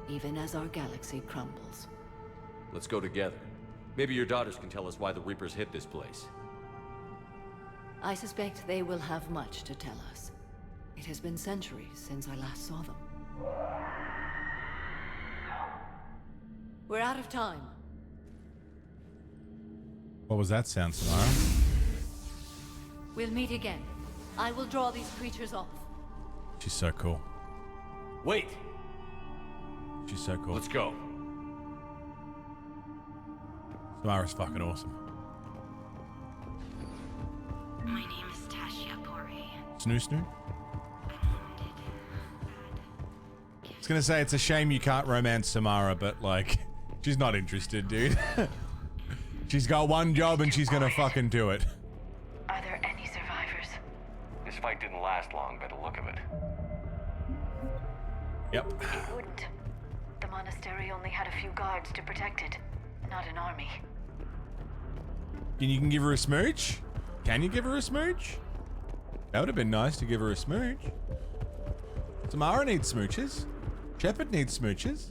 even as our galaxy crumbles. Let's go together. Maybe your daughters can tell us why the Reapers hit this place. I suspect they will have much to tell us. It has been centuries since I last saw them. We're out of time. What was that sound, Samara? We'll meet again. I will draw these creatures off. She's so cool. Wait! She's so cool. Let's go. Samara's fucking awesome. My name is Tasha Pori. Snoo snoo? I was gonna say, it's a shame you can't romance Samara, but like, she's not interested, dude. She's got one job and she's gonna fucking do it. Are there any survivors? This fight didn't last long by the look of it. Yep. It wouldn't. The monastery only had a few guards to protect it, not an army. And you can give her a smooch? Can you give her a smooch? That would have been nice to give her a smooch. Samara needs smooches. Shepard needs smooches.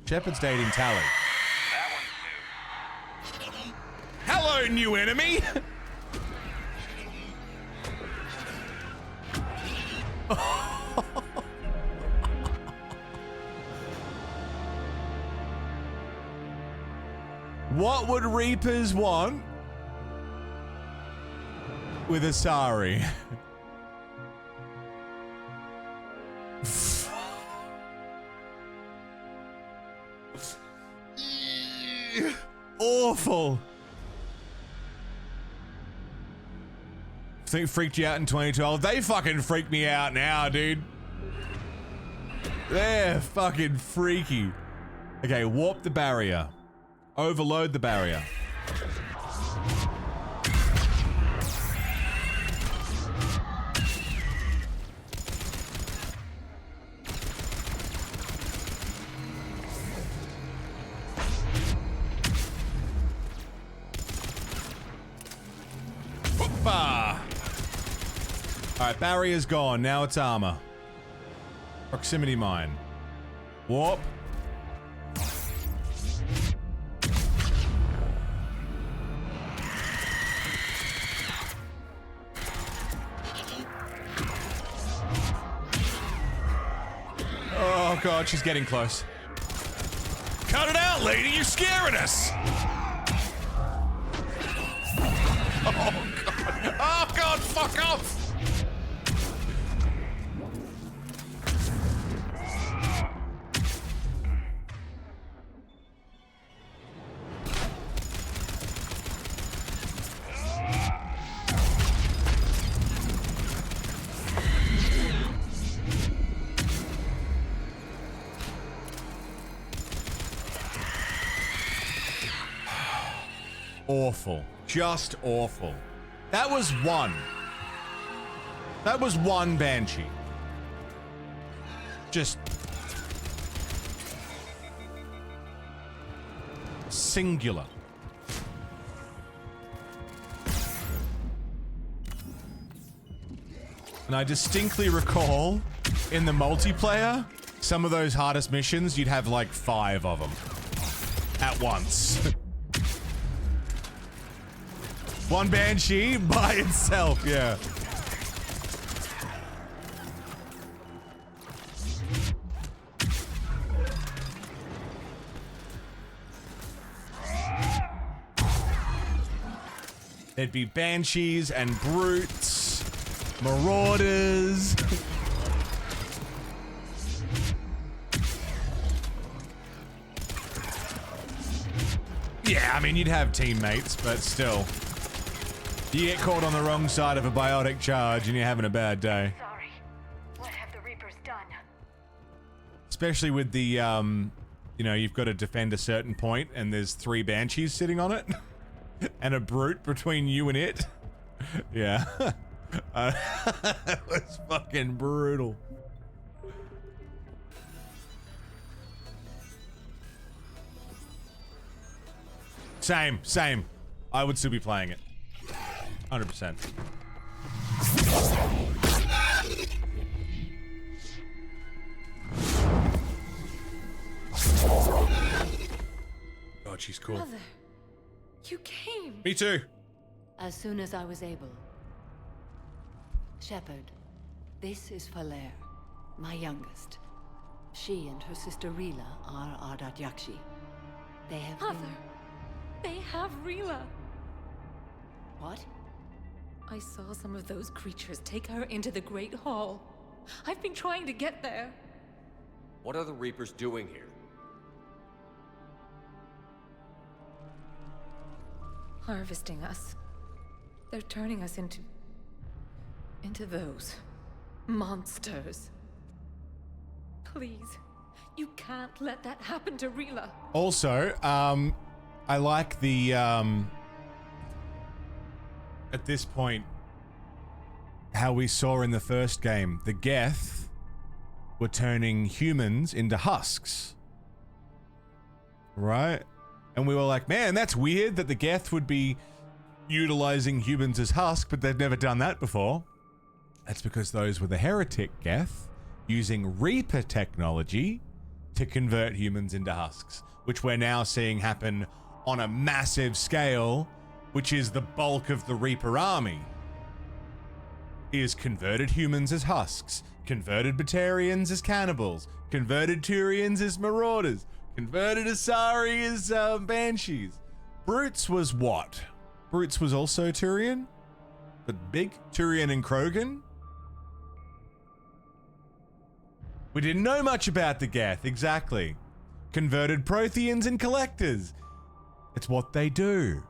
Shepard's dating Tally. Hello, new enemy! What would Reapers want with Asari? Awful. Think it freaked you out in 2012? They fucking freak me out now, dude. They're fucking freaky. Okay, warp the barrier. Overload the barrier. Hoppa! Alright, barrier's gone. Now it's armor. Proximity mine. Warp. Oh god, she's getting close. Cut it out, lady! You're scaring us! Oh god! Oh god, fuck off! Awful. Just awful. That was one. That was one Banshee. Just singular. And I distinctly recall in the multiplayer, some of those hardest missions, you'd have like 5 of them at once. One Banshee by itself, yeah. There'd be Banshees and Brutes, Marauders. Yeah, I mean, you'd have teammates, but still. You get caught on the wrong side of a biotic charge and you're having a bad day. Sorry. What have the Reapers done? Especially with the, you know, you've got to defend a certain point and there's 3 Banshees sitting on it. And a Brute between you and it. Yeah. That was fucking brutal. Same. I would still be playing it. 100%. God, she's cool. Brother, you came. Me too. As soon as I was able. Shepard, this is Falere, my youngest. She and her sister Rila are Ardat Yakshi. They have Mother, they have Rila. What? I saw some of those creatures take her into the Great Hall. I've been trying to get there. What are the Reapers doing here? Harvesting us. They're turning us into those monsters. Please, you can't let that happen to Rila. Also, I like the, at this point, how we saw in the first game, the Geth were turning humans into husks. Right? And we were like, man, that's weird that the Geth would be utilizing humans as husks, but they've never done that before. That's because those were the heretic Geth using Reaper technology to convert humans into husks, which we're now seeing happen on a massive scale, which is the bulk of the Reaper army. Is converted humans as husks, converted Batarians as cannibals, converted Turians as marauders, converted Asari as banshees. Brutes was what? Brutes was also Turian? But big Turian and Krogan? We didn't know much about the Geth, exactly. Converted Protheans and collectors. It's what they do.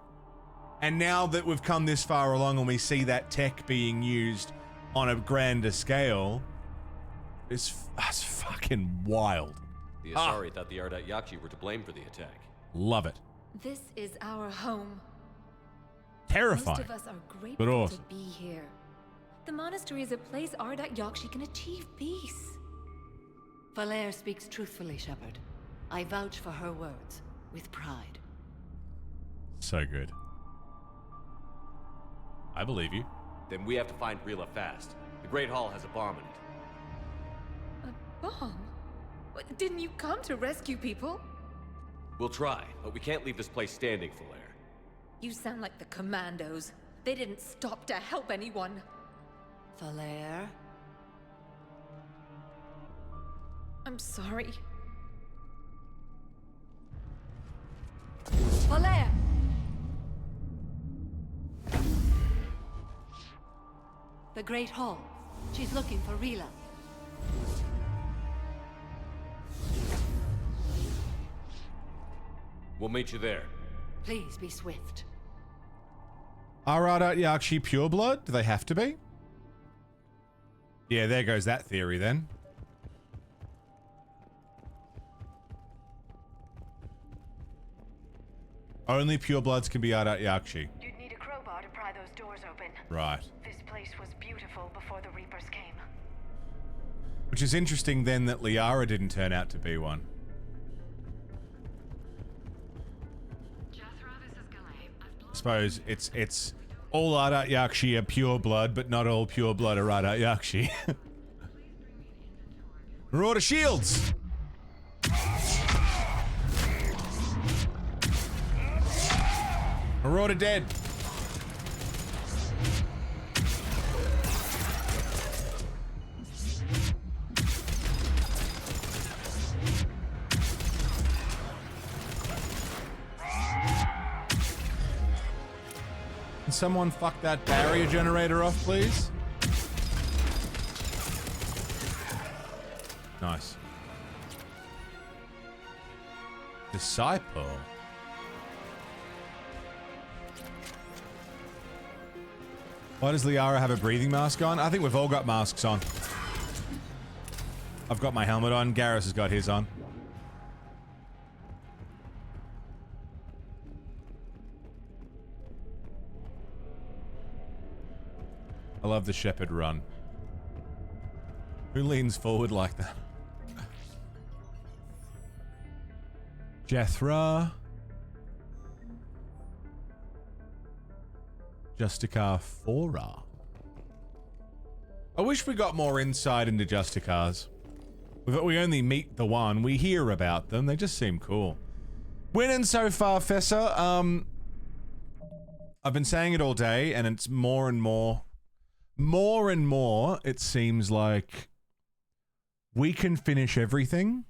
And now that we've come this far along and we see that tech being used on a grander scale, that's fucking wild. The Asari thought the Ardat Yakshi were to blame for the attack. Love it. This is our home. Terrifying, Most of us are but grateful awesome. to be here. The monastery is a place Ardat Yakshi can achieve peace. Valere speaks truthfully, Shepard. I vouch for her words, with pride. So good. I believe you. Then we have to find Rila fast. The Great Hall has a bomb in it. A bomb? What, didn't you come to rescue people? We'll try, but we can't leave this place standing, Valere. You sound like the commandos. They didn't stop to help anyone. Valere? I'm sorry. Valere! The Great Hall. She's looking for Rila. We'll meet you there. Please be swift. Are Ardat Yakshi pureblood? Do they have to be? Yeah, there goes that theory then. Only purebloods can be Ardat Yakshi. You'd need a crowbar to pry those doors open. Right. This place was beautiful before the Reapers came. Which is interesting then that Liara didn't turn out to be one. I suppose it's all Ardat Yakshi are pure blood, but not all pure blood are Ardat Yakshi. Marauder shields! Marauder dead. Can someone fuck that barrier generator off, please? Nice. Disciple. Why does Liara have a breathing mask on? I think we've all got masks on. I've got my helmet on. Garrus has got his on. I love the Shepherd run. Who leans forward like that? Jethra. Justicar Fora. I wish we got more insight into Justicars. We only meet the one. We hear about them. They just seem cool. Winning so far, Fessa. I've been saying it all day, and it's more and more it seems like we can finish everything.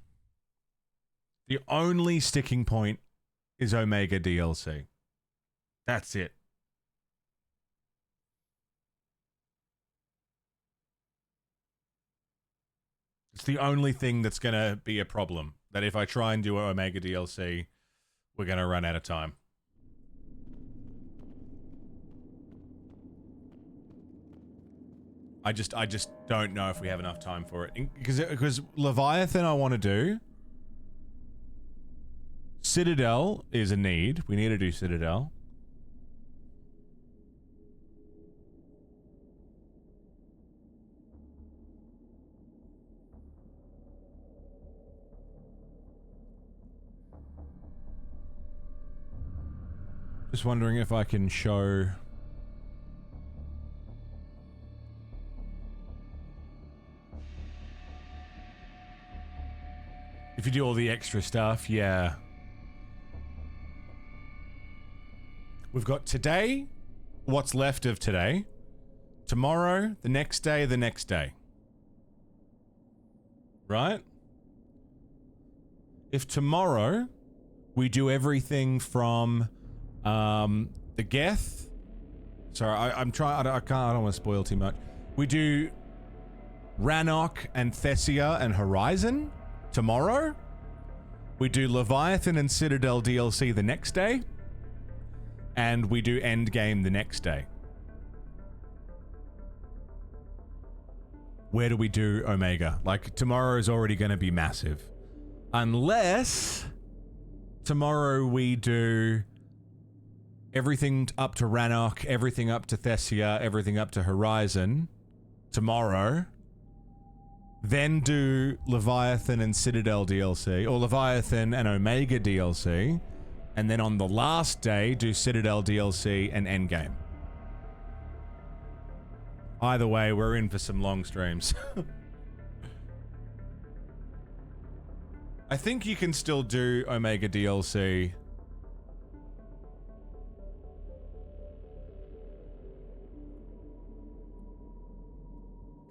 The only sticking point is Omega DLC. That's it. It's the only thing that's going to be a problem. That if I try and do Omega DLC, we're going to run out of time. I just don't know if we have enough time for it. Because Leviathan I want to do. Citadel is a need. We need to do Citadel. Just wondering if I can show... If you do all the extra stuff, yeah. We've got today, what's left of today, tomorrow, the next day, the next day. Right? If tomorrow we do everything from the Geth. Sorry, I'm trying. I don't want to spoil too much. We do Rannoch and Thessia and Horizon tomorrow. We do Leviathan and Citadel DLC the next day. And we do Endgame the next day. Where do we do Omega? Like, tomorrow is already going to be massive. Unless tomorrow we do everything up to Rannoch, everything up to Thessia, everything up to Horizon tomorrow. Then do Leviathan and Citadel DLC, or Leviathan and Omega DLC, and then on the last day do Citadel DLC and Endgame. Either way, we're in for some long streams. I think you can still do Omega DLC.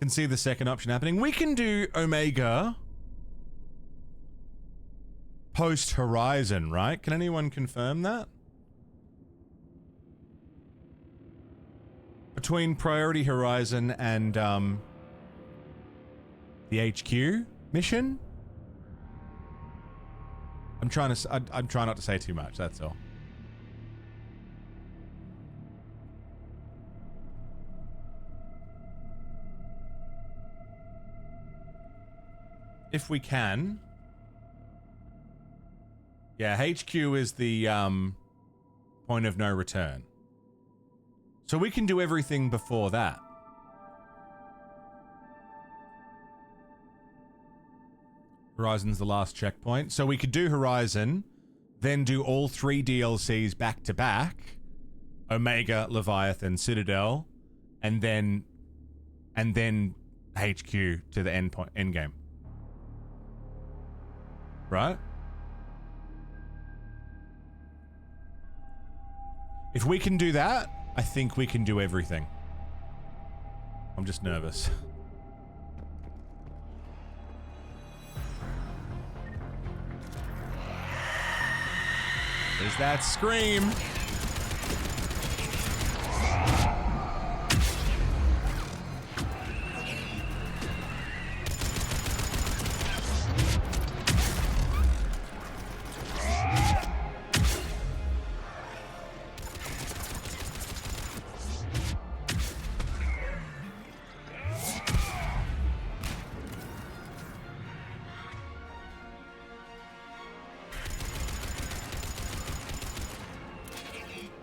Can see the second option happening. We can do Omega post Horizon, right? Can anyone confirm that? Between Priority Horizon and the HQ mission? I'm trying not to say too much, that's all. If we can. Yeah, HQ is the point of no return. So we can do everything before that. Horizon's the last checkpoint. So we could do Horizon, then do all 3 DLCs back to back. Omega, Leviathan, Citadel, and then HQ to the end game. Right? If we can do that, I think we can do everything. I'm just nervous. There's that scream.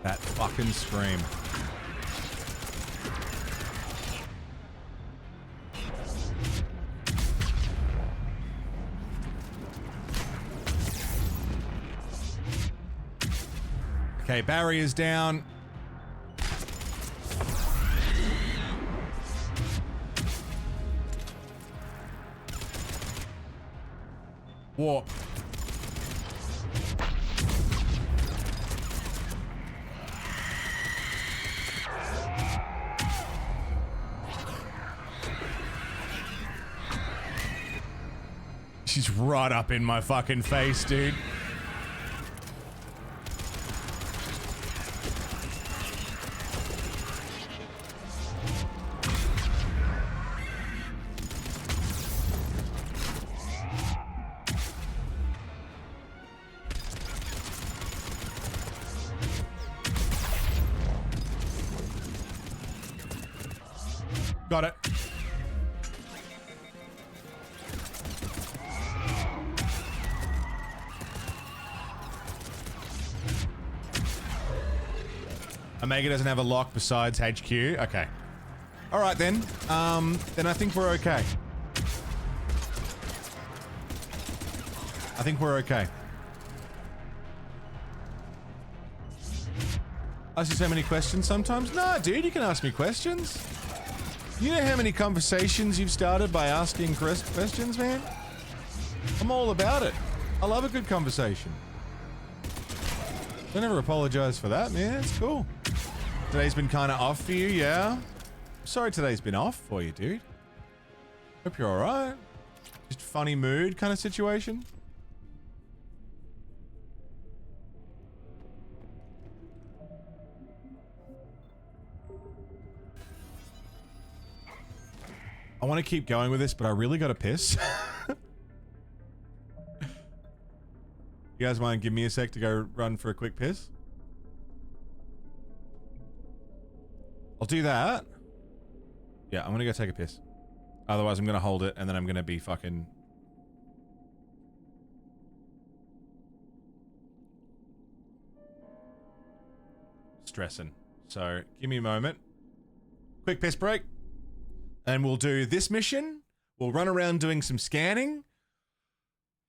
That fucking scream. Okay, barrier's down. Warp. She's right up in my fucking face, dude. Got it. Omega doesn't have a lock besides HQ. Okay. All right then. Then I think we're okay. I think we're okay. Ask you so many questions sometimes? Nah, dude, you can ask me questions. You know how many conversations you've started by asking questions, man? I'm all about it. I love a good conversation. Don't ever apologize for that, man. It's cool. Today's been kind of off for you, yeah? Sorry today's been off for you, dude. Hope you're alright. Just funny mood kind of situation. I want to keep going with this, but I really got to piss. You guys want to give me a sec to go run for a quick piss? I'll do that. Yeah, I'm going to go take a piss. Otherwise, I'm going to hold it, and then I'm going to be fucking... stressing. So, give me a moment. Quick piss break. And we'll do this mission. We'll run around doing some scanning.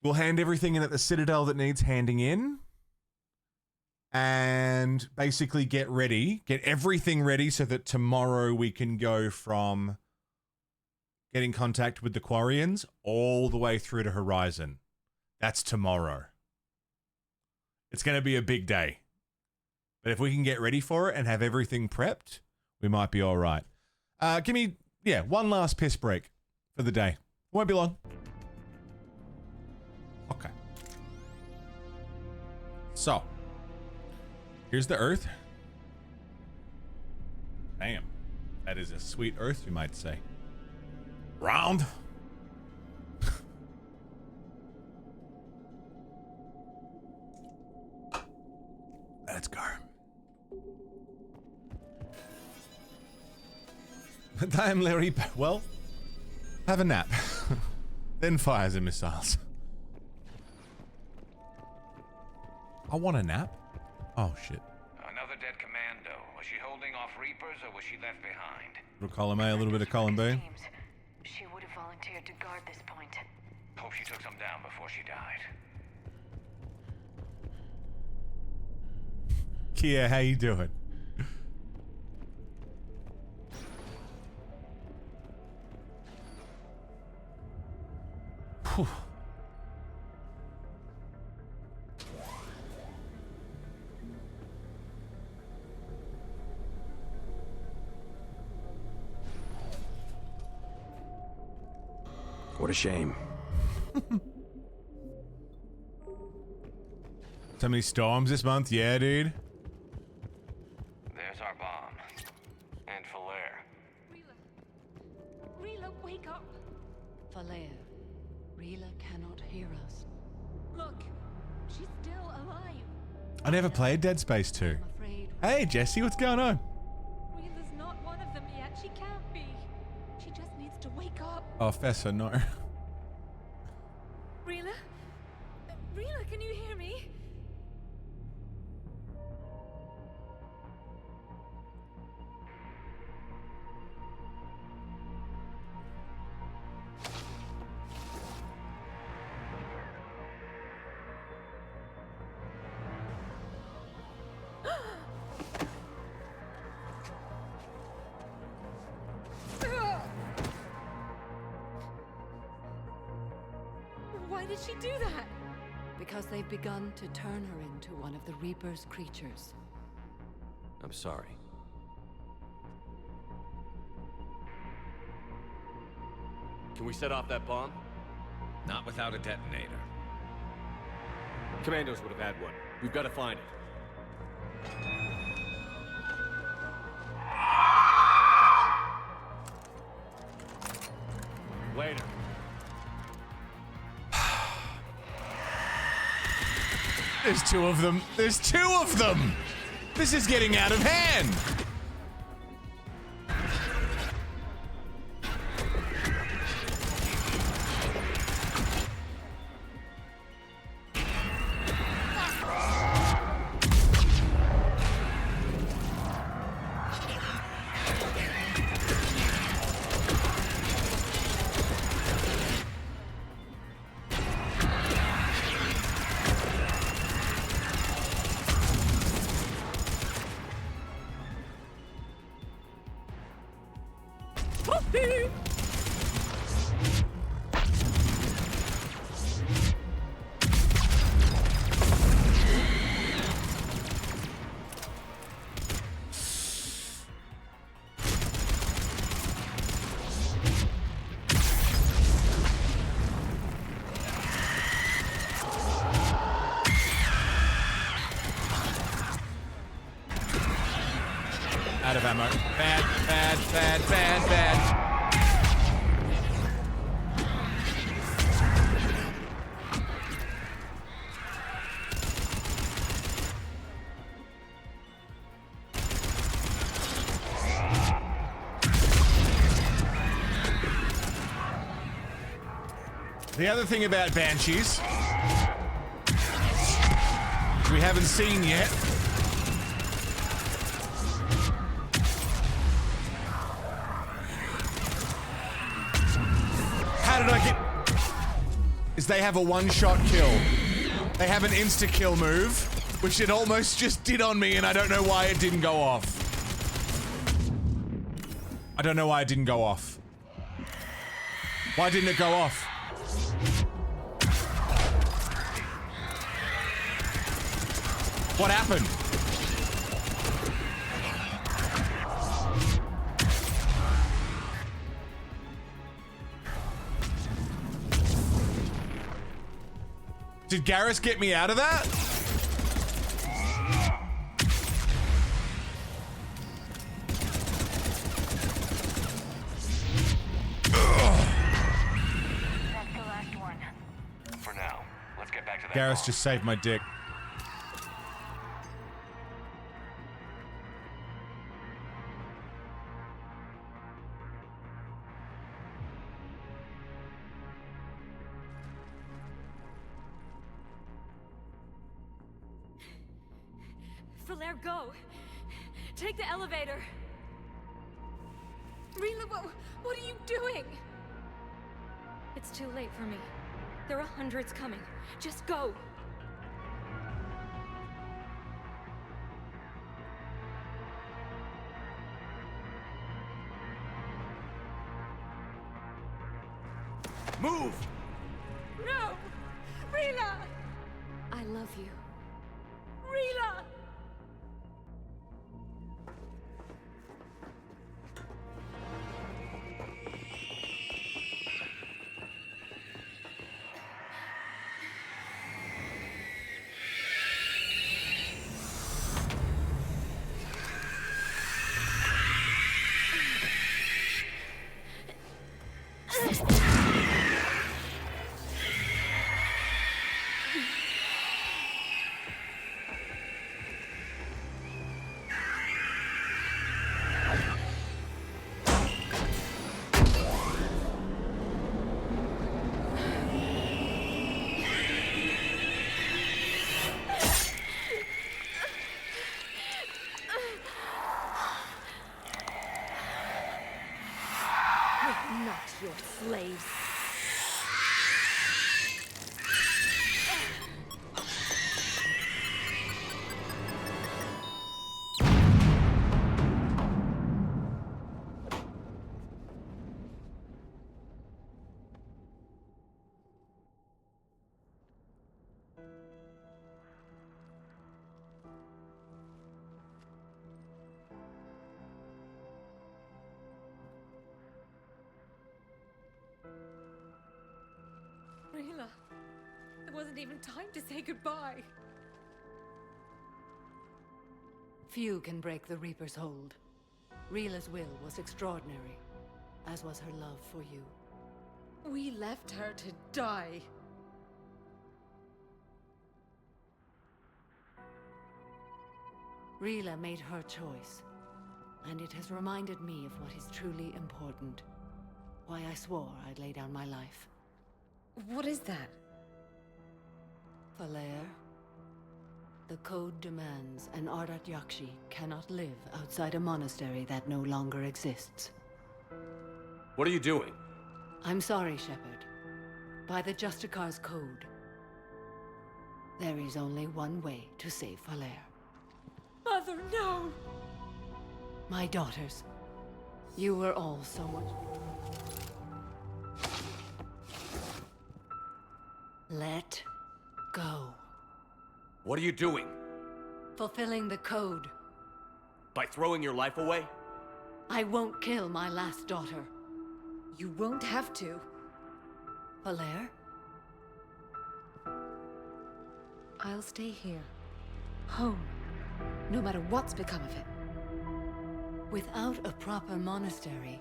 We'll hand everything in at the Citadel that needs handing in. And basically get ready. Get everything ready so that tomorrow we can go from getting contact with the Quarians all the way through to Horizon. That's tomorrow. It's going to be a big day. But if we can get ready for it and have everything prepped, we might be all right. Give me... yeah, one last piss break for the day. Won't be long. Okay. So. Here's the Earth. Damn. That is a sweet Earth, you might say. Round. Let's go. Damn, Larry. Well, have a nap. Then fire the missiles. I want a nap. Oh, shit. Another dead commando. Was she holding off Reapers or was she left behind? A little column A, a little bit of column B. She would have volunteered to guard this point. Hope she took some down before she died. Kia, how you doing? Whew. What a shame. So many storms this month? Yeah, dude. There's our bomb. And Falaire. Rila, wake up! Falaire, Rila cannot hear us. Look, she's still alive. I never played Dead Space 2. Hey, Jesse, what's going on? Rila's not one of them yet. She can't be. She just needs to wake up. Oh, Fessa, no. Rila? Rila, can you hear me? Why did she do that? Because they've begun to turn her into one of the Reaper's creatures. I'm sorry. Can we set off that bomb? Not without a detonator. Commandos would have had one. We've got to find it. Later. There's two of them. There's two of them! This is getting out of hand! Out of ammo. Bad, bad, bad, bad, bad. The other thing about Banshees, we haven't seen yet, how did I get... is they have a one-shot kill. They have an insta-kill move, which it almost just did on me, and I don't know why it didn't go off. I don't know why it didn't go off. Why didn't it go off? What happened? Did Garrus get me out of that? That's the last one. For now, let's get back to that. Garrus just saved my dick. Valere, go! Take the elevator! Rila, what are you doing? It's too late for me. There are hundreds coming. Just go! Move! No! Rila! I love you. Rila! Not your slaves. Rila, there wasn't even time to say goodbye. Few can break the Reaper's hold. Rila's will was extraordinary, as was her love for you. We left her to die. Rila made her choice, and it has reminded me of what is truly important. Why I swore I'd lay down my life. What is that? Valere, the code demands an Ardat Yakshi cannot live outside a monastery that no longer exists. What are you doing? I'm sorry, Shepard. By the Justicar's code, there is only one way to save Valere. Mother, no! My daughters, You were all so much... Let go. What are you doing? Fulfilling the code. By throwing your life away? I won't kill my last daughter. You won't have to. Valere? I'll stay here. Home. No matter what's become of it. Without a proper monastery,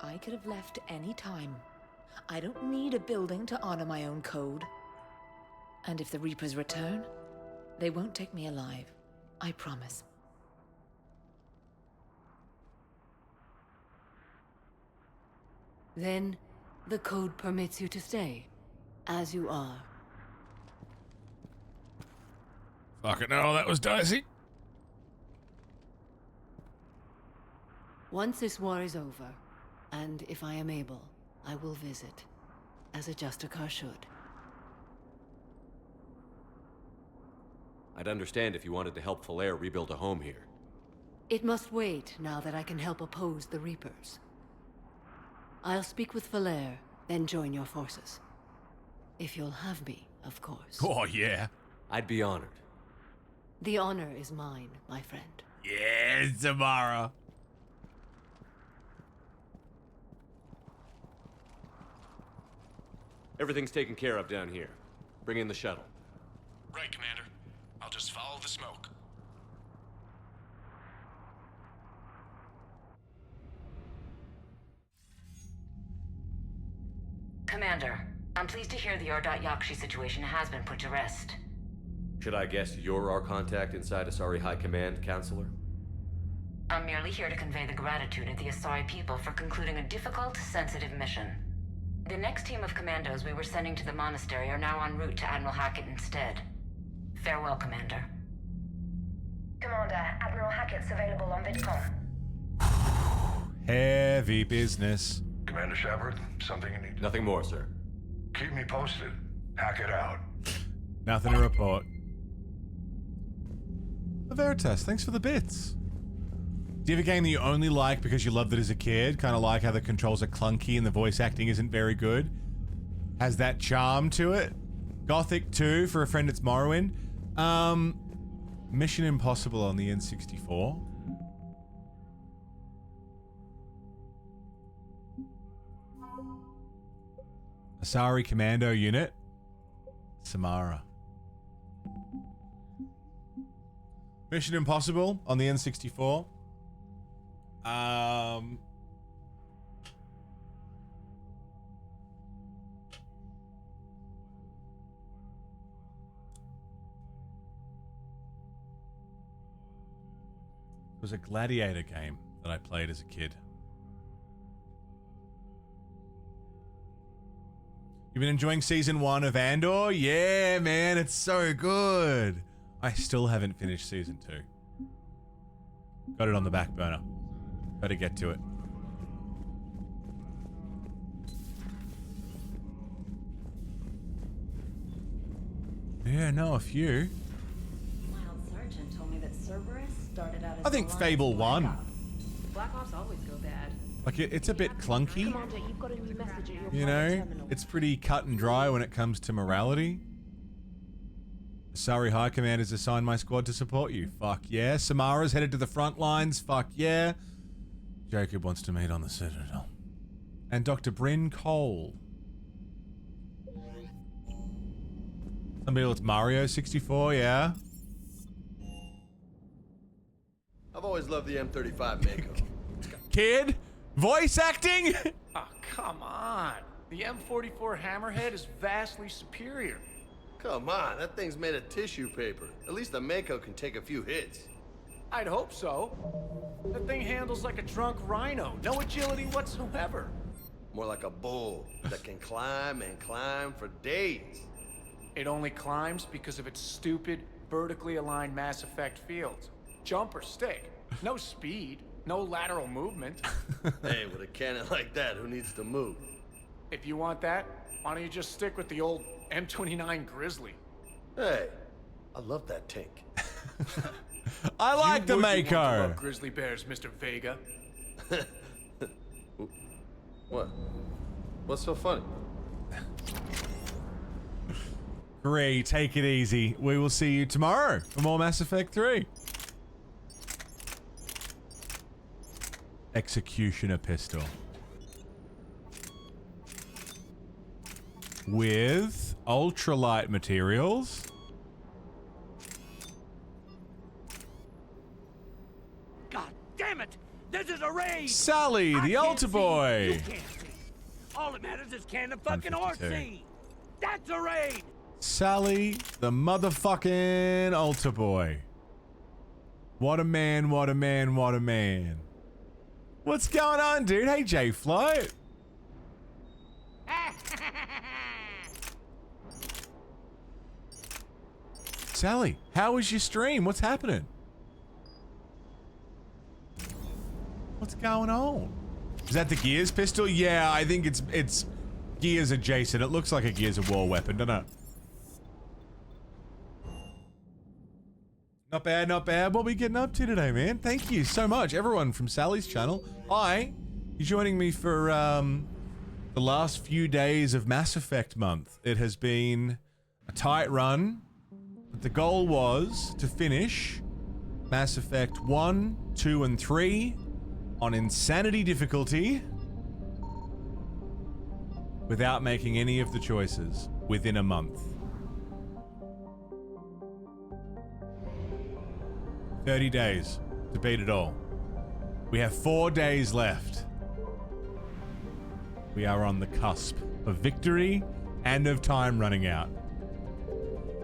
I could have left any time. I don't need a building to honor my own code. And if the Reapers return, they won't take me alive. I promise. then the code permits you to stay, as you are. Fucking hell, that was dicey. Once this war is over, and if I am able, I will visit, as a Justicar should. I'd understand if you wanted to help Valere rebuild a home here. It must wait now that I can help oppose the Reapers. I'll speak with Valere, then join your forces. If you'll have me, of course. Oh, yeah. I'd be honored. The honor is mine, my friend. Yeah, Samara. Everything's taken care of down here. Bring in the shuttle. Right, Commander. I'll just follow the smoke. Commander, I'm pleased to hear the Ardat Yakshi situation has been put to rest. Should I guess you're our contact inside Asari High Command, Counselor? I'm merely here to convey the gratitude of the Asari people for concluding a difficult, sensitive mission. The next team of commandos we were sending to the monastery are now en route to Admiral Hackett instead. Farewell, Commander. Commander, Admiral Hackett's available on VidCom. Heavy business. Commander Shepard, something you need? Nothing more, sir. Keep me posted. Hackett out. Nothing to report. Veritas, thanks for the bits. Do you have a game that you only like because you loved it as a kid? Kind of like how the controls are clunky and the voice acting isn't very good? Has that charm to it? Gothic 2, for a friend it's Morrowind. Mission Impossible on the N64. Asari Commando Unit. Samara. Mission Impossible on the N64. It was a gladiator game that I played as a kid. You've been enjoying season 1 of Andor? Yeah, man, it's so good. I still haven't finished season 2. Got it on the back burner. Better get to it. Yeah, no, a few. Mild Sergeant told me that Cerberus started out as I think Fable 1. Black Ops always go bad. Like, it's a bit clunky. Commander, you've got a new message at your You know, it's pretty cut and dry when it comes to morality. Asari High Command has assigned my squad to support you. Fuck yeah. Samara's headed to the front lines. Fuck yeah. Jacob wants to meet on the Citadel. And Dr. Bryn Cole. Some people, it's Mario 64, yeah. I've always loved the M35 Mako. Kid? Voice acting? Oh, come on. The M44 Hammerhead is vastly superior. Come on, that thing's made of tissue paper. At least the Mako can take a few hits. I'd hope so. That thing handles like a drunk rhino. No agility whatsoever. More like a bull that can climb and climb for days. It only climbs because of its stupid, vertically aligned Mass Effect fields. Jump or stick. No speed. No lateral movement. Hey, with a cannon like that, who needs to move? If you want that, why don't you just stick with the old M29 Grizzly? Hey, I love that tank. I like the Mako. Grizzly bears, Mr. Vega. What? What's so funny? Great, take it easy. We will see you tomorrow for more Mass Effect 3. Executioner pistol. With ultralight materials. God damn it! This is a raid! Sally, the altar boy! You can't see. All that matters is can the fucking horse 152. see? That's a raid! Sally, the motherfucking altar boy. What a man, what a man, what a man. What's going on, dude? Hey, J-Flight. Sally, how was your stream? What's happening? What's going on? Is that the Gears pistol? Yeah, I think it's Gears adjacent. It looks like a Gears of War weapon, doesn't it? Not bad, not bad. What are we getting up to today, man? Thank you so much, everyone from Sally's channel. Hi, you're joining me for the last few days of Mass Effect month. It has been a tight run, but the goal was to finish Mass Effect 1, 2, and 3 on Insanity difficulty without making any of the choices within a month. 30 days to beat it all. We have 4 days left. We are on the cusp of victory and of time running out.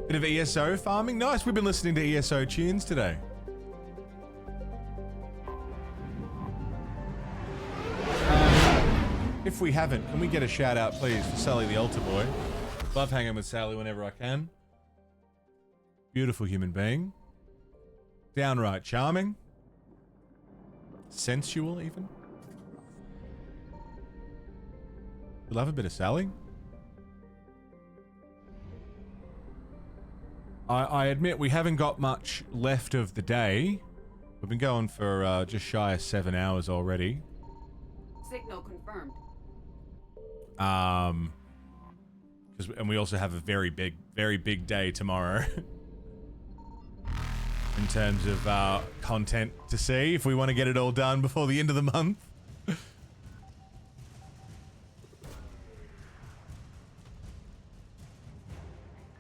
Bit of ESO farming. Nice, we've been listening to ESO tunes today. If we haven't, can we get a shout out please for Sally the altar boy? Love hanging with Sally whenever I can. Beautiful human being. Downright charming. Sensual, even. We love a bit of Sally. I admit we haven't got much left of the day. We've been going for just shy of 7 hours already. Signal confirmed. And we also have a very big day tomorrow. In terms of content to see, if we want to get it all done before the end of the month.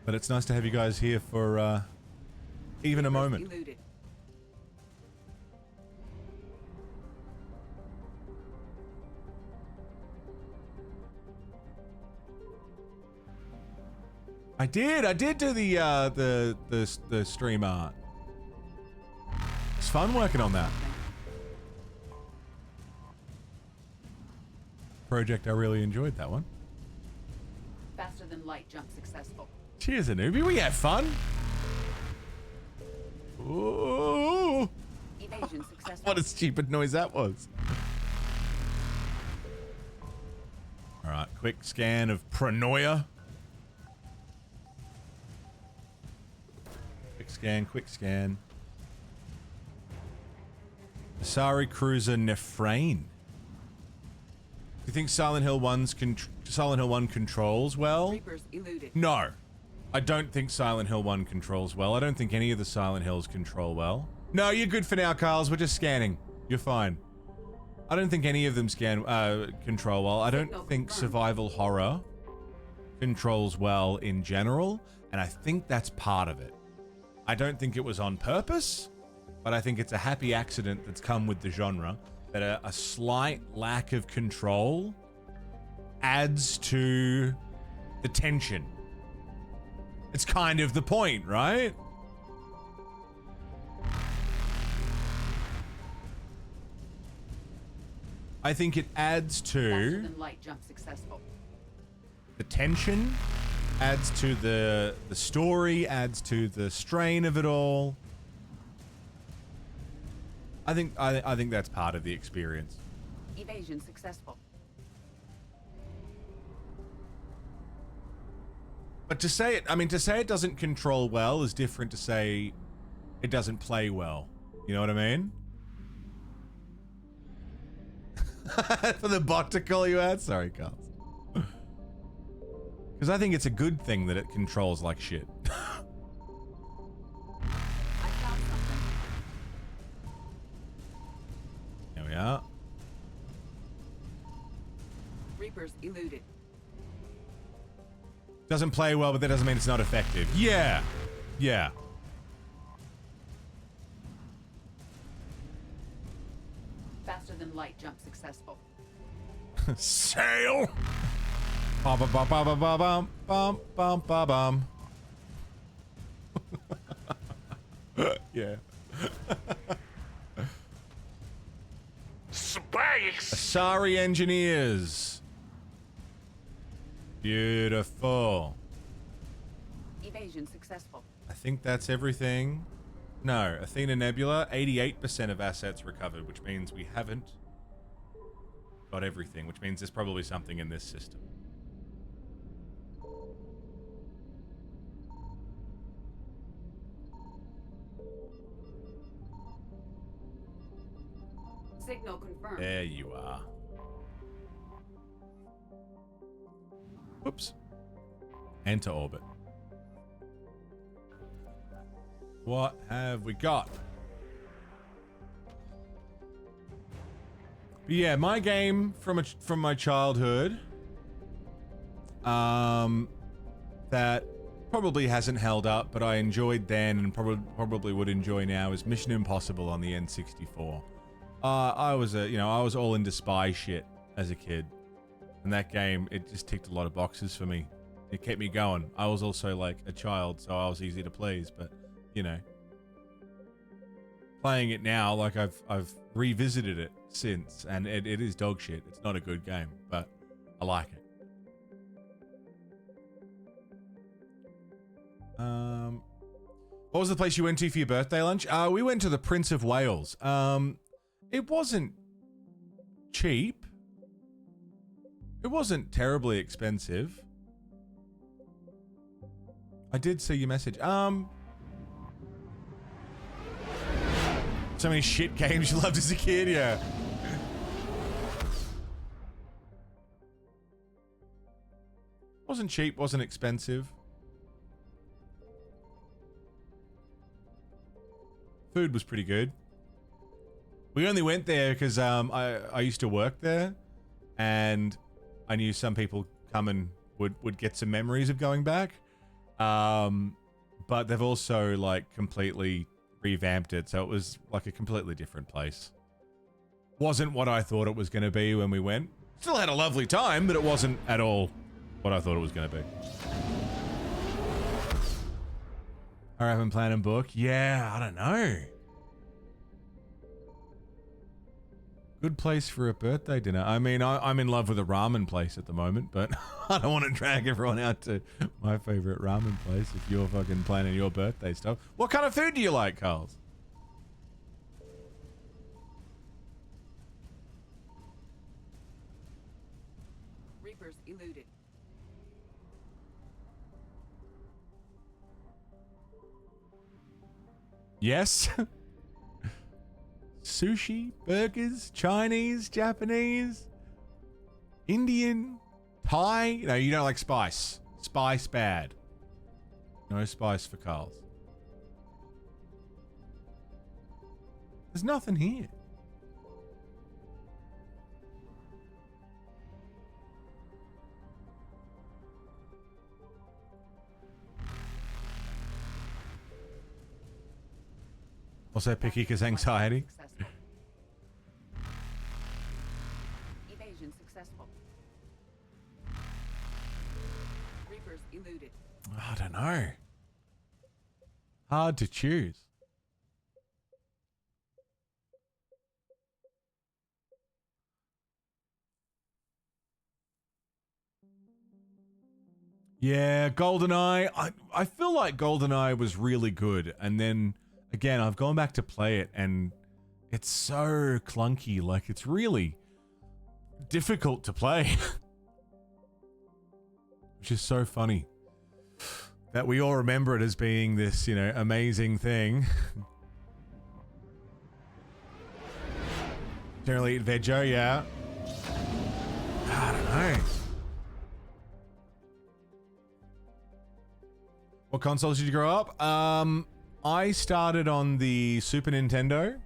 But it's nice to have you guys here for even a moment. I did do the stream art. It's fun working on that. Project, I really enjoyed that one. Faster than light jump successful. Cheers, Anubi. We had fun. Ooh. Evasion successful. What a stupid noise that was. All right, quick scan of Paranoia. Quick scan. Asari Cruiser Nefrain. Do you think Silent Hill 1 controls well? Reapers eluded. No. I don't think Silent Hill 1 controls well. I don't think any of the Silent Hills control well. No, you're good for now, Carls. We're just scanning. You're fine. I don't think any of them control well. I don't think survival horror controls well in general, and I think that's part of it. I don't think it was on purpose, but I think it's a happy accident that's come with the genre, that a slight lack of control adds to the tension. It's kind of the point, right? I think it adds to light jump successful. The tension, adds to the story, adds to the strain of it all. I think that's part of the experience. Evasion successful. But to say it doesn't control well is different to say it doesn't play well. You know what I mean? For the bot to call you out? Sorry, Carl. Because I think it's a good thing that it controls like shit. I found something. There we are. Reapers eluded. Doesn't play well, but that doesn't mean it's not effective. Yeah. Yeah. Faster than light jump successful. Sail. Bum bum bum bum bum bum bum bum bum. Yeah. Space. Asari engineers. Beautiful. Evasion successful. I think that's everything. No, Athena Nebula, 88% of assets recovered, which means we haven't got everything, which means there's probably something in this system. Signal confirmed. There you are. Whoops. Enter orbit. What have we got? But yeah, my game from my childhood, that probably hasn't held up, but I enjoyed then and probably would enjoy now, is Mission Impossible on the N64. I was all into spy shit as a kid, and that game, it just ticked a lot of boxes for me. It kept me going. I was also like a child, so I was easy to please, but you know, playing it now, like I've revisited it since, and it is dog shit. It's not a good game, but I like it. What was the place you went to for your birthday lunch? We went to the Prince of Wales. It wasn't cheap. It wasn't terribly expensive. I did see your message. So many shit games you loved as a kid, yeah. Wasn't cheap, wasn't expensive. Food was pretty good. We only went there because I used to work there, and I knew some people come and would get some memories of going back. But they've also like completely revamped it, so it was like a completely different place. Wasn't what I thought it was going to be when we went. Still had a lovely time, but it wasn't at all what I thought it was going to be. I haven't planned and book. Yeah, I don't know. Good place for a birthday dinner. I mean, I'm in love with a ramen place at the moment, but I don't want to drag everyone out to my favorite ramen place if you're fucking planning your birthday stuff. What kind of food do you like, Carl? Reapers eluded. Yes. Sushi, burgers, Chinese, Japanese, Indian, Thai. No, you don't like spice. Spice bad. No spice for Carl's. There's nothing here. Also picky because anxiety. Evasion successful. Reapers eluded. I don't know. Hard to choose. Yeah, GoldenEye. I feel like GoldenEye was really good, and then again, I've gone back to play it, and it's so clunky. Like, it's really difficult to play. Which is so funny. That we all remember it as being this, you know, amazing thing. Generally eat veggie, yeah. I don't know. What consoles did you grow up? I started on the Super Nintendo.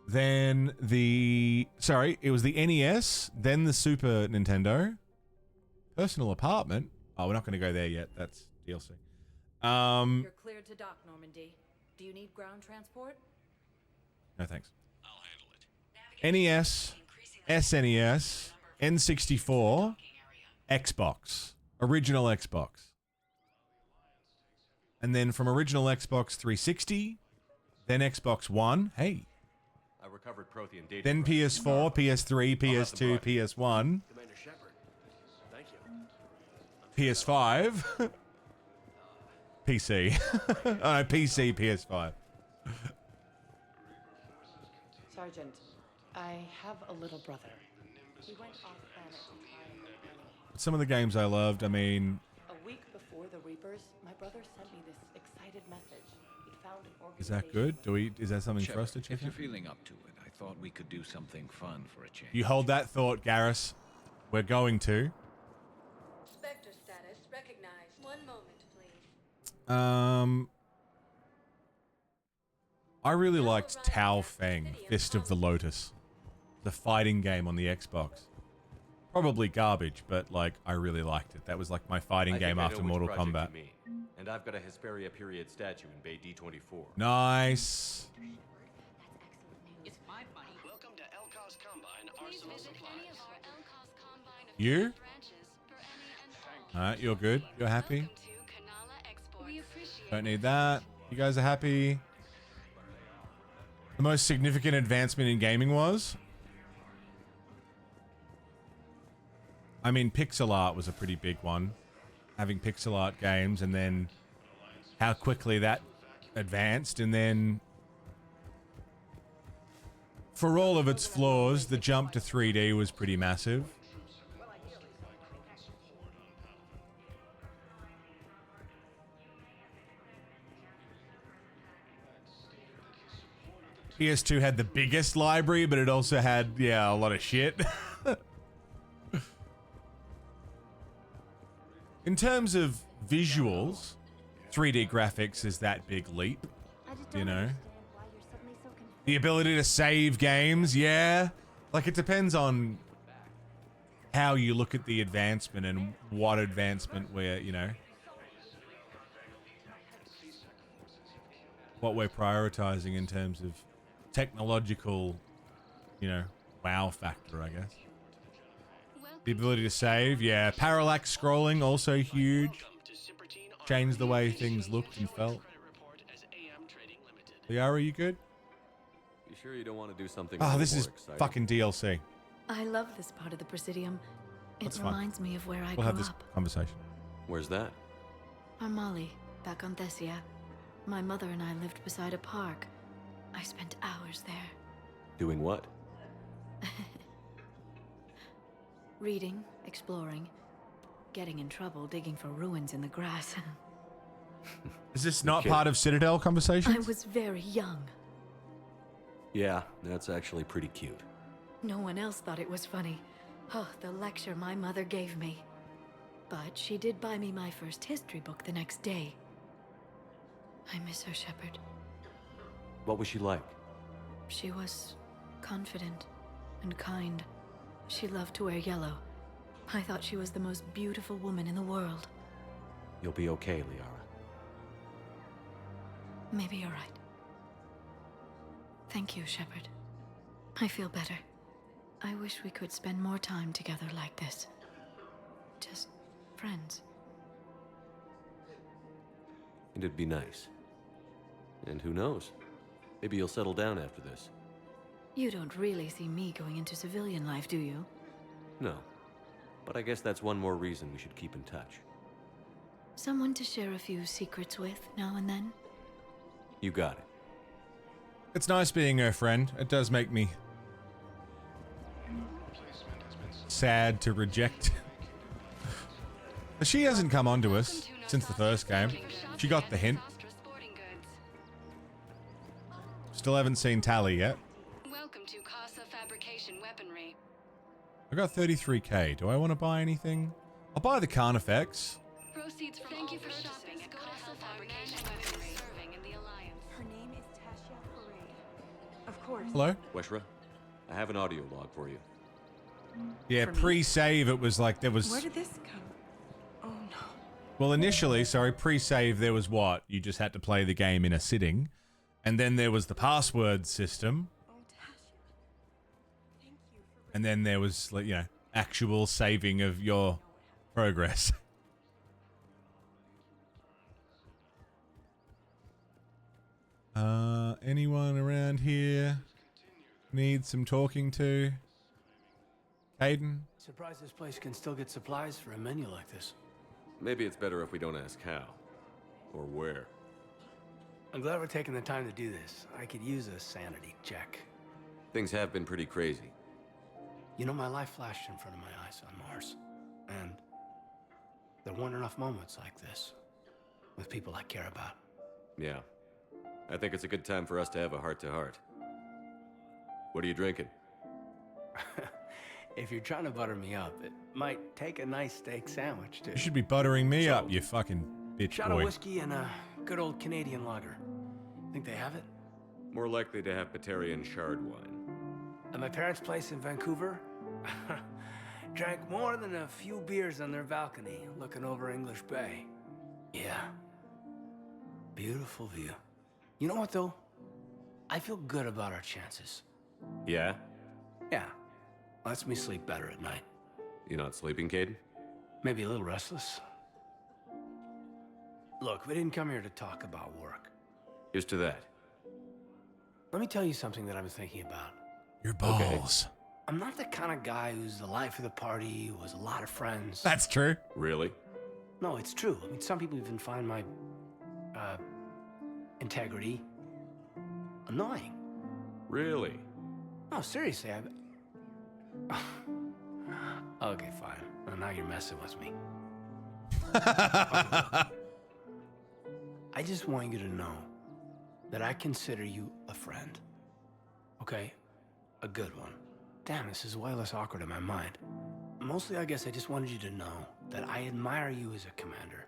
Then it was the NES, then the Super Nintendo. Personal apartment. Oh, we're not going to go there yet. That's DLC. You're cleared to dock, Normandy. Do you need ground transport? No thanks. NES, SNES, N64, Xbox. Original Xbox. And then from original Xbox 360, then Xbox One. Hey. I recovered Prothean data. Then PS4, PS3, PS2, PS1. Commander Shepard, thank you. PS5. PC. Oh, no, PC, PS5. Sergeant, I have a little brother. He went off planet to find Annie. Some of the games I loved, I mean... A week before the Reapers, my brother sent me this excited message. He found an organization... Is that good? Is that something for us to check If you're out? feeling up to it, I thought we could do something fun for a change. You hold that thought, Garrus. We're going to. Spectre status recognized. 1 moment, please. I really liked Tao Feng, Fist of the Lotus. The fighting game on the Xbox. Probably garbage, but like I really liked it. That was like my fighting game after Mortal Kombat. And I've got a Hesperia period statue in Bay D24. Nice. It's my money. Welcome to LCOS Combine Arsenal Supplies. You? Alright, you're good. You're happy? Don't need that. You guys are happy? The most significant advancement in gaming was? I mean, pixel art was a pretty big one. Having pixel art games and then how quickly that advanced, and then for all of its flaws, the jump to 3D was pretty massive. PS2 had the biggest library, but it also had, yeah, a lot of shit. In terms of visuals, 3D graphics is that big leap, you know? The ability to save games, yeah. Like, it depends on how you look at the advancement and what advancement we're, you know, what we're prioritizing in terms of technological, you know, wow factor, I guess. The ability to save, yeah. Parallax scrolling, also huge. Changed the way things looked and felt. Liara, you good? You sure you don't want to do something Oh, a this little is more exciting? fucking DLC. I love this part of the Presidium. It That's fun. reminds me of where I We'll grew have this up. conversation. Where's that? Armali, back on Thessia. My mother and I lived beside a park. I spent hours there. Doing what? Reading, exploring, getting in trouble digging for ruins in the grass. Is this not part of Citadel conversation? I was very young. Yeah, that's actually pretty cute. No one else thought it was funny. Oh, the lecture my mother gave me. But she did buy me my first history book the next day. I miss her, Shepard. What was she like? She was confident and kind. She loved to wear yellow. I thought she was the most beautiful woman in the world. You'll be okay, Liara. Maybe you're right. Thank you, Shepard. I feel better. I wish we could spend more time together like this. Just friends. And it'd be nice. And who knows? Maybe you'll settle down after this. You don't really see me going into civilian life, do you? No. But I guess that's one more reason we should keep in touch. Someone to share a few secrets with now and then? You got it. It's nice being her friend. It does make me sad to reject. But she hasn't come onto us since the first game. She got the hint. Still haven't seen Tally yet. Welcome to Casa Fabrication Weaponry. I got 33k. Do I want to buy anything? I'll buy the Carnifex. Proceeds from Thank you for shopping at KARL Fabrication serving in the Alliance. Her name is Tasha Farid. Of course. Hello? Weshra, I have an audio log for you. Yeah, pre-save it was like there was... Where did this come? Oh no. Well, initially, sorry, pre-save there was what? You just had to play the game in a sitting. And then there was the password system. And then there was, like, you know, actual saving of your progress. Anyone around here need some talking to? Hayden? Surprised this place can still get supplies for a menu like this. Maybe it's better if we don't ask how. Or where. I'm glad we're taking the time to do this. I could use a sanity check. Things have been pretty crazy. You know, my life flashed in front of my eyes on Mars. And there weren't enough moments like this with people I care about. Yeah. I think it's a good time for us to have a heart-to-heart. What are you drinking? If you're trying to butter me up, it might take a nice steak sandwich, too. You should be buttering me up, you fucking bitch Shot boy. of whiskey and a good old Canadian lager. Think they have it? More likely to have Batarian shard wine. At my parents' place in Vancouver, drank more than a few beers on their balcony, looking over English Bay. Yeah. Beautiful view. You know what, though? I feel good about our chances. Yeah? Yeah. Lets me sleep better at night. You not sleeping, Caden? Maybe a little restless. Look, we didn't come here to talk about work. Here's to that. Let me tell you something that I've been thinking about. Your balls. Okay. I'm not the kind of guy who's the life of the party, who has a lot of friends. That's true. Really? No, it's true. I mean, some people even find my, integrity annoying. Really? No, seriously, Okay, fine. Well, now you're messing with me. I just want you to know that I consider you a friend. Okay? A good one. Damn, this is way less awkward in my mind. Mostly, I guess I just wanted you to know that I admire you as a commander,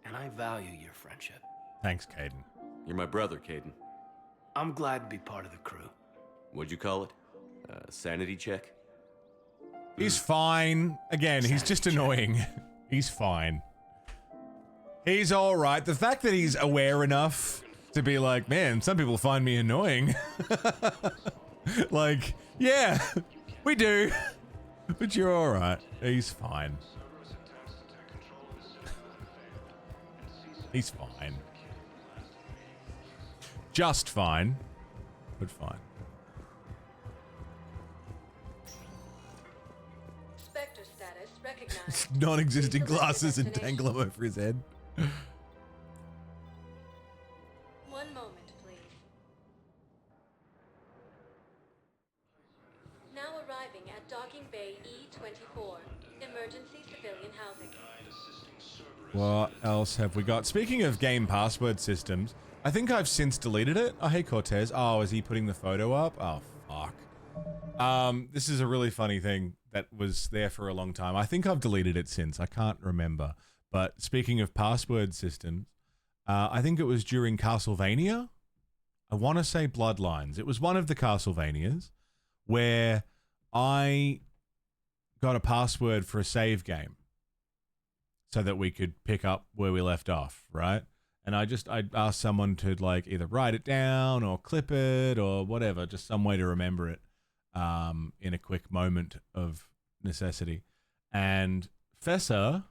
and I value your friendship. Thanks, Caden. You're my brother, Caden. I'm glad to be part of the crew. What'd you call it? Sanity check? He's fine. Again, he's just annoying. He's fine. He's alright. The fact that he's aware enough to be like, man, some people find me annoying. Like, yeah, we do. But you're alright. He's fine. He's fine. Just fine, but fine. Spectre status recognized. Non-existent glasses and dangle them over his head. One moment, please. Now arriving at Docking Bay E-24. Emergency civilian housing. What else have we got? Speaking of game password systems, I think I've since deleted it. Oh, hey, Cortez. Oh, is he putting the photo up? Oh, fuck. This is a really funny thing that was there for a long time. I think I've deleted it since. I can't remember. But speaking of password systems, I think it was during Castlevania. I want to say Bloodlines. It was one of the Castlevanias where I got a password for a save game so that we could pick up where we left off, right? And I asked someone to like either write it down or clip it or whatever, just some way to remember it in a quick moment of necessity. And Fessa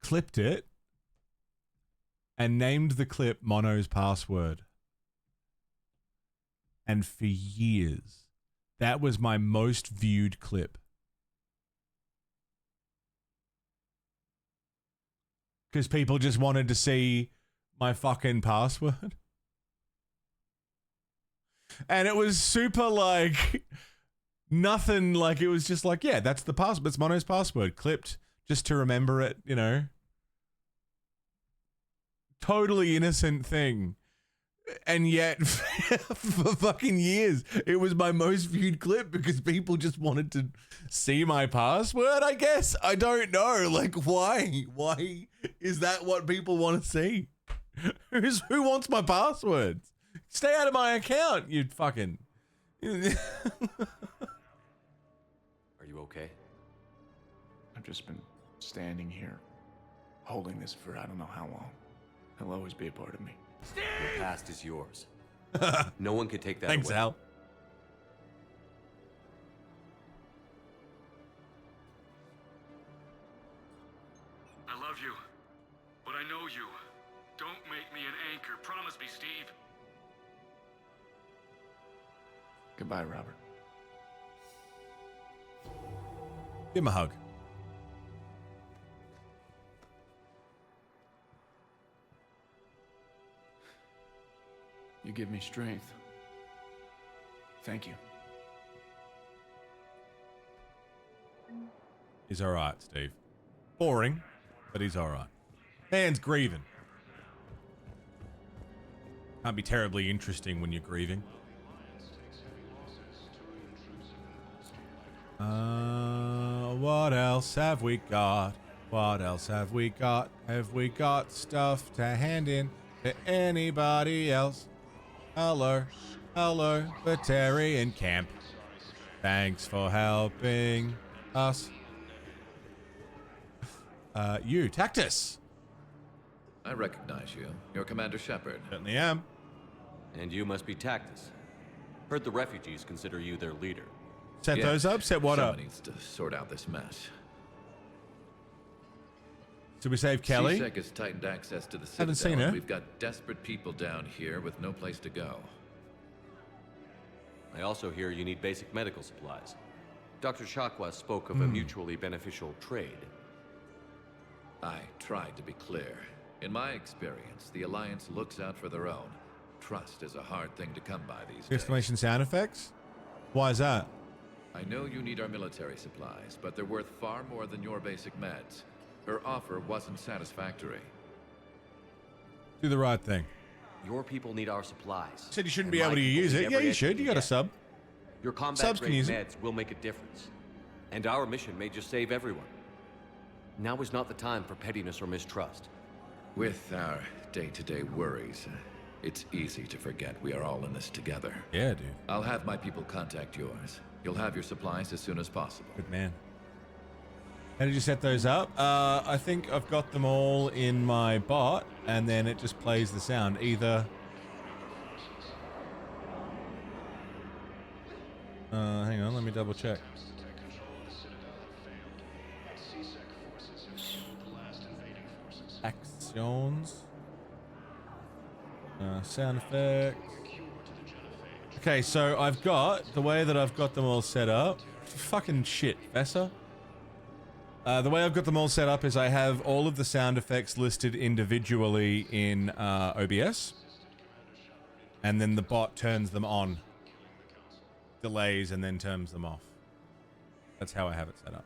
clipped it and named the clip Mono's Password. And for years, that was my most viewed clip. Because people just wanted to see my fucking password. And it was super like nothing, like it was just like, yeah, that's the password. It's Mono's Password clipped just to remember it, you know. Totally innocent thing. And yet, for fucking years, it was my most viewed clip because people just wanted to see my password, I guess. I don't know. Like, why? Why is that what people want to see? Who wants my passwords? Stay out of my account, you fucking... Are you okay? I've just been standing here, holding this for I don't know how long. It'll always be a part of me. Your past is yours. No one can take that Thanks, away. Al. I love you, but I know you. Don't make me an anchor. Promise me, Steve. Goodbye, Robert. Give him a hug. You give me strength. Thank you. He's all right, Steve. Boring, but he's all right. Man's grieving. Can't be terribly interesting when you're grieving. What else have we got? What else have we got? Have we got stuff to hand in to anybody else? Hello, hello, Batarian Camp. Thanks for helping us. You, Tactus. I recognize you. You're Commander Shepard. Certainly am. And you must be Tactus. Heard the refugees consider you their leader. Set those up? Set what up? Someone needs to sort out this mess. Did we save Kelly? C-Sec has tightened access to the Citadel. Haven't seen her. We've got desperate people down here with no place to go. I also hear you need basic medical supplies. Dr. Shakwa spoke of a mutually beneficial trade. I tried to be clear. In my experience, the Alliance looks out for their own. Trust is a hard thing to come by these days. Exclamation sound effects? Why is that? I know you need our military supplies, but they're worth far more than your basic meds. Her offer wasn't satisfactory. Do the right thing. Your people need our supplies. Said you shouldn't be able to use it. Yeah, you should. You got a sub. Your combat Subs can grade use it. meds will make a difference. And our mission may just save everyone. Now is not the time for pettiness or mistrust. With our day-to-day worries, it's easy to forget we are all in this together. Yeah, dude. I'll have my people contact yours. You'll have your supplies as soon as possible. Good man. How did you set those up? I think I've got them all in my bot, and then it just plays the sound. Either... hang on, let me double check. Actions. Sound effects. Okay, so I've got, the way that I've got them all set up... Fucking shit, Vessa. The way I've got them all set up is I have all of the sound effects listed individually in OBS. And then the bot turns them on. Delays and then turns them off. That's how I have it set up.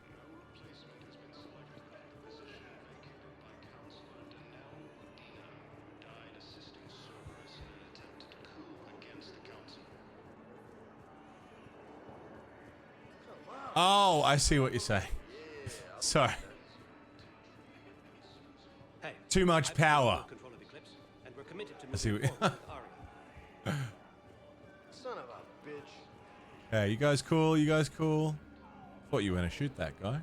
Oh, I see what you're saying. Sorry. Too much power. I see what Son of a bitch. Hey, you guys cool? You guys cool? Thought you were gonna shoot that guy.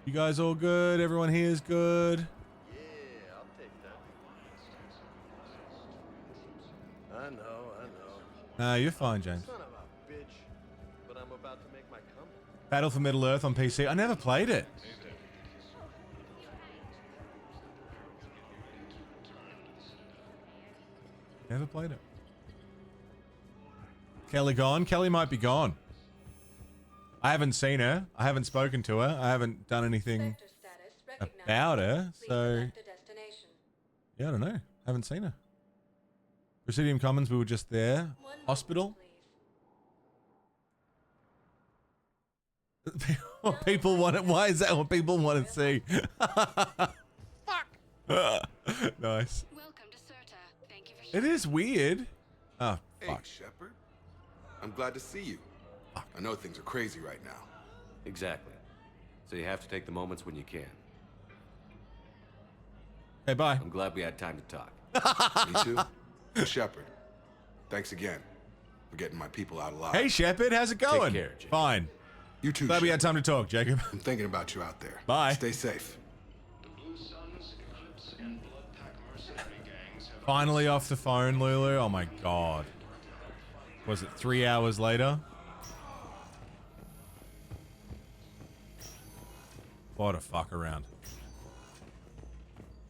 You guys all good? Everyone here is good? Yeah, I'll take that. I know. Nah, you're fine, James. Son of a bitch. But I'm about to make my comeback. Battle for Middle Earth on PC. I never played it. Never played it. Kelly gone? Kelly might be gone. I haven't seen her. I haven't spoken to her. I haven't done anything about her. So, yeah, I don't know. Haven't seen her. Presidium Commons, we were just there. Hospital. What people want it. Why is that what people want to see? Fuck. Nice. Welcome to Serta. Thank you for It is weird. Oh, Hey, fuck. Shepard. I'm glad to see you. I know things are crazy right now. Exactly. So you have to take the moments when you can. Hey, bye. I'm glad we had time to talk. Me too. Shepard, thanks again for getting my people out alive. Hey, Shepard, how's it going? Take care, Jacob. Fine. You too, Glad we had Shepard. time to talk, Jacob. I'm thinking about you out there. Bye. Stay safe. Finally off the phone, Lulu. Oh my god. Was it 3 hours later? What a fuck around.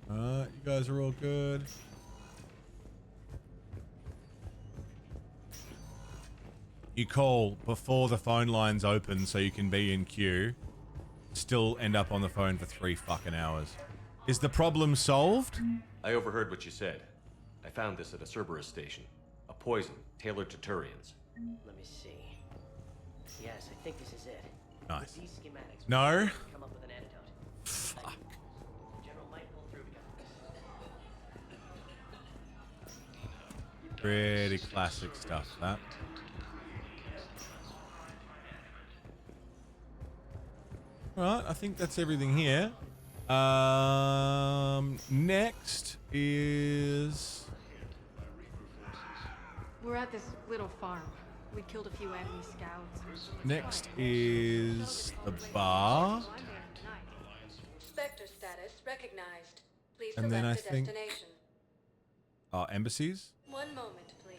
You guys are all good. You call before the phone lines open so you can be in queue. Still end up on the phone for 3 fucking hours. Is the problem solved? I overheard what you said. I found this at a Cerberus station. A poison tailored to Turians. Let me see. Yes, I think this is it. Nice. With these schematics, No. we can come up with an antidote. Fuck. The general might pull through together. Pretty classic stuff, that. Alright, I think that's everything here. Next is... We're at this little farm. We killed a few enemy scouts. Next is the bar. Spectre status recognized. Please And then select I a think- destination. Embassies. 1 moment, please.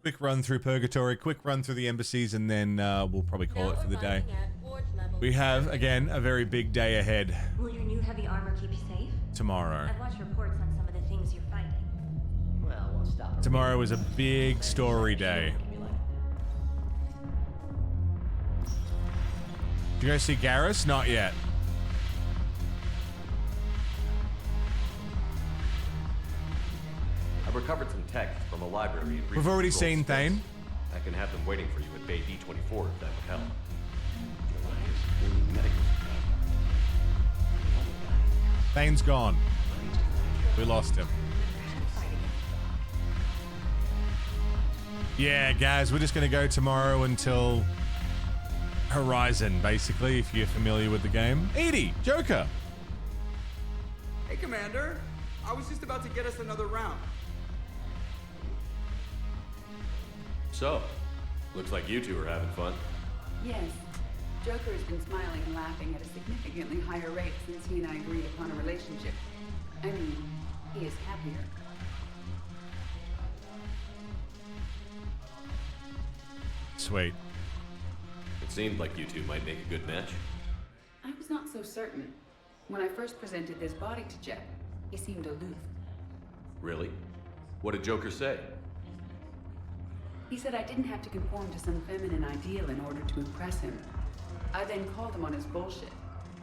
Quick run through Purgatory, quick run through the embassies, and then we'll probably call it for the day. We have, again, a very big day ahead Will your new heavy armor keep you safe? tomorrow. I've watched reports on some of the things you're fighting. Well, won't stop. Tomorrow is a big story day. Did you guys see Garrus? Not yet. I've recovered some texts from a library in We've already Reaper's seen Gold Space. Thane. I can have them waiting for you at Bay D24 if that would help. Thane's gone. We lost him. Yeah, guys, we're just going to go tomorrow until Horizon, basically, if you're familiar with the game. Edie, Joker. Hey, Commander. I was just about to get us another round. So, looks like you two are having fun. Yes. Joker has been smiling and laughing at a significantly higher rate since he and I agreed upon a relationship. I mean, he is happier. Sweet. It seemed like you two might make a good match. I was not so certain. When I first presented this body to Jet, he seemed aloof. Really? What did Joker say? He said I didn't have to conform to some feminine ideal in order to impress him. I then called him on his bullshit,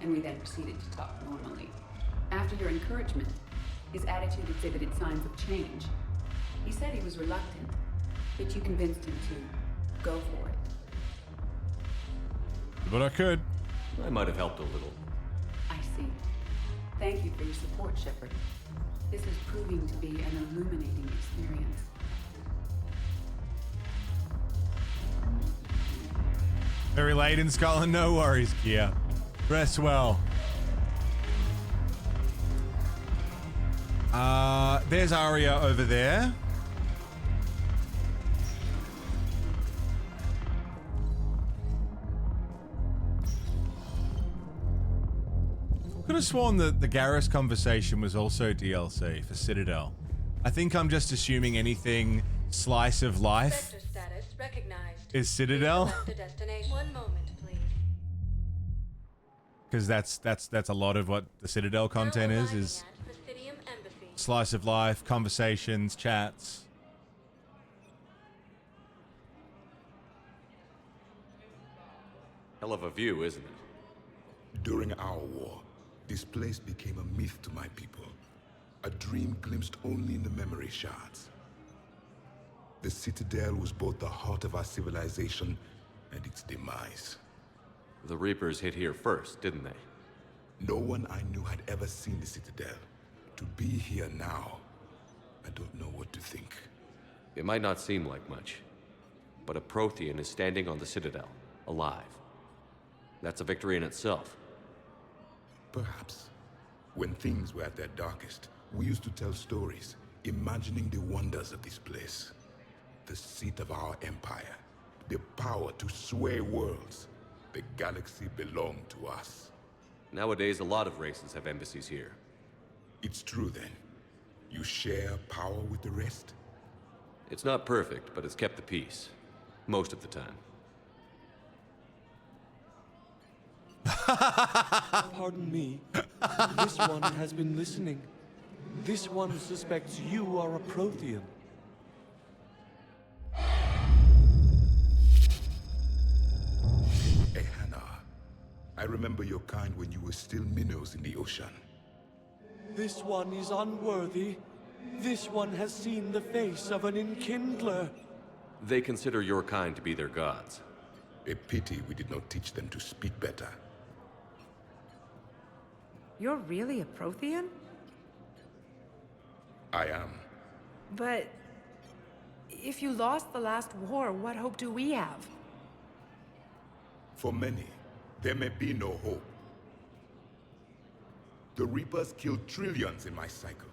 and we then proceeded to talk normally. After your encouragement, his attitude exhibited signs of change. He said he was reluctant, but you convinced him to go for it. But I could. I might have helped a little. I see. Thank you for your support, Shepard. This is proving to be an illuminating experience. Very late in Scotland. No worries, Kia. Rest well. There's Arya over there. Could have sworn that the Garrus conversation was also DLC for Citadel. I think I'm just assuming anything slice of life Spectre status recognized. is Citadel. Select a destination. 1 moment, please. Because that's a lot of what the Citadel content is Presidium Embassy. slice of life, conversations, chats. Hell of a view, isn't it? During our war, this place became a myth to my people. A dream glimpsed only in the memory shards. The Citadel was both the heart of our civilization and its demise. The Reapers hit here first, didn't they? No one I knew had ever seen the Citadel. To be here now, I don't know what to think. It might not seem like much, but a Prothean is standing on the Citadel, alive. That's a victory in itself. Perhaps. When things were at their darkest, we used to tell stories, imagining the wonders of this place. The seat of our empire, the power to sway worlds. The galaxy belonged to us. Nowadays, a lot of races have embassies here. It's true then. You share power with the rest? It's not perfect, but it's kept the peace. Most of the time. Pardon me. This one has been listening. This one suspects you are a Prothean. Hey, Hannah. I remember your kind when you were still minnows in the ocean. This one is unworthy. This one has seen the face of an enkindler. They consider your kind to be their gods. A pity we did not teach them to speak better. You're really a Prothean? I am. But if you lost the last war, what hope do we have? For many, there may be no hope. The Reapers killed trillions in my cycle.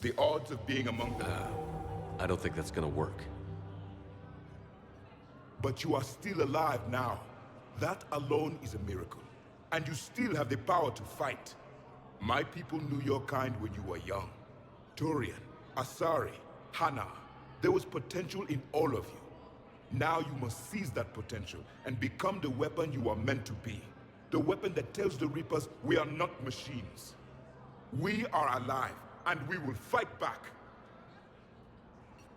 The odds of being among them... I don't think that's gonna work. But you are still alive now. That alone is a miracle. And you still have the power to fight. My people knew your kind when you were young. Turian, Asari, Hannah. There was potential in all of you. Now you must seize that potential and become the weapon you are meant to be. The weapon that tells the Reapers we are not machines. We are alive, and we will fight back.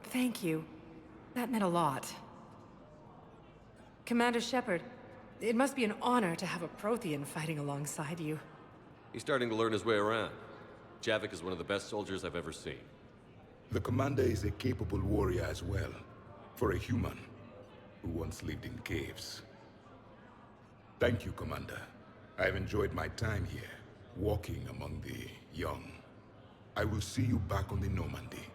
Thank you. That meant a lot. Commander Shepard, it must be an honor to have a Prothean fighting alongside you. He's starting to learn his way around. Javik is one of the best soldiers I've ever seen. The commander is a capable warrior as well, for a human who once lived in caves. Thank you, Commander. I've enjoyed my time here, walking among the young. I will see you back on the Normandy.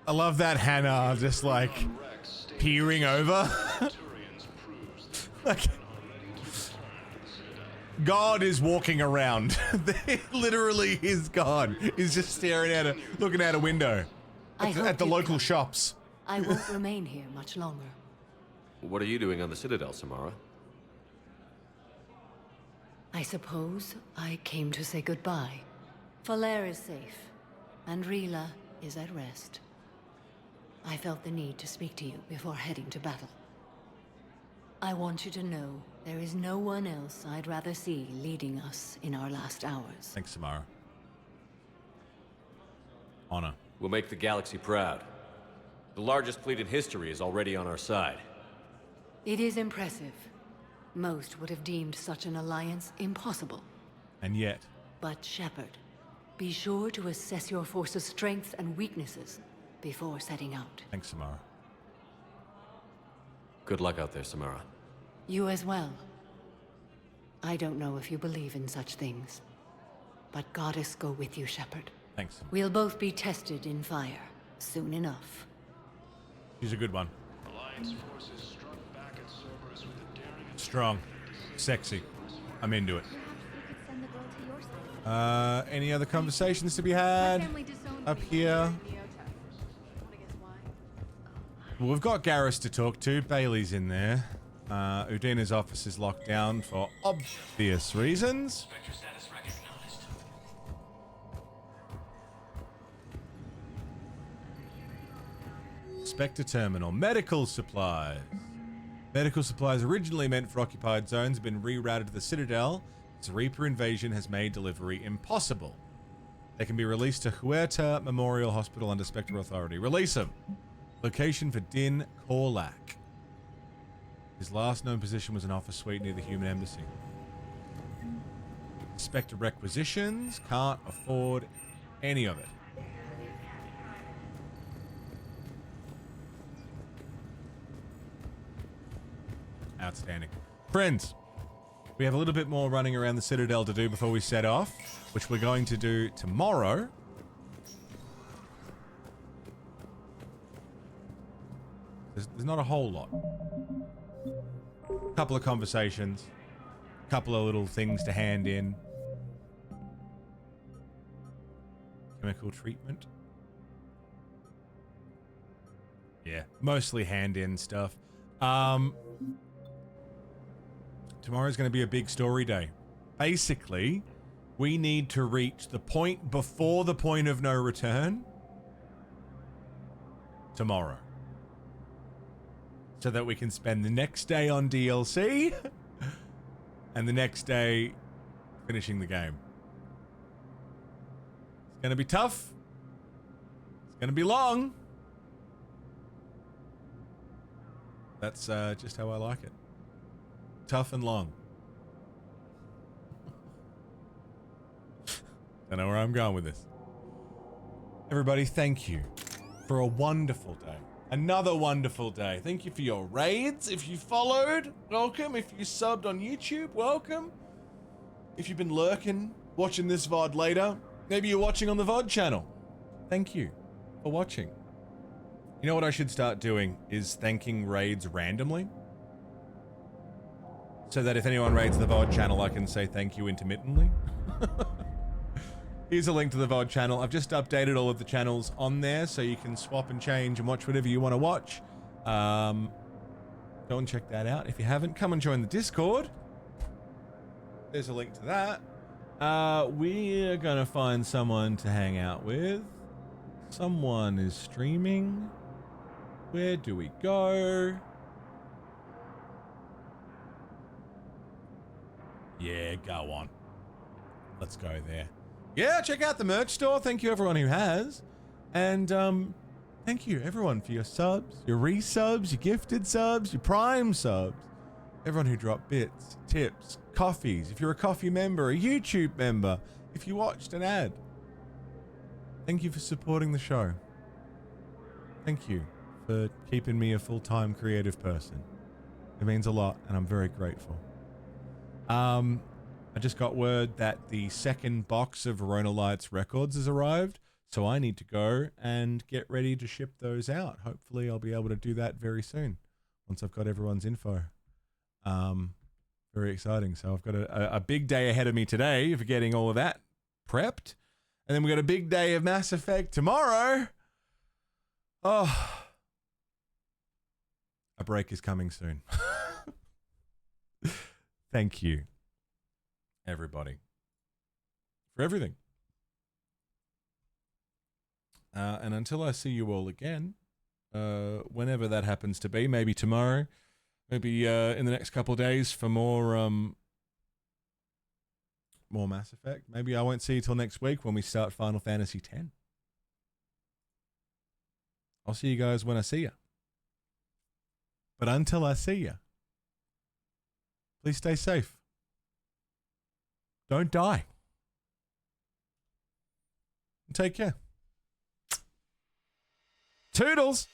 I love that Hannah just like peering over. Like God is walking around. Literally is God. He's just staring at her, looking out a window at the local shops. I won't remain here much longer. What are you doing on the Citadel, Samara? I suppose I came to say goodbye. Falair is safe, and Rila is at rest. I felt the need to speak to you before heading to battle. I want you to know there is no one else I'd rather see leading us in our last hours. Thanks, Samara. Honor. We'll make the galaxy proud. The largest fleet in history is already on our side. It is impressive. Most would have deemed such an alliance impossible. And yet... But Shepard, be sure to assess your force's strengths and weaknesses before setting out. Thanks, Samara. Good luck out there, Samara. You as well. I don't know if you believe in such things, but Goddess go with you, Shepard. Thanks. We'll both be tested in fire soon enough. She's a good one. Alliance forces struck back at Cerberus with a daring... Strong. Sexy. I'm into it. Any other conversations to be had up here? Well, we've got Garrus to talk to. Bailey's in there. Udina's office is locked down for obvious reasons. Spectre Terminal. Medical supplies. Medical supplies originally meant for occupied zones have been rerouted to the Citadel. Its Reaper invasion has made delivery impossible. They can be released to Huerta Memorial Hospital under Spectre authority. Release them. Location for Din Korlak. His last known position was an office suite near the human embassy. Spectre requisitions. Can't afford any of it. Outstanding. Friends, We have a little bit more running around the Citadel to do before we set off, which we're going to do tomorrow. There's not a whole lot. Couple of conversations, couple of little things to hand in. Chemical treatment. Yeah, mostly hand in stuff. Tomorrow's going to be a big story day. Basically, we need to reach the point before the point of no return tomorrow, so that we can spend the next day on DLC and the next day finishing the game. It's going to be tough. It's going to be long. That's just how I like it. Tough and long. Don't know where I'm going with this. Everybody, thank you for a wonderful day. Another wonderful day. Thank you for your raids. If you followed, welcome. If you subbed on YouTube, welcome. If you've been lurking, watching this VOD later, maybe you're watching on the VOD channel. Thank you for watching. You know what I should start doing is thanking raids randomly. So that if anyone raids the VOD channel, I can say thank you intermittently. Here's a link to the VOD channel. I've just updated all of the channels on there so you can swap and change and watch whatever you want to watch. Go and check that out. If you haven't, come and join the Discord. There's a link to that. We're going to find someone to hang out with. Someone is streaming. Where do we go? Yeah, go on. Let's go there. Yeah, check out the merch store. Thank you everyone who has. And thank you everyone for your subs, your resubs, your gifted subs, your prime subs. Everyone who dropped bits, tips, coffees. If you're a coffee member, a YouTube member, if you watched an ad. Thank you for supporting the show. Thank you for keeping me a full-time creative person. It means a lot and I'm very grateful. I just got word that the second box of Verona Lights records has arrived, so I need to go and get ready to ship those out. Hopefully I'll be able to do that very soon once I've got everyone's info. Very exciting. So I've got a big day ahead of me today for getting all of that prepped. And then we've got a big day of Mass Effect tomorrow. Oh, a break is coming soon. Thank you, everybody, for everything. And until I see you all again, whenever that happens to be, maybe tomorrow, maybe in the next couple of days for more Mass Effect. Maybe I won't see you till next week when we start Final Fantasy X. I'll see you guys when I see you. But until I see you, please stay safe. Don't die. And take care. Toodles!